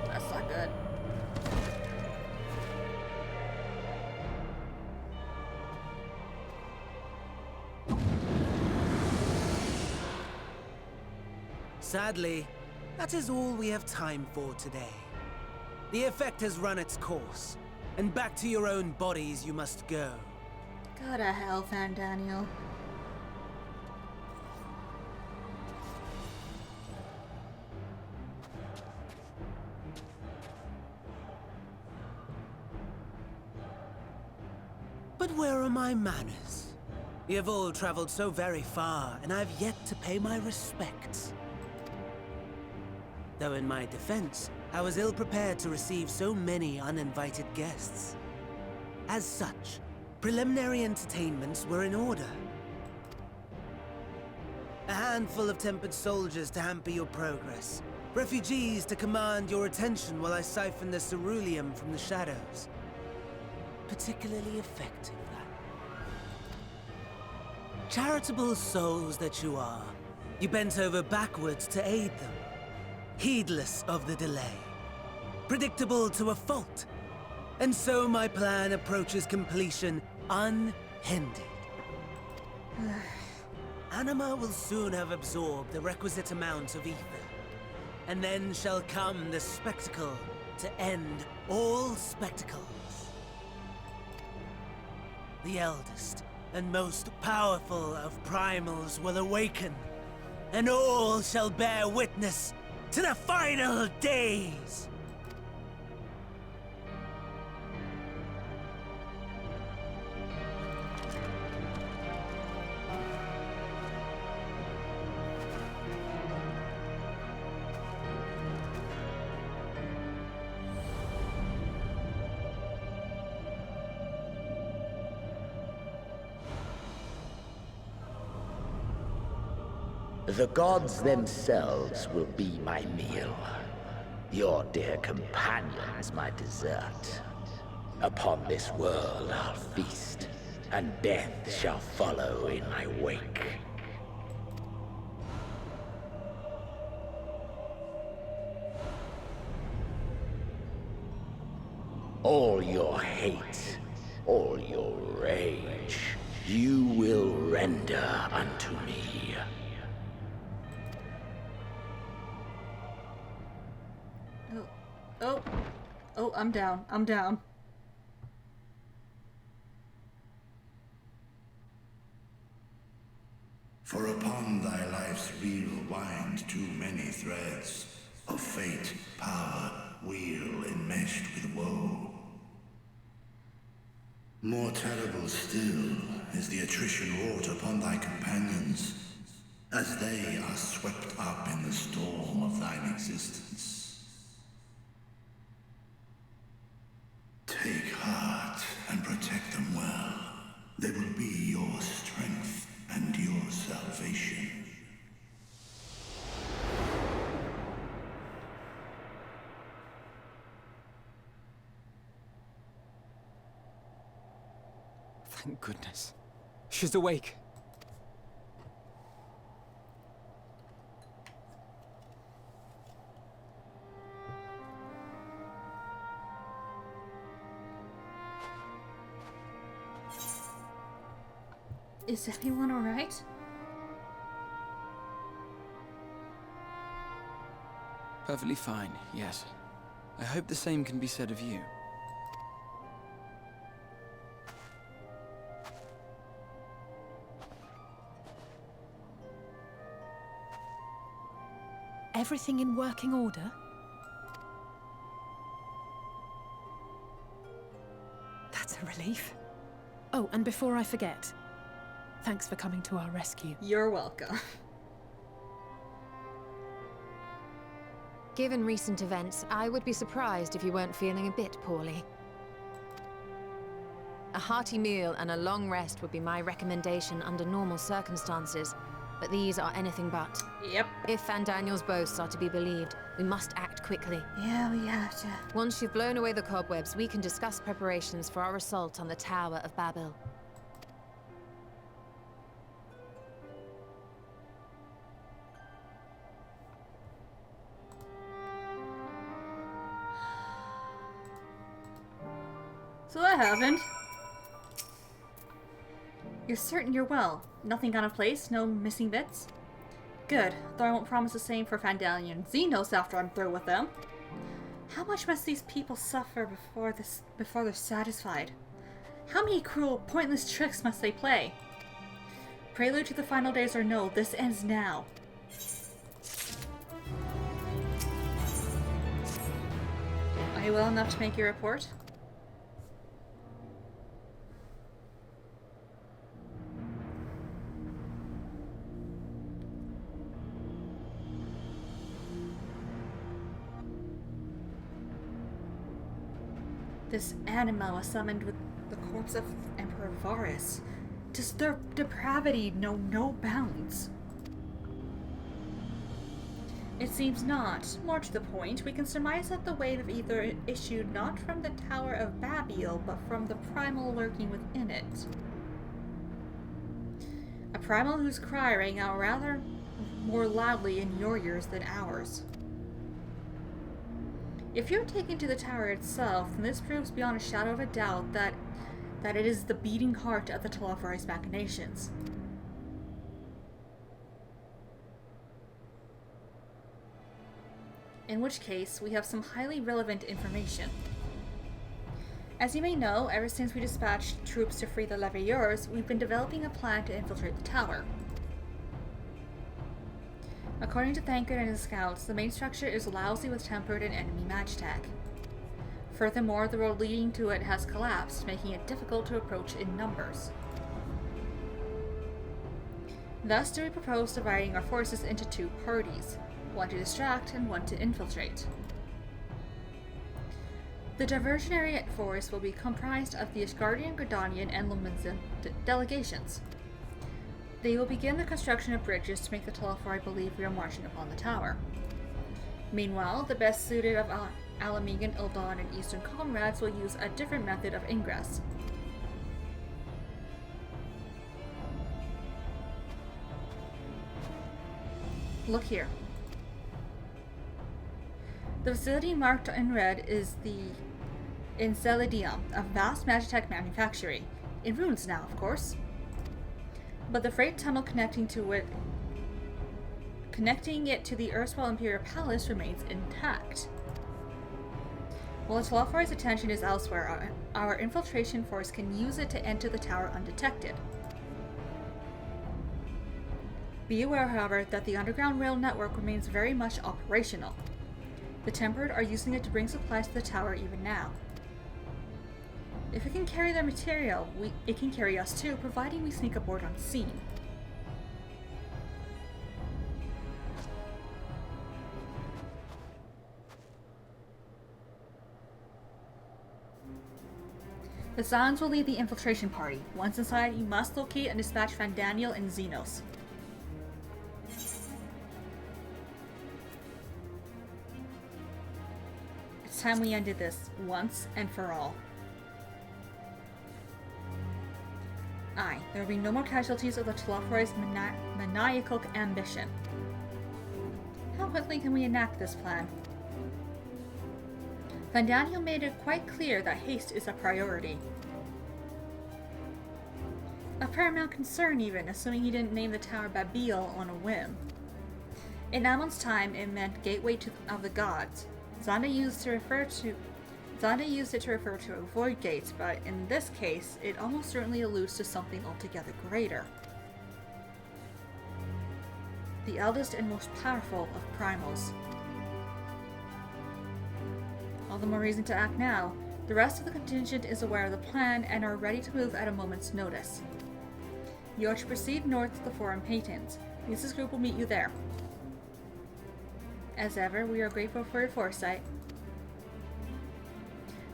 That's not good. Sadly, that is all we have time for today. The effect has run its course, and back to your own bodies you must go. Go to hell, Fan Daniel. But where are my manners? We have all traveled so very far, and I've yet to pay my respects. Though in my defense, I was ill-prepared to receive so many uninvited guests. As such, preliminary entertainments were in order. A handful of tempered soldiers to hamper your progress. Refugees to command your attention while I siphon the ceruleum from the shadows. Particularly effective, that. Charitable souls that you are, you bent over backwards to aid them. Heedless of the delay. Predictable to a fault. And so my plan approaches completion unhindered. Anima will soon have absorbed the requisite amount of ether. And then shall come the spectacle to end all spectacles. The eldest and most powerful of primals will awaken, and all shall bear witness to the final days! The gods themselves will be my meal. Your dear companions my dessert. Upon this world I'll feast, and death shall follow in my wake. All your hate, all your rage, you will render unto me. Oh, I'm down. I'm down. For upon thy life's reel wind too many threads of fate, power, weal enmeshed with woe. More terrible still is the attrition wrought upon thy companions, as they are swept up in the storm of thine existence. Take heart and protect them well. They will be your strength and your salvation. Thank goodness. She's awake. Is everyone alright? Perfectly fine, yes. I hope the same can be said of you. Everything in working order? That's a relief. Oh, and before I forget, thanks for coming to our rescue. You're welcome. Given recent events, I would be surprised if you weren't feeling a bit poorly. A hearty meal and a long rest would be my recommendation under normal circumstances, but these are anything but. Yep. If Van Daniel's boasts are to be believed, we must act quickly. Yeah, we have to. Once you've blown away the cobwebs, we can discuss preparations for our assault on the Tower of Babel. So that happened. You're certain you're well? Nothing out of place? No missing bits? Good, though I won't promise the same for Vandalion and Xenos after I'm through with them. How much must these people suffer before they're satisfied? How many cruel, pointless tricks must they play? Prelude to the final days or no, this ends now. Are you well enough to make your report? This anima was summoned with the corpse of Emperor Varus. Does their depravity know no bounds? It seems not. More to the point, we can surmise that the wave either issued not from the Tower of Babel, but from the primal lurking within it. A primal whose cry rang out rather more loudly in your ears than ours. If you're taken to the tower itself, then this proves beyond a shadow of a doubt that it is the beating heart of the Telefari's machinations. In which case, we have some highly relevant information. As you may know, ever since we dispatched troops to free the Leveilleurs, we've been developing a plan to infiltrate the tower. According to Thancred and his scouts, the main structure is lousy with tempered and enemy magtech. Furthermore, the road leading to it has collapsed, making it difficult to approach in numbers. Thus do we propose dividing our forces into two parties, one to distract and one to infiltrate. The diversionary force will be comprised of the Ishgardian, Gridanian, and Lumensian delegations. They will begin the construction of bridges to make the Telefari believe we are marching upon the tower. Meanwhile, the best suited of Alamegan, Ildan, and Eastern comrades will use a different method of ingress. Look here. The facility marked in red is the Incelidium, a vast magitech manufactory. In ruins now, of course. But the freight tunnel connecting it to the erstwhile Imperial Palace remains intact. While the Telefari's attention is elsewhere, our infiltration force can use it to enter the tower undetected. Be aware, however, that the underground rail network remains very much operational. The Tempered are using it to bring supplies to the tower even now. If it can carry their material, it can carry us too, providing we sneak aboard unseen. The Zans will lead the infiltration party. Once inside, you must locate and dispatch Van Daniel and Xenos. It's time we ended this, once and for all. Aye, there will be no more casualties of the Telefari's maniacal ambition. How quickly can we enact this plan? Van Daniel made it quite clear that haste is a priority. Of paramount concern even, assuming he didn't name the tower Babil on a whim. In Amon's time, it meant gateway of the gods. Zonda used it to refer to a void gate, but in this case, it almost certainly alludes to something altogether greater. The eldest and most powerful of primals. All the more reason to act now. The rest of the contingent is aware of the plan and are ready to move at a moment's notice. You are to proceed north to the Forum Patons. Lisa's group will meet you there. As ever, we are grateful for your foresight.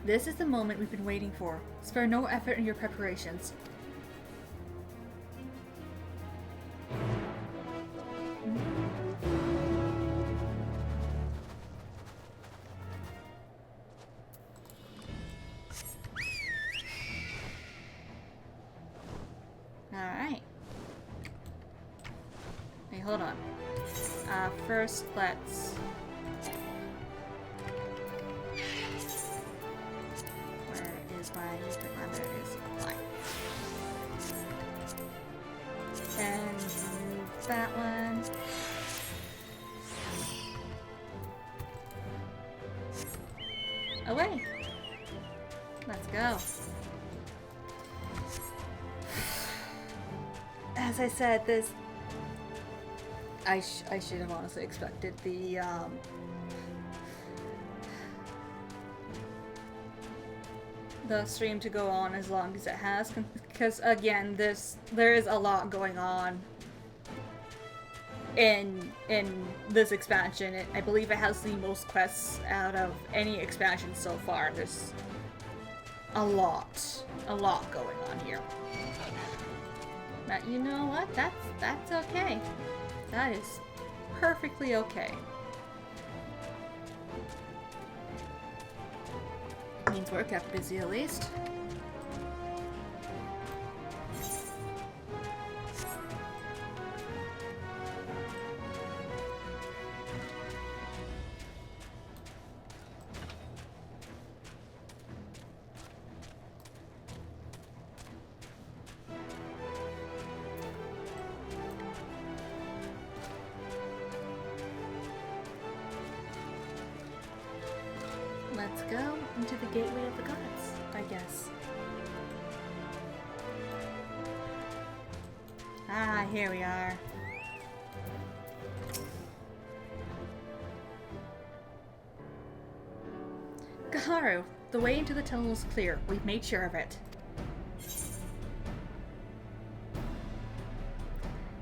This is the moment we've been waiting for. Spare no effort in your preparations. Alright. Hey, hold on. First, let's... Where is my... There it is. Fine. And move that one. Away! Let's go. As I said, this... I should have honestly expected the stream to go on as long as it has, because again, there is a lot going on in this expansion. I believe it has the most quests out of any expansion so far. There's a lot going on here. But you know what? That's okay. That is perfectly okay. Means we're kept busy at least. Let's go into the gateway of the gods, I guess. Ah, here we are. Gaharu, the way into the tunnel is clear. We've made sure of it.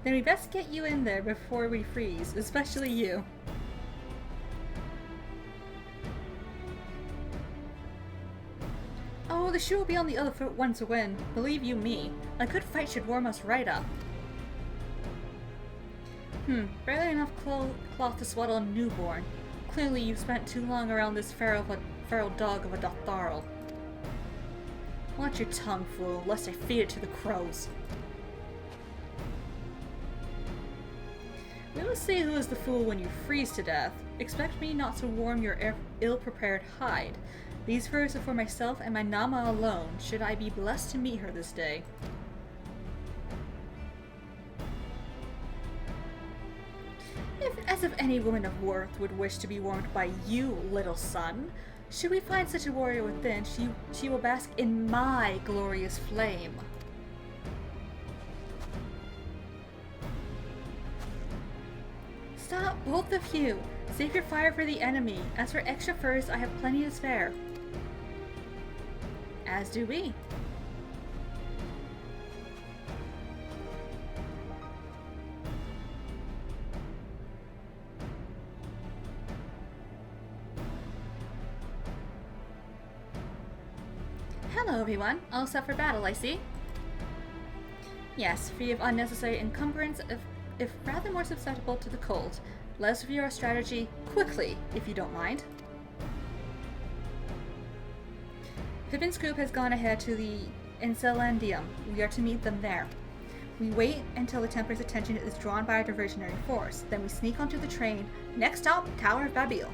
Then we best get you in there before we freeze, especially you. Oh, the shoe will be on the other foot once a win. Believe you me, a good fight should warm us right up. Barely enough cloth to swaddle a newborn. Clearly you've spent too long around this feral dog of a Dotharl. Watch your tongue, fool, lest I feed it to the crows. We will see who is the fool when you freeze to death. Expect me not to warm your ill-prepared hide. These furs are for myself and my Nama alone, should I be blessed to meet her this day. As if any woman of worth would wish to be warmed by you, little son. Should we find such a warrior within, she will bask in my glorious flame. Stop, both of you! Save your fire for the enemy. As for extra furs, I have plenty to spare. As do we. Hello everyone, all set for battle, I see. Yes, free of unnecessary encumbrance, if rather more susceptible to the cold. Let's review our strategy quickly, if you don't mind. Pippin's group has gone ahead to the Encelandium. We are to meet them there. We wait until the Temper's attention is drawn by a diversionary force, then we sneak onto the train. Next stop, Tower of Babil.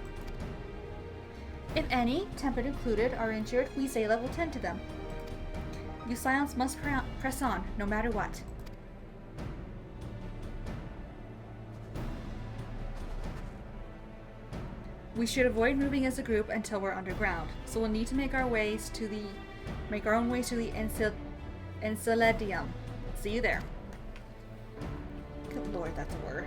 If any, Tempered included, are injured, we Zayla will tend to them. You Scions must press on, no matter what. We should avoid moving as a group until we're underground, so we'll need to make our own ways to the Enceladium. See you there. Good lord, that's a word.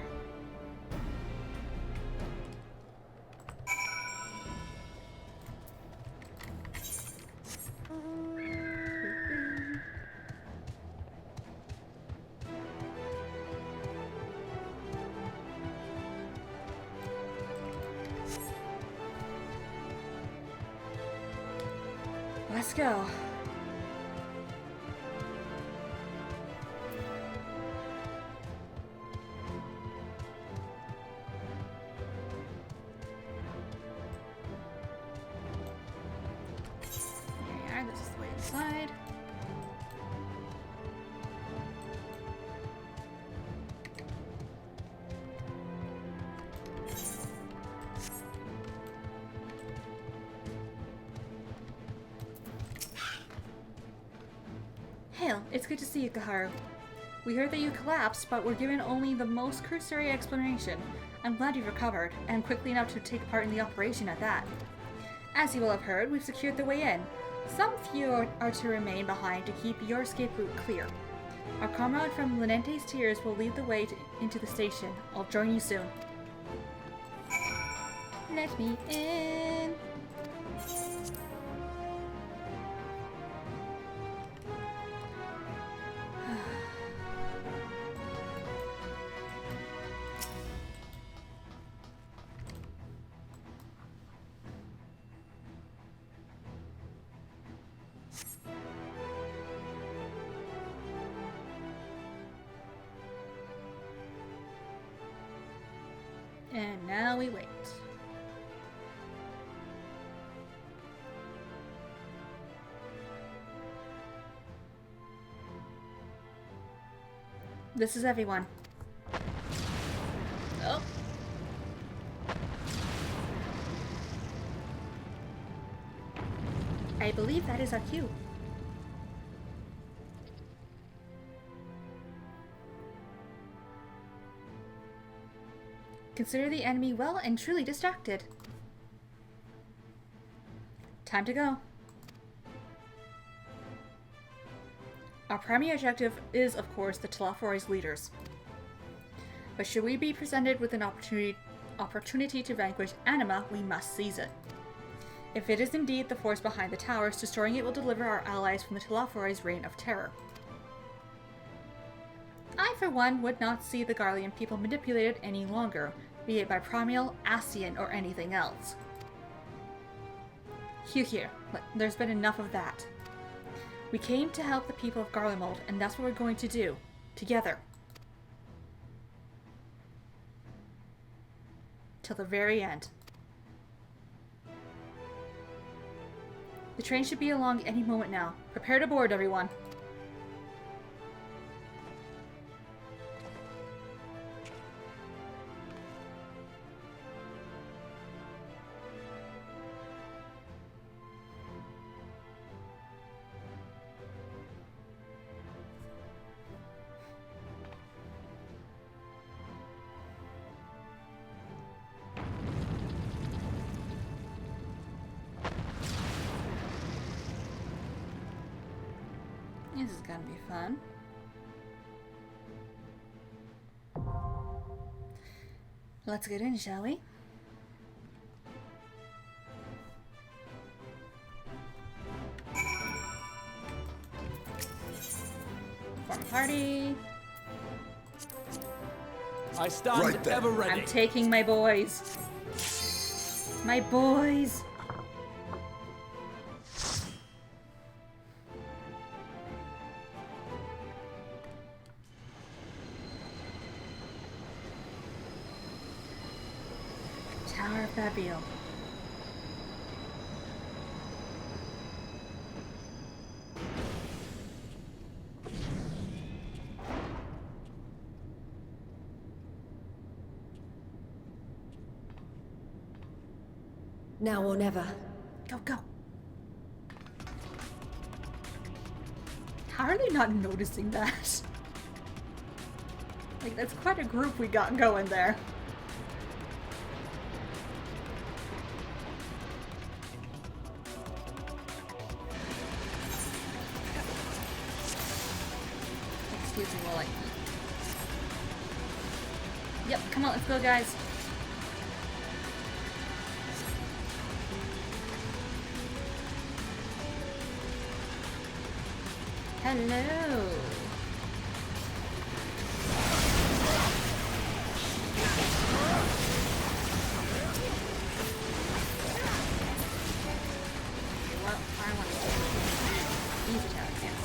Let's go. There you are, this is the way inside. Hail, it's good to see you, Kaharu. We heard that you collapsed, but were given only the most cursory explanation. I'm glad you've recovered, and quickly enough to take part in the operation at that. As you will have heard, we've secured the way in. Some few are to remain behind to keep your escape route clear. Our comrade from Linente's Tears will lead the way into the station. I'll join you soon. Let me in. And now we wait. This is everyone. Oh. I believe that is our cue. Consider the enemy well and truly distracted. Time to go. Our primary objective is, of course, the Telafori's leaders. But should we be presented with an opportunity to vanquish Anima, we must seize it. If it is indeed the force behind the towers, destroying it will deliver our allies from the Telafori's reign of terror. I, for one, would not see the Garlean people manipulated any longer, be it by Promiel, Ascian, or anything else. Here, there's been enough of that. We came to help the people of Garlemald, and that's what we're going to do. Together. Till the very end. The train should be along any moment now. Prepare to board, everyone. This is gonna be fun. Let's get in, shall we? Form a party. I stand Right there. ever ready. I'm taking my boys. My boys. Tower of Babil. Now or never. Go, go. entirely not noticing that. Like, that's quite a group we got going there. Excuse me while I eat. Yep, come on, let's go, guys. Hello. Well, I want to use attack, yes.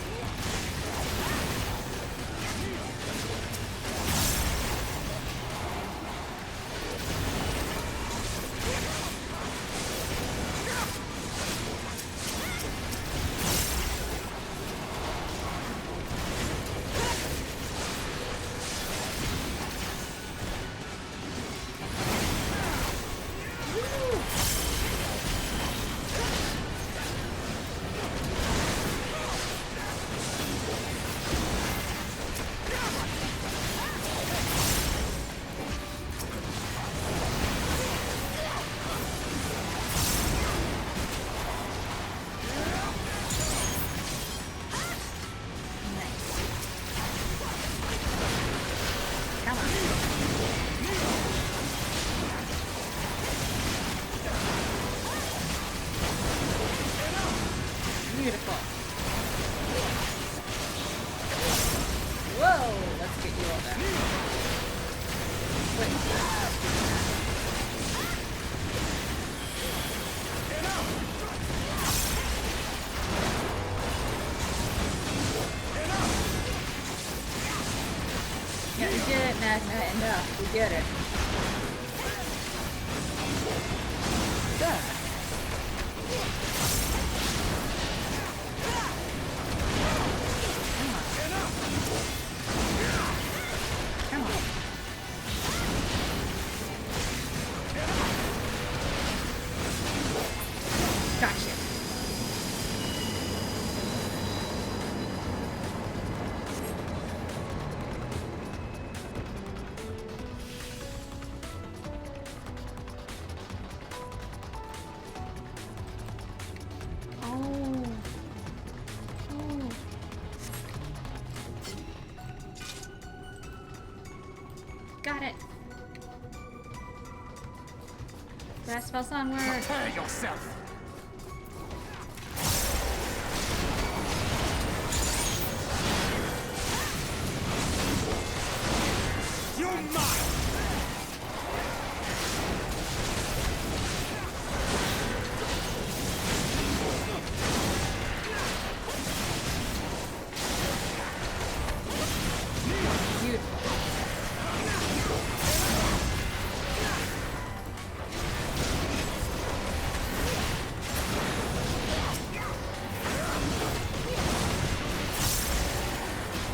Beautiful. Whoa! Let's get you all there. Wait. Yeah, we did it, Magna. Enough. We did it. There. Got it. That spells onward. Prepare yourself. You're mine.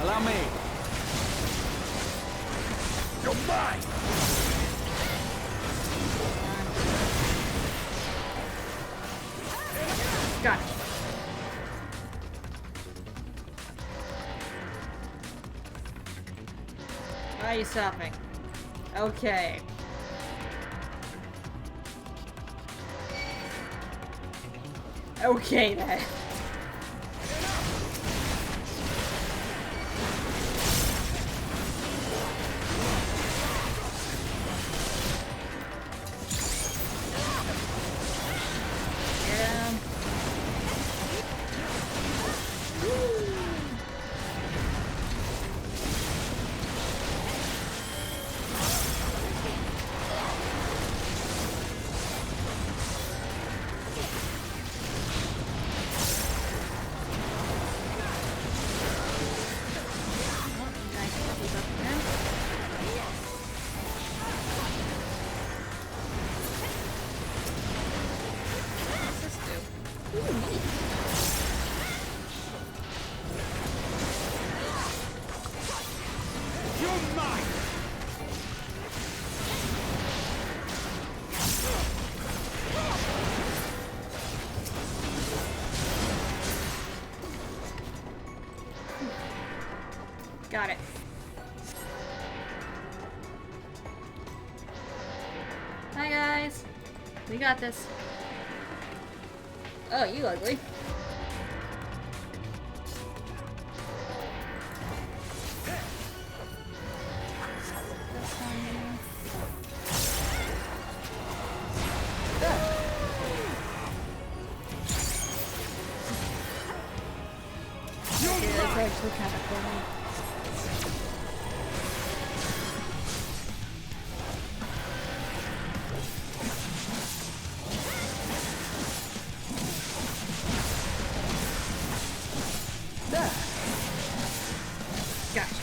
Allow me. You're mine. Got it. Why are you stopping? Okay. Okay then. Got it. Hi guys. We got this. Oh, you ugly. That's actually kind of funny. Gotcha.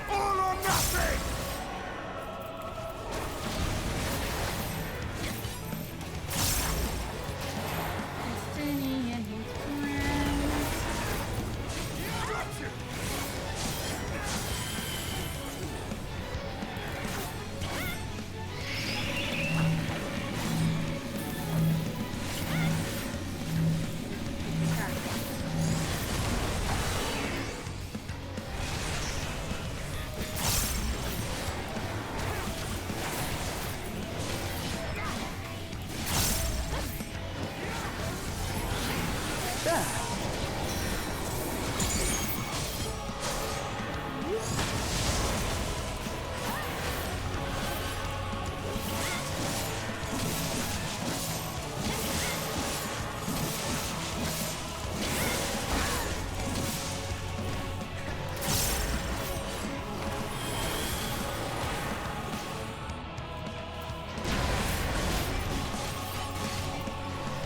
All or nothing! Destiny and his friends.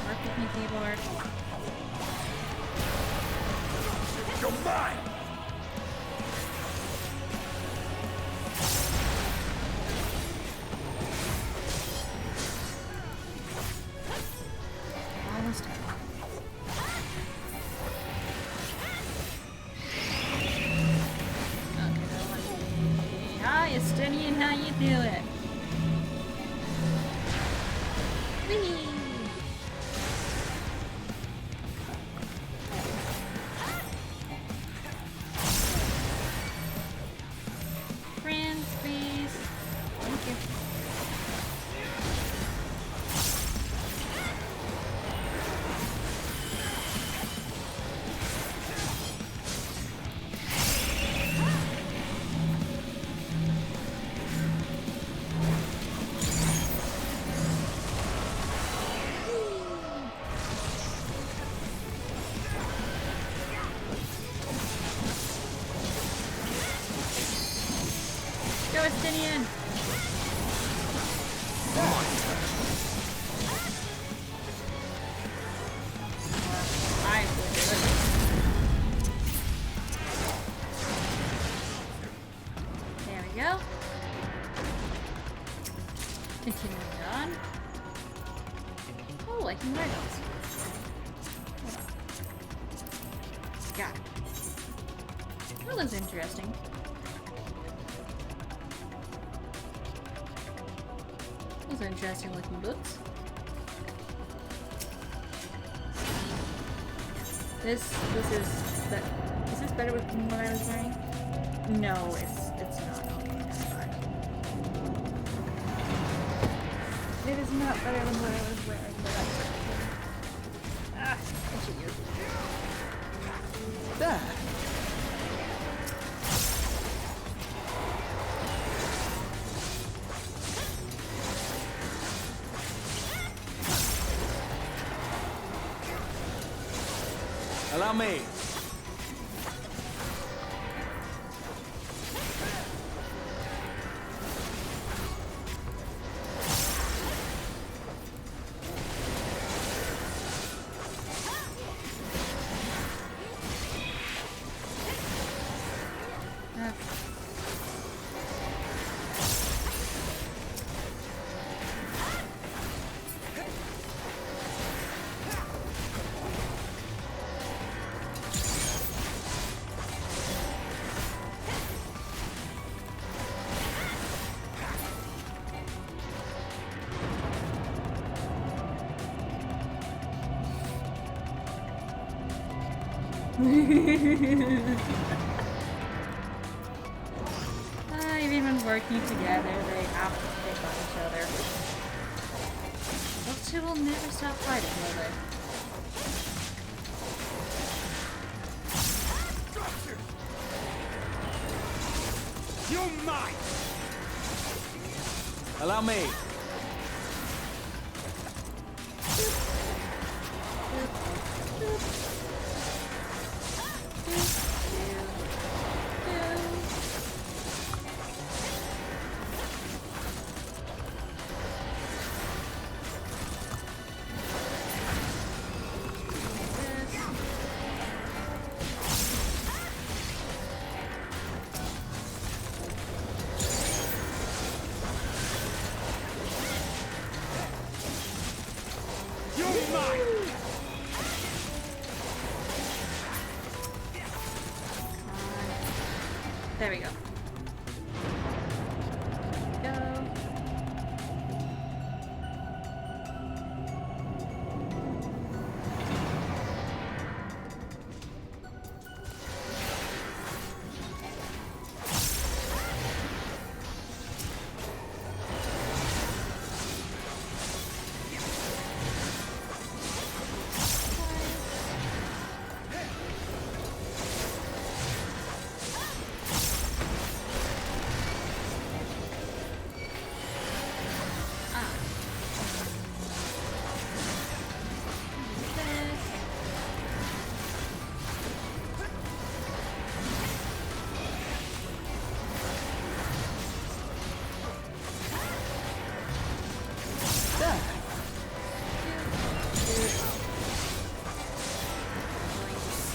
Work with me, keyboard. You're mine! Almost done. Okay, hi, Estonian, how you doing? Whee! Friends, please. Thank you. Go, Estinian! I will do it. There we go. Continuing on. Oh, I can wear those. Hold on. Got it. That looks interesting. Those are interesting looking boots. This is this better with what I was wearing? No, it's not. Okay, that's fine. It is not better than what I was wearing, but I should use it. There. Allow me. Even working together, they have to pick on each other. Those two will never stop fighting, will they? You're mine! Allow me. There we go. Go.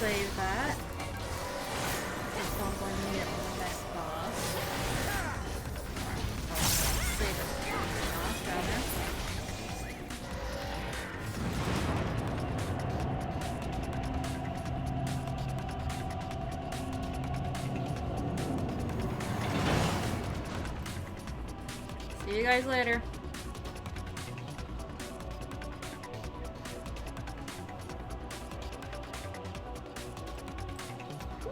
Save that. If I'm going to get the next boss. Save it. Off, rather. See you guys later.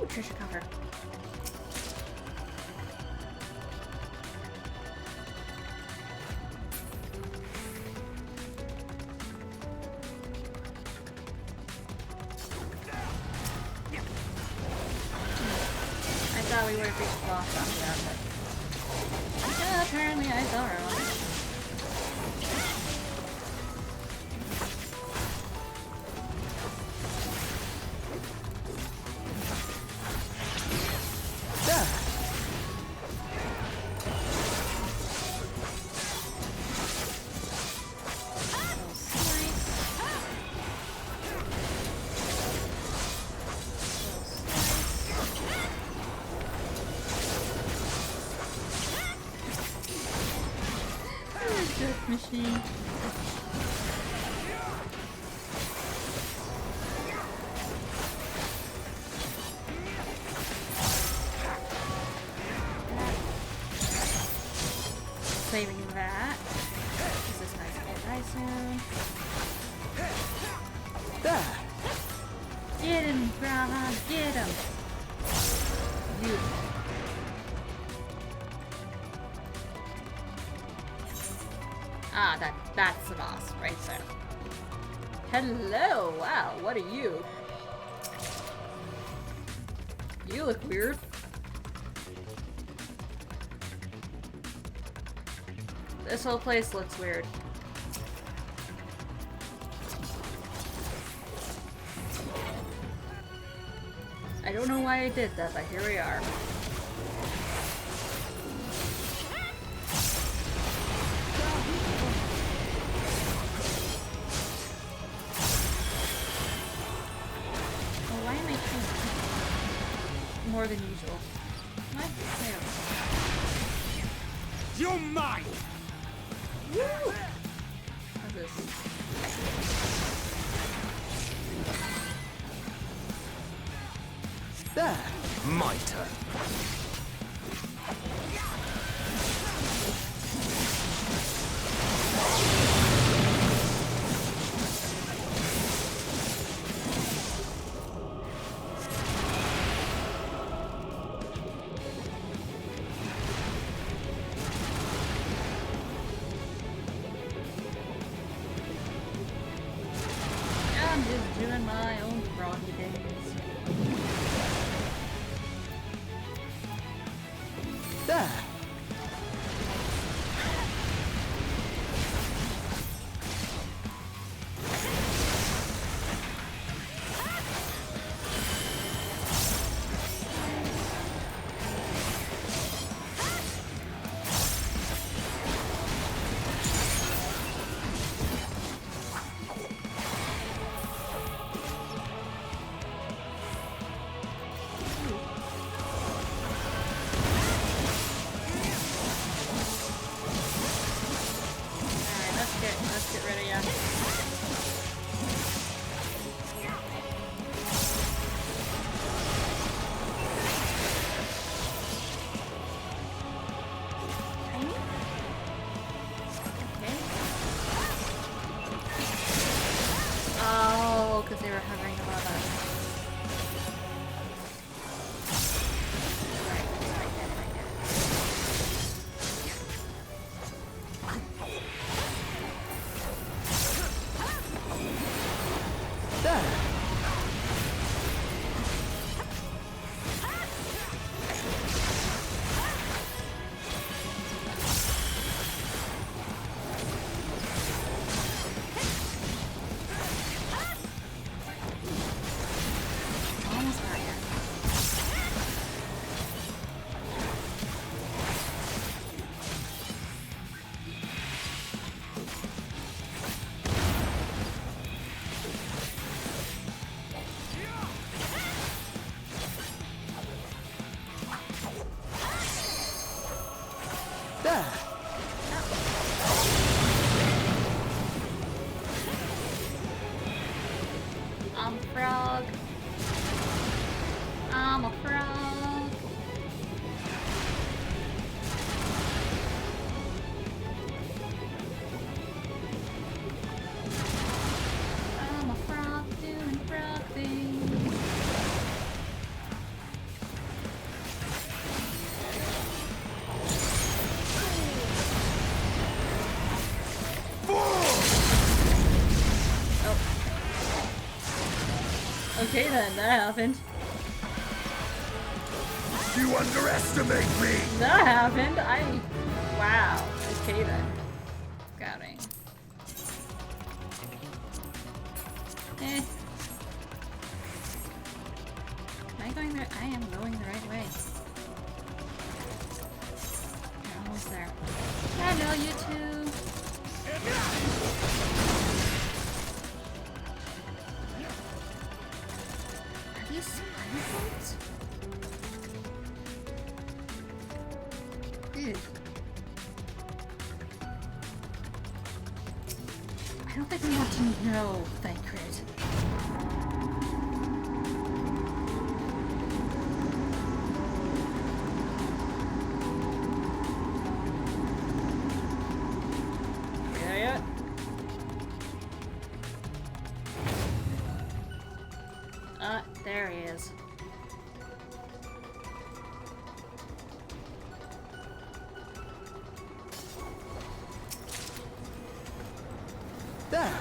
Ooh, treasure cover. I thought we would have reached the boss after that, but apparently I thought wrong. Machine. Saving that. This is nice and die soon. There. Get him, Grandma. Get him. Beautiful. Ah, that's the boss right there. Hello! Wow, what are you? You look weird. This whole place looks weird. I don't know why I did that, but here we are. More than usual. What? There. You're mine! Woo! How's this? There. My turn. my own froggy days. There! Let's get rid of ya. Oh, because they were hovering above us. I'm a frog. I'm a frog. I'm a frog doing frog things. Okay then, that happened. You underestimate me! That happened. Wow. Okay then. Scouting. Am I going I am going the right way. We're almost there. Hello, you two. Are these spider boats? Ew. I don't think we want to know, Thancred. There he is. There!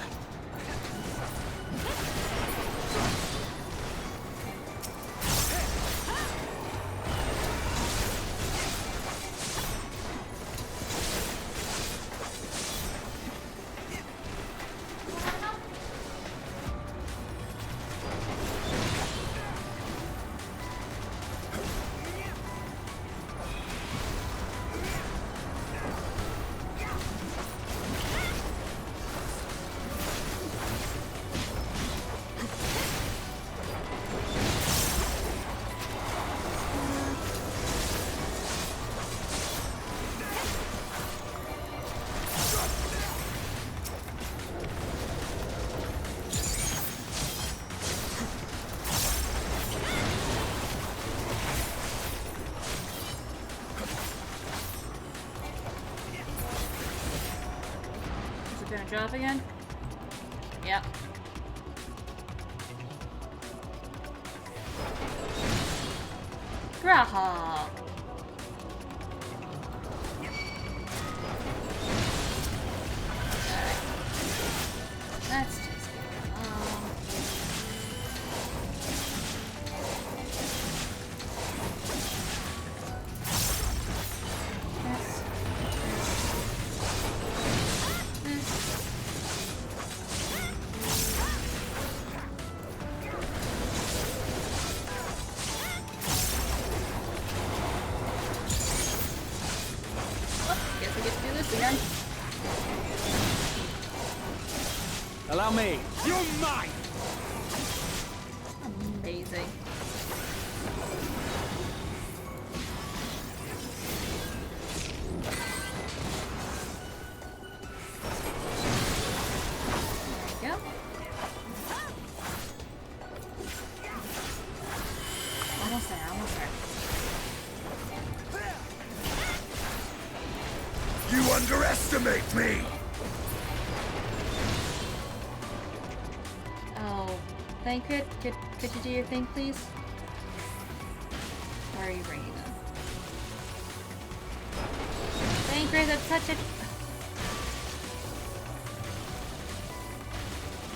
Gonna drop again? Yep. Graha! Let's just get Allow me. You're mine! Amazing. There we go. Almost there, almost there. You underestimate me! Oh, thank it. Could you do your thing, please? Where are you bringing them? Thank you, that's such a...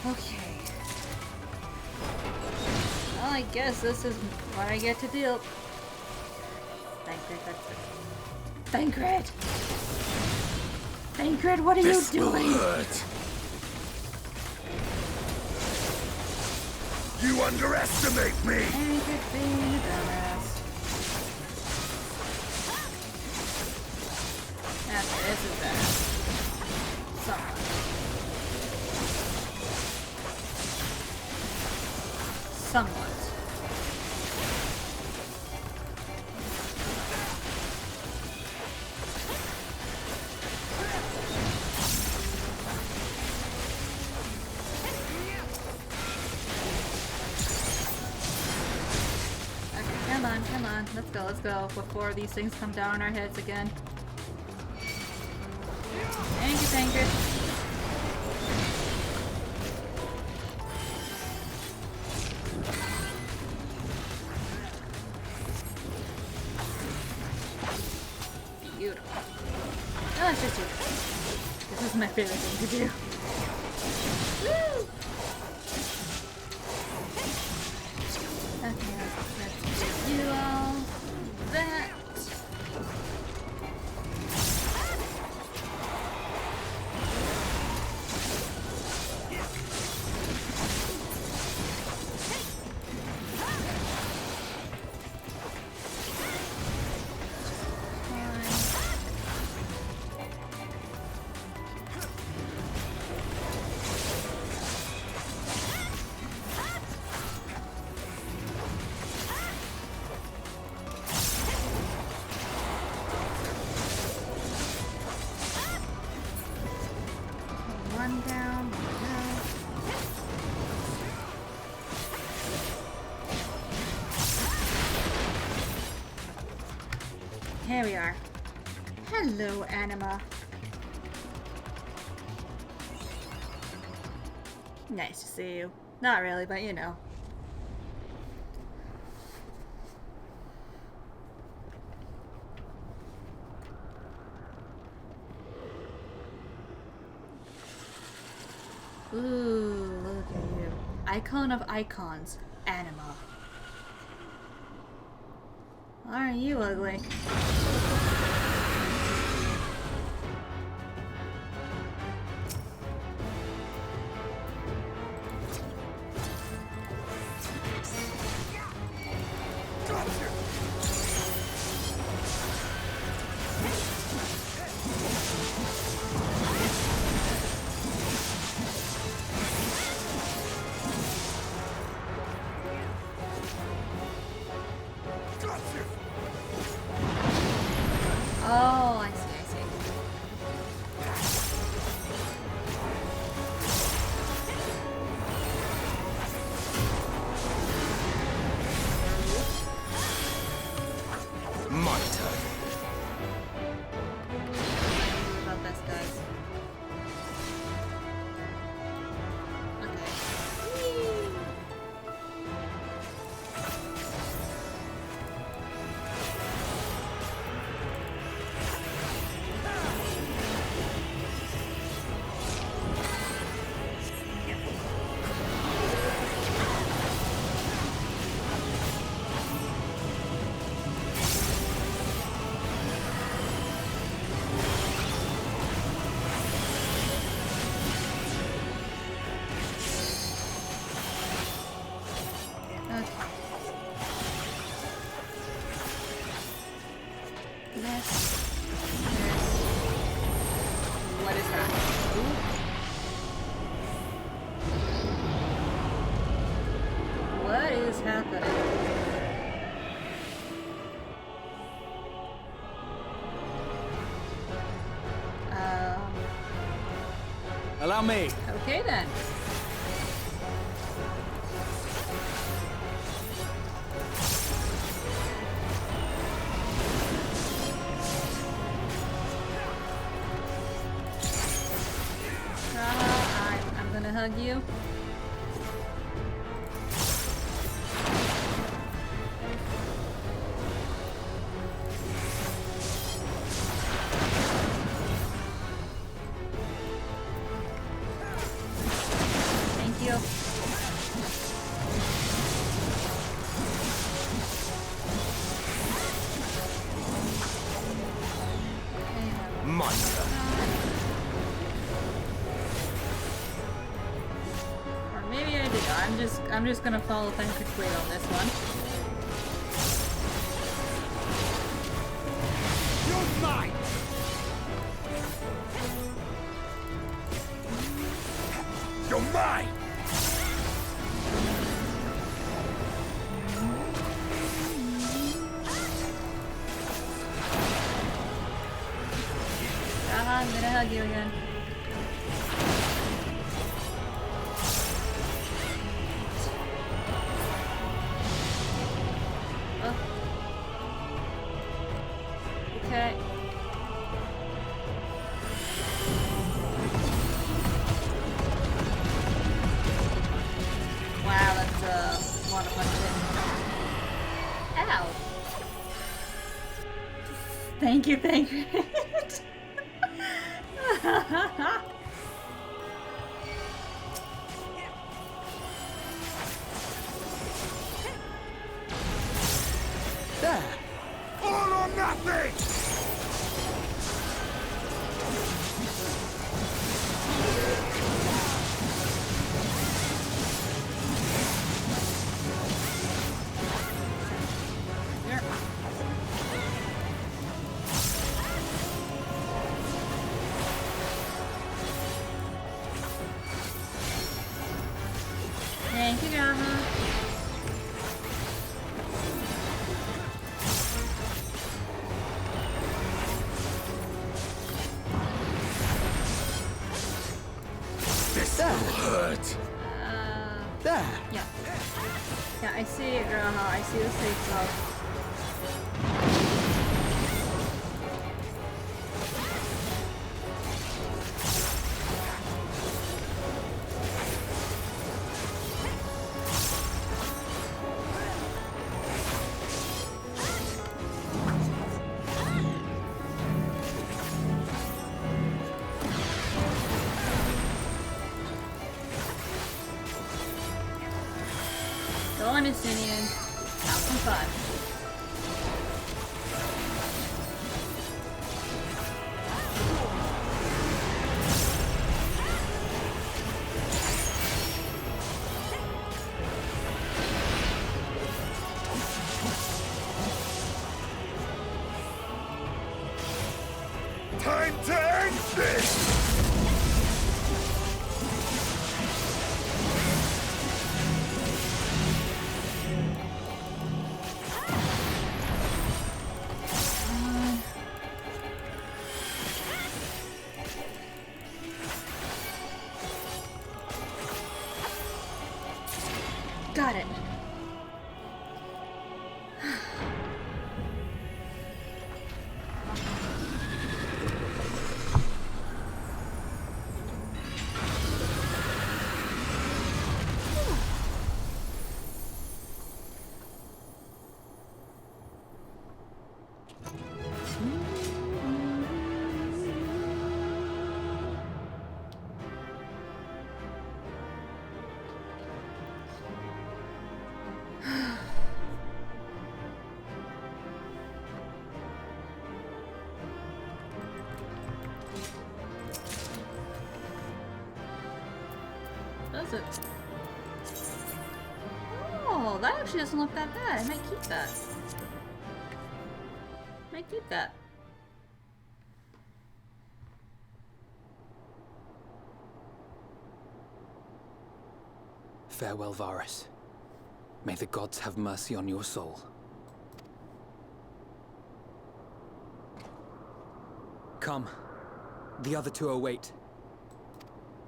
Okay. Well, I guess this is what I get to do. Thancred, that's it. Thancred! Thancred, what are you doing? You underestimate me! Thancred being a dumbass. Okay, this is better. Somewhat. Somewhat. Come on, let's go, before these things come down our heads again. Thank you. Beautiful. Oh, let's just do this. This is my favorite thing to do. Woo! Okay, let's do all that. One down. Here we are. Hello, Anima. Nice to see you. Not really, but you know. Ooh, look at you. Icon of icons, Anima. Aren't you ugly? Allow me. Okay then. I'm gonna hug you. Thank you. My turn. Or maybe I do. I'm just gonna follow tactically on this one. You're mine. You're mine. I'm gonna hug you again. Oh. Okay. Wow, that's a lot of punching. Ow! Thank you, thank you. There. All or nothing. Thank you, Grandma. This will hurt. There. Yeah. Yeah, I see it, Grandma. I see the safe zone. Go on, Justinian. Have some fun. Time to end this! Got it. Does it? Oh, that actually doesn't look that bad. I might keep that. Might keep that. Farewell, Varus. May the gods have mercy on your soul. Come. The other two await.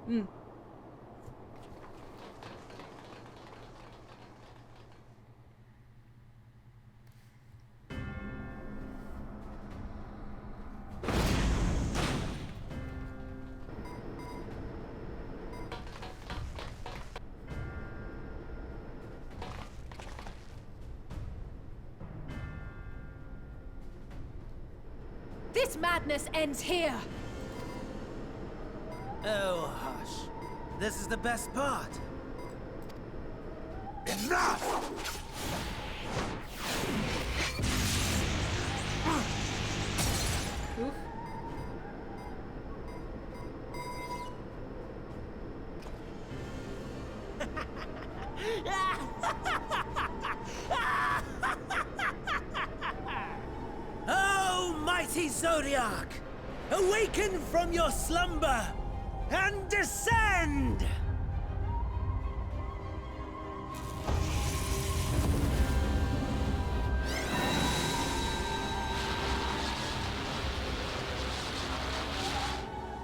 Hmm. This madness ends here! Oh, hush. This is the best part. Enough! Oof. Oh, mighty Zodiac! Awaken from your slumber and descend!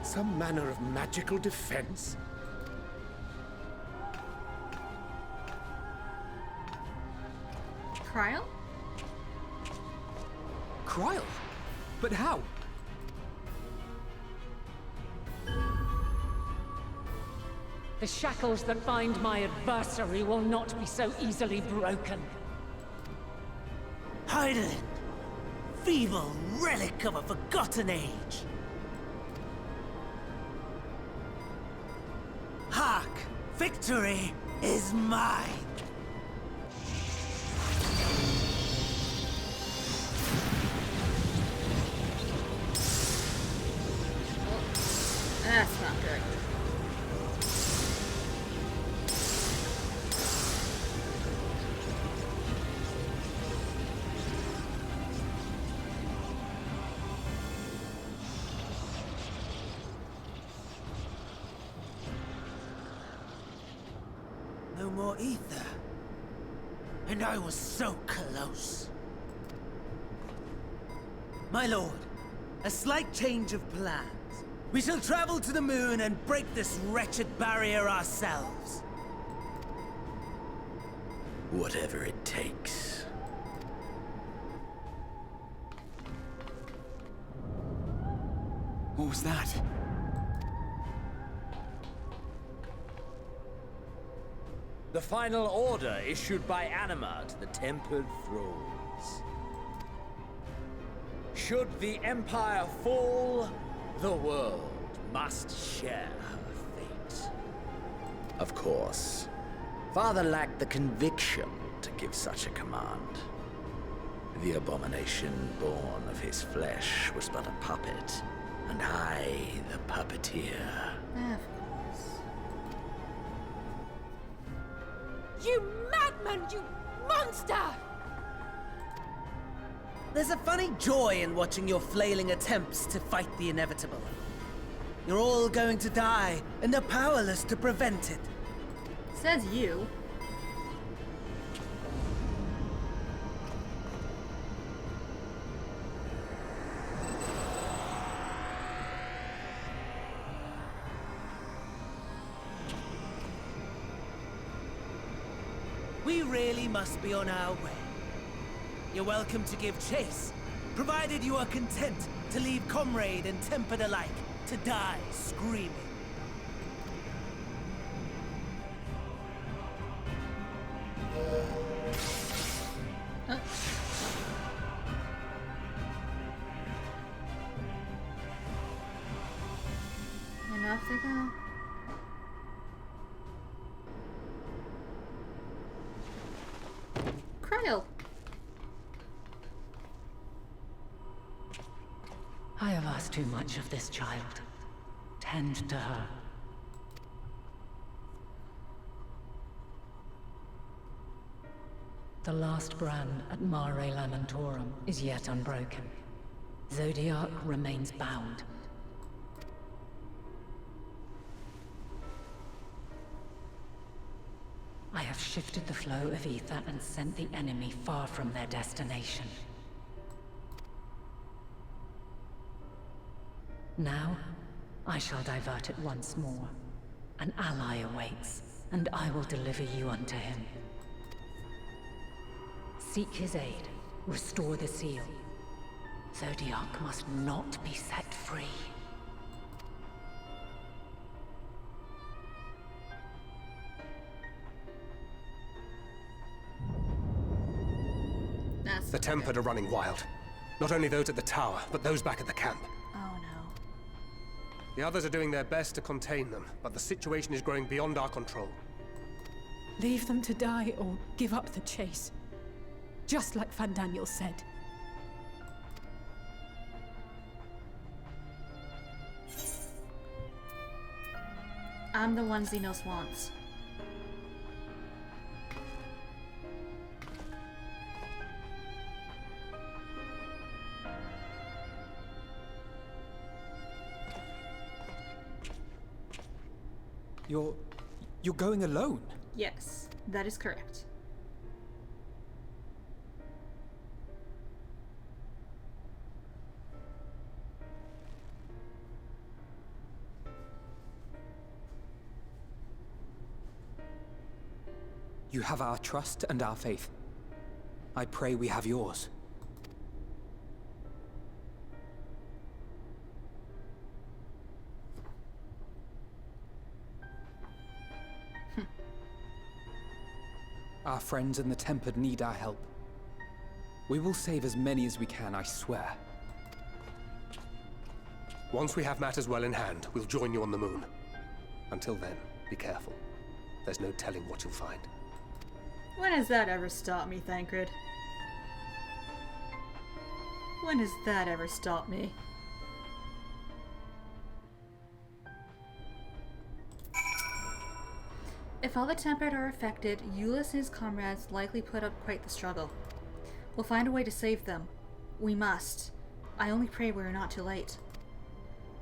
Some manner of magical defense? Cryo? Cryo? But how? The shackles that bind my adversary will not be so easily broken. Hydaelyn! Feeble relic of a forgotten age! Hark! Victory is mine! That's not good. No more ether. And I was so close. My lord, a slight change of plans. We shall travel to the moon and break this wretched barrier ourselves. Whatever it takes. What was that? The final order issued by Anima to the Tempered Thralls. Should the Empire fall, the world must share her fate. Of course. Father lacked the conviction to give such a command. The abomination born of his flesh was but a puppet, and I the puppeteer. You madman! You monster! There's a funny joy in watching your flailing attempts to fight the inevitable. You're all going to die, and are powerless to prevent it. Says you. We really must be on our way. You're welcome to give chase, provided you are content to leave comrade and tempered alike to die screaming. And off they go. Cryo. I have asked too much of this child. Tend to her. The last brand at Mare Lamentorum is yet unbroken. Zodiac remains bound. I have shifted the flow of ether and sent the enemy far from their destination. Now, I shall divert it once more. An ally awaits, and I will deliver you unto him. Seek his aid. Restore the seal. Zodiac must not be set free. The Tempered are running wild. Not only those at the tower, but those back at the camp. Oh no. The others are doing their best to contain them, but the situation is growing beyond our control. Leave them to die or give up the chase. Just like Van Daniel said. I'm the one Xenos wants. You're going alone? Yes, that is correct. You have our trust and our faith. I pray we have yours. Our friends in the Tempered need our help. We will save as many as we can, I swear. Once we have matters well in hand, we'll join you on the moon. Until then, be careful. There's no telling what you'll find. When has that ever stopped me, Thancred? When has that ever stopped me? If all the Tempered are affected, Euless and his comrades likely put up quite the struggle. We'll find a way to save them. We must. I only pray we're not too late.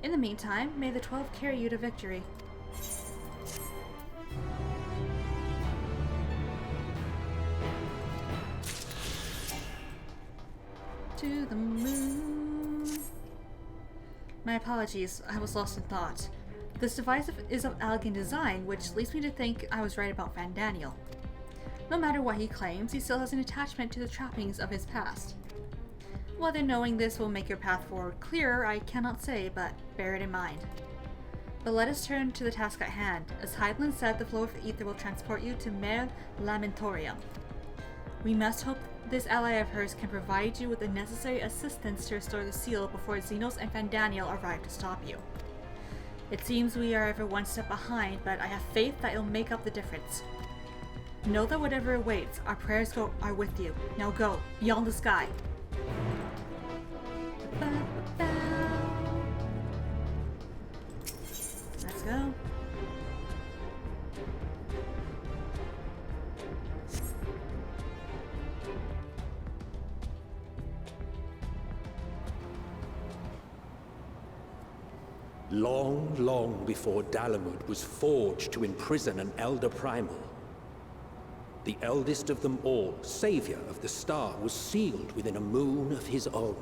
In the meantime, may the 12 carry you to victory. To the moon. My apologies, I was lost in thought. This device is of elegant design, which leads me to think I was right about Van Daniel. No matter what he claims, he still has an attachment to the trappings of his past. Whether knowing this will make your path forward clearer, I cannot say, but bear it in mind. But let us turn to the task at hand. As Hydeland said, the flow of ether will transport you to Mare Lamentorium. We must hope this ally of hers can provide you with the necessary assistance to restore the seal before Xenos and Van Daniel arrive to stop you. It seems we are ever one step behind, but I have faith that it'll make up the difference. Know that whatever awaits, our prayers are with you. Now go, beyond the sky. Let's go. Long, long before Dalamud was forged to imprison an Elder Primal, the eldest of them all, savior of the star, was sealed within a moon of his own.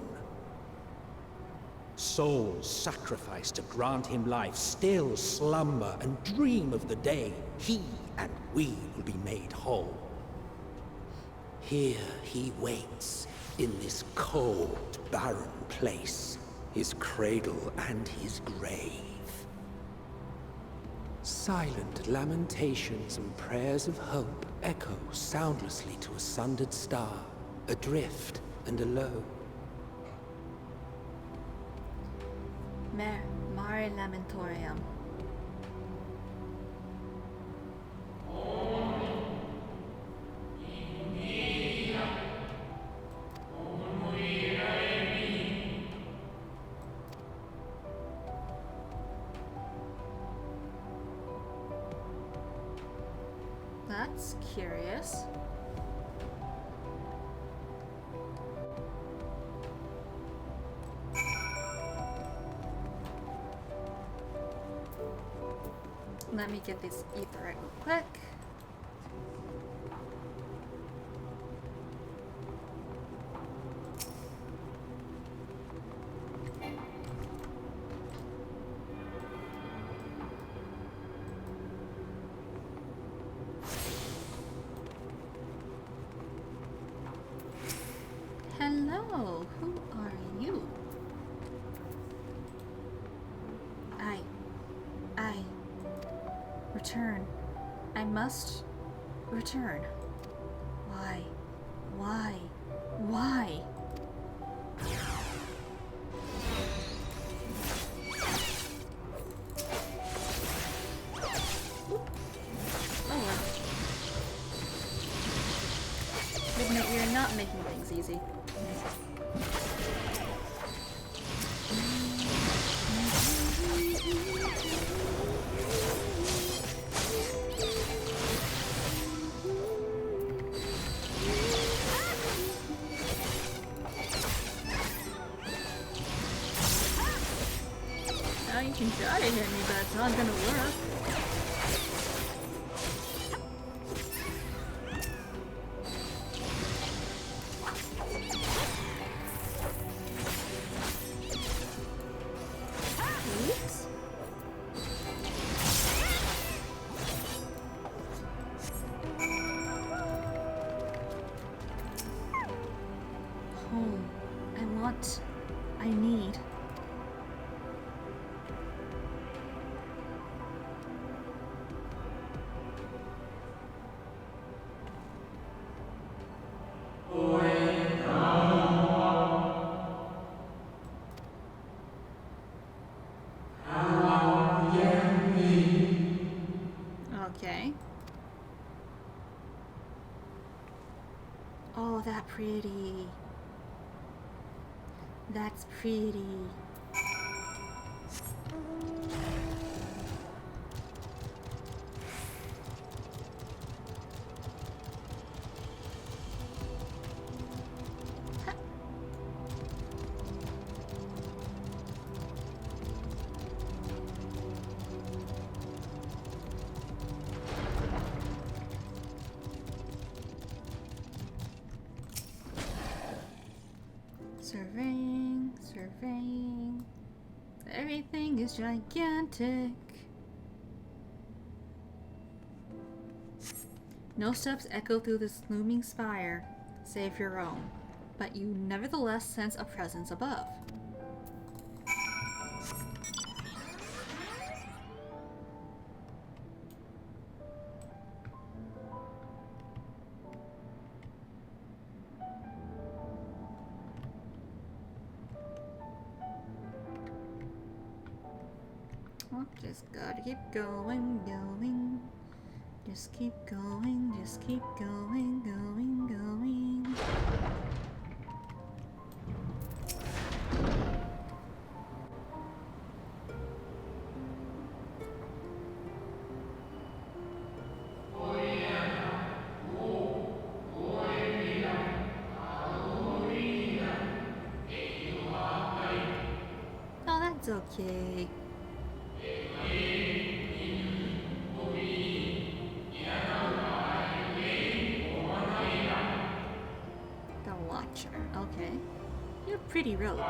Souls sacrificed to grant him life still slumber and dream of the day he and we will be made whole. Here he waits, in this cold, barren place, his cradle and his grave. Silent lamentations and prayers of hope echo soundlessly to a sundered star, adrift and alone. Mare Lamentorium. That's curious. Let me get this ether right real quick. Return. I must return. Why? Why? Why? Midnight, you're not making things easy. Now you can try to hit me, but it's not gonna work. Home. I want. I need. Okay. Oh, that pretty. That's pretty. Surveying, surveying. Everything is gigantic. No steps echo through this looming spire, save your own, but you nevertheless sense a presence above. Oh, just gotta keep going, going. Just keep going, just keep going, going, going. Oh, that's okay. The Watcher. Okay. You have pretty robes.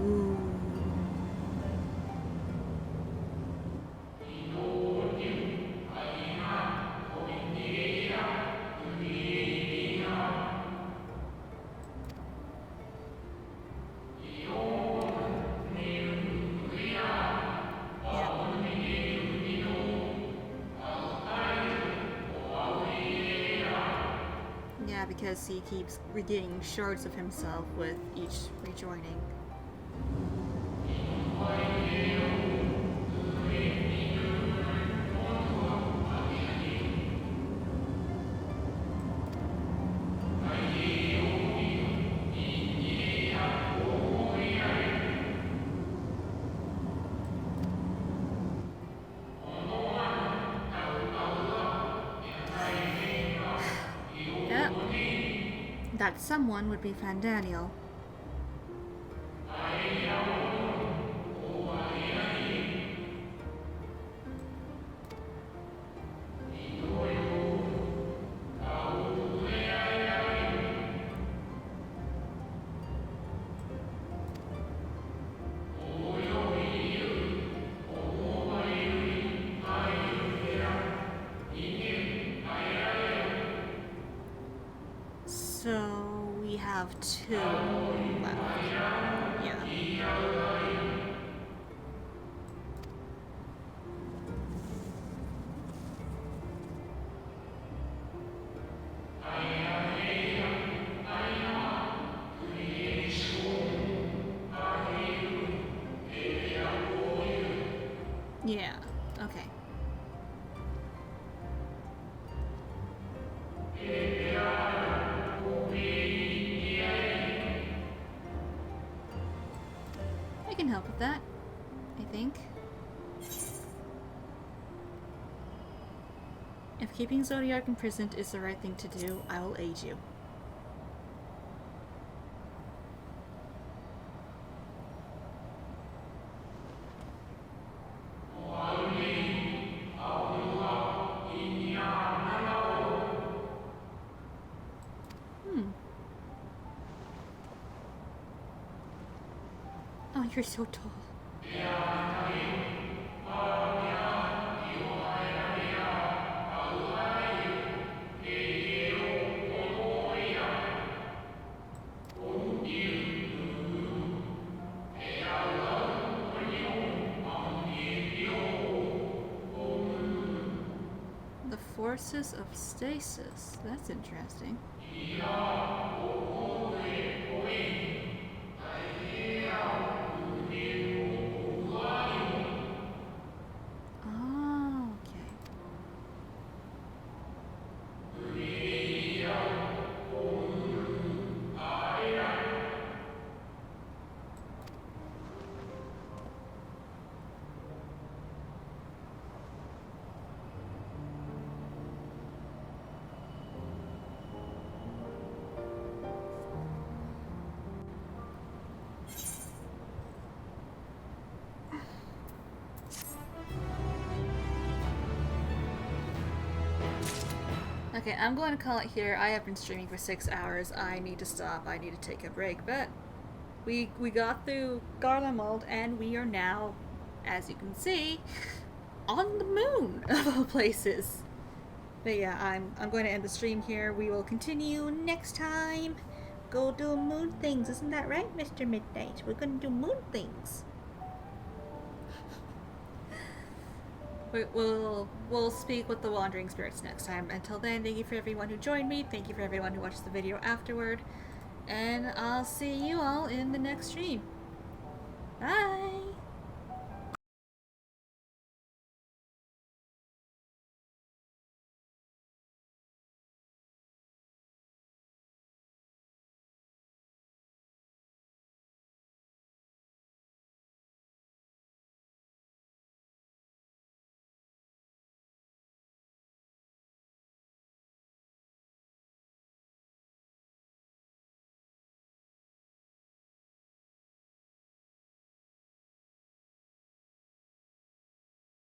Ooh. Yeah, because he keeps regaining shards of himself with each rejoining. Yeah. That someone would be Fandaniel. So we have 2 left. Yeah. Yeah, okay. I can help with that, I think. If keeping Zodiac imprisoned is the right thing to do, I will aid you. Oh, you're so tall. The forces of stasis. That's interesting. Oh, okay. Okay, I'm going to call it here. I have been streaming for 6 hours. I need to stop. I need to take a break. But we got through Garlemald, and we are now, as you can see, on the moon of all places. But yeah, I'm going to end the stream here. We will continue next time. Go do moon things. Isn't that right, Mr. Midnight? We're going to do moon things. We'll speak with the Wandering Spirits next time. Until then, thank you for everyone who joined me. Thank you for everyone who watched the video afterward. And I'll see you all in the next stream. Bye!